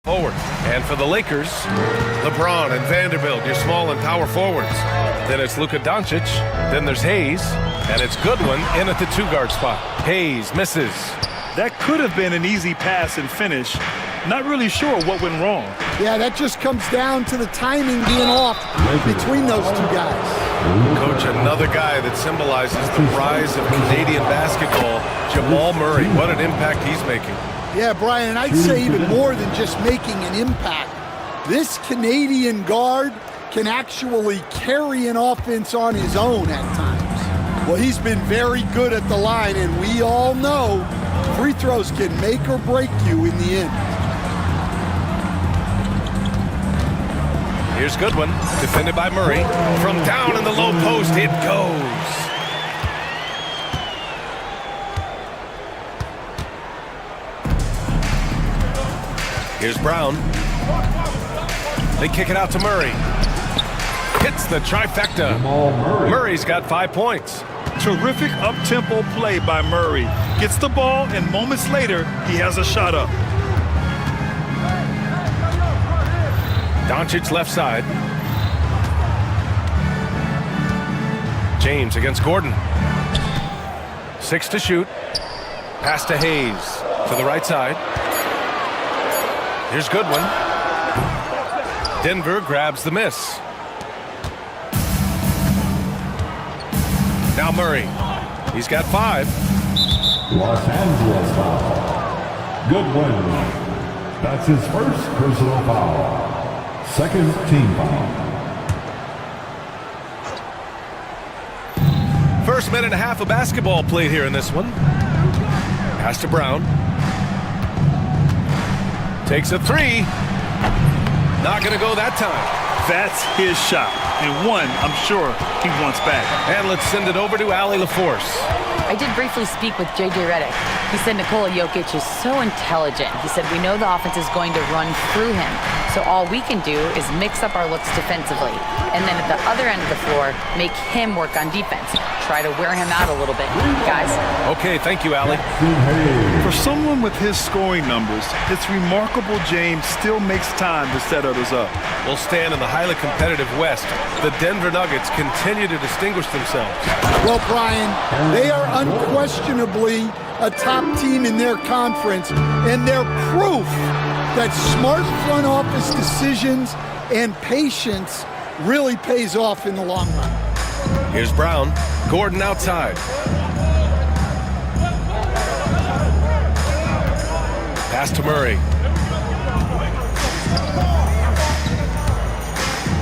Forward. And for the Lakers, LeBron and Vanderbilt, your small and power forwards. Then it's Luka Doncic. Then there's Hayes. And it's Goodwin in at the 2-guard spot. Hayes misses. That could have been an easy pass and finish. Not really sure what went wrong. Yeah, that just comes down to the timing being off between those two guys. Coach, another guy that symbolizes the rise of Canadian basketball, Jamal Murray. What an impact he's making. Yeah, Brian, I'd say even more than just making an impact. This Canadian guard can actually carry an offense on his own at times. Well, he's been very good at the line, and we all know free throws can make or break you in the end. Here's Goodwin, defended by Murray. From down in the low post, it goes. Here's Brown. They kick it out to Murray. Hits the trifecta. Murray's got 5 points. Terrific up-tempo play by Murray. Gets the ball, and moments later, he has a shot up. Doncic left side. James against Gordon. 6 to shoot. Pass to Hayes to the right side. Here's Goodwin. Denver grabs the miss. Now Murray. He's got 5. Los Angeles foul. Goodwin. That's his first personal foul. Second team foul. First minute and a half of basketball played here in this one. Pass to Brown. Takes a 3. Not going to go that time. That's his shot. And one, I'm sure, he wants back. And let's send it over to Allie LaForce. I did briefly speak with J.J. Redick. He said Nikola Jokic is so intelligent. He said we know the offense is going to run through him. So all we can do is mix up our looks defensively. And then at the other end of the floor, make him work on defense. Try to wear him out a little bit, guys. Okay, thank you, Allie. For someone with his scoring numbers, it's remarkable James still makes time to set others up. We'll stand in the highly competitive West. The Denver Nuggets continue to distinguish themselves. Well, Brian, they are unquestionably a top team in their conference, and they're proof that smart front office decisions and patience really pays off in the long run. Here's Brown. Gordon outside. Pass to Murray.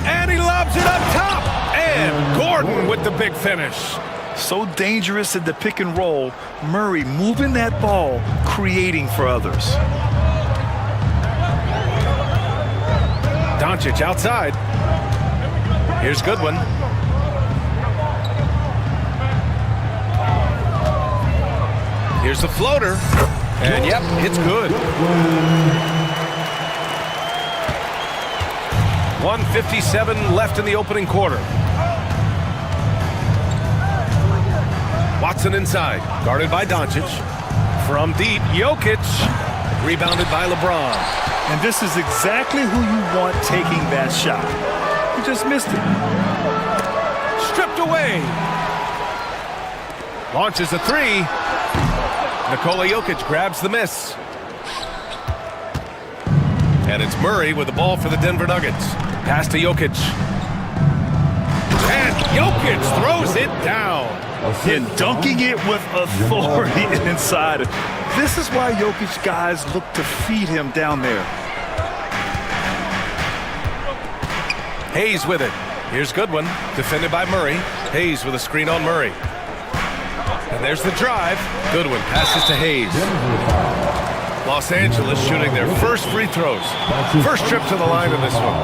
And he lobs it up top. And Gordon with the big finish. So dangerous in the pick and roll. Murray moving that ball, creating for others. Doncic outside. Here's Goodwin. Here's the floater. And yep, it's good. 1:57 left in the opening quarter. Watson inside, guarded by Doncic. From deep, Jokic. Rebounded by LeBron. And this is exactly who you want taking that shot. He just missed it. Stripped away. Launches a 3. Nikola Jokic grabs the miss. And it's Murray with the ball for the Denver Nuggets. Pass to Jokic. And Jokic throws it down. And dunking it with authority inside. This is why Jokic guys look to feed him down there. Hayes with it. Here's Goodwin, defended by Murray. Hayes with a screen on Murray. And there's the drive. Goodwin passes to Hayes. Los Angeles shooting their first free throws. First trip to the line in this one.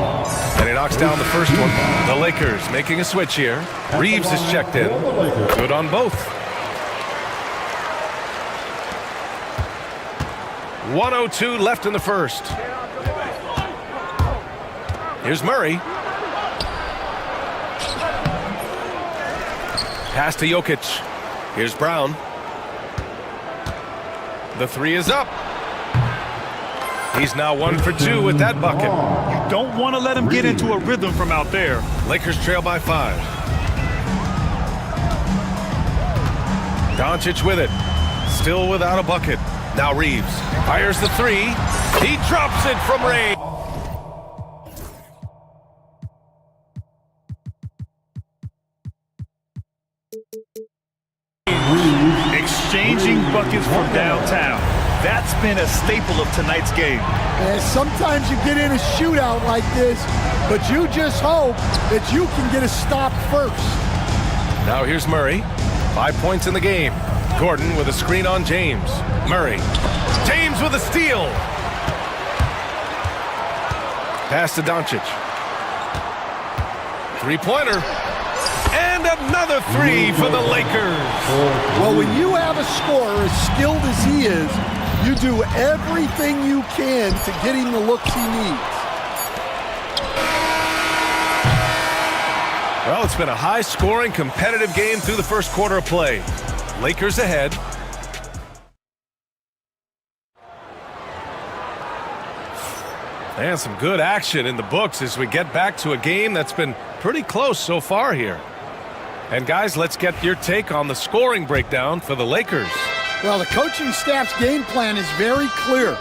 And he knocks down the first one. The Lakers making a switch here. Reeves is checked in. Good on both. 1:02 left in the first. Here's Murray. Pass to Jokic. Here's Brown. The 3 is up. He's now 1 for 2 with that bucket. You don't want to let him get into a rhythm from out there. Lakers trail by 5. Doncic with it. Still without a bucket. Now Reeves fires the 3. He drops it from range. Exchanging buckets from downtown. That's been a staple of tonight's game. And sometimes you get in a shootout like this, but you just hope that you can get a stop first. Now here's Murray. 5 points in the game. Gordon with a screen on James. Murray. James with a steal. Pass to Doncic. 3-pointer. And another 3 for the Lakers. Well, when you have a scorer as skilled as he is, you do everything you can to get him the looks he needs. Well, it's been a high-scoring, competitive game through the first quarter of play. Lakers ahead. And some good action in the books as we get back to a game that's been pretty close so far here. And guys, let's get your take on the scoring breakdown for the Lakers. Well, the coaching staff's game plan is very clear.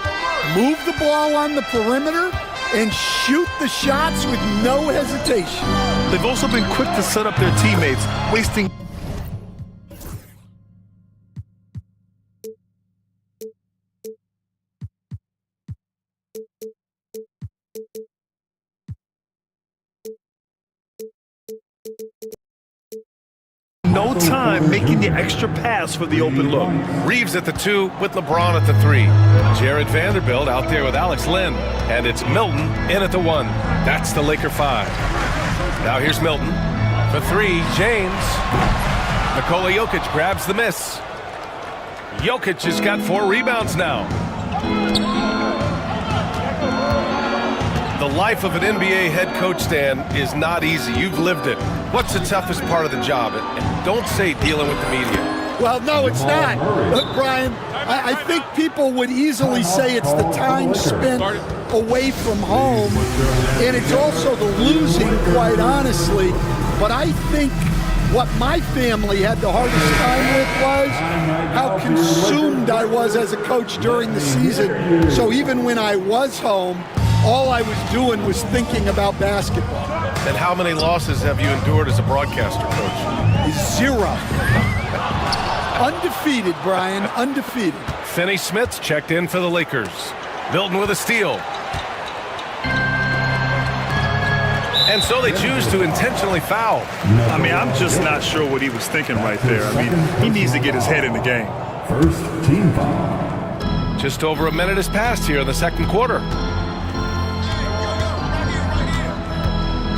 Move the ball on the perimeter and shoot the shots with no hesitation. They've also been quick to set up their teammates, wasting no time making the extra pass for the open look. Reeves at the 2 with LeBron at the 3. Jared Vanderbilt out there with Alex Len. And it's Milton in at the 1. That's the Laker 5. Now here's Milton. For 3, James. Nikola Jokic grabs the miss. Jokic has got 4 rebounds now. The life of an NBA head coach, Stan, is not easy. You've lived it. What's the toughest part of the job? And don't say dealing with the media. Well, no, it's not. Look, Brian, I think people would easily say it's the time spent away from home, and it's also the losing, quite honestly. But I think what my family had the hardest time with was how consumed I was as a coach during the season. So even when I was home, all I was doing was thinking about basketball. And how many losses have you endured as a broadcaster, Coach? 0. Undefeated, Brian, undefeated. Finney Smith's checked in for the Lakers. Milton with a steal. And so they choose to intentionally foul. I mean, I'm just not sure what he was thinking right there. I mean, he needs to get his head in the game. First team foul. Just over a minute has passed here in the second quarter.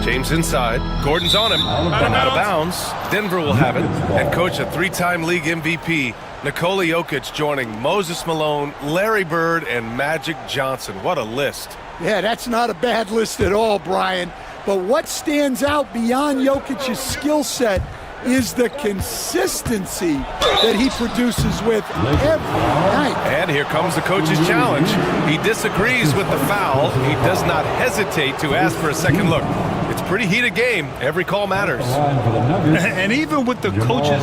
James inside. Gordon's on him. And out of bounds. Denver will have it. And coach, a 3-time league MVP, Nikola Jokic, joining Moses Malone, Larry Bird, and Magic Johnson. What a list. Yeah, that's not a bad list at all, Brian. But what stands out beyond Jokic's skill set is the consistency that he produces with every night. And here comes the coach's challenge. He disagrees with the foul. He does not hesitate to ask for a second look. It's a pretty heated game. Every call matters. And even with the coaches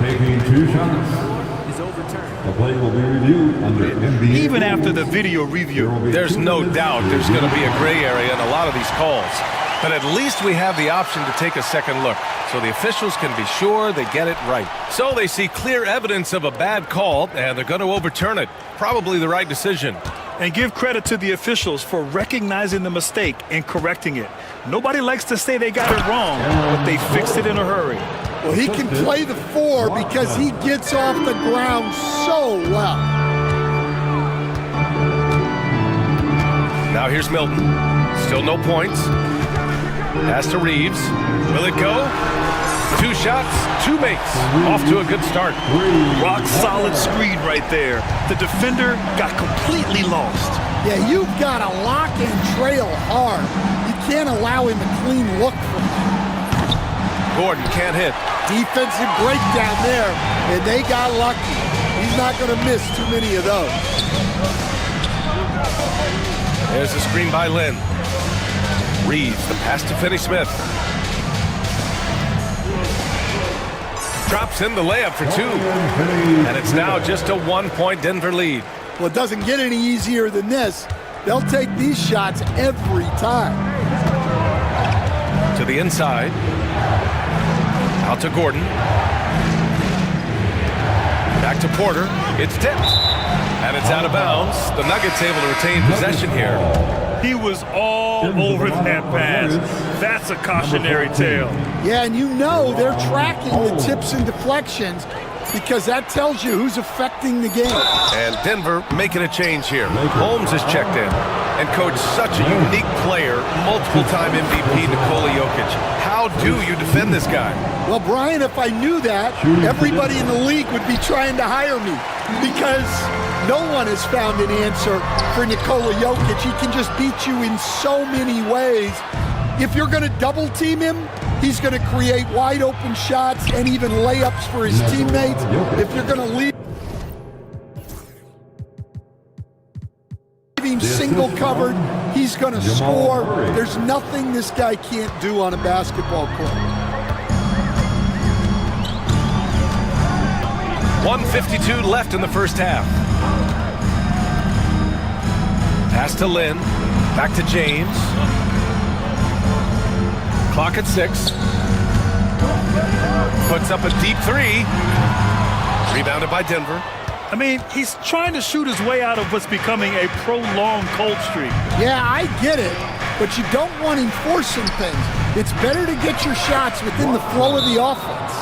taking 2 shots is overturned. The play will be reviewed under NBA. Even after the video review, there's no doubt there's going to be a gray area in a lot of these calls. But at least we have the option to take a second look, so the officials can be sure they get it right. So they see clear evidence of a bad call, and they're going to overturn it. Probably the right decision. And give credit to the officials for recognizing the mistake and correcting it. Nobody likes to say they got it wrong, but they fixed it in a hurry. Well, he can play the 4 because he gets off the ground so well. Now here's Milton. Still no points. Pass to Reeves. Will it go? 2 shots, 2 makes. Off to a good start. Rock solid screen right there. The defender got completely lost. Yeah, you've got to lock and trail hard. You can't allow him a clean look from him. Gordon can't hit. Defensive breakdown there, and they got lucky. He's not going to miss too many of those. There's a screen by Lynn. Reeves, the pass to Finney-Smith. Drops in the layup for two. And it's now just a 1-point Denver lead. Well, it doesn't get any easier than this. They'll take these shots every time. To the inside. Out to Gordon. Back to Porter. It's tipped. And it's out of bounds. The Nuggets able to retain possession here. He was all over that pass. That's a cautionary tale. Yeah, and you know they're tracking the tips and deflections because that tells you who's affecting the game. And Denver making a change here. Holmes is checked in. And coach, such a unique player, multiple-time MVP Nikola Jokic. How do you defend this guy? Well, Brian, if I knew that, everybody in the league would be trying to hire me because no one has found an answer for Nikola Jokic. He can just beat you in so many ways. If you're going to double team him, he's going to create wide open shots and even layups for his teammates. If you're going to leave him single covered, he's going to score. There's nothing this guy can't do on a basketball court. 1:52 left in the first half. Pass to Lynn. Back to James. Clock at 6. Puts up a deep three. Rebounded by Denver. I mean, he's trying to shoot his way out of what's becoming a prolonged cold streak. Yeah, I get it, but you don't want him forcing things. It's better to get your shots within the flow of the offense.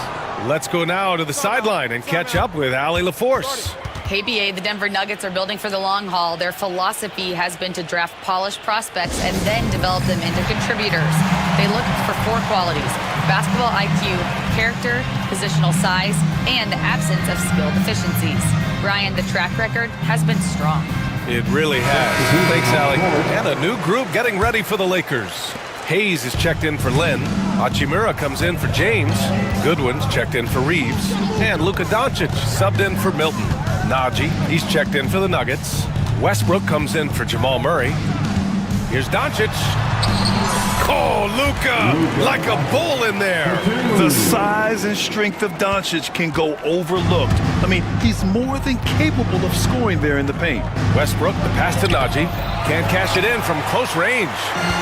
Let's go now to the sideline and catch up with Allie LaForce. Hey, BA, the Denver Nuggets are building for the long haul. Their philosophy has been to draft polished prospects and then develop them into contributors. They look for 4 qualities: basketball IQ, character, positional size, and the absence of skill deficiencies. Brian, the track record has been strong. It really has. Thanks, Allie. And a new group getting ready for the Lakers. Hayes is checked in for Lynn. Hachimura comes in for James. Goodwin's checked in for Reeves. And Luka Doncic subbed in for Milton. Najee, he's checked in for the Nuggets. Westbrook comes in for Jamal Murray. Here's Doncic. Oh, Luka, like a bull in there. The size and strength of Doncic can go overlooked. I mean, he's more than capable of scoring there in the paint. Westbrook, the pass to Najee. Can't cash it in from close range.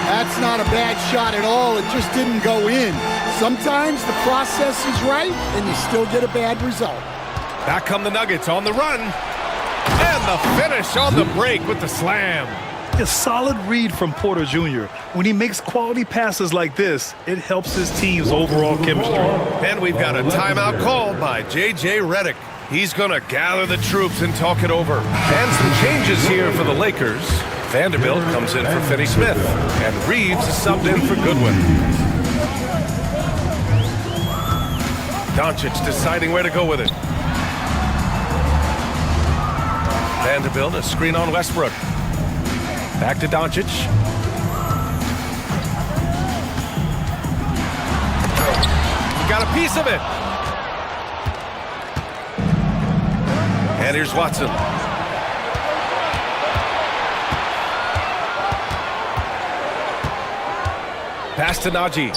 That's not a bad shot at all. It just didn't go in. Sometimes the process is right, and you still get a bad result. Back come the Nuggets on the run. And the finish on the break with the slam. A solid read from Porter Jr. When he makes quality passes like this, it helps his team's overall chemistry. And we've got a timeout called by J.J. Redick. He's going to gather the troops and talk it over. And some changes here for the Lakers. Vanderbilt comes in for Finney-Smith. And Reeves is subbed in for Goodwin. Doncic deciding where to go with it. Vanderbilt, a screen on Westbrook. Back to Doncic. He got a piece of it. And here's Watson. Pass to Najee.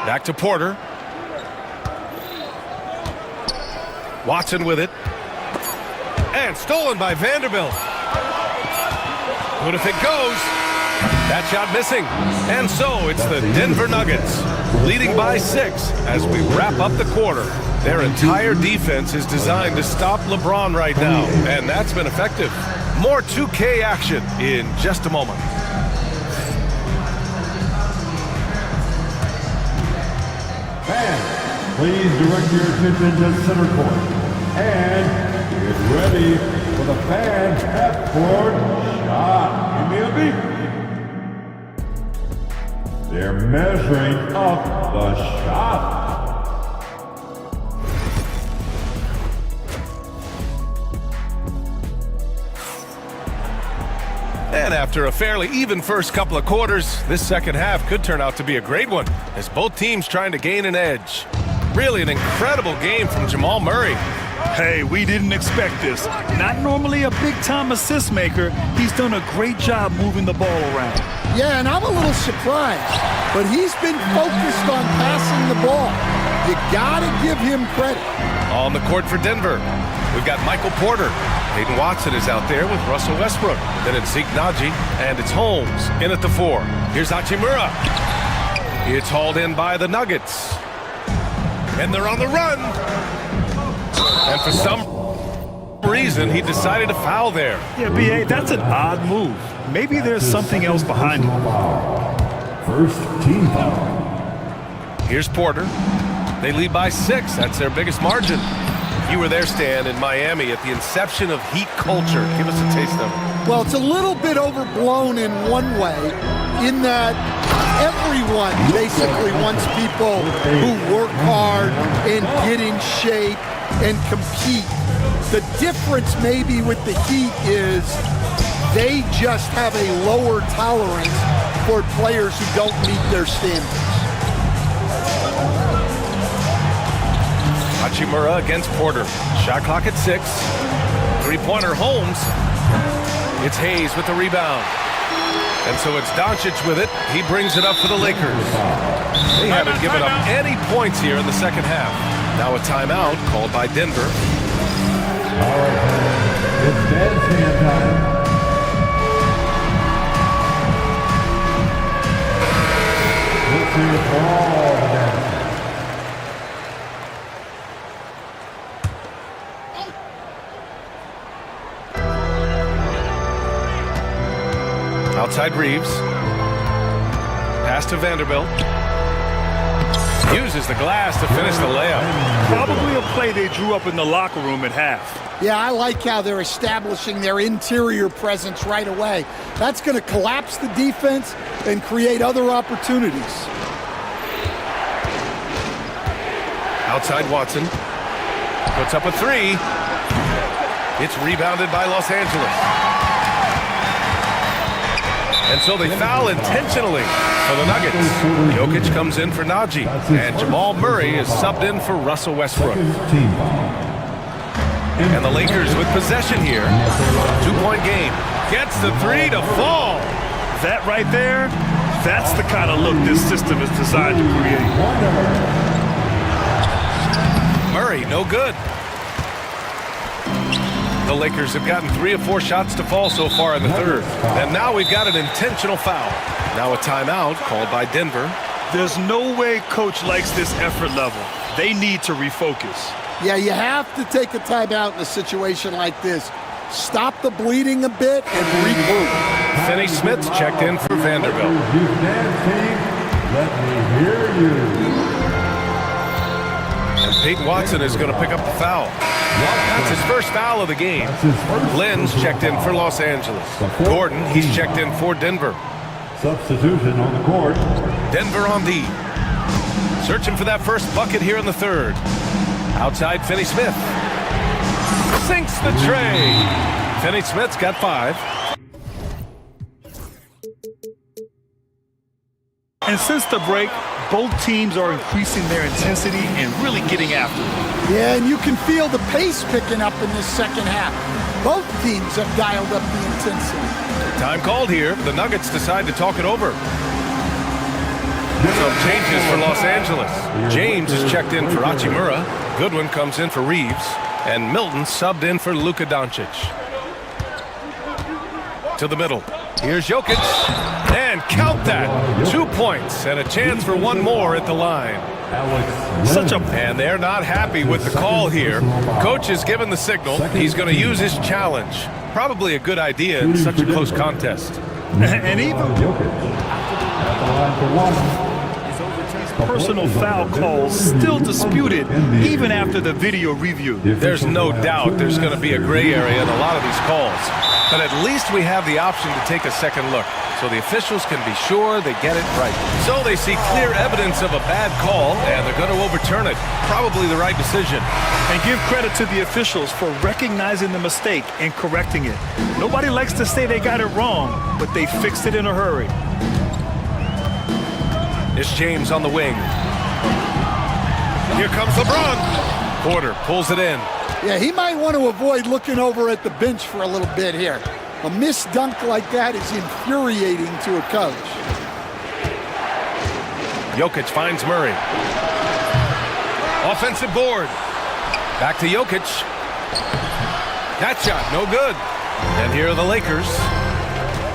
Back to Porter. Watson with it. And stolen by Vanderbilt. But if it goes, that shot missing. And so it's the Denver Nuggets leading by 6 as we wrap up the quarter. Their entire defense is designed to stop LeBron right now, and that's been effective. More 2K action in just a moment. Fans, please direct your attention to center court. And get ready for the fan half-court shot. Give me a beat. They're measuring up the shot. And after a fairly even first couple of quarters, this second half could turn out to be a great one as both teams trying to gain an edge. Really an incredible game from Jamal Murray. Hey, we didn't expect this. Not normally a big-time assist maker, he's done a great job moving the ball around. Yeah, and I'm a little surprised, but he's been focused on passing the ball. You gotta give him credit. On the court for Denver, we've got Michael Porter. Hayden Watson is out there with Russell Westbrook. Then it's Zeke Naji, and it's Holmes in at the 4. Here's Hachimura. It's hauled in by the Nuggets. And they're on the run. And for some reason, he decided to foul there. Yeah, B.A., that's an odd move. Maybe there's something else behind it. First team foul. Here's Porter. They lead by 6. That's their biggest margin. You were there, Stan, in Miami at the inception of Heat culture. Give us a taste of it. Well, it's a little bit overblown in one way, in that everyone basically wants people who work hard and get in shape and compete. The difference maybe with the Heat is they just have a lower tolerance for players who don't meet their standards. Hachimura against Porter. Shot clock at 6. Three-pointer Holmes. It's Hayes with the rebound. And so it's Doncic with it. He brings it up for the Lakers. They haven't given up any points here in the second half. Now a timeout called by Denver. All right, it's bandstand time. Let's see the ball again. Outside Reeves. Pass to Vanderbilt. Uses the glass to finish the layup. Probably a play they drew up in the locker room at half. Yeah, I like how they're establishing their interior presence right away. That's going to collapse the defense and create other opportunities. Outside Watson. Puts up a 3. It's rebounded by Los Angeles. And so they foul intentionally for the Nuggets. Jokic comes in for Naji, and Jamal Murray is subbed in for Russell Westbrook. And the Lakers with possession here. 2-point game. Gets the 3 to fall. That right there, that's the kind of look this system is designed to create. Murray, no good. The Lakers have gotten 3 or 4 shots to fall so far in the third. And now we've got an intentional foul. Now a timeout called by Denver. There's no way coach likes this effort level. They need to refocus. Yeah, you have to take a timeout in a situation like this. Stop the bleeding a bit and regroup. Finney Smith's checked in for Vanderbilt. Let me hear you. And Peyton Watson is going to pick up the foul. That's his first foul of the game. Lynn's checked in for Los Angeles. Gordon, he's checked in for Denver. Substitution on the court. Denver on D. Searching for that first bucket here in the third. Outside Finney Smith. Sinks the tray. Finney Smith's got 5. And since the break, both teams are increasing their intensity and really getting after it. Yeah, and you can feel the pace picking up in this second half. Both teams have dialed up the intensity. Time called here. The Nuggets decide to talk it over. Some changes for Los Angeles. James is checked in for Hachimura. Goodwin comes in for Reeves. And Milton subbed in for Luka Doncic. To the middle. Here's Jokic. And count that. 2 points and a chance for one more at the line. And they're not happy with the call here. Coach is given the signal. He's going to use his challenge. Probably a good idea in such a close contest. And even personal foul calls still disputed even after the video review. There's no doubt there's going to be a gray area in a lot of these calls. But at least we have the option to take a second look, so the officials can be sure they get it right. So they see clear evidence of a bad call, and they're going to overturn it. Probably the right decision. And give credit to the officials for recognizing the mistake and correcting it. Nobody likes to say they got it wrong, but they fixed it in a hurry. It's James on the wing. Here comes LeBron. Porter pulls it in. Yeah, he might want to avoid looking over at the bench for a little bit here. A missed dunk like that is infuriating to a coach. Jokic finds Murray. Offensive board. Back to Jokic. That shot, no good. And here are the Lakers.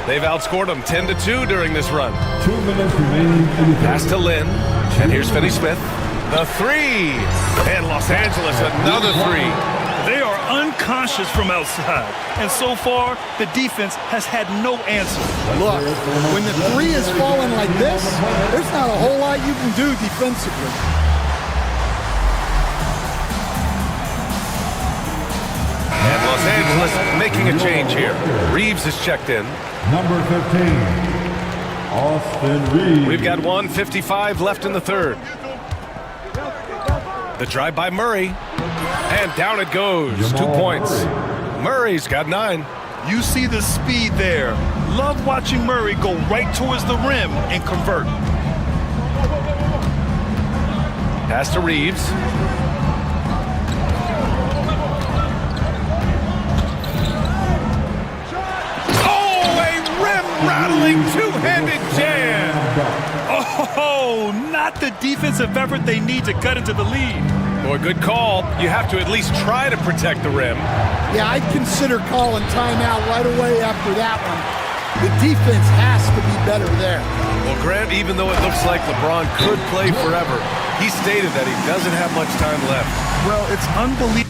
They've outscored them 10-2 during this run. 2 minutes remaining. Pass to Lynn. And here's Finney-Smith. The three. And Los Angeles, another three. They are unconscious from outside. And so far, the defense has had no answer. Look, when the three is falling like this, there's not a whole lot you can do defensively. And Los Angeles making a change here. Reeves is checked in. Number 15, Austin Reeves. We've got 1:55 left in the third. The drive by Murray. And down it goes. 2 points. Murray's got 9. You see the speed there. Love watching Murray go right towards the rim and convert. Pass to Reeves. Oh, a rim-rattling two-handed jam. Oh, not the defensive effort they need to cut into the lead. Boy, good call. You have to at least try to protect the rim. Yeah, I'd consider calling timeout right away after that one. The defense has to be better there. Well, Grant, even though it looks like LeBron could play forever, he stated that he doesn't have much time left. Well, it's unbelievable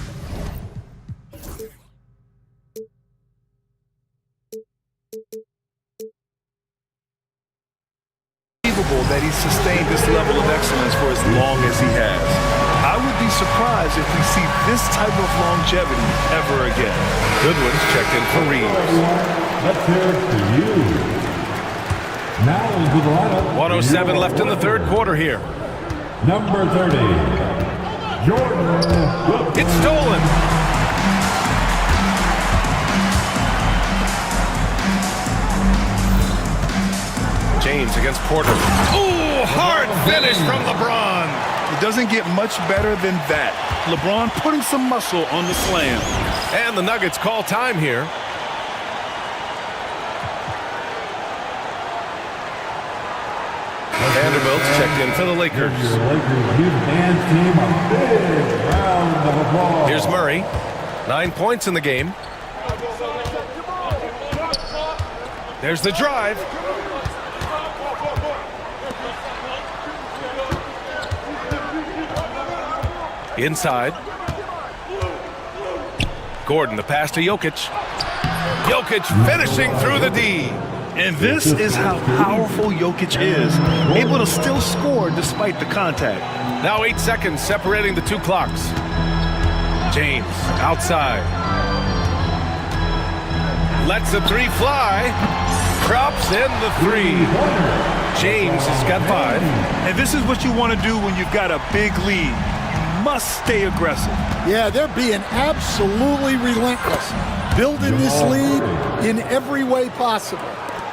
that he's sustained this level of excellence for as long as he has. I would be surprised if we see this type of longevity ever again. Goodwin's checked in for Reeves. Let's hear it for you. Now into the lineup. 1:07 left in the third quarter here. Number 30, Jordan. It's stolen. James against Porter. Ooh, hard finish from LeBron. It doesn't get much better than that. LeBron putting some muscle on the slam. And the Nuggets call time here. Vanderbilt's checked in for the Lakers. Here's Murray. 9 points in the game. There's the drive. Inside. Gordon, the pass to Jokic. Jokic finishing through the D. And this is how powerful Jokic is. Able to still score despite the contact. Now 8 seconds separating the two clocks. James outside. Lets the three fly. Drops in the three. James has got 5. And this is what you want to do when you've got a big lead. Must stay aggressive. Yeah, they're being absolutely relentless, building this lead in every way possible.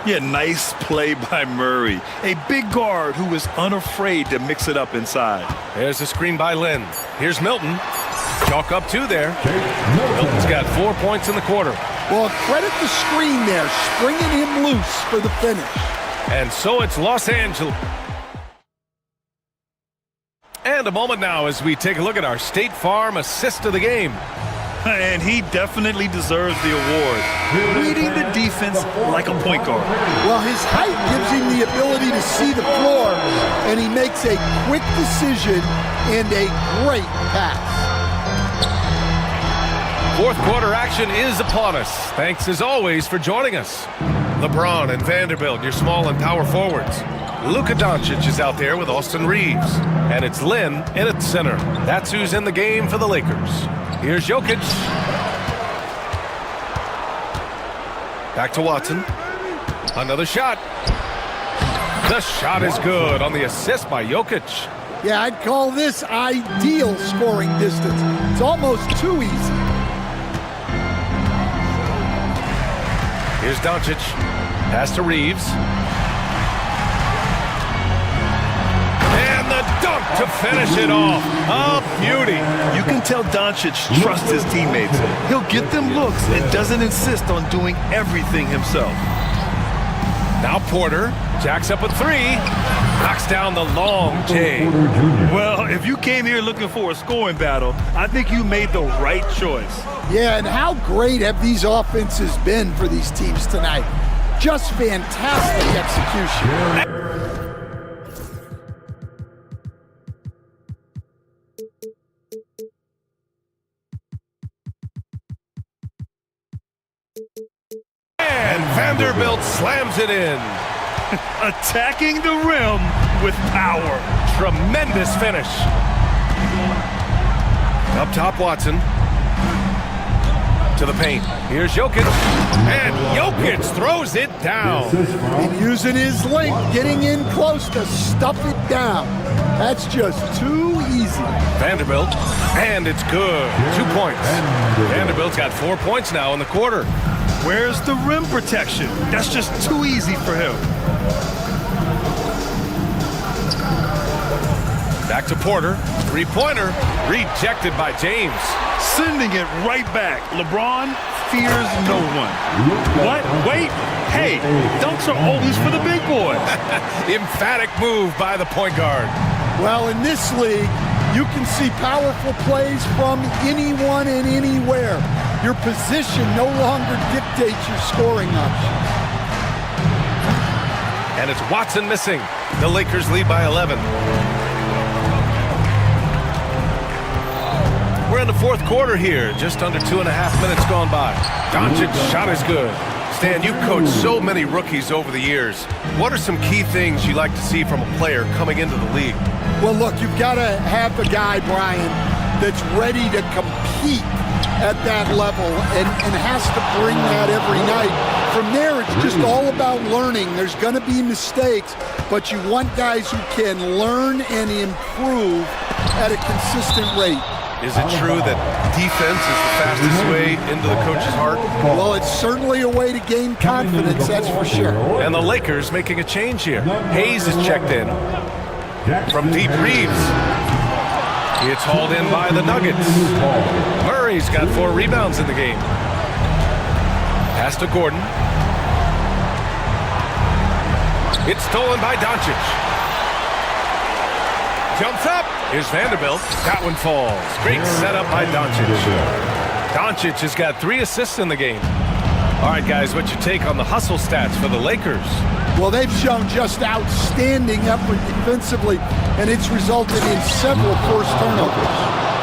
Yeah, nice play by Murray. A big guard who is unafraid to mix it up inside. There's a screen by Lynn. Here's Milton. Chalk up 2 there. Milton's got 4 points in the quarter. Well, credit the screen there, springing him loose for the finish. And so it's Los Angeles. And a moment now as we take a look at our State Farm assist of the game. And he definitely deserves the award. Reading the defense like a point guard. Well, his height gives him the ability to see the floor, and he makes a quick decision and a great pass. Fourth quarter action is upon us. Thanks as always for joining us. LeBron and Vanderbilt, your small and power forwards. Luka Doncic is out there with Austin Reeves. And it's Lynn in at center. That's who's in the game for the Lakers. Here's Jokic. Back to Watson. Another shot. The shot is good on the assist by Jokic. Yeah, I'd call this ideal scoring distance. It's almost too easy. Here's Doncic. Pass to Reeves. And the dunk to finish it off. A beauty. You can tell Doncic trusts his teammates. He'll get them looks and doesn't insist on doing everything himself. Now Porter jacks up a three. Knocks down the long J. Well, if you came here looking for a scoring battle, I think you made the right choice. Yeah, and how great have these offenses been for these teams tonight? Just fantastic execution. And Vanderbilt slams it in. Attacking the rim with power. Tremendous finish. Up top, Watson. To the paint. Here's Jokic. And Jokic throws it down. And using his length, getting in close to stuff it down. That's just too easy. Vanderbilt. And it's good. 2 points. Vanderbilt's got 4 points now in the quarter. Where's the rim protection? That's just too easy for him. Back to Porter. Three-pointer. Rejected by James. Sending it right back. LeBron fears no one. What? Wait. Hey, dunks are always for the big boy. Emphatic move by the point guard. Well, in this league, you can see powerful plays from anyone and anywhere. Your position no longer dictates your scoring options. And it's Watson missing. The Lakers lead by 11. We're in the fourth quarter here. Just under 2.5 minutes gone by. Doncic's shot is good. Stan, you've coached so many rookies over the years. What are some key things you like to see from a player coming into the league? Well, look, you've got to have a guy, Brian, that's ready to compete at that level and has to bring that every night. From there, it's just all about learning. There's going to be mistakes, but you want guys who can learn and improve at a consistent rate. Is it true that defense is the fastest way into the coach's heart? Well, it's certainly a way to gain confidence, that's for sure. And the Lakers making a change here. Hayes is checked in. From deep, Reeves. It's hauled in by the Nuggets. Murray's got 4 rebounds in the game. Pass to Gordon. It's stolen by Doncic. Jumps up. Here's Vanderbilt. That one falls. Great setup by Doncic. Doncic has got 3 assists in the game. All right, guys, what's your take on the hustle stats for the Lakers? Well, they've shown just outstanding effort defensively, and it's resulted in several forced turnovers.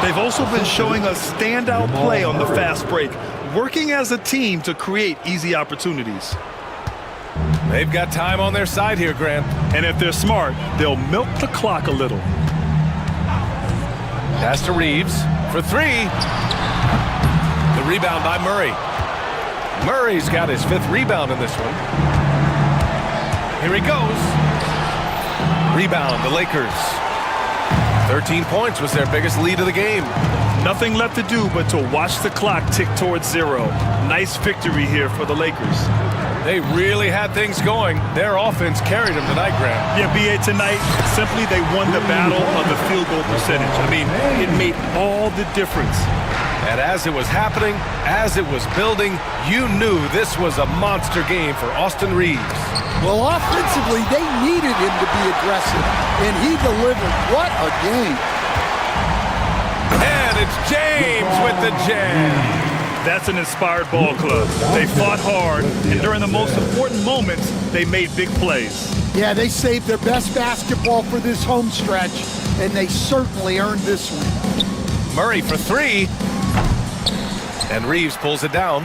They've also been showing a standout play on the fast break, working as a team to create easy opportunities. They've got time on their side here, Grant. And if they're smart, they'll milk the clock a little. Pass to Reeves for 3. The rebound by Murray. Murray's got his 5th rebound in this one. Here he goes. Rebound, the Lakers. 13 points was their biggest lead of the game. Nothing left to do but to watch the clock tick towards 0. Nice victory here for the Lakers. They really had things going. Their offense carried them tonight, Graham. Yeah, B.A., tonight, simply they won the battle of the field goal percentage. I mean, it made all the difference. And as it was happening, as it was building, you knew this was a monster game for Austin Reeves. Well, offensively, they needed him to be aggressive, and he delivered. What a game. And it's James with the jam. That's an inspired ball club. They fought hard, and during the most important moments, they made big plays. Yeah, they saved their best basketball for this home stretch, and they certainly earned this one. Murray for 3. And Reeves pulls it down.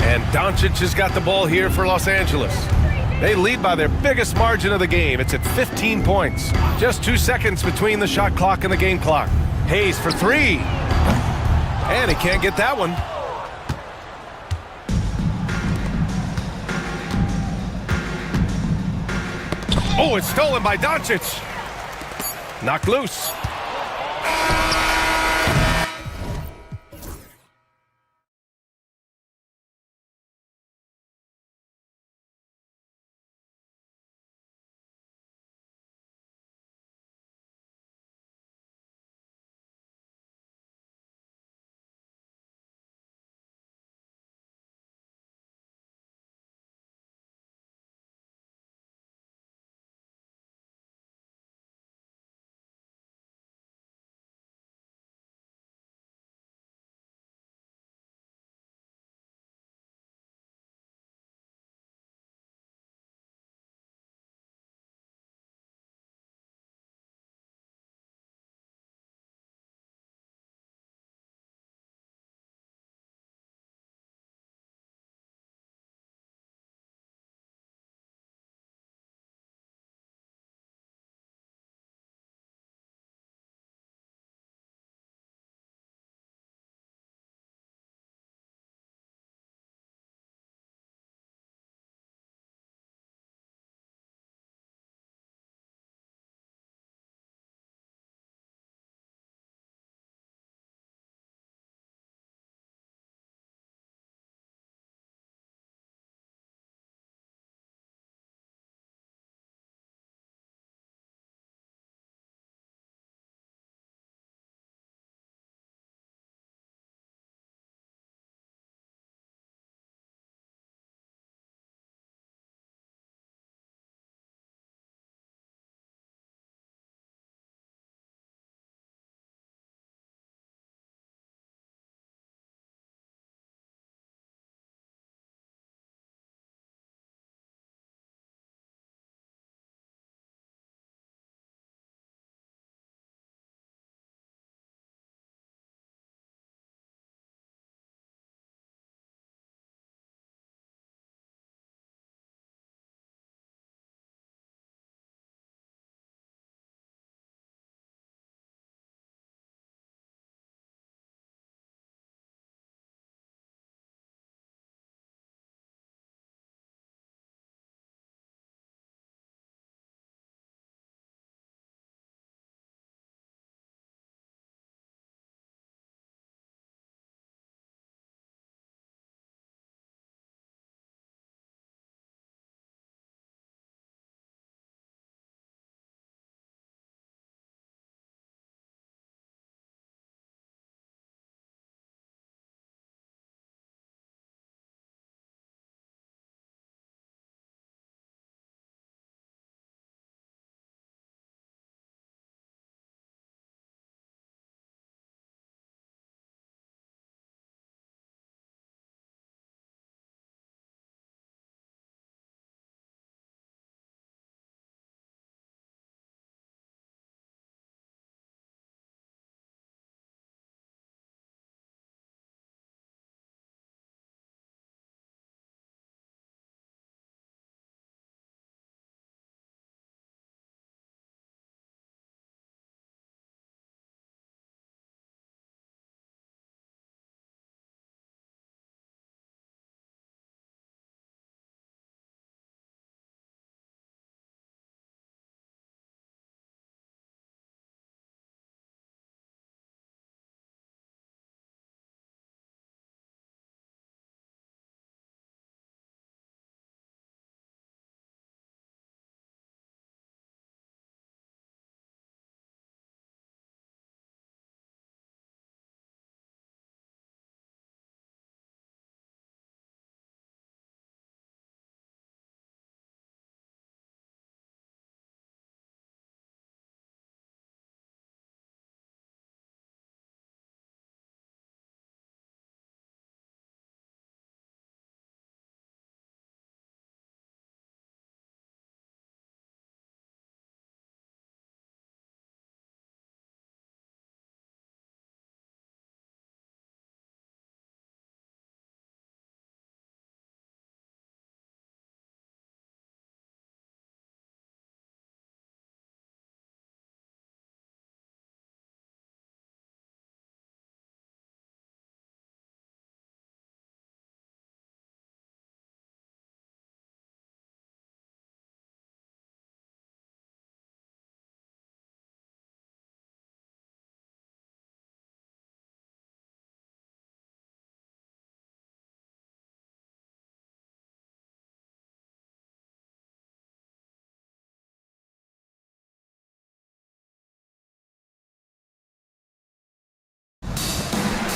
And Doncic has got the ball here for Los Angeles. They lead by their biggest margin of the game. It's at 15 points. Just 2 seconds between the shot clock and the game clock. Hayes for 3. And he can't get that one. Oh, it's stolen by Doncic. Knocked loose.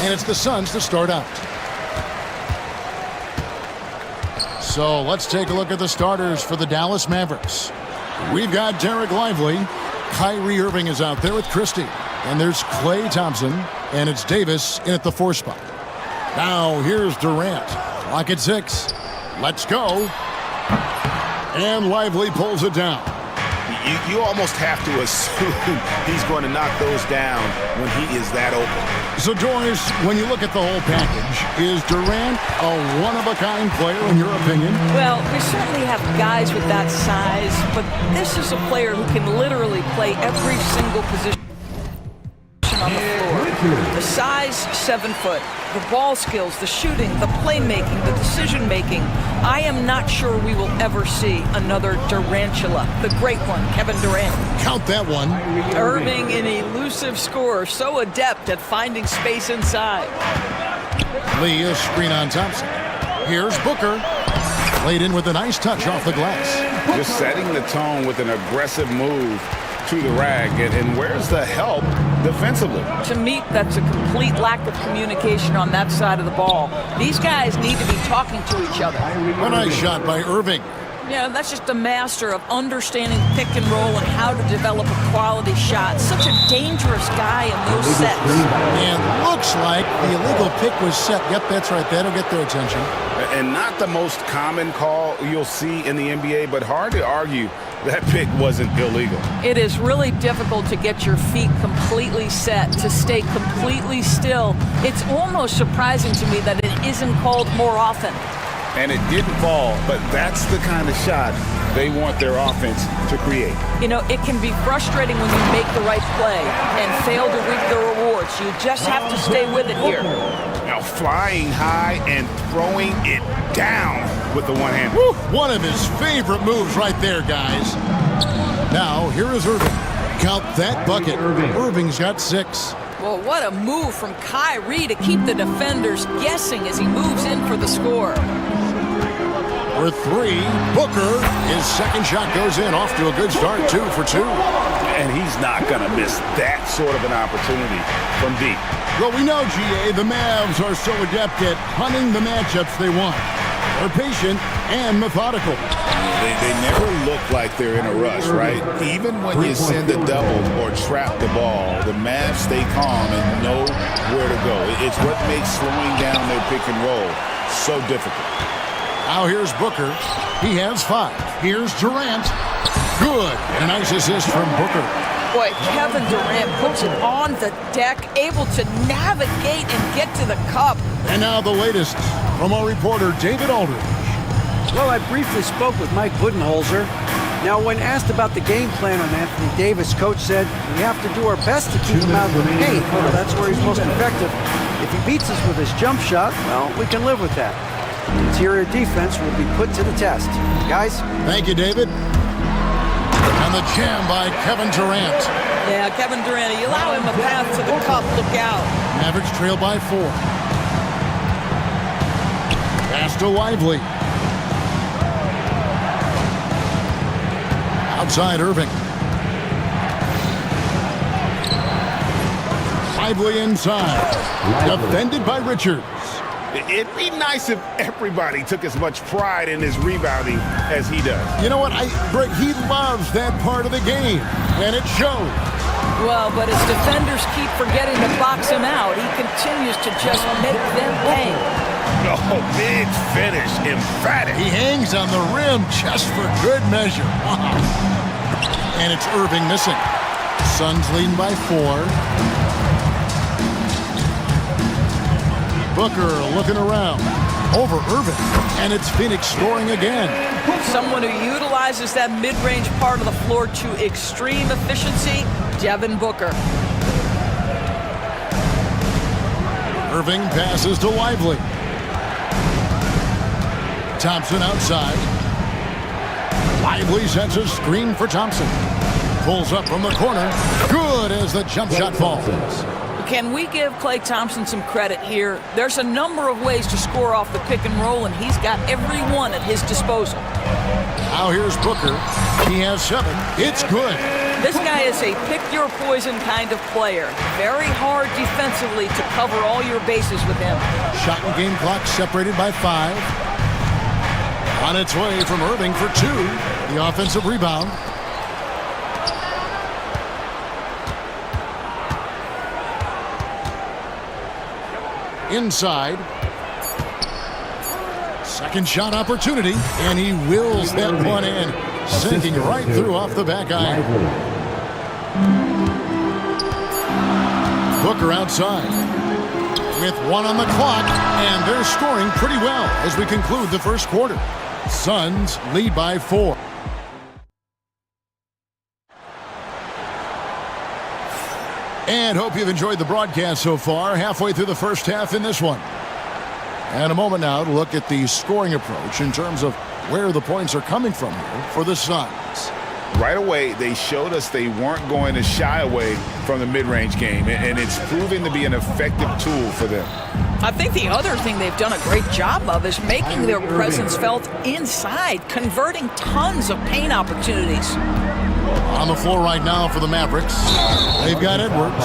And it's the Suns to start out. So let's take a look at the starters for the Dallas Mavericks. We've got Derek Lively. Kyrie Irving is out there with Christie. And there's Klay Thompson. And it's Davis in at the 4 spot. Now here's Durant. Clock at 6. Let's go. And Lively pulls it down. You almost have to assume he's going to knock those down when he is that open. So, Doris, when you look at the whole package, is Durant a one-of-a-kind player in your opinion? Well, we certainly have guys with that size, but this is a player who can literally play every single position on the floor. The size, 7 foot. The ball skills, the shooting, the playmaking, the decision-making. I am not sure we will ever see another Durantula, the great one, Kevin Durant. Count that one. Irving, an elusive scorer, so adept at finding space inside. Lee, a screen on Thompson. Here's Booker. Played in with a nice touch off the glass. Just setting the tone with an aggressive move to the rag. And where's the help defensively? To me, that's a complete lack of communication on that side of the ball. These guys need to be talking to each other. A nice shot by Irving. Yeah, that's just a master of understanding pick and roll and how to develop a quality shot. Such a dangerous guy in those sets. And looks like the illegal pick was set. Yep, that's right. That'll get their attention. And not the most common call you'll see in the NBA, but hard to argue that pick wasn't illegal. It is really difficult to get your feet completely set, to stay completely still. It's almost surprising to me that it isn't called more often. And it didn't fall, but that's the kind of shot they want their offense to create. You know, it can be frustrating when you make the right play and fail to reap the rewards. You just have to stay with it here. Now flying high and throwing it down with the one hand. Woo, one of his favorite moves right there, guys. Now, here is Irving. Count that bucket. Irving's got 6. Well, what a move from Kyrie to keep the defenders guessing as he moves in for the score. For 3, Booker, his second shot goes in, off to a good start, 2 for 2. And he's not going to miss that sort of an opportunity from deep. Well, we know, GA, the Mavs are so adept at hunting the matchups they want. They're patient and methodical. They never look like they're in a rush, right? Even when you send a double or trap the ball, the Mavs stay calm and know where to go. It's what makes slowing down their pick and roll so difficult. Now here's Booker. He has 5. Here's Durant. Good. And a nice assist from Booker. Boy, Kevin Durant puts it on the deck, able to navigate and get to the cup. And now the latest from our reporter, David Aldridge. Well, I briefly spoke with Mike Budenholzer. Now, when asked about the game plan on Anthony Davis, Coach said, we have to do our best to keep him out of the paint. Well, that's where he's most effective. If he beats us with his jump shot, well, we can live with that. Interior defense will be put to the test. Guys? Thank you, David. And the jam by Kevin Durant. Yeah, Kevin Durant, you allow him a path to the cup, look out. Mavericks trail by 4. Pass to Lively. Outside Irving. Lively inside. Defended by Richards. It'd be nice if everybody took as much pride in his rebounding as he does. You know what? He loves that part of the game, and it shows. Well, but as defenders keep forgetting to box him out, he continues to just make them pay. Oh, big finish, emphatic. He hangs on the rim just for good measure. Wow. And it's Irving missing. Suns leading by 4. Booker looking around. Over Irving. And it's Phoenix scoring again. Someone who utilizes that mid-range part of the floor to extreme efficiency, Devin Booker. Irving passes to Lively. Thompson outside. Lively sets a screen for Thompson. Pulls up from the corner. Good as the jump shot falls. Can we give Klay Thompson some credit here? There's a number of ways to score off the pick and roll, and he's got every one at his disposal. Now here's Booker. He has 7. It's good. This guy is a pick-your-poison kind of player. Very hard defensively to cover all your bases with him. Shot and game clock separated by 5. On its way from Irving for 2. The offensive rebound. Inside. Second shot opportunity, and he wills that one in, sinking right through off the back iron. Booker outside with 1 on the clock, and they're scoring pretty well as we conclude the first quarter. Suns lead by 4. And hope you've enjoyed the broadcast so far. Halfway through the first half in this one. And a moment now to look at the scoring approach in terms of where the points are coming from here for the Suns. Right away, they showed us they weren't going to shy away from the mid-range game, and it's proven to be an effective tool for them. I think the other thing they've done a great job of is making their presence felt inside, converting tons of paint opportunities. On the floor right now for the Mavericks, they've got Edwards.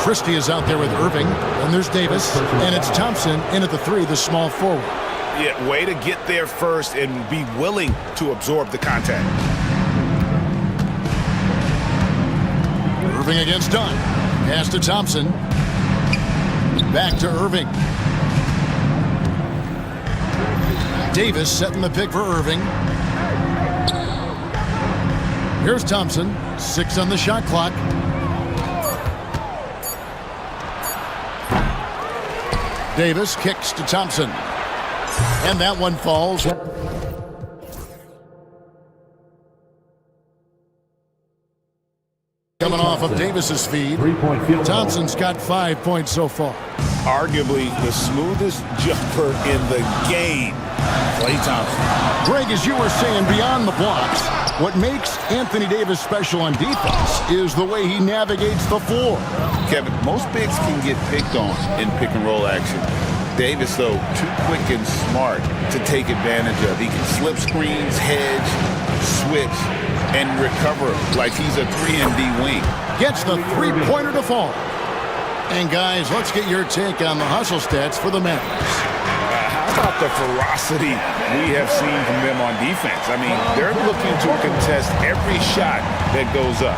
Christie is out there with Irving, and there's Davis, and it's Thompson in at the 3, the small forward. Yeah, way to get there first and be willing to absorb the contact. Irving against Dunn. Pass to Thompson. Back to Irving. Davis setting the pick for Irving. Here's Thompson. 6 on the shot clock. Davis kicks to Thompson. And that one falls. Coming off of Davis's feed. Thompson's got 5 points so far. Arguably the smoothest jumper in the game. Klay Thompson. Greg, as you were saying, beyond the blocks, what makes Anthony Davis special on defense is the way he navigates the floor. Kevin, most bigs can get picked on in pick-and-roll action. Davis, though, too quick and smart to take advantage of. He can slip screens, hedge, switch, and recover like he's a 3-and-D wing. Gets the three-pointer to fall. And guys, let's get your take on the hustle stats for the Mavericks. How about the ferocity we have seen from them on defense? I mean, they're looking to contest every shot that goes up.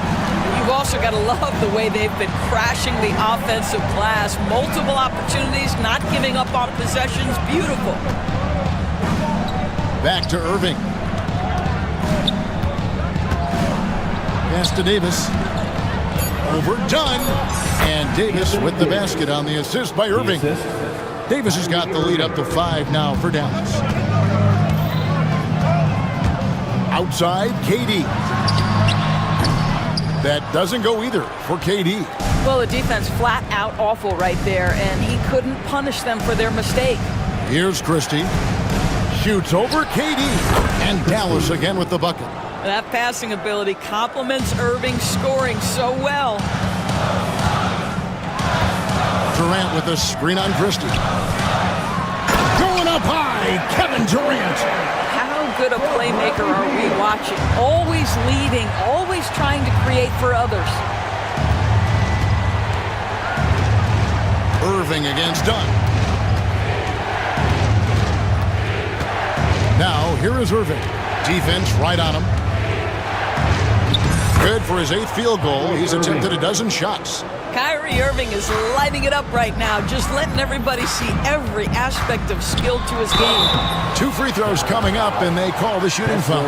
You've also got to love the way they've been crashing the offensive glass. Multiple opportunities, not giving up on possessions. Beautiful. Back to Irving. Pass to Davis. Overdone. And Davis with the basket on the assist by Irving. Davis has got the lead up to 5 now for Dallas. Outside, KD. That doesn't go either for KD. Well, the defense flat out awful right there, and he couldn't punish them for their mistake. Here's Christie. Shoots over KD. And Dallas again with the bucket. That passing ability complements Irving's scoring so well. Durant with a screen on Christie. Going up high, Kevin Durant. How good a playmaker are we watching? Always leading, always trying to create for others. Irving against Dunn. Now, here is Irving. Defense right on him. Good for his 8th field goal. He's attempted a dozen shots. Kyrie Irving is lighting it up right now, just letting everybody see every aspect of skill to his game. 2 free throws coming up, and they call the shooting foul.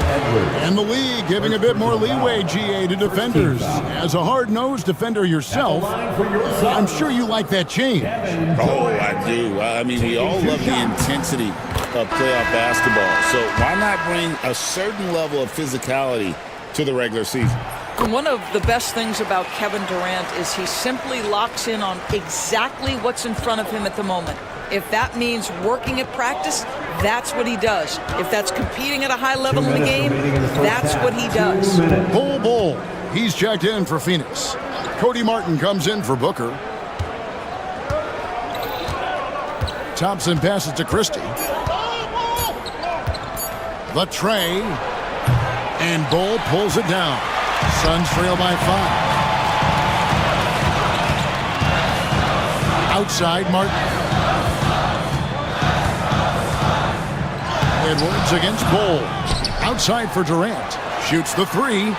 And the league giving a bit more leeway, GA, to defenders. As a hard-nosed defender yourself, I'm sure you like that change. Oh, I do. I mean, we all love the intensity of playoff basketball. So why not bring a certain level of physicality to the regular season? One of the best things about Kevin Durant is he simply locks in on exactly what's in front of him at the moment. If that means working at practice, that's what he does. If that's competing at a high level in the game, that's what he does. Bull. He's checked in for Phoenix. Cody Martin comes in for Booker. Thompson passes to Christie. The tray. And Bull pulls it down. Suns trail by 5. Outside, Martin. Edwards against Bol. Outside for Durant. Shoots the 3.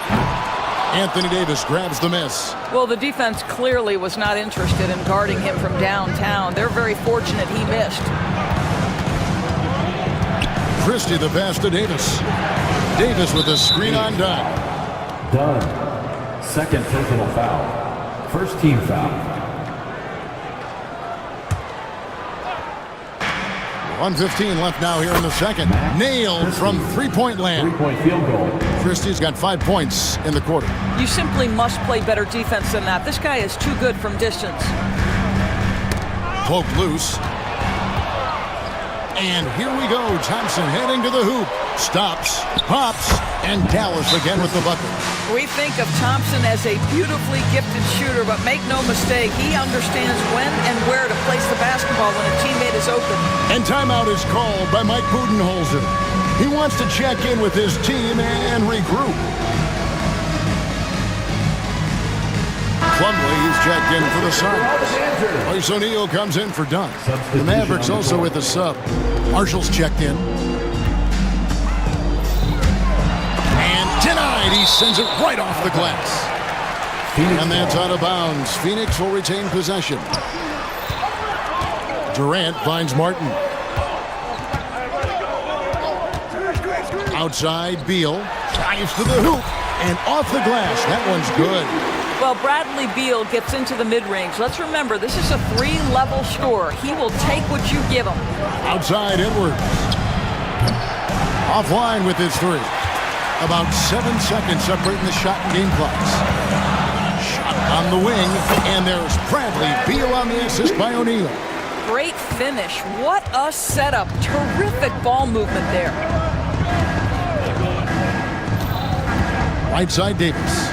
Anthony Davis grabs the miss. Well, the defense clearly was not interested in guarding him from downtown. They're very fortunate he missed. Christie the pass to Davis. Davis with a screen on Dunn. Dunn. Second personal foul. First team foul. 1:15 left now here in the second. Nailed from three-point land. Three-point field goal. Christie's got 5 points in the quarter. You simply must play better defense than that. This guy is too good from distance. Poked loose. And here we go. Thompson heading to the hoop. Stops, pops, and Dallas again with the bucket. We think of Thompson as a beautifully gifted shooter, but make no mistake, he understands when and where to place the basketball when a teammate is open. And timeout is called by Mike Budenholzer. He wants to check in with his team and regroup. Plumlee, he's checked in for the Suns. Royce O'Neal comes in for Dunn. The Mavericks also with a sub. Marshall's checked in. And denied. He sends it right off the glass. And that's out of bounds. Phoenix will retain possession. Durant finds Martin. Outside, Beal dives to the hoop and off the glass. That one's good. Well, Bradley Beal gets into the mid-range. Let's remember, this is a 3-level scorer. He will take what you give him. Outside, Edwards. Offline with his 3. About 7 seconds separating the shot and game clocks. Shot on the wing, and there's Bradley Beal on the assist by O'Neal. Great finish. What a setup. Terrific ball movement there. Right side, Davis.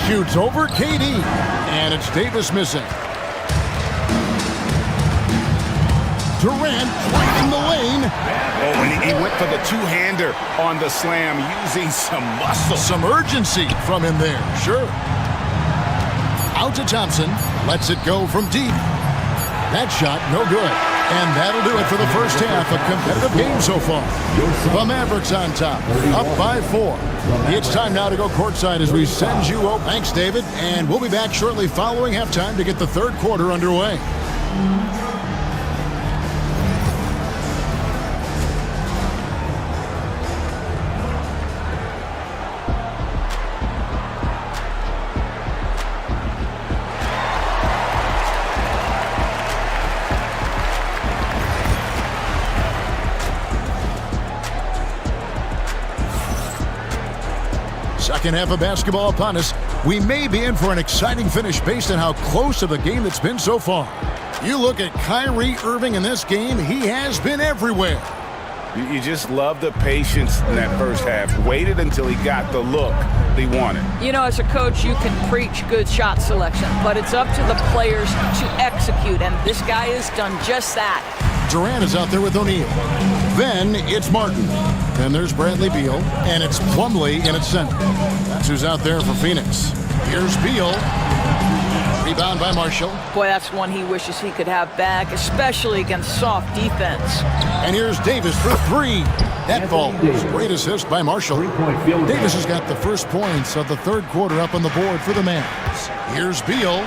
Shoots over KD, and it's Davis missing. Durant right in the lane. Oh, and he went for the two-hander on the slam, using some muscle. Some urgency from him there, sure. Out to Thompson, lets it go from deep. That shot, no good. And that'll do it for the first half. A competitive game so far. The Mavericks on top, up by 4. It's time now to go courtside as we send you up. Thanks, David. And we'll be back shortly following halftime to get the third quarter underway. Second half of basketball upon us. We may be in for an exciting finish based on how close of a game it's been so far. You look at Kyrie Irving in this game, he has been everywhere. You just love the patience in that first half. Waited until he got the look he wanted. You know, as a coach, you can preach good shot selection, but it's up to the players to execute, and this guy has done just that. Durant is out there with O'Neal. Then it's Martin. Then there's Bradley Beal, and it's Plumlee in its center. That's who's out there for Phoenix. Here's Beal. Rebound by Marshall. Boy, that's one he wishes he could have back, especially against soft defense. And here's Davis for 3. That falls. Great assist by Marshall. Davis has got the first points of the third quarter up on the board for the Mavs. Here's Beal,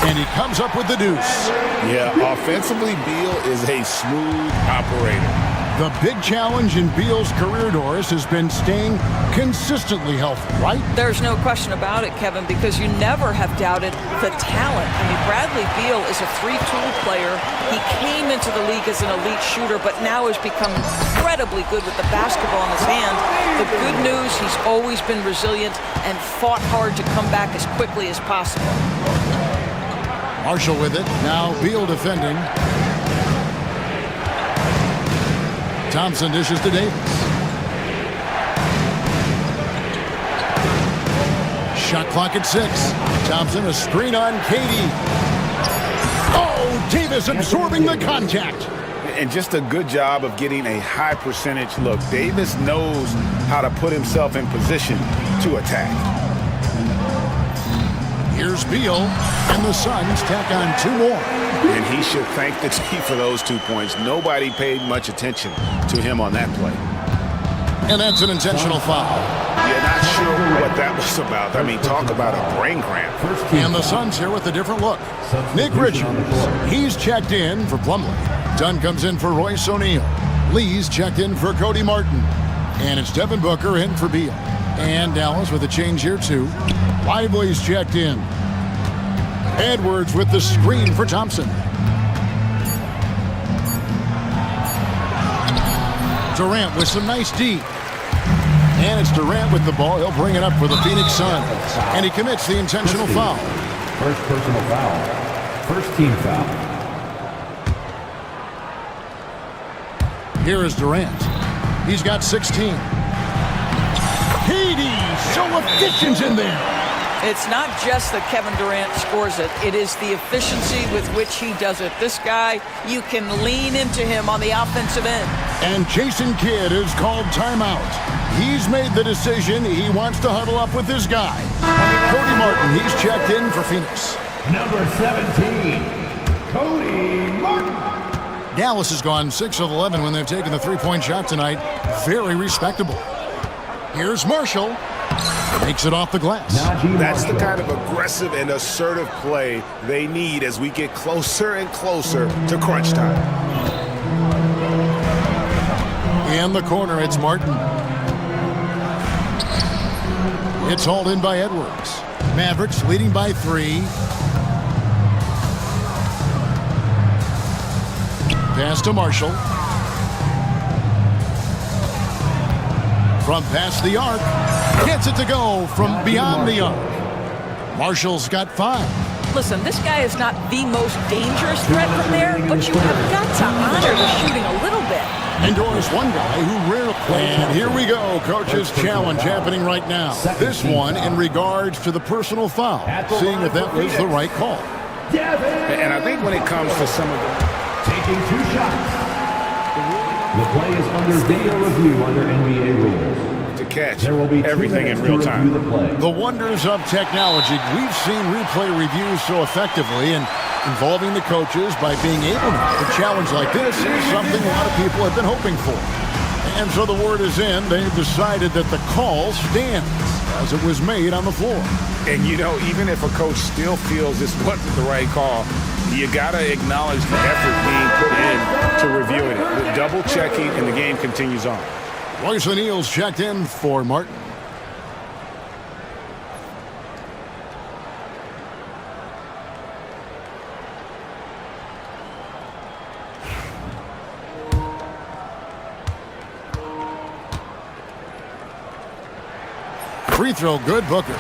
and he comes up with the deuce. Yeah, offensively, Beal is a smooth operator. The big challenge in Beal's career, Doris, has been staying consistently healthy, right? There's no question about it, Kevin, because you never have doubted the talent. I mean, Bradley Beal is a three-tool player. He came into the league as an elite shooter, but now has become incredibly good with the basketball in his hand. The good news, he's always been resilient and fought hard to come back as quickly as possible. Marshall with it. Now Beal defending. Thompson dishes to Davis. Shot clock at 6. Thompson a screen on KD. Oh, Davis absorbing the contact. And just a good job of getting a high percentage look. Davis knows how to put himself in position to attack. Here's Beal, and the Suns tack on 2 more. And he should thank the team for those 2 points. Nobody paid much attention to him on that play. And that's an intentional foul. Yeah, not sure what that was about. I mean, talk about a brain cramp. And the Suns here with a different look. Nick Richards, he's checked in for Plumlee. Dunn comes in for Royce O'Neal. Lee's checked in for Cody Martin. And it's Devin Booker in for Beal. And Dallas with a change here too. Lively's checked in. Edwards with the screen for Thompson. Durant with some nice D. And it's Durant with the ball. He'll bring it up for the Phoenix Suns. And he commits the intentional foul. First personal foul. First team foul. Here is Durant. He's got 16. Katie, so efficient in there. It's not just that Kevin Durant scores it. It is the efficiency with which he does it. This guy, you can lean into him on the offensive end. And Jason Kidd is called timeout. He's made the decision. He wants to huddle up with this guy. Cody Martin, he's checked in for Phoenix. Number 17, Cody Martin. Dallas has gone 6 of 11 when they've taken the 3-point shot tonight. Very respectable. Here's Marshall. Makes it off the glass. That's the kind of aggressive and assertive play they need as we get closer and closer to crunch time. In the corner, it's Martin. It's hauled in by Edwards. Mavericks leading by 3. Pass to Marshall. From past the arc. Gets it to go from beyond the arc. Marshall's got 5. Listen, this guy is not the most dangerous threat from there, but you have got to honor the shooting a little bit. Endorse one guy who rarely... And here we go, coach's challenge happening right now. This one in regards to the personal foul, seeing if that was the right call. And I think when it comes to some of the... Taking 2 shots. The play is under video review under NBA rules. To catch everything in real time. The wonders of technology. We've seen replay reviews so effectively, and involving the coaches by being able to challenge like this is something a lot of people have been hoping for. And so the word is in. They've decided that the call stands as it was made on the floor. And you know, even if a coach still feels this wasn't the right call, you got to acknowledge the effort being put in to reviewing it. The double checking, and the game continues on. Royce O'Neal's checked in for Martin. Free throw, good, Booker.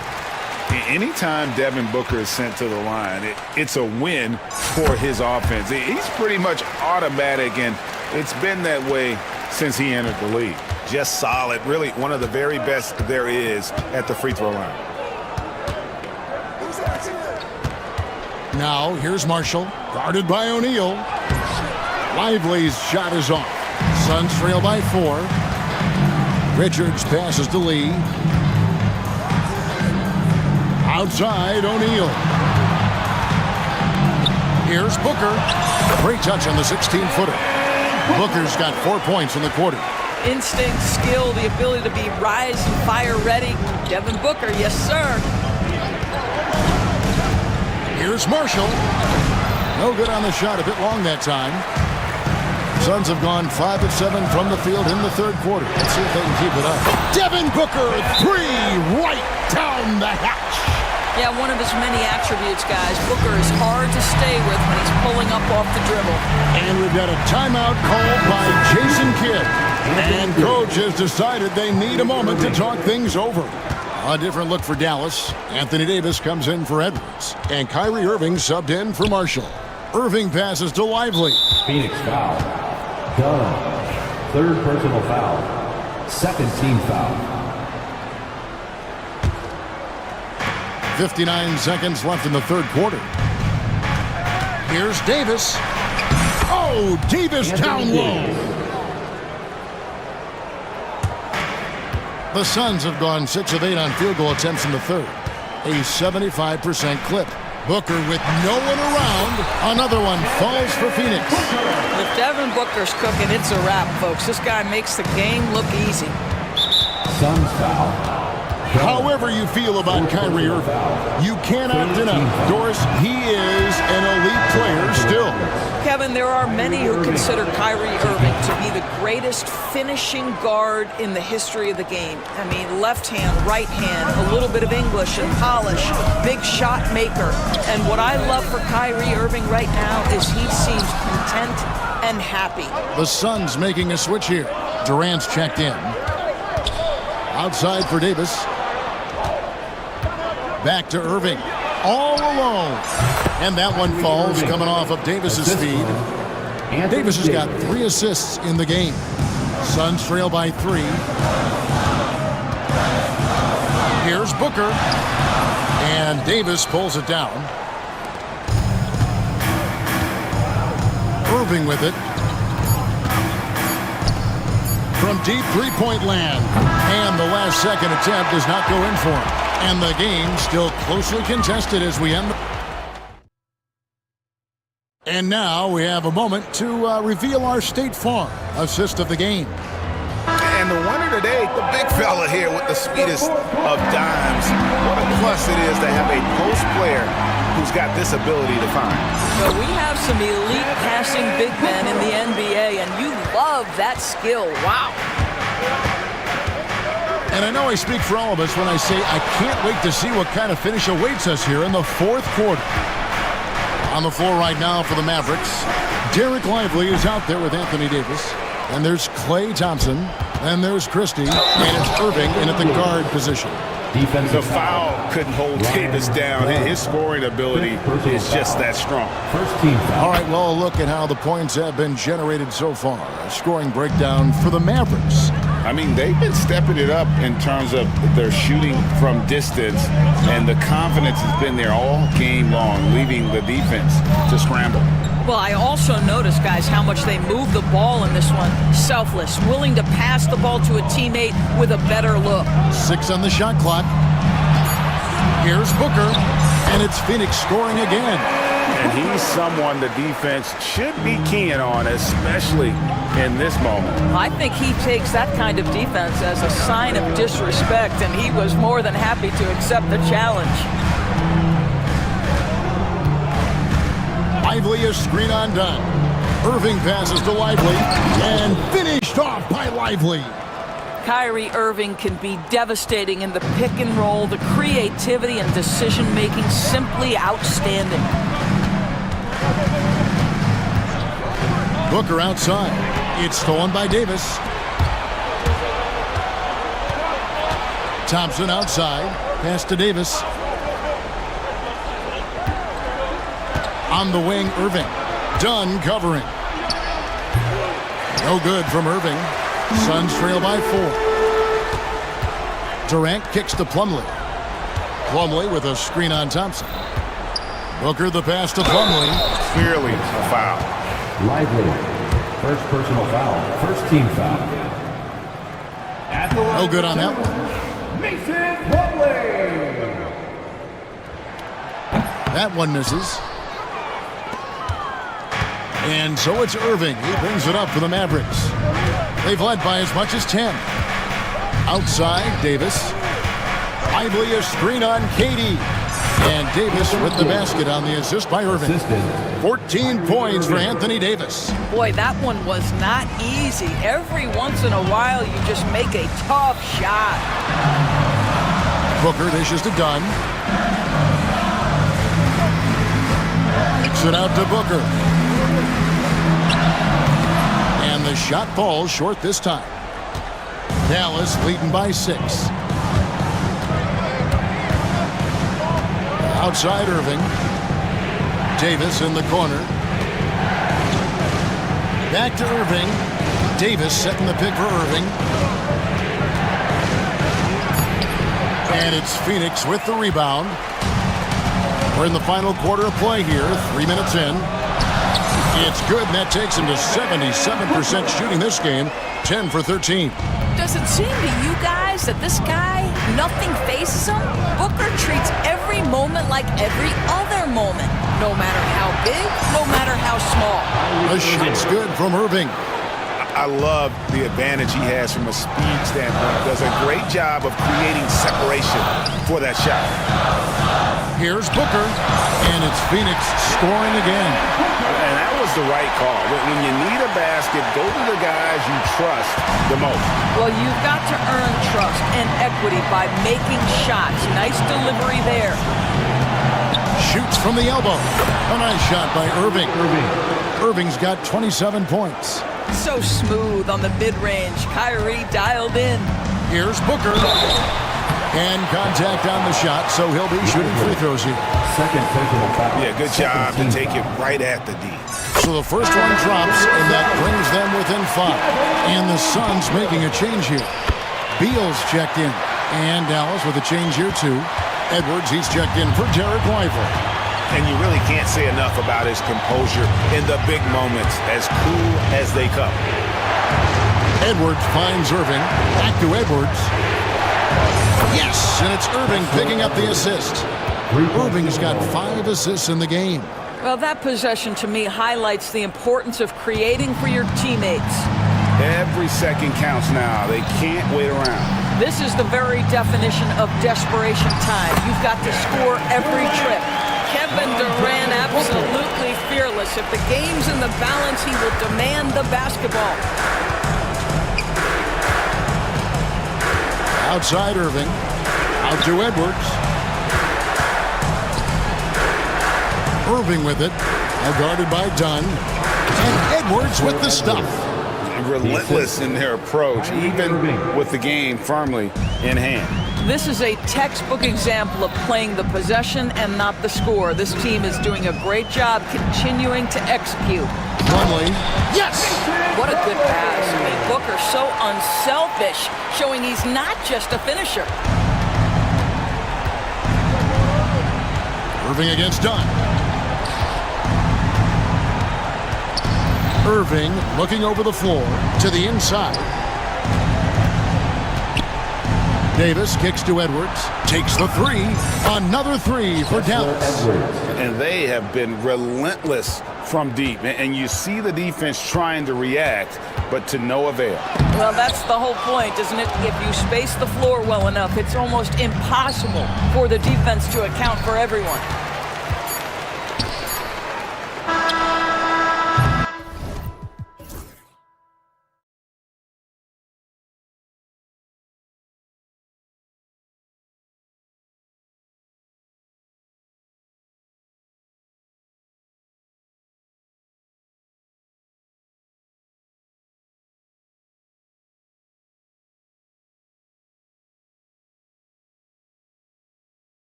Anytime Devin Booker is sent to the line, it's a win for his offense. He's pretty much automatic, and it's been that way since he entered the league. Just solid, really one of the very best there is at the free throw line. Now, here's Marshall, guarded by O'Neal. Lively's shot is off. Suns trail by 4. Richards passes to Lee. Outside, O'Neal. Here's Booker. Great touch on the 16-footer. Booker's got 4 points in the quarter. Instinct, skill, the ability to be rise and fire ready. Devin Booker, yes, sir. Here's Marshall. No good on the shot, a bit long that time. Suns have gone 5 of 7 from the field in the third quarter. Let's see if they can keep it up. Devin Booker, 3 right down the hatch. Yeah, one of his many attributes, guys. Booker is hard to stay with when he's pulling up off the dribble. And we've got a timeout called by Jason Kidd. And coach has decided they need a moment to talk things over. A different look for Dallas. Anthony Davis comes in for Edwards. And Kyrie Irving subbed in for Marshall. Irving passes to Lively. Phoenix foul. Dunn. Third personal foul. Second team foul. 59 seconds left in the third quarter. Here's Davis. Oh, Davis down low. The Suns have gone 6 of 8 on field goal attempts in the third. a 75% clip. Booker with no one around. Another one falls for Phoenix. If Devin Booker's cooking, it's a wrap, folks. This guy makes the game look easy. Suns foul. However you feel about Kyrie Irving, you cannot deny, Doris, he is an elite player still. Kevin, there are many who consider Kyrie Irving to be the greatest finishing guard in the history of the game. I mean, left hand, right hand, a little bit of English and polish, big shot maker. And what I love for Kyrie Irving right now is he seems content and happy. The Suns making a switch here. Durant's checked in. Outside for Davis. Back to Irving. All alone. And that one falls coming off of Davis's feed. Davis has got 3 assists in the game. Suns trail by 3. Here's Booker. And Davis pulls it down. Irving with it. From deep three-point land. And the last second attempt does not go in for him. And the game still closely contested as we end. And now we have a moment to reveal our State Farm assist of the game. And the winner today, the big fella here with the sweetest of dimes. What a plus it is to have a post player who's got this ability to find. Well, we have some elite passing big men in the NBA, and you love that skill. Wow. And I know I speak for all of us when I say I can't wait to see what kind of finish awaits us here in the 4th quarter. On the floor right now for the Mavericks, Derek Lively is out there with Anthony Davis. And there's Klay Thompson. And there's Christie. And it's Irving in at the guard position. The foul couldn't hold Davis down. His scoring ability is just that strong. All right, well, look at how the points have been generated so far. A scoring breakdown for the Mavericks. I mean, they've been stepping it up in terms of their shooting from distance, and the confidence has been there all game long, leaving the defense to scramble. Well, I also noticed, guys, how much they move the ball in this one. Selfless, willing to pass the ball to a teammate with a better look. 6 on the shot clock. Here's Booker, and it's Phoenix scoring again. And he's someone the defense should be keying on, especially in this moment. I think he takes that kind of defense as a sign of disrespect, and he was more than happy to accept the challenge. Lively is screen on done. Irving passes to Lively, and finished off by Lively. Kyrie Irving can be devastating in the pick and roll. The creativity and decision-making simply outstanding. Booker outside. It's stolen by Davis. Thompson outside. Pass to Davis. On the wing, Irving. Dunn covering. No good from Irving. Suns trail by 4. Durant kicks to Plumlee. Plumlee with a screen on Thompson. Booker the pass to Plumlee. Clearly a foul. Lively. First personal foul. First team foul. No good on that one. Mason Plumlee. That one misses. And so it's Irving. He brings it up for the Mavericks. They've led by as much as 10. Outside, Davis. Lively a screen on Katie. And Davis with the basket on the assist by Irving. 14 points for Anthony Davis. Boy, that one was not easy. Every once in a while, you just make a tough shot. Booker dishes to Dunn. Kicks it out to Booker. And the shot falls short this time. Dallas leading by 6. Outside Irving. Davis in the corner. Back to Irving. Davis setting the pick for Irving. And it's Phoenix with the rebound. We're in the final quarter of play here. 3 minutes in. It's good, and that takes him to 77% shooting this game. 10 for 13. Does it seem to you guys that this guy, nothing phases him? Booker treats every moment like every other moment, no matter how big, no matter how small. The shot's good from Irving. I love the advantage he has from a speed standpoint. Does a great job of creating separation for that shot. Here's Booker, and it's Phoenix scoring again. And that was the right call. When you need a basket, go to the guys you trust the most. Well, you've got to earn trust and equity by making shots. Nice delivery there. Shoots from the elbow. A nice shot by Irving. Irving's got 27 points. So smooth on the mid-range. Kyrie dialed in. Here's Booker. And contact on the shot, so he'll be shooting free throws here. Yeah, good job to take it right at the D. So the first one drops, and that brings them within 5. And the Suns making a change here. Beal's checked in. And Dallas with a change here, too. Edwards, he's checked in for Derek Lively. And you really can't say enough about his composure in the big moments, as cool as they come. Edwards finds Irving. Back to Edwards. Yes, and it's Irving picking up the assist. Irving's got 5 assists in the game. Well, that possession to me highlights the importance of creating for your teammates. Every second counts now. They can't wait around. This is the very definition of desperation time. You've got to score every trip. Kevin Durant absolutely fearless. If the game's in the balance, he will demand the basketball. Outside Irving. Out to Edwards. Irving with it. Now guarded by Dunn. And Edwards with the stuff. Relentless in their approach, even with the game firmly in hand. This is a textbook example of playing the possession and not the score. This team is doing a great job continuing to execute. Plumlee. Yes! What a good pass. I mean, Booker so unselfish, showing he's not just a finisher. Irving against Dunn. Irving looking over the floor to the inside. Davis kicks to Edwards. Takes the 3. Another 3 for Dallas. And they have been relentless from deep. And you see the defense trying to react, but to no avail. Well, that's the whole point, isn't it? If you space the floor well enough, it's almost impossible for the defense to account for everyone.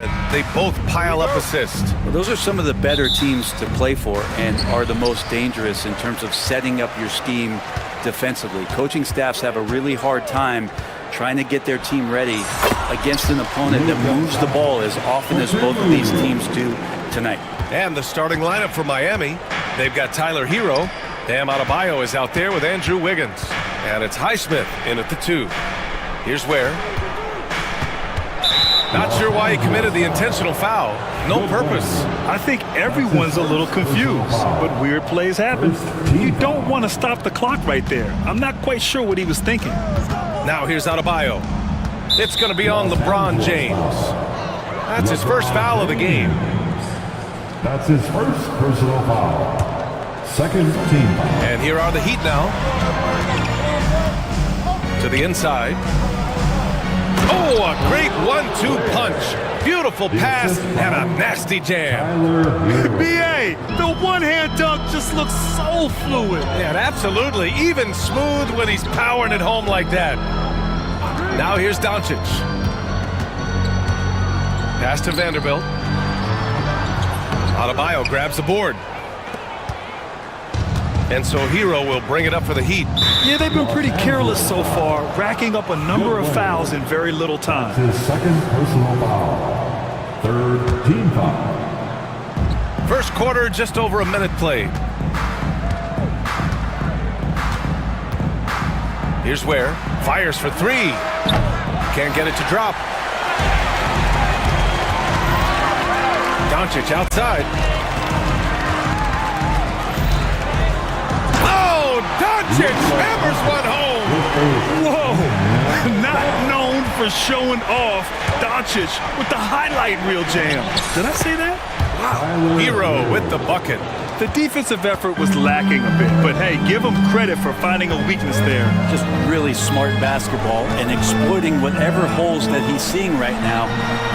They both pile up assists. Well, those are some of the better teams to play for and are the most dangerous in terms of setting up your scheme defensively. Coaching staffs have a really hard time trying to get their team ready against an opponent that moves the ball as often as both of these teams do tonight. And the starting lineup for Miami, they've got Tyler Hero. Bam Adebayo is out there with Andrew Wiggins. And it's Highsmith in at the 2. Here's Ware. Not sure why he committed the intentional foul. No purpose. I think everyone's a little confused, but weird plays happen. You don't want to stop the clock right there. I'm not quite sure what he was thinking. Now here's Adebayo. It's going to be on LeBron James. That's his first foul of the game. That's his first personal foul. Second team foul. And here are the Heat now. To the inside. Oh, a great 1-2 punch. Beautiful pass and a nasty jam. B.A., the one-hand dunk just looks so fluid. Yeah, absolutely. Even smooth when he's powering it home like that. Now here's Doncic. Pass to Vanderbilt. Adebayo grabs the board. And so Hero will bring it up for the Heat. Yeah, they've been pretty careless so far, racking up a number of fouls in very little time. His second personal foul. Third team foul. First quarter, just over a minute played. Here's Ware. Fires for 3. Can't get it to drop. Doncic outside. Doncic hammers one home. Whoa! Not known for showing off. Doncic with the highlight reel jam. Did I say that? Wow. Hero with the bucket. The defensive effort was lacking a bit, but hey, give him credit for finding a weakness there. Just really smart basketball and exploiting whatever holes that he's seeing right now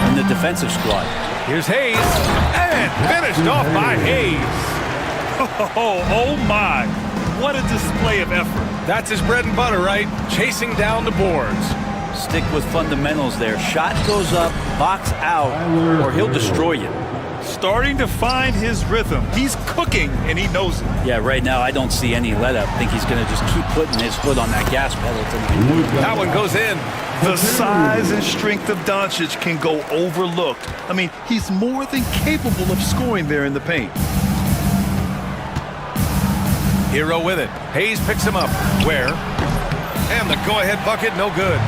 in the defensive squad. Here's Hayes, and finished off by Hayes. Oh my. What a display of effort. That's his bread and butter, right? Chasing down the boards. Stick with fundamentals there. Shot goes up, box out, or he'll destroy you. Starting to find his rhythm. He's cooking, and he knows it. Yeah, right now I don't see any let-up. I think he's going to just keep putting his foot on that gas pedal tonight. That one goes in. The size and strength of Doncic can go overlooked. I mean, he's more than capable of scoring there in the paint. Hero with it. Hayes picks him up. Ware. And the go-ahead bucket, no good.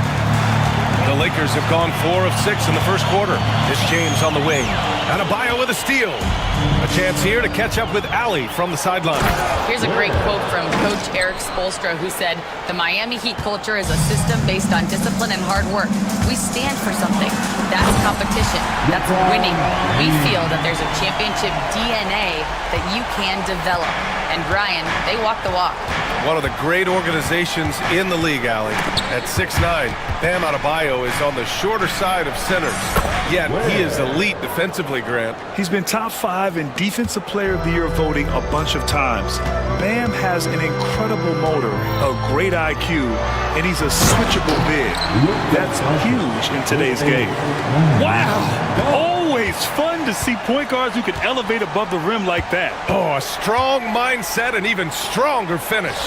The Lakers have gone 4 of 6 in the first quarter. It's James on the wing. Adebayo with a steal. A chance here to catch up with Allie from the sideline. Here's a great quote from Coach Eric Spoelstra, who said, "The Miami Heat culture is a system based on discipline and hard work. We stand for something. That's competition. That's winning. We feel that there's a championship DNA that you can develop." And Brian, they walk the walk. One of the great organizations in the league, Allie. At 6'9", Bam Adebayo is on the shorter side of centers. Yet he is elite defensively, Grant. He's been top 5 in Defensive Player of the Year voting a bunch of times. Bam has an incredible motor, a great IQ, and he's a switchable big. That's huge in today's game. Wow! Always fun to see point guards who can elevate above the rim like that. Oh, a strong mindset and even stronger finish.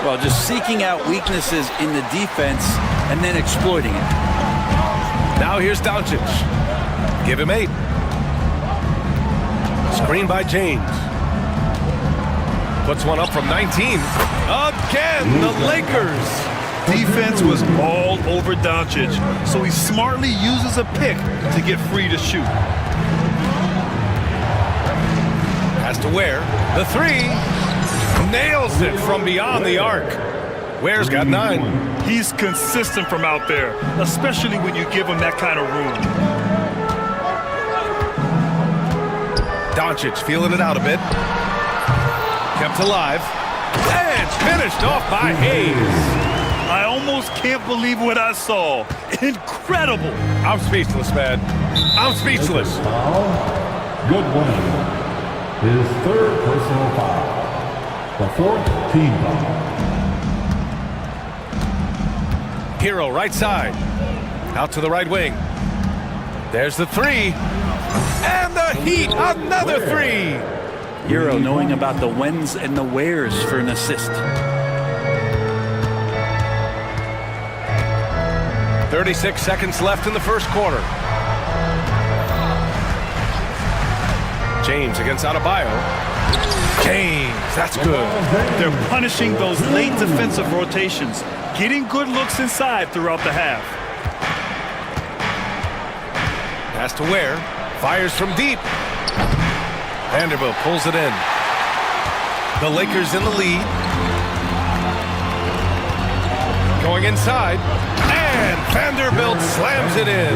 Well, just seeking out weaknesses in the defense and then exploiting it. Now here's Doncic. Give him 8. Screen by James. Puts one up from 19. Again, the Lakers. Defense was all over Doncic, so he smartly uses a pick to get free to shoot. Has to Ware. The 3. Nails it from beyond the arc. Ware's got 9. He's consistent from out there, especially when you give him that kind of room. Doncic feeling it out a bit. Kept alive. And finished off by Hayes. I almost can't believe what I saw. Incredible. I'm speechless, man. I'm speechless. Good one. His third personal foul. The 4th team foul. Hero right side. Out to the right wing. There's the three. And the Heat, another three. Hero knowing about the whens and the wheres for an assist. 36 seconds left in the first quarter. James against Adebayo. James, that's good. They're punishing those late defensive rotations, getting good looks inside throughout the half. Pass to Ware. Fires from deep. Vanderbilt pulls it in. The Lakers in the lead. Going inside. And Vanderbilt slams it in.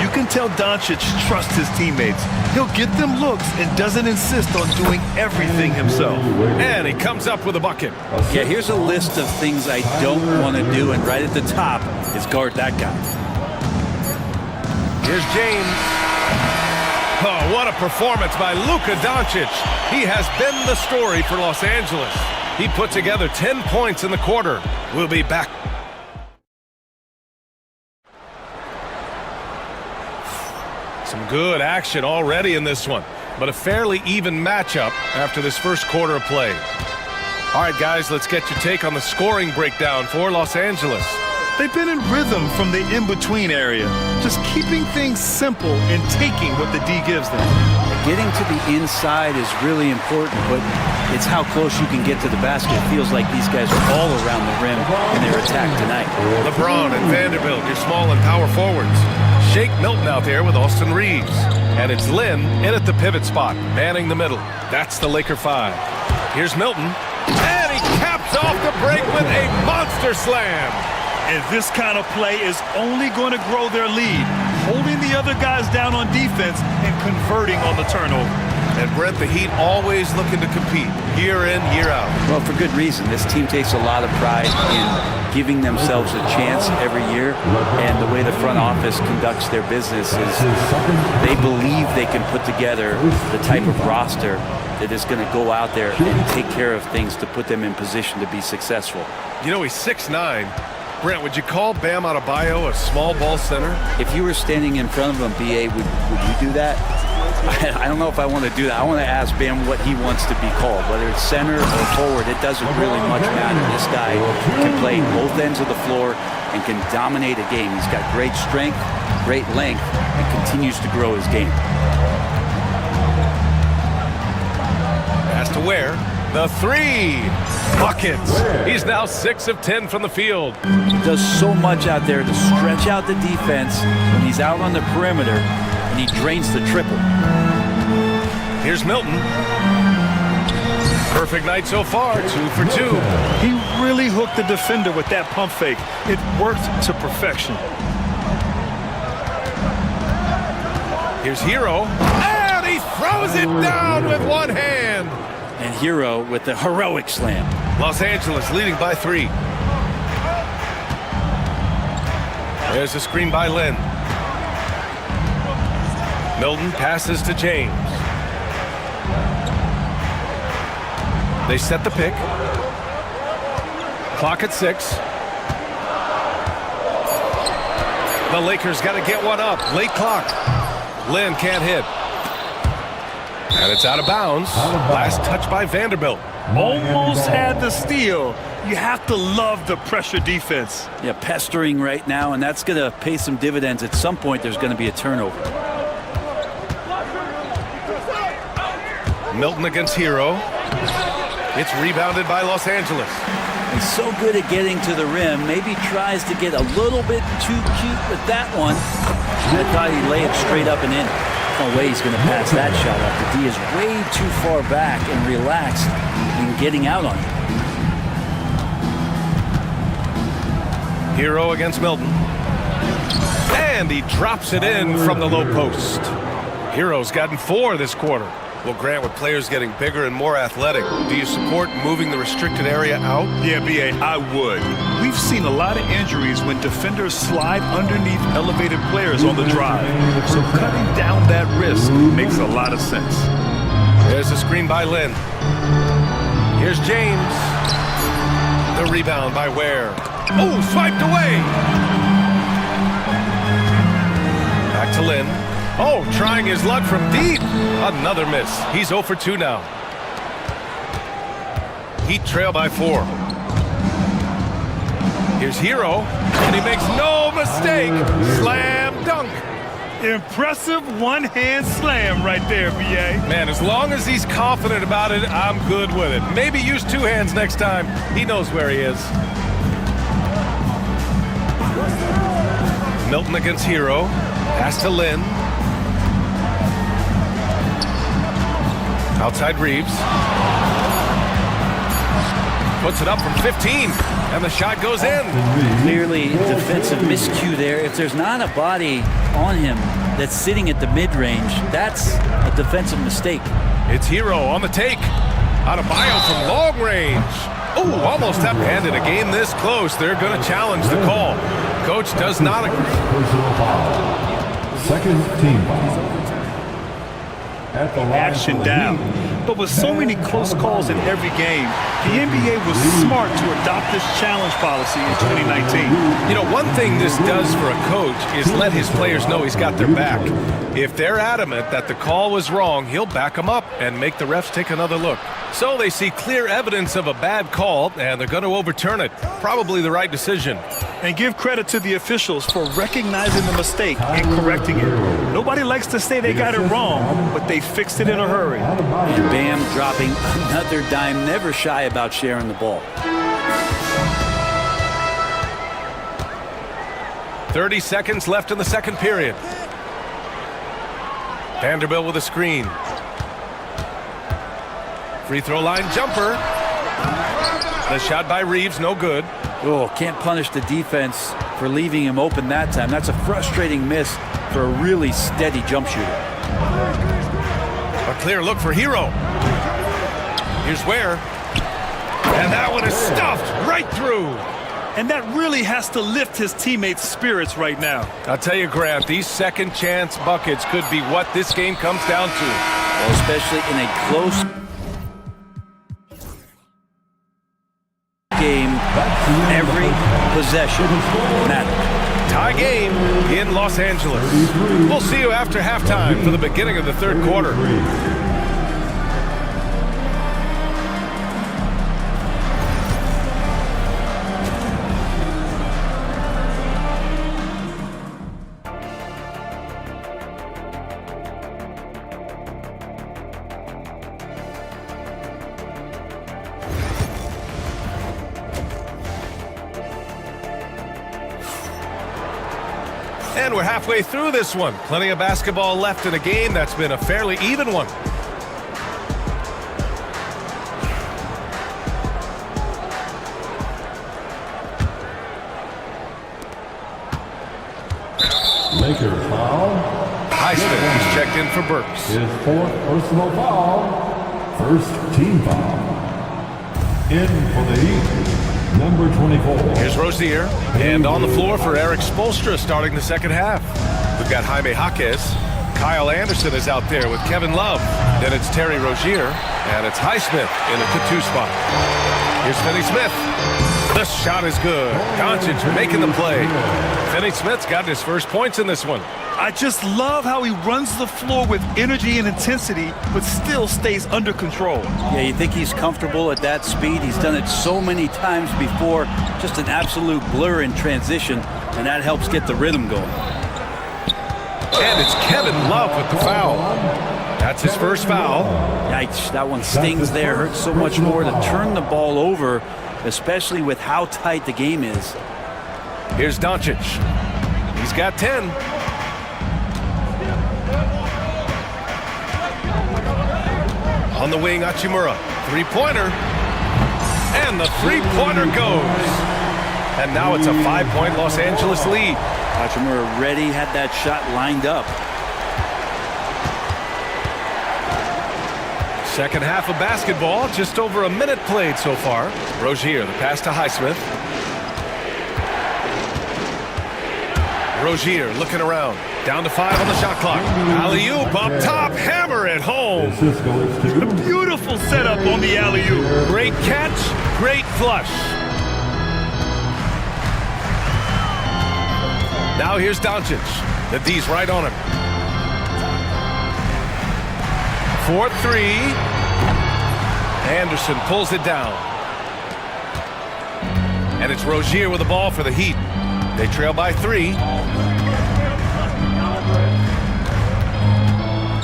You can tell Doncic trusts his teammates. He'll get them looks and doesn't insist on doing everything himself. And he comes up with a bucket. Yeah, here's a list of things I don't want to do, and right at the top is guard that guy. Here's James. Oh, what a performance by Luka Doncic. He has been the story for Los Angeles. He put together 10 points in the quarter. We'll be back. Some good action already in this one, but a fairly even matchup after this first quarter of play. All right, guys, let's get your take on the scoring breakdown for Los Angeles. They've been in rhythm from the in-between area, just keeping things simple and taking what the D gives them. Getting to the inside is really important, but it's how close you can get to the basket. It feels like these guys are all around the rim in their attack tonight. LeBron and Vanderbilt, your small and power forwards. Shake Milton out there with Austin Reeves. And it's Lynn in at the pivot spot, manning the middle. That's the Laker 5. Here's Milton. And he caps off the break with a monster slam. And this kind of play is only going to grow their lead, holding the other guys down on defense and converting on the turnover. And Brent, the Heat always looking to compete year in, year out. Well, for good reason. This team takes a lot of pride in giving themselves a chance every year, and the way the front office conducts their business is they believe they can put together the type of roster that is going to go out there and take care of things to put them in position to be successful. You know, he's 6'9". Brent, would you call Bam Adebayo a small ball center? If you were standing in front of him, BA, would you do that? I don't know if I want to do that. I want to ask Bam what he wants to be called. Whether it's center or forward, it doesn't really much matter. This guy can play both ends of the floor and can dominate a game. He's got great strength, great length, and continues to grow his game. Pass to Ware. The three buckets. He's now 6 of 10 from the field. He does so much out there to stretch out the defense when he's out on the perimeter, and he drains the triple. Here's Milton. Perfect night so far, 2 for 2. He really hooked the defender with that pump fake. It worked to perfection. Here's Hero, and he throws it down with one hand. And Hero with the heroic slam. Los Angeles leading by 3. There's a screen by Lynn. Milton passes to James. They set the pick. Clock at 6. The Lakers got to get one up. Late clock. Lynn can't hit. And it's out of bounds. Last touch by Vanderbilt. Almost had the steal. You have to love the pressure defense. Yeah, pestering right now, and that's going to pay some dividends. At some point, there's going to be a turnover. Milton against Hero. It's rebounded by Los Angeles. He's so good at getting to the rim. Maybe tries to get a little bit too cute with that one. I thought he'd lay it straight up and in. No way he's going to pass that shot up. The D is way too far back and relaxed in getting out on it. Hero against Milton. And he drops it in from the low post. Hero's gotten 4 this quarter. Well, Grant, with players getting bigger and more athletic, do you support moving the restricted area out? Yeah, B.A., I would. We've seen a lot of injuries when defenders slide underneath elevated players on the drive. So cutting down that risk makes a lot of sense. There's a screen by Lynn. Here's James. The rebound by Ware. Oh, swiped away. Back to Lynn. Oh, trying his luck from deep. Another miss. He's 0 for 2 now. Heat trail by 4. Here's Hero, and he makes no mistake. Slam dunk. Impressive one-hand slam right there, BA. Man, as long as he's confident about it, I'm good with it. Maybe use 2 hands next time. He knows where he is. Milton against Hero. Pass to Lynn. Outside Reeves. Puts it up from 15, and the shot goes in. Clearly defensive miscue there. If there's not a body on him that's sitting at the mid-range, that's a defensive mistake. It's Hero on the take. Out of bio from long range. Oh, almost up. And in a game this close, they're going to challenge the call. Coach does not agree. Personal foul. Second team foul. At the line Action down. But with so many close calls in every game, the NBA was smart to adopt this challenge policy in 2019. You know, one thing this does for a coach is let his players know he's got their back. If they're adamant that the call was wrong, he'll back them up and make the refs take another look. So they see clear evidence of a bad call, and they're going to overturn it. Probably the right decision. And give credit to the officials for recognizing the mistake and correcting it. Nobody likes to say they got it wrong, but they fixed it in a hurry. And Bam dropping another dime, never shy about sharing the ball. 30 seconds left in the second period. Vanderbilt with a screen. Free throw line jumper. The shot by Reeves, no good. Oh, can't punish the defense for leaving him open that time. That's a frustrating miss for a really steady jump shooter. A clear look for Hero. Here's Ware. And that one is stuffed right through. And that really has to lift his teammates' spirits right now. I'll tell you, Grant, these second chance buckets could be what this game comes down to. Well, especially in a close game, every possession matters. Tie game in Los Angeles. We'll see you after halftime for the beginning of the third quarter. And we're halfway through this one. Plenty of basketball left in a game that's been a fairly even one. Lakers foul. Highsmith is checked in for Burks. His 4th personal foul. First team foul. In for the Heat. Number 24. Here's Rozier, and on the floor for Eric Spoelstra starting the second half. We've got Jaime Jaquez. Kyle Anderson is out there with Kevin Love. Then it's Terry Rozier, and it's Highsmith in the 2 spot. Here's Finney-Smith. The shot is good. Doncic making the play. Finney-Smith's got his first points in this one. I just love how he runs the floor with energy and intensity, but still stays under control. Yeah, you think he's comfortable at that speed. He's done it so many times before. Just an absolute blur in transition, and that helps get the rhythm going. And it's Kevin Love with the foul. That's his first foul. Yikes, that one stings there. Hurts so much more to turn the ball over, especially with how tight the game is. Here's Doncic. He's got 10. On the wing, Hachimura. Three-pointer. And the three-pointer goes. And now it's a 5-point Los Angeles lead. Hachimura ready, had that shot lined up. Second half of basketball, just over a minute played so far. Rozier, the pass to Highsmith. Rozier looking around. Down to 5 on the shot clock. Alley-oop up top, hammer it home. Beautiful setup on the alley-oop. Great catch, great flush. Now here's Doncic. The D's right on him. for three. Anderson pulls it down. And it's Rozier with the ball for the Heat. They trail by 3.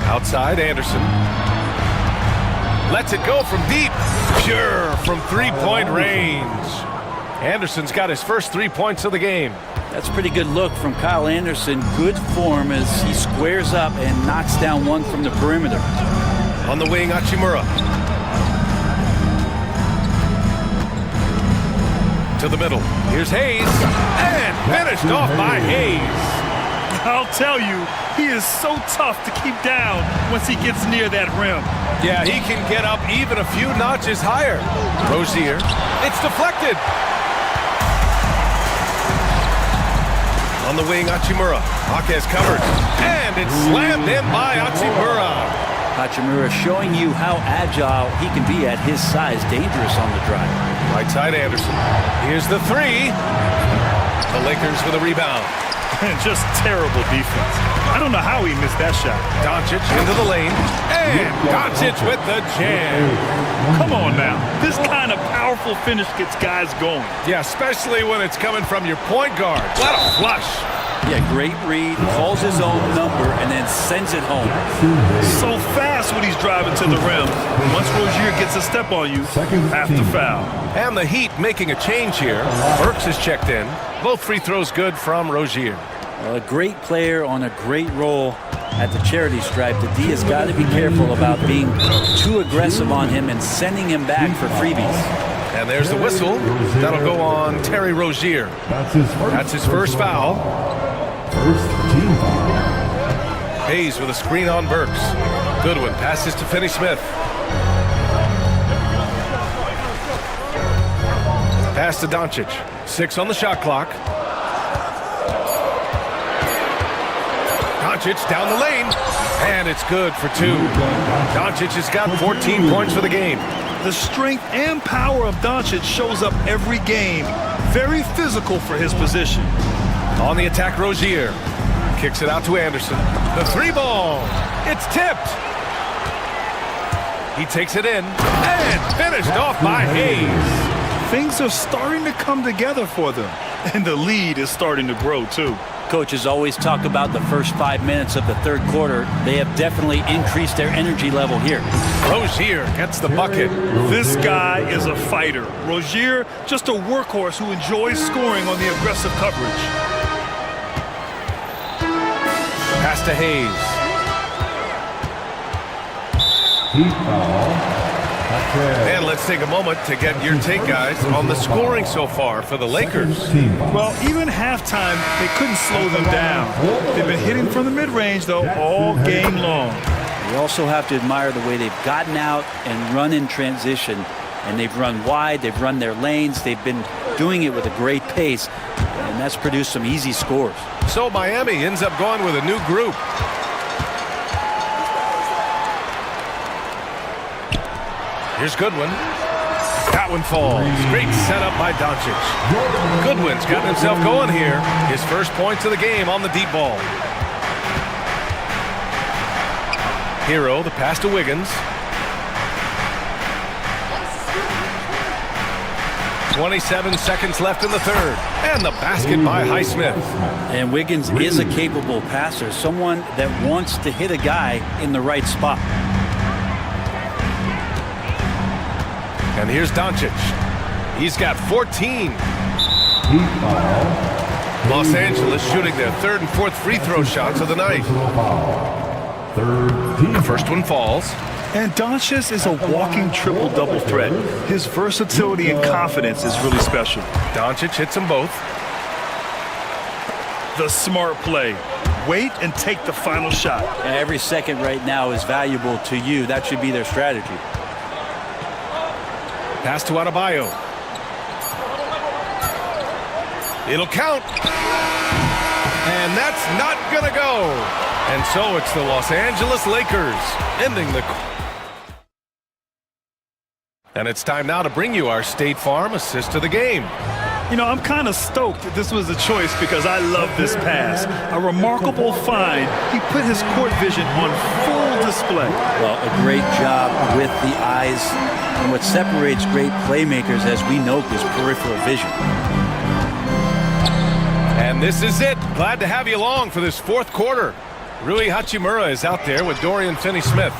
Outside, Anderson. Lets it go from deep. Pure from three-point range. Anderson's got his first 3 points of the game. That's a pretty good look from Kyle Anderson. Good form as he squares up and knocks down one from the perimeter. On the wing, Hachimura. To the middle. Here's Hayes. And finished off by Hayes. I'll tell you, he is so tough to keep down once he gets near that rim. Yeah, he can get up even a few notches higher. Rozier. It's deflected. On the wing, Hachimura. Hawkes covered. And it's slammed in by Hachimura. Hachimura showing you how agile he can be at his size. Dangerous on the drive. Right side, Anderson. Here's the three. The Lakers with a rebound. Just terrible defense. I don't know how he missed that shot. Doncic into the lane. And Doncic with the jam. Come on now. This kind of powerful finish gets guys going. Yeah, especially when it's coming from your point guard. What a flush. Yeah, great read. Calls his own number and then sends it home. So fast when he's driving to the rim. Once Rozier gets a step on you, have to foul. And the Heat making a change here. Burks is checked in. Both free throws good from Rozier. A great player on a great role at the charity stripe. The D has got to be careful about being too aggressive on him and sending him back for freebies. And there's the whistle. That'll go on Terry Rozier. That's his first foul. First team foul. Hayes with a screen on Burks. Goodwin passes to Finney-Smith. Pass to Doncic. 6 on the shot clock. Doncic down the lane. And it's good for 2. Doncic has got 14 points for the game. The strength and power of Doncic shows up every game. Very physical for his position. On the attack, Rozier. Kicks it out to Anderson. The 3-ball. It's tipped. He takes it in. And finished off by Hayes. Things are starting to come together for them. And the lead is starting to grow, too. Coaches always talk about the first 5 minutes of the third quarter. They have definitely increased their energy level here. Rozier gets the bucket. This guy is a fighter. Rozier, just a workhorse who enjoys scoring on the aggressive coverage. Pass to Hayes. Heat foul. And let's take a moment to get your take, guys, on the scoring so far for the Lakers. Well, even halftime, they couldn't slow them down. They've been hitting from the mid-range, though, all game long. You also have to admire the way they've gotten out and run in transition. And they've run wide, they've run their lanes, they've been doing it with a great pace. And that's produced some easy scores. So Miami ends up going with a new group. Here's Goodwin. That one falls. Great setup by Doncic. Goodwin's got himself going here. His first points of the game on the deep ball. Hero, the pass to Wiggins. 27 seconds left in the third. And the basket by Highsmith. And Wiggins is a capable passer, someone that wants to hit a guy in the right spot. And here's Doncic. He's got 14. Los Angeles shooting their third and fourth free throw shots of the night. The first one falls. And Doncic is a walking triple-double threat. His versatility and confidence is really special. Doncic hits them both. The smart play. Wait and take the final shot. And every second right now is valuable to you. That should be their strategy. Pass to Adebayo. It'll count. And that's not going to go. And so it's the Los Angeles Lakers ending the... And it's time now to bring you our State Farm assist of the game. You know, I'm kind of stoked that this was a choice because I love this pass. A remarkable find. He put his court vision on full display. Well, a great job with the eyes. And what separates great playmakers, as we note, is peripheral vision. And this is it. Glad to have you along for this fourth quarter. Rui Hachimura is out there with Dorian Finney-Smith.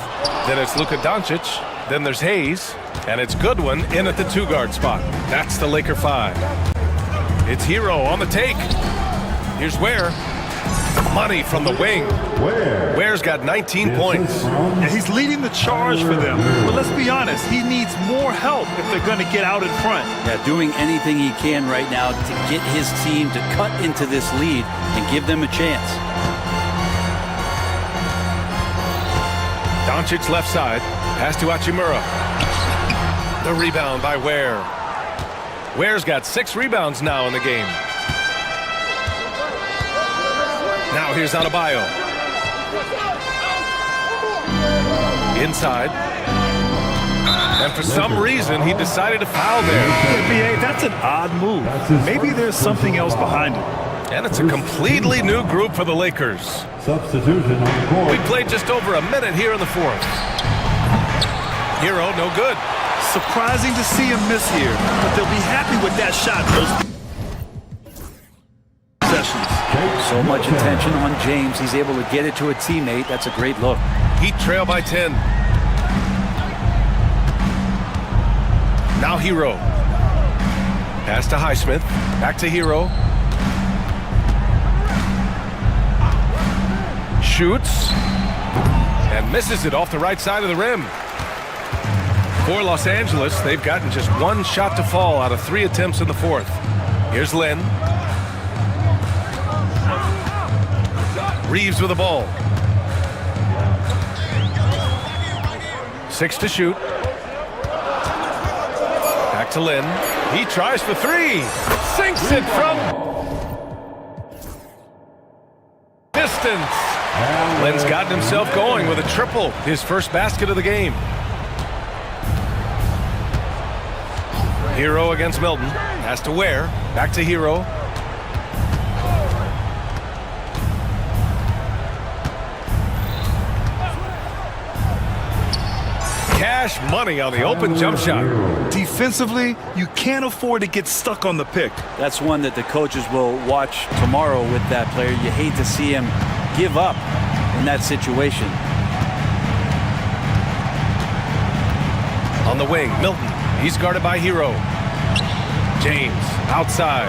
Then it's Luka Doncic. Then there's Hayes. And it's Goodwin in at the two-guard spot. That's the Laker 5. It's Hero on the take. Here's Ware. Money from the wing. Ware's got 19 points. Yeah, he's leading the charge for them. But let's be honest, he needs more help if they're going to get out in front. Yeah, doing anything he can right now to get his team to cut into this lead and give them a chance. Doncic left side. Pass to Hachimura. The rebound by Ware. Ware's got 6 rebounds now in the game. Now here's Adebayo. Inside. And for some reason, he decided to foul there. BA, that's an odd move. Maybe there's something else behind it. And it's a completely new group for the Lakers. Substitution on the court. We played just over a minute here in the fourth. Hero, no good. Surprising to see him miss here, but they'll be happy with that shot. So much attention on James. He's able to get it to a teammate. That's a great look. Heat trail by 10. Now Hero. Pass to Highsmith. Back to Hero. Shoots. And misses it off the right side of the rim. For Los Angeles, they've gotten just 1 shot to fall out of 3 attempts in the fourth. Here's Lynn. Reeves with the ball. 6 to shoot. Back to Lynn. He tries for 3. Sinks it from distance. Lynn's gotten himself going with a triple. His first basket of the game. Hero against Milton. Has to Ware. Back to Hero. Cash money on the open jump shot. Defensively, you can't afford to get stuck on the pick. That's one that the coaches will watch tomorrow with that player. You hate to see him give up in that situation. On the wing, Milton. He's guarded by Hero. James outside.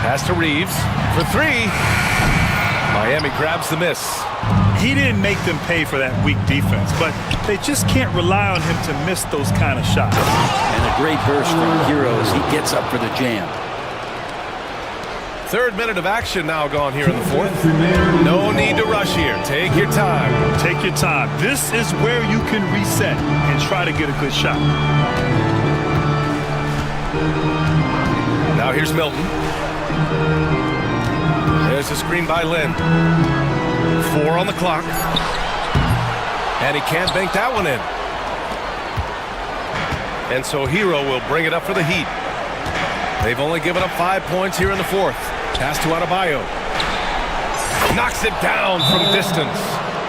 Pass to Reeves for 3. Miami grabs the miss. He didn't make them pay for that weak defense, but they just can't rely on him to miss those kind of shots. And a great burst from Hero as he gets up for the jam. 3rd minute of action now gone here in the fourth. No need to rush here. Take your time. Take your time. This is where you can reset and try to get a good shot. Now here's Milton. There's a screen by Lynn. 4 on the clock. And he can't bank that one in. And so Hero will bring it up for the Heat. They've only given up 5 points here in the fourth. Pass to Adebayo. Knocks it down from distance.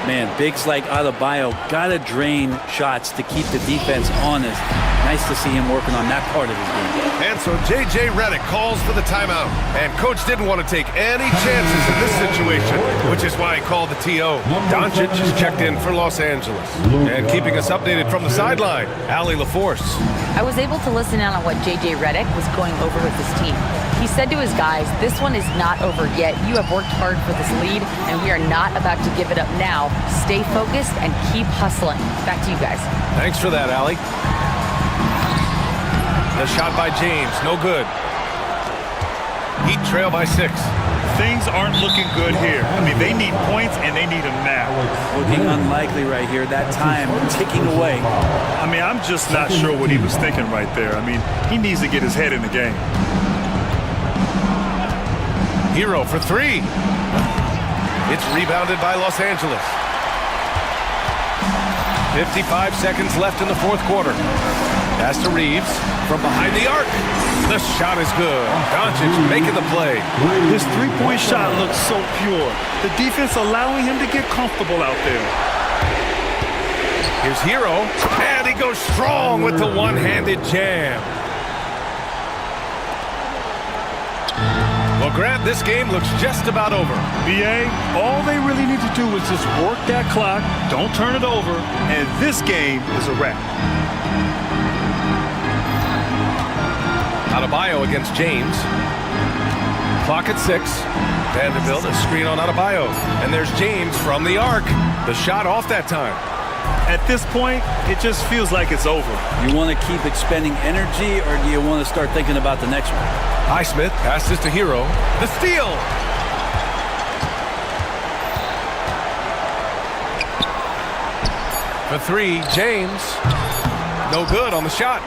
Man, bigs like Adebayo gotta drain shots to keep the defense honest. Nice to see him working on that part of his game. And so J.J. Redick calls for the timeout. And coach didn't want to take any chances in this situation, which is why he called the T.O. Doncic is checked in for Los Angeles. And keeping us updated from the sideline, Allie LaForce. I was able to listen in on what J.J. Redick was going over with his team. He said to his guys, this one is not over yet. You have worked hard for this lead, and we are not about to give it up now. Stay focused and keep hustling. Back to you guys. Thanks for that, Allie. The shot by James, no good. Heat trail by 6. Things aren't looking good here. I mean, they need points, and they need them now. Looking unlikely right here. That time ticking away. I mean, I'm just not sure what he was thinking right there. I mean, he needs to get his head in the game. Hero for 3. It's rebounded by Los Angeles. 55 seconds left in the fourth quarter. Pass to Reeves from behind the arc. The shot is good. Doncic making the play. His three-point shot looks so pure. The defense allowing him to get comfortable out there. Here's Hero, and he goes strong with the one-handed jam. Well, Grant, this game looks just about over. BA, all they really need to do is just work that clock, don't turn it over, and this game is a wrap. Adebayo against James. Clock at 6. Vanderbilt, a screen on Adebayo. And there's James from the arc. The shot off that time. At this point, it just feels like it's over. You want to keep expending energy, or do you want to start thinking about the next one? Highsmith passes to Hero. The steal! For 3, James. No good on the shot.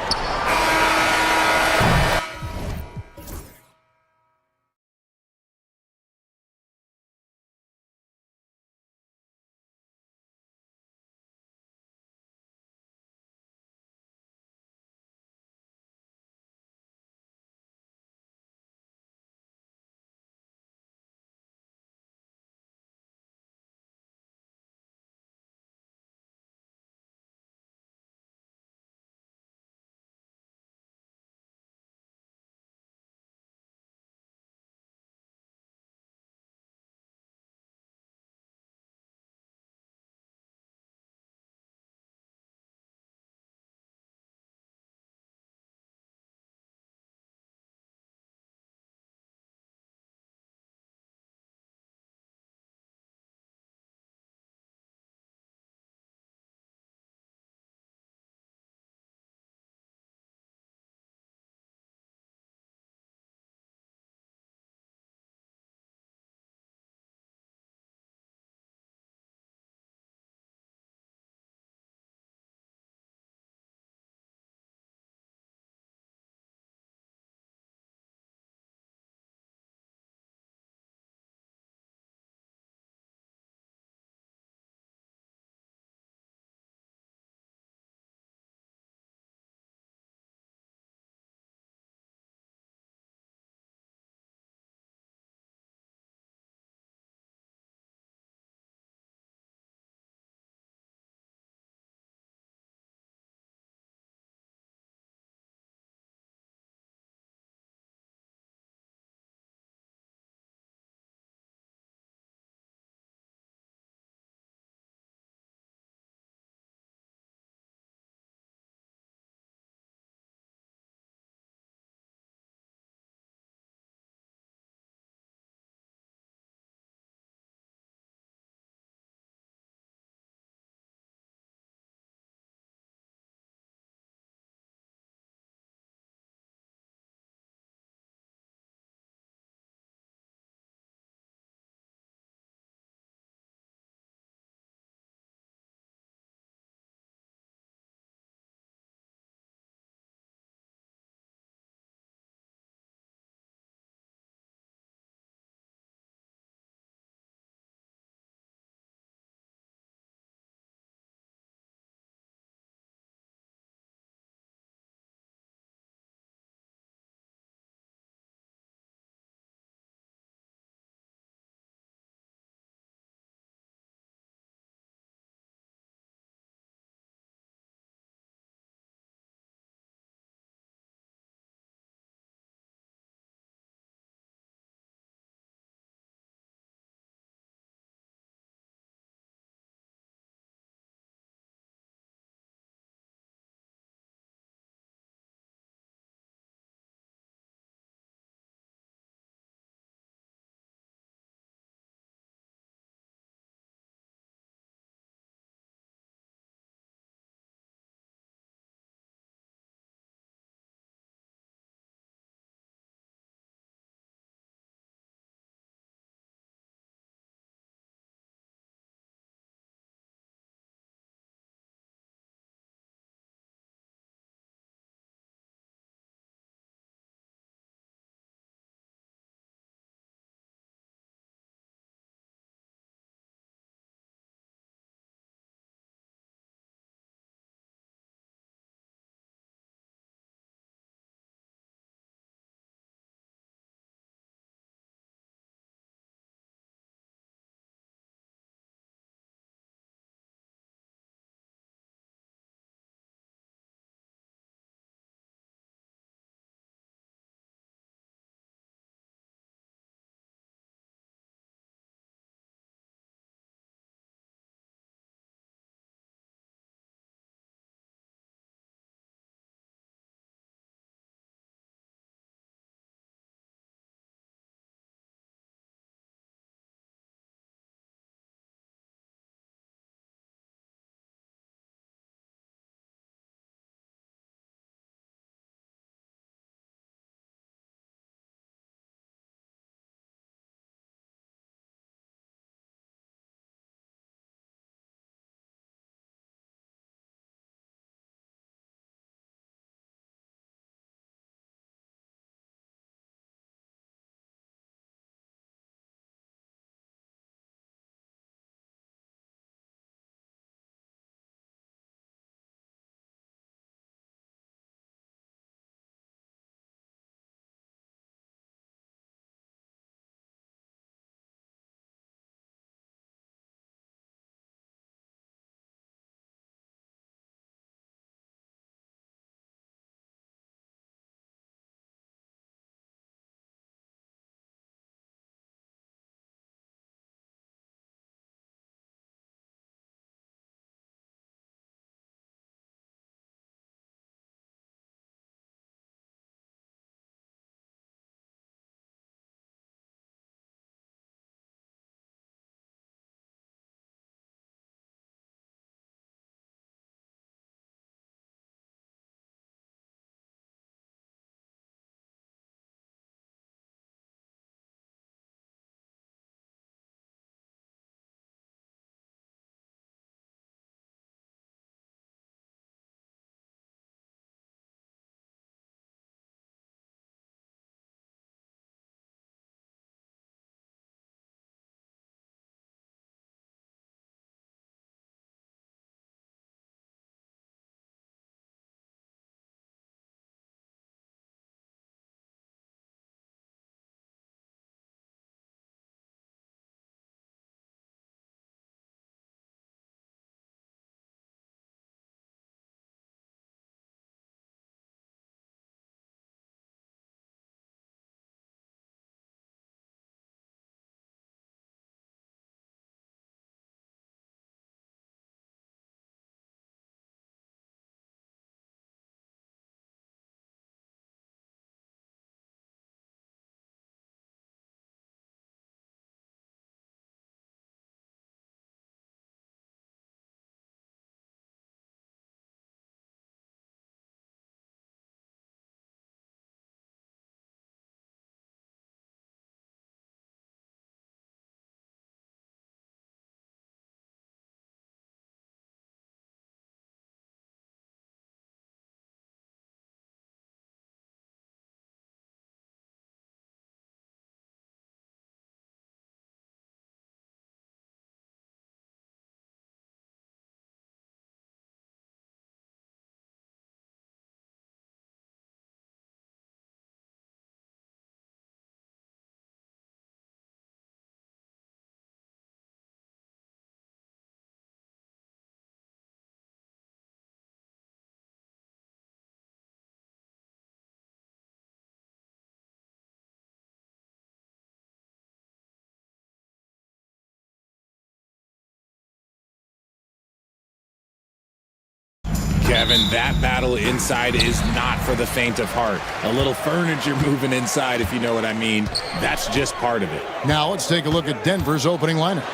Kevin, that battle inside is not for the faint of heart. A little furniture moving inside, if you know what I mean. That's just part of it. Now let's take a look at Denver's opening lineup.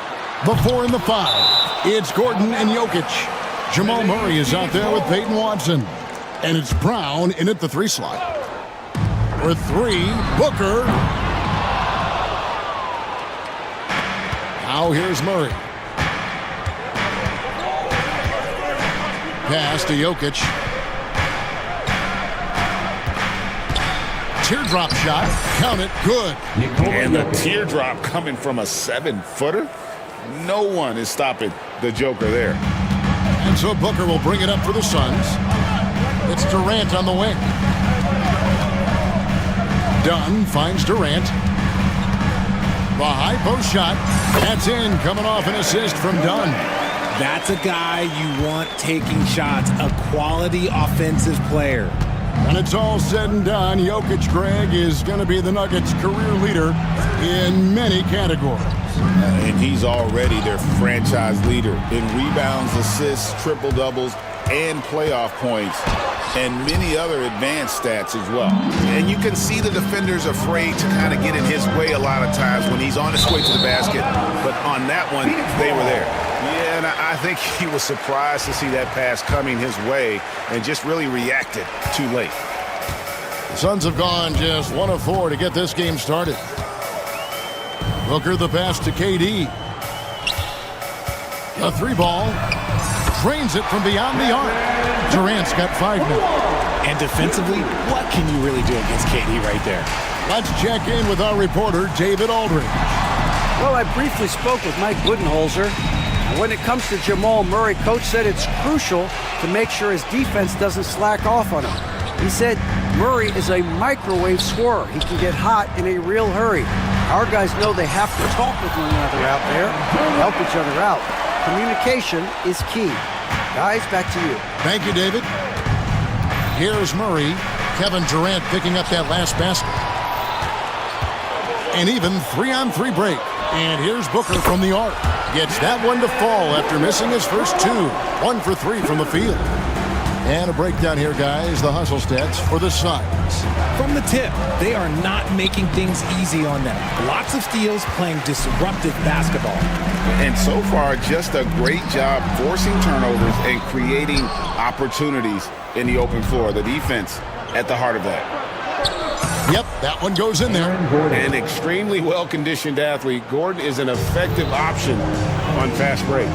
The 4 and the 5. It's Gordon and Jokic. Jamal Murray is out there with Peyton Watson. And it's Brown in at the 3 slot. For 3, Booker. Now here's Murray. Pass to Jokic. Teardrop shot. Count it. Good. And the teardrop coming from a 7-footer. No one is stopping the Joker there. And so Booker will bring it up for the Suns. It's Durant on the wing. Dunn finds Durant. The high post shot. That's in, coming off an assist from Dunn. That's a guy you want taking shots, a quality offensive player. When it's all said and done, Jokic, Greg, is going to be the Nuggets' career leader in many categories. And he's already their franchise leader in rebounds, assists, triple-doubles, and playoff points, and many other advanced stats as well. And you can see the defenders afraid to kind of get in his way a lot of times when he's on his way to the basket. But on that one, they were there. Yeah, and I think he was surprised to see that pass coming his way and just really reacted too late. The Suns have gone just 1 of 4 to get this game started. Booker the pass to KD. The 3 ball. Drains it from beyond the arc. Durant's got 5 now. And defensively, what can you really do against KD right there? Let's check in with our reporter, David Aldridge. Well, I briefly spoke with Mike Budenholzer. When it comes to Jamal Murray, Coach said it's crucial to make sure his defense doesn't slack off on him. He said Murray is a microwave scorer. He can get hot in a real hurry. Our guys know they have to talk with one another out there, help each other out. Communication is key. Guys, back to you. Thank you, David. Here's Murray. Kevin Durant picking up that last basket. An even 3-on-3 break. And here's Booker from the arc. Gets that one to fall after missing his first 2. 1 for 3 from the field. And a breakdown here, guys. The hustle stats for the Suns. From the tip, they are not making things easy on them. Lots of steals, playing disruptive basketball. And so far, just a great job forcing turnovers and creating opportunities in the open floor. The defense at the heart of that. Yep, that one goes in there. An extremely well-conditioned athlete. Gordon is an effective option on fast breaks.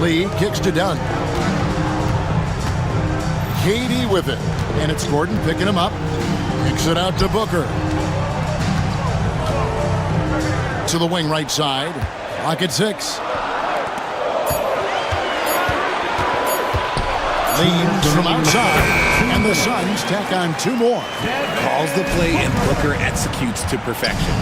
Lee kicks to Dunn. KD with it. And it's Gordon picking him up. Kicks it out to Booker. To the wing right side. Clock at 6. Leans from outside. And the Suns tack on 2 more. Calls the play and Booker executes to perfection.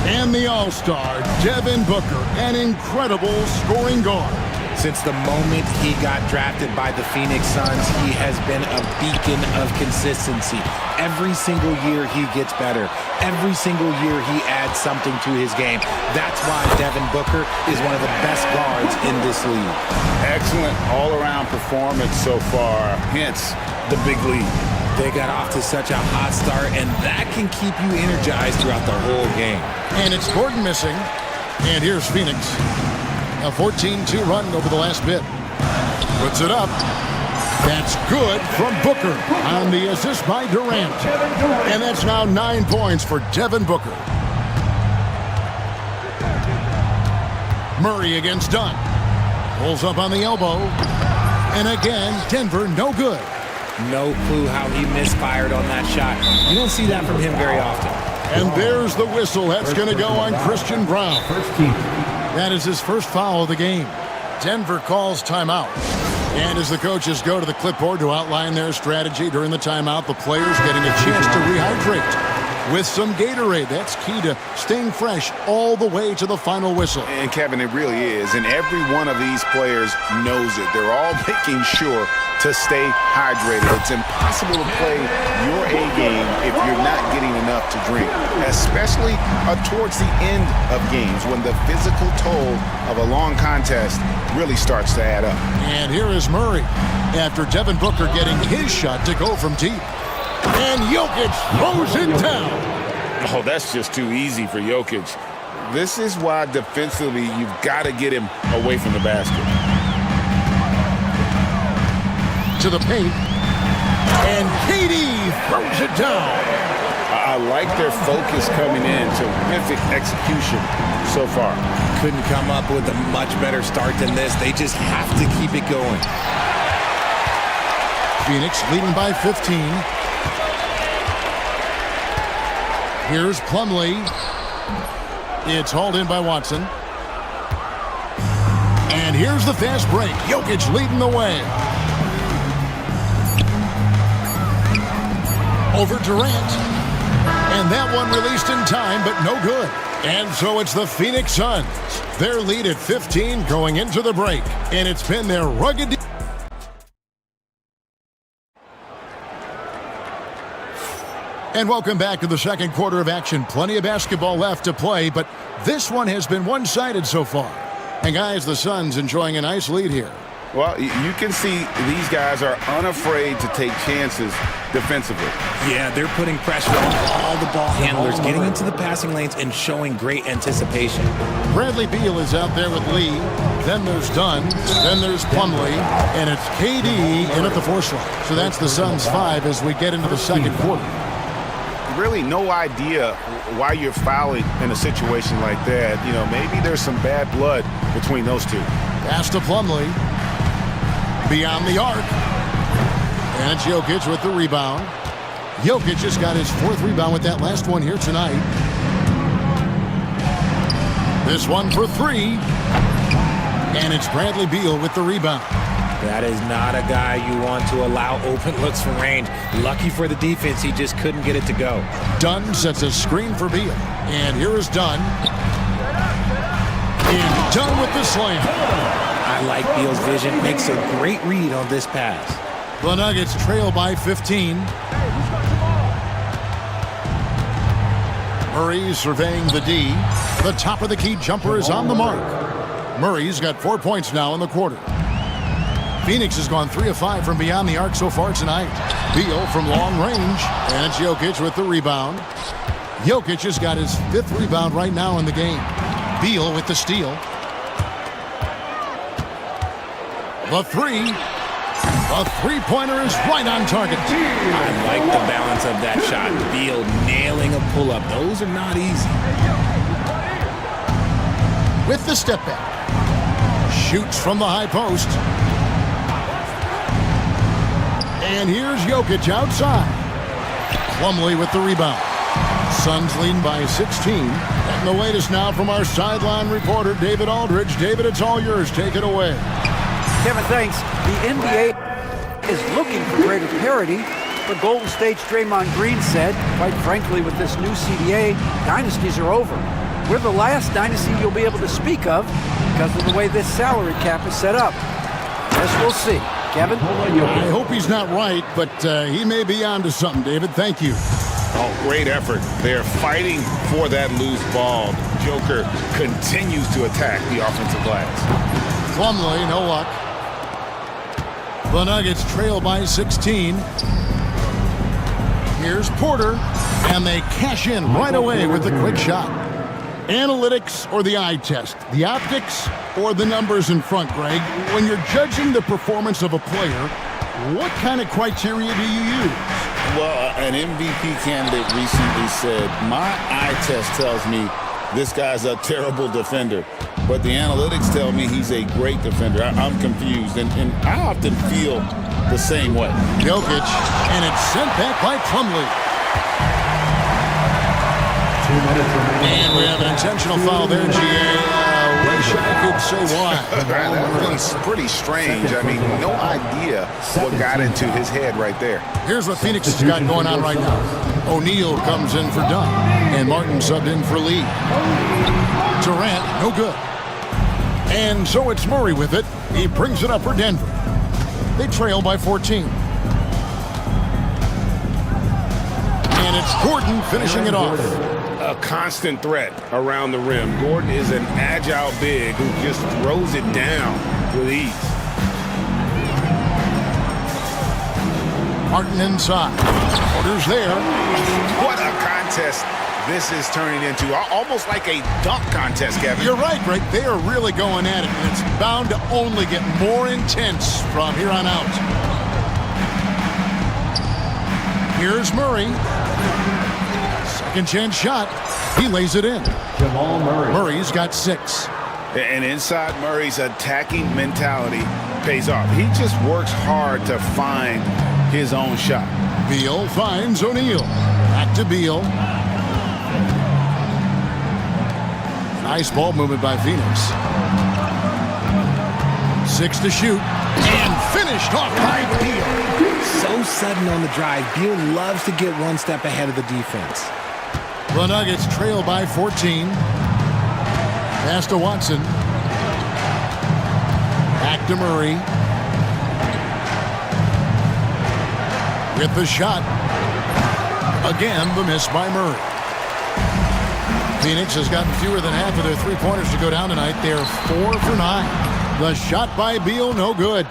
And the All-Star, Devin Booker, an incredible scoring guard. Since the moment he got drafted by the Phoenix Suns, he has been a beacon of consistency. Every single year he gets better. Every single year he adds something to his game. That's why Devin Booker is one of the best guards in this league. Excellent all-around performance so far, hence the big lead. They got off to such a hot start, and that can keep you energized throughout the whole game. And it's Gordon missing. And here's Phoenix. A 14-2 run over the last bit. Puts it up. That's good from Booker on the assist by Durant. And that's now 9 points for Devin Booker. Murray against Dunn. Pulls up on the elbow. And again, Denver no good. No clue how he misfired on that shot. You don't see that from him very often. And there's the whistle. That's going to go on Christian Brown. That is his first foul of the game. Denver calls timeout. And as the coaches go to the clipboard to outline their strategy during the timeout, the players getting a chance to rehydrate with some Gatorade. That's key to staying fresh all the way to the final whistle. And Kevin, it really is. And every one of these players knows it. They're all making sure to stay hydrated. It's impossible to play your A game if you're not getting enough enough to drink, especially towards the end of games when the physical toll of a long contest really starts to add up. And here is Murray after Devin Booker getting his shot to go from deep. And Jokic throws it down. Oh, that's just too easy for Jokic. This is why defensively you've got to get him away from the basket. To the paint. And KD throws it down. I like their focus coming in. Terrific execution so far. Couldn't come up with a much better start than this. They just have to keep it going. Phoenix leading by 15. Here's Plumlee. It's hauled in by Watson. And here's the fast break. Jokic leading the way. Over Durant. And that one released in time, but no good. And so it's the Phoenix Suns. Their lead at 15 going into the break. And it's been their rugged... And welcome back to the second quarter of action. Plenty of basketball left to play, but this one has been one-sided so far. And guys, the Suns enjoying a nice lead here. Well, you can see these guys are unafraid to take chances defensively. Yeah, they're putting pressure on all the ball handlers, getting into the passing lanes and showing great anticipation. Bradley Beal is out there with Lee. Then there's Dunn. Then there's Plumlee. And it's KD in at the force line. So that's the Suns 5 as we get into the second quarter. Really no idea why you're fouling in a situation like that. You know, maybe there's some bad blood between those two. Pass to Plumlee. Beyond the arc. And it's Jokic with the rebound. Jokic just got his 4th rebound with that last one here tonight. This one for 3. And it's Bradley Beal with the rebound. That is not a guy you want to allow open looks from range. Lucky for the defense, he just couldn't get it to go. Dunn sets a screen for Beal. And here is Dunn. And Dunn with the slam. I like Beal's vision. Makes a great read on this pass. The Nuggets trail by 15. Murray surveying the D. The top of the key jumper is on the mark. Murray's got 4 points now in the quarter. Phoenix has gone 3 of 5 from beyond the arc so far tonight. Beal from long range. And it's Jokic with the rebound. Jokic has got his 5th rebound right now in the game. Beal with the steal. The 3. The three-pointer is right on target. I like the balance of that shot. Beal nailing a pull-up. Those are not easy. With the step back. Shoots from the high post. And here's Jokic outside. Plumlee with the rebound. Suns leading by 16. And the latest now from our sideline reporter, David Aldridge. David, it's all yours. Take it away. Kevin, thanks. The NBA is looking for greater parity, but Golden State's Draymond Green said, quite frankly, with this new CBA, dynasties are over. We're the last dynasty you'll be able to speak of because of the way this salary cap is set up. Guess we'll see. Kevin? I hope he's not right, but he may be onto something, David. Thank you. Oh, great effort. They're fighting for that loose ball. Joker continues to attack the offensive glass. Plumlee, no luck. The Nuggets trail by 16. Here's Porter, and they cash in right away with the quick shot. Analytics or the eye test? The optics or the numbers in front, Greg? When you're judging the performance of a player, what kind of criteria do you use? Well, an MVP candidate recently said, my eye test tells me this guy's a terrible defender, but the analytics tell me he's a great defender. I'm confused, and I often feel the same way. Jokic, and it's sent back by Plumlee. And we have an intentional foul there, GA. Wish I could say why. That's pretty strange. I mean, no idea what got into his head right there. Here's what Phoenix has got going on right now. O'Neal comes in for Dunn, and Martin subbed in for Lee. Durant, no good. And so it's Murray with it. He brings it up for Denver. They trail by 14. And it's Gordon finishing it off. A constant threat around the rim. Gordon is an agile big who just throws it down with ease. Martin inside. Orders there. What a contest this is turning into. Almost like a dunk contest, Kevin. You're right, Greg. They are really going at it, and it's bound to only get more intense from here on out. Here's Murray. Second chance shot. He lays it in. Jamal Murray. Murray's got 6. And inside Murray's attacking mentality pays off. He just works hard to find his own shot. Beal finds O'Neal. Back to Beal. Nice ball movement by Phoenix. 6 to shoot. And finished off by Beal. So sudden on the drive. Beal loves to get one step ahead of the defense. The Nuggets trail by 14. Pass to Watson. Back to Murray. With the shot. Again, the miss by Murray. Phoenix has gotten fewer than half of their three-pointers to go down tonight. They're 4 for 9. The shot by Beal, no good.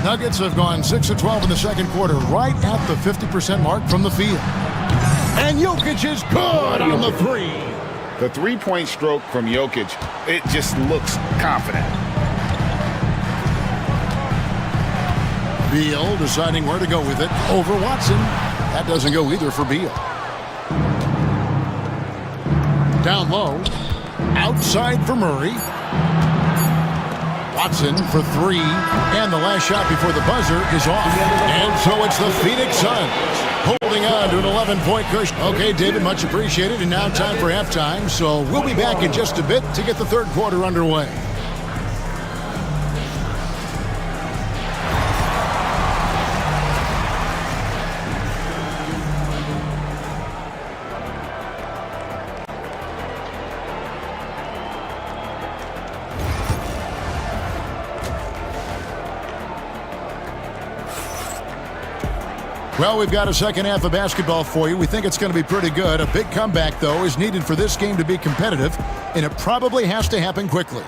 Nuggets have gone 6 of 12 in the second quarter, right at the 50% mark from the field. And Jokic is good on the 3. The three-point stroke from Jokic, it just looks confident. Beal deciding where to go with it over Watson. That doesn't go either for Beal. Down low. Outside for Murray. Watson for 3. And the last shot before the buzzer is off. And so it's the Phoenix Suns holding on to an 11-point cushion. Okay, David, much appreciated. And now time for halftime. So we'll be back in just a bit to get the third quarter underway. Well, we've got a second half of basketball for you. We think it's going to be pretty good. A big comeback, though, is needed for this game to be competitive, and it probably has to happen quickly.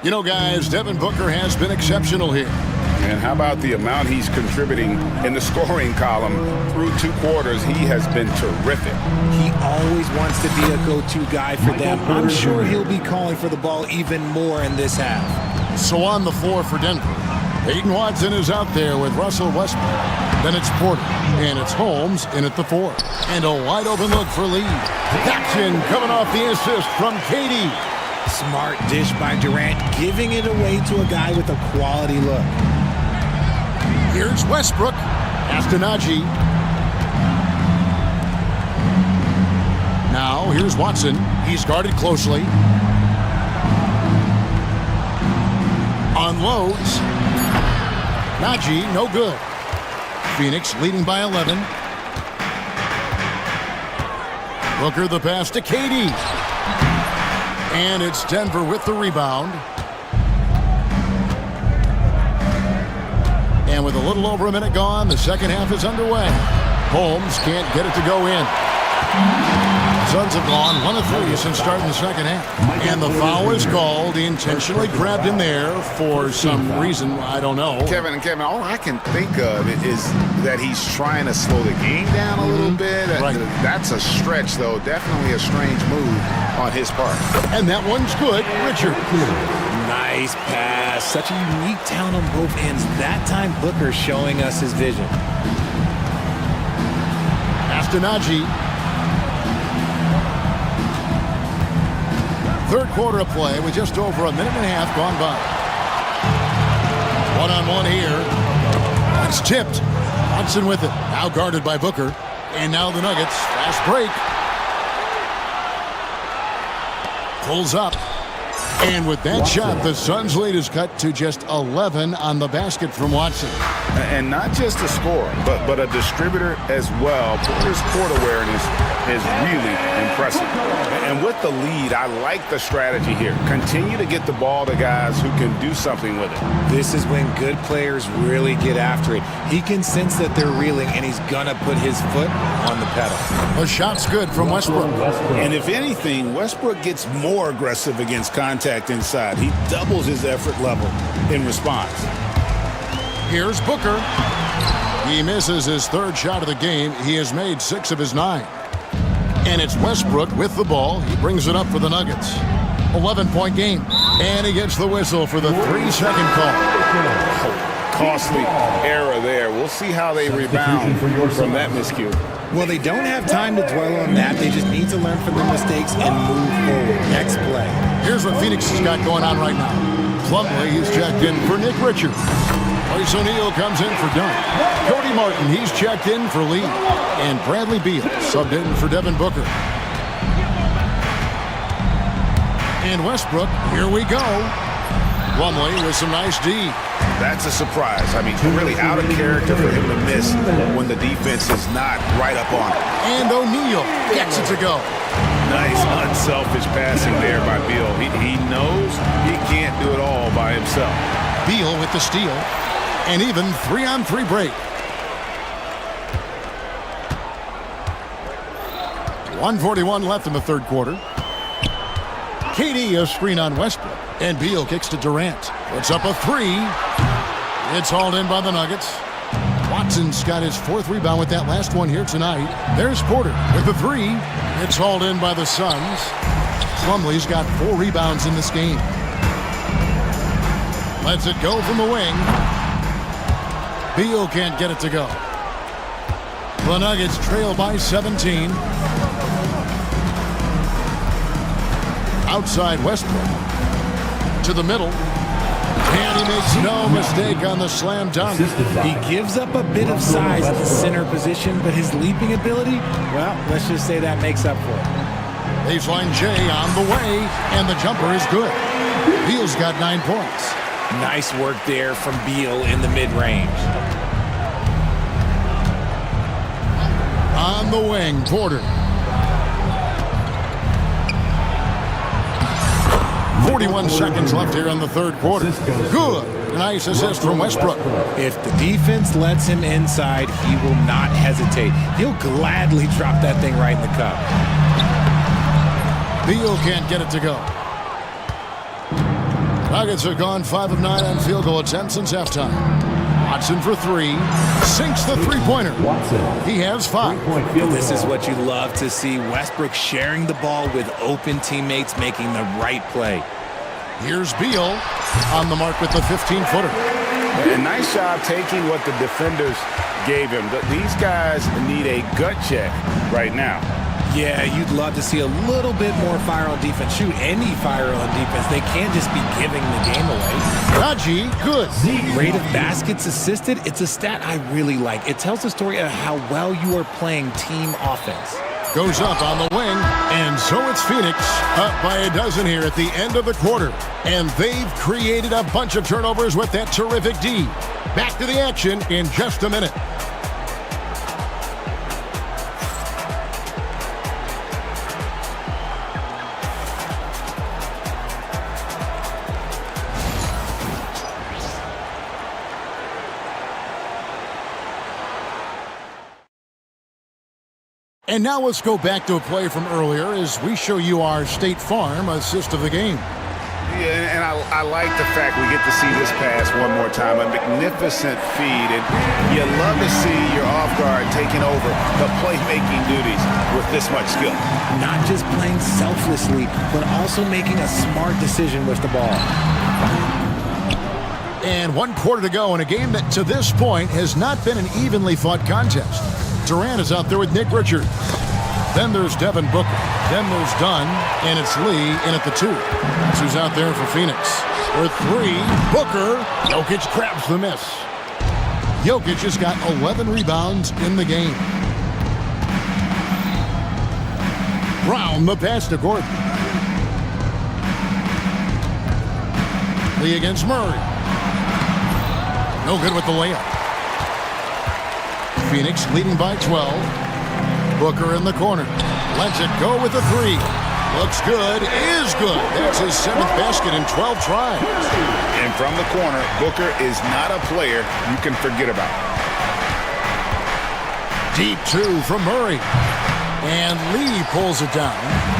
You know, guys, Devin Booker has been exceptional here. And how about the amount he's contributing in the scoring column through 2 quarters? He has been terrific. He always wants to be a go-to guy for them. I'm sure he'll be calling for the ball even more in this half. So on the floor for Denver, Peyton Watson is out there with Russell Westbrook. Then it's Porter, and it's Holmes in at the 4. And a wide-open look for Lee. Jackson coming off the assist from KD. Smart dish by Durant, giving it away to a guy with a quality look. Here's Westbrook. Pass to Najee. Now, here's Watson. He's guarded closely. Unloads. Najee, no good. Phoenix leading by 11. Booker the pass to KD. And it's Denver with the rebound. And with a little over a minute gone, the second half is underway. Holmes can't get it to go in. Suns have gone 1 of 3 since starting the second half. And the foul is called. He intentionally grabbed him there for some reason. I don't know. Kevin, all I can think of is that he's trying to slow the game down a little bit. Right. That's a stretch, though. Definitely a strange move on his part. And that one's good. Richard. Nice pass. Such a unique talent on both ends. That time, Booker showing us his vision. Pass to Najee. Third quarter of play with just over a minute and a half gone by. One-on-one here. It's tipped. Watson with it. Now guarded by Booker. And now the Nuggets. Fast break. Pulls up. And with that shot, the Suns' lead is cut to just 11 on the basket from Watson. And not just a scorer, but a distributor as well. Porter's court awareness is really impressive. And with the lead, I like the strategy here. Continue to get the ball to guys who can do something with it. This is when good players really get after it. He can sense that they're reeling, and he's gonna put his foot on the pedal. A shot's good from Westbrook. And if anything, Westbrook gets more aggressive against contact inside. He doubles his effort level in response. Here's Booker. He misses his third shot of the game. He has made 6 of his 9. And it's Westbrook with the ball. He brings it up for the Nuggets. 11-point game. And he gets the whistle for the 3-second call. Costly error there. We'll see how they rebound from that miscue. Well, they don't have time to dwell on that. They just need to learn from their mistakes and move forward. Next play. Here's what Phoenix has got going on right now. Plumlee is checked in for Nick Richards. Royce O'Neal comes in for Dunn. Cody Martin, he's checked in for Lee. And Bradley Beal subbed in for Devin Booker. And Westbrook, here we go. Plumlee with some nice D. That's a surprise. I mean, really out of character for him to miss when the defense is not right up on him. And O'Neal gets it to go. Nice, unselfish passing there by Beal. He knows he can't do it all by himself. Beal with the steal. And even 3-on-3 break. 1:41 left in the third quarter. KD a screen on Westbrook. And Beal kicks to Durant. Puts up a 3. It's hauled in by the Nuggets. Watson's got his 4th rebound with that last one here tonight. There's Porter with the 3. It's hauled in by the Suns. Plumlee's got 4 rebounds in this game. Lets it go from the wing. Beal can't get it to go. The Nuggets trail by 17. Outside Westbrook. To the middle. And he makes no mistake on the slam dunk. He gives up a bit of size at the center position, but his leaping ability, well, let's just say that makes up for it. Baseline J on the way, and the jumper is good. Beal's got 9 points. Nice work there from Beal in the mid-range. On the wing, Porter. 41 seconds left here in the third quarter. Good. Nice assist from Westbrook. If the defense lets him inside, he will not hesitate. He'll gladly drop that thing right in the cup. Beal can't get it to go. Nuggets have gone 5 of 9 on field goal attempts since halftime. Watson for 3. Sinks the three-pointer. He has 5. This is what you love to see. Westbrook sharing the ball with open teammates, making the right play. Here's Beal on the mark with the 15-footer. And nice job taking what the defenders gave him. These guys need a gut check right now. Yeah, you'd love to see a little bit more fire on defense. Shoot, any fire on defense. They can't just be giving the game away. Raji, good. Rate of baskets assisted, it's a stat I really like. It tells the story of how well you are playing team offense. Goes up on the wing, and so it's Phoenix up by a dozen here at the end of the quarter. And they've created a bunch of turnovers with that terrific D. Back to the action in just a minute. And now let's go back to a play from earlier as we show you our State Farm assist of the game. Yeah, and I like the fact we get to see this pass one more time. A magnificent feed, and you love to see your off guard taking over the playmaking duties with this much skill. Not just playing selflessly, but also making a smart decision with the ball. And 1 quarter to go in a game that to this point has not been an evenly fought contest. Durant is out there with Nick Richards. Then there's Devin Booker. Then there's Dunn, and it's Lee in at the 2. That's who's out there for Phoenix. For 3, Booker. Jokic grabs the miss. Jokic has got 11 rebounds in the game. Brown the pass to Gordon. Lee against Murray. No good with the layup. Phoenix leading by 12. Booker in the corner. Lets it go with the three. Looks good, is good. That's his 7th basket in 12 tries. And from the corner, Booker is not a player you can forget about. Deep 2 from Murray. And Lee pulls it down.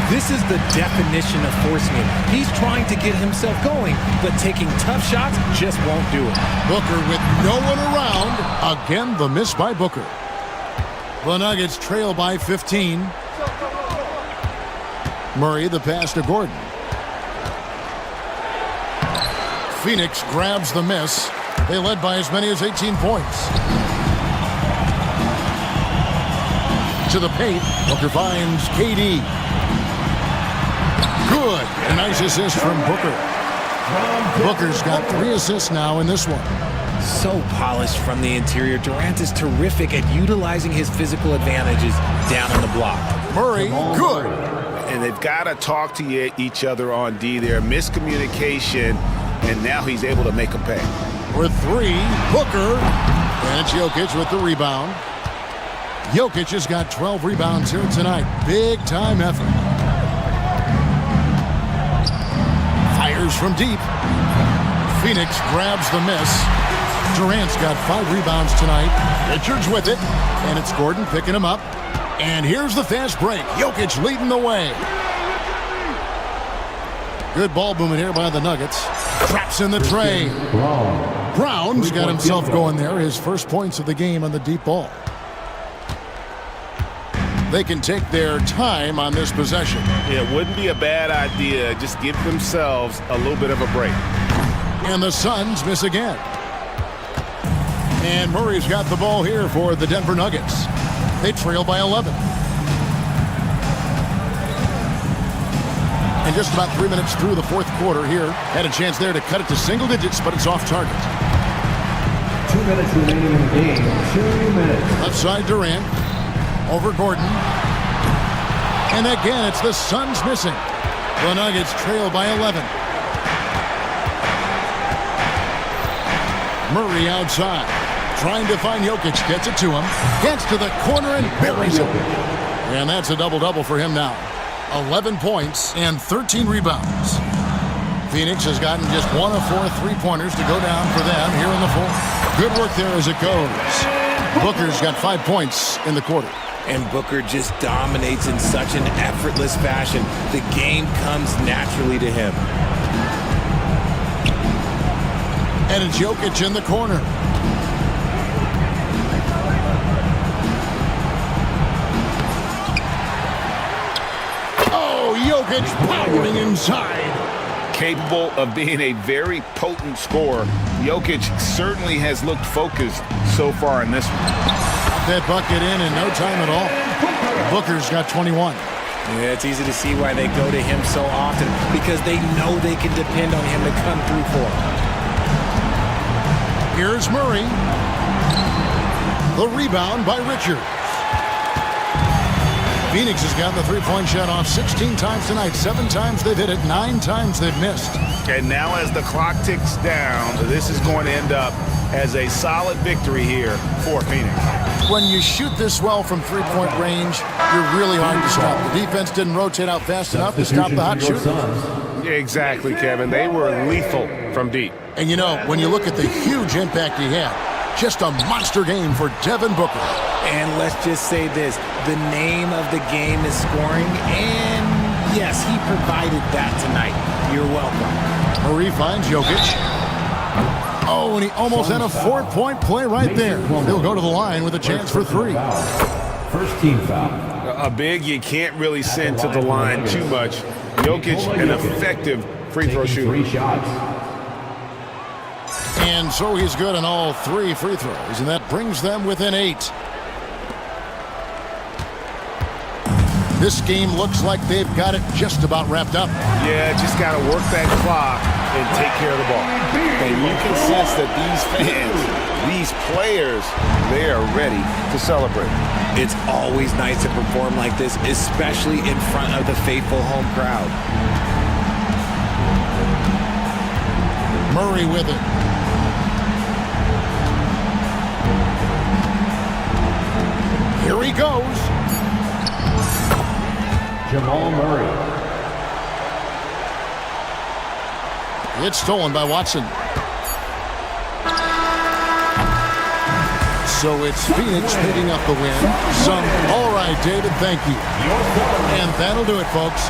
This is the definition of forcing it. He's trying to get himself going, but taking tough shots just won't do it. Booker with no one around. Again, the miss by Booker. The Nuggets trail by 15. Murray, the pass to Gordon. Phoenix grabs the miss. They led by as many as 18 points. To the paint, Booker finds KD. Good. A nice assist from Booker. Booker's got 3 assists now in this one. So polished from the interior. Durant is terrific at utilizing his physical advantages down on the block. Murray, good. And they've got to talk to each other on D there. Miscommunication, and now he's able to make them pay. For 3, Booker. And it's Jokic with the rebound. Jokic has got 12 rebounds here tonight. Big time effort. Fires from deep. Phoenix grabs the miss. Durant's got 5 rebounds tonight. Richards with it. And it's Gordon picking him up. And here's the fast break. Jokic leading the way. Good ball movement here by the Nuggets. Traps in the tray. Brown's got himself going there. His first points of the game on the deep ball. They can take their time on this possession. Yeah, it wouldn't be a bad idea. Just give themselves a little bit of a break. And the Suns miss again. And Murray's got the ball here for the Denver Nuggets. They trail by 11. And just about 3 minutes through the 4th quarter here. Had a chance there to cut it to single digits, but it's off target. 2 minutes remaining in the game. 2 minutes. Left side Durant. Over Gordon. And again, it's the Suns missing. The Nuggets trail by 11. Murray outside. Trying to find Jokic. Gets it to him. Gets to the corner and buries it. And that's a double-double for him now. 11 points and 13 rebounds. Phoenix has gotten just 1 of 4 3-pointers to go down for them here in the 4th. Good work there as it goes. Booker's got 5 points in the quarter. And Booker just dominates in such an effortless fashion. The game comes naturally to him. And it's Jokic in the corner. Oh, Jokic powering inside. Capable of being a very potent scorer, Jokic certainly has looked focused so far in this one. That bucket in no time at all. Booker's got 21. Yeah, it's easy to see why they go to him so often, because they know they can depend on him to come through for them. Here's Murray. The rebound by Richards. Phoenix has gotten the 3-point shot off 16 times tonight. 7 times they've hit it, 9 times they've missed. And now as the clock ticks down, this is going to end up as a solid victory here for Phoenix. When you shoot this well from 3-point range, you're really hard to stop. The defense didn't rotate out fast enough to stop the hot shooter. Exactly, Kevin. They were lethal from deep. And you know, when you look at the huge impact he had, just a monster game for Devin Booker. And let's just say this, the name of the game is scoring, and yes, he provided that tonight. You're welcome. Murray finds Jokic. Oh, and he almost had a 4-point play right there. He'll go to the line with a chance for 3. First team foul. A big you can't really send to the line too much. Jokic, an effective free throw shooter. 3 shots. And so he's good on all 3 free throws, and that brings them within 8. This game looks like they've got it just about wrapped up. Yeah, just got to work that clock and take care of the ball. And you can sense that these fans, these players, they are ready to celebrate. It's always nice to perform like this, especially in front of the faithful home crowd. Murray with it. Here he goes. Jamal Murray. It's stolen by Watson. So it's Phoenix picking up the win. All right, David, thank you. And that'll do it, folks.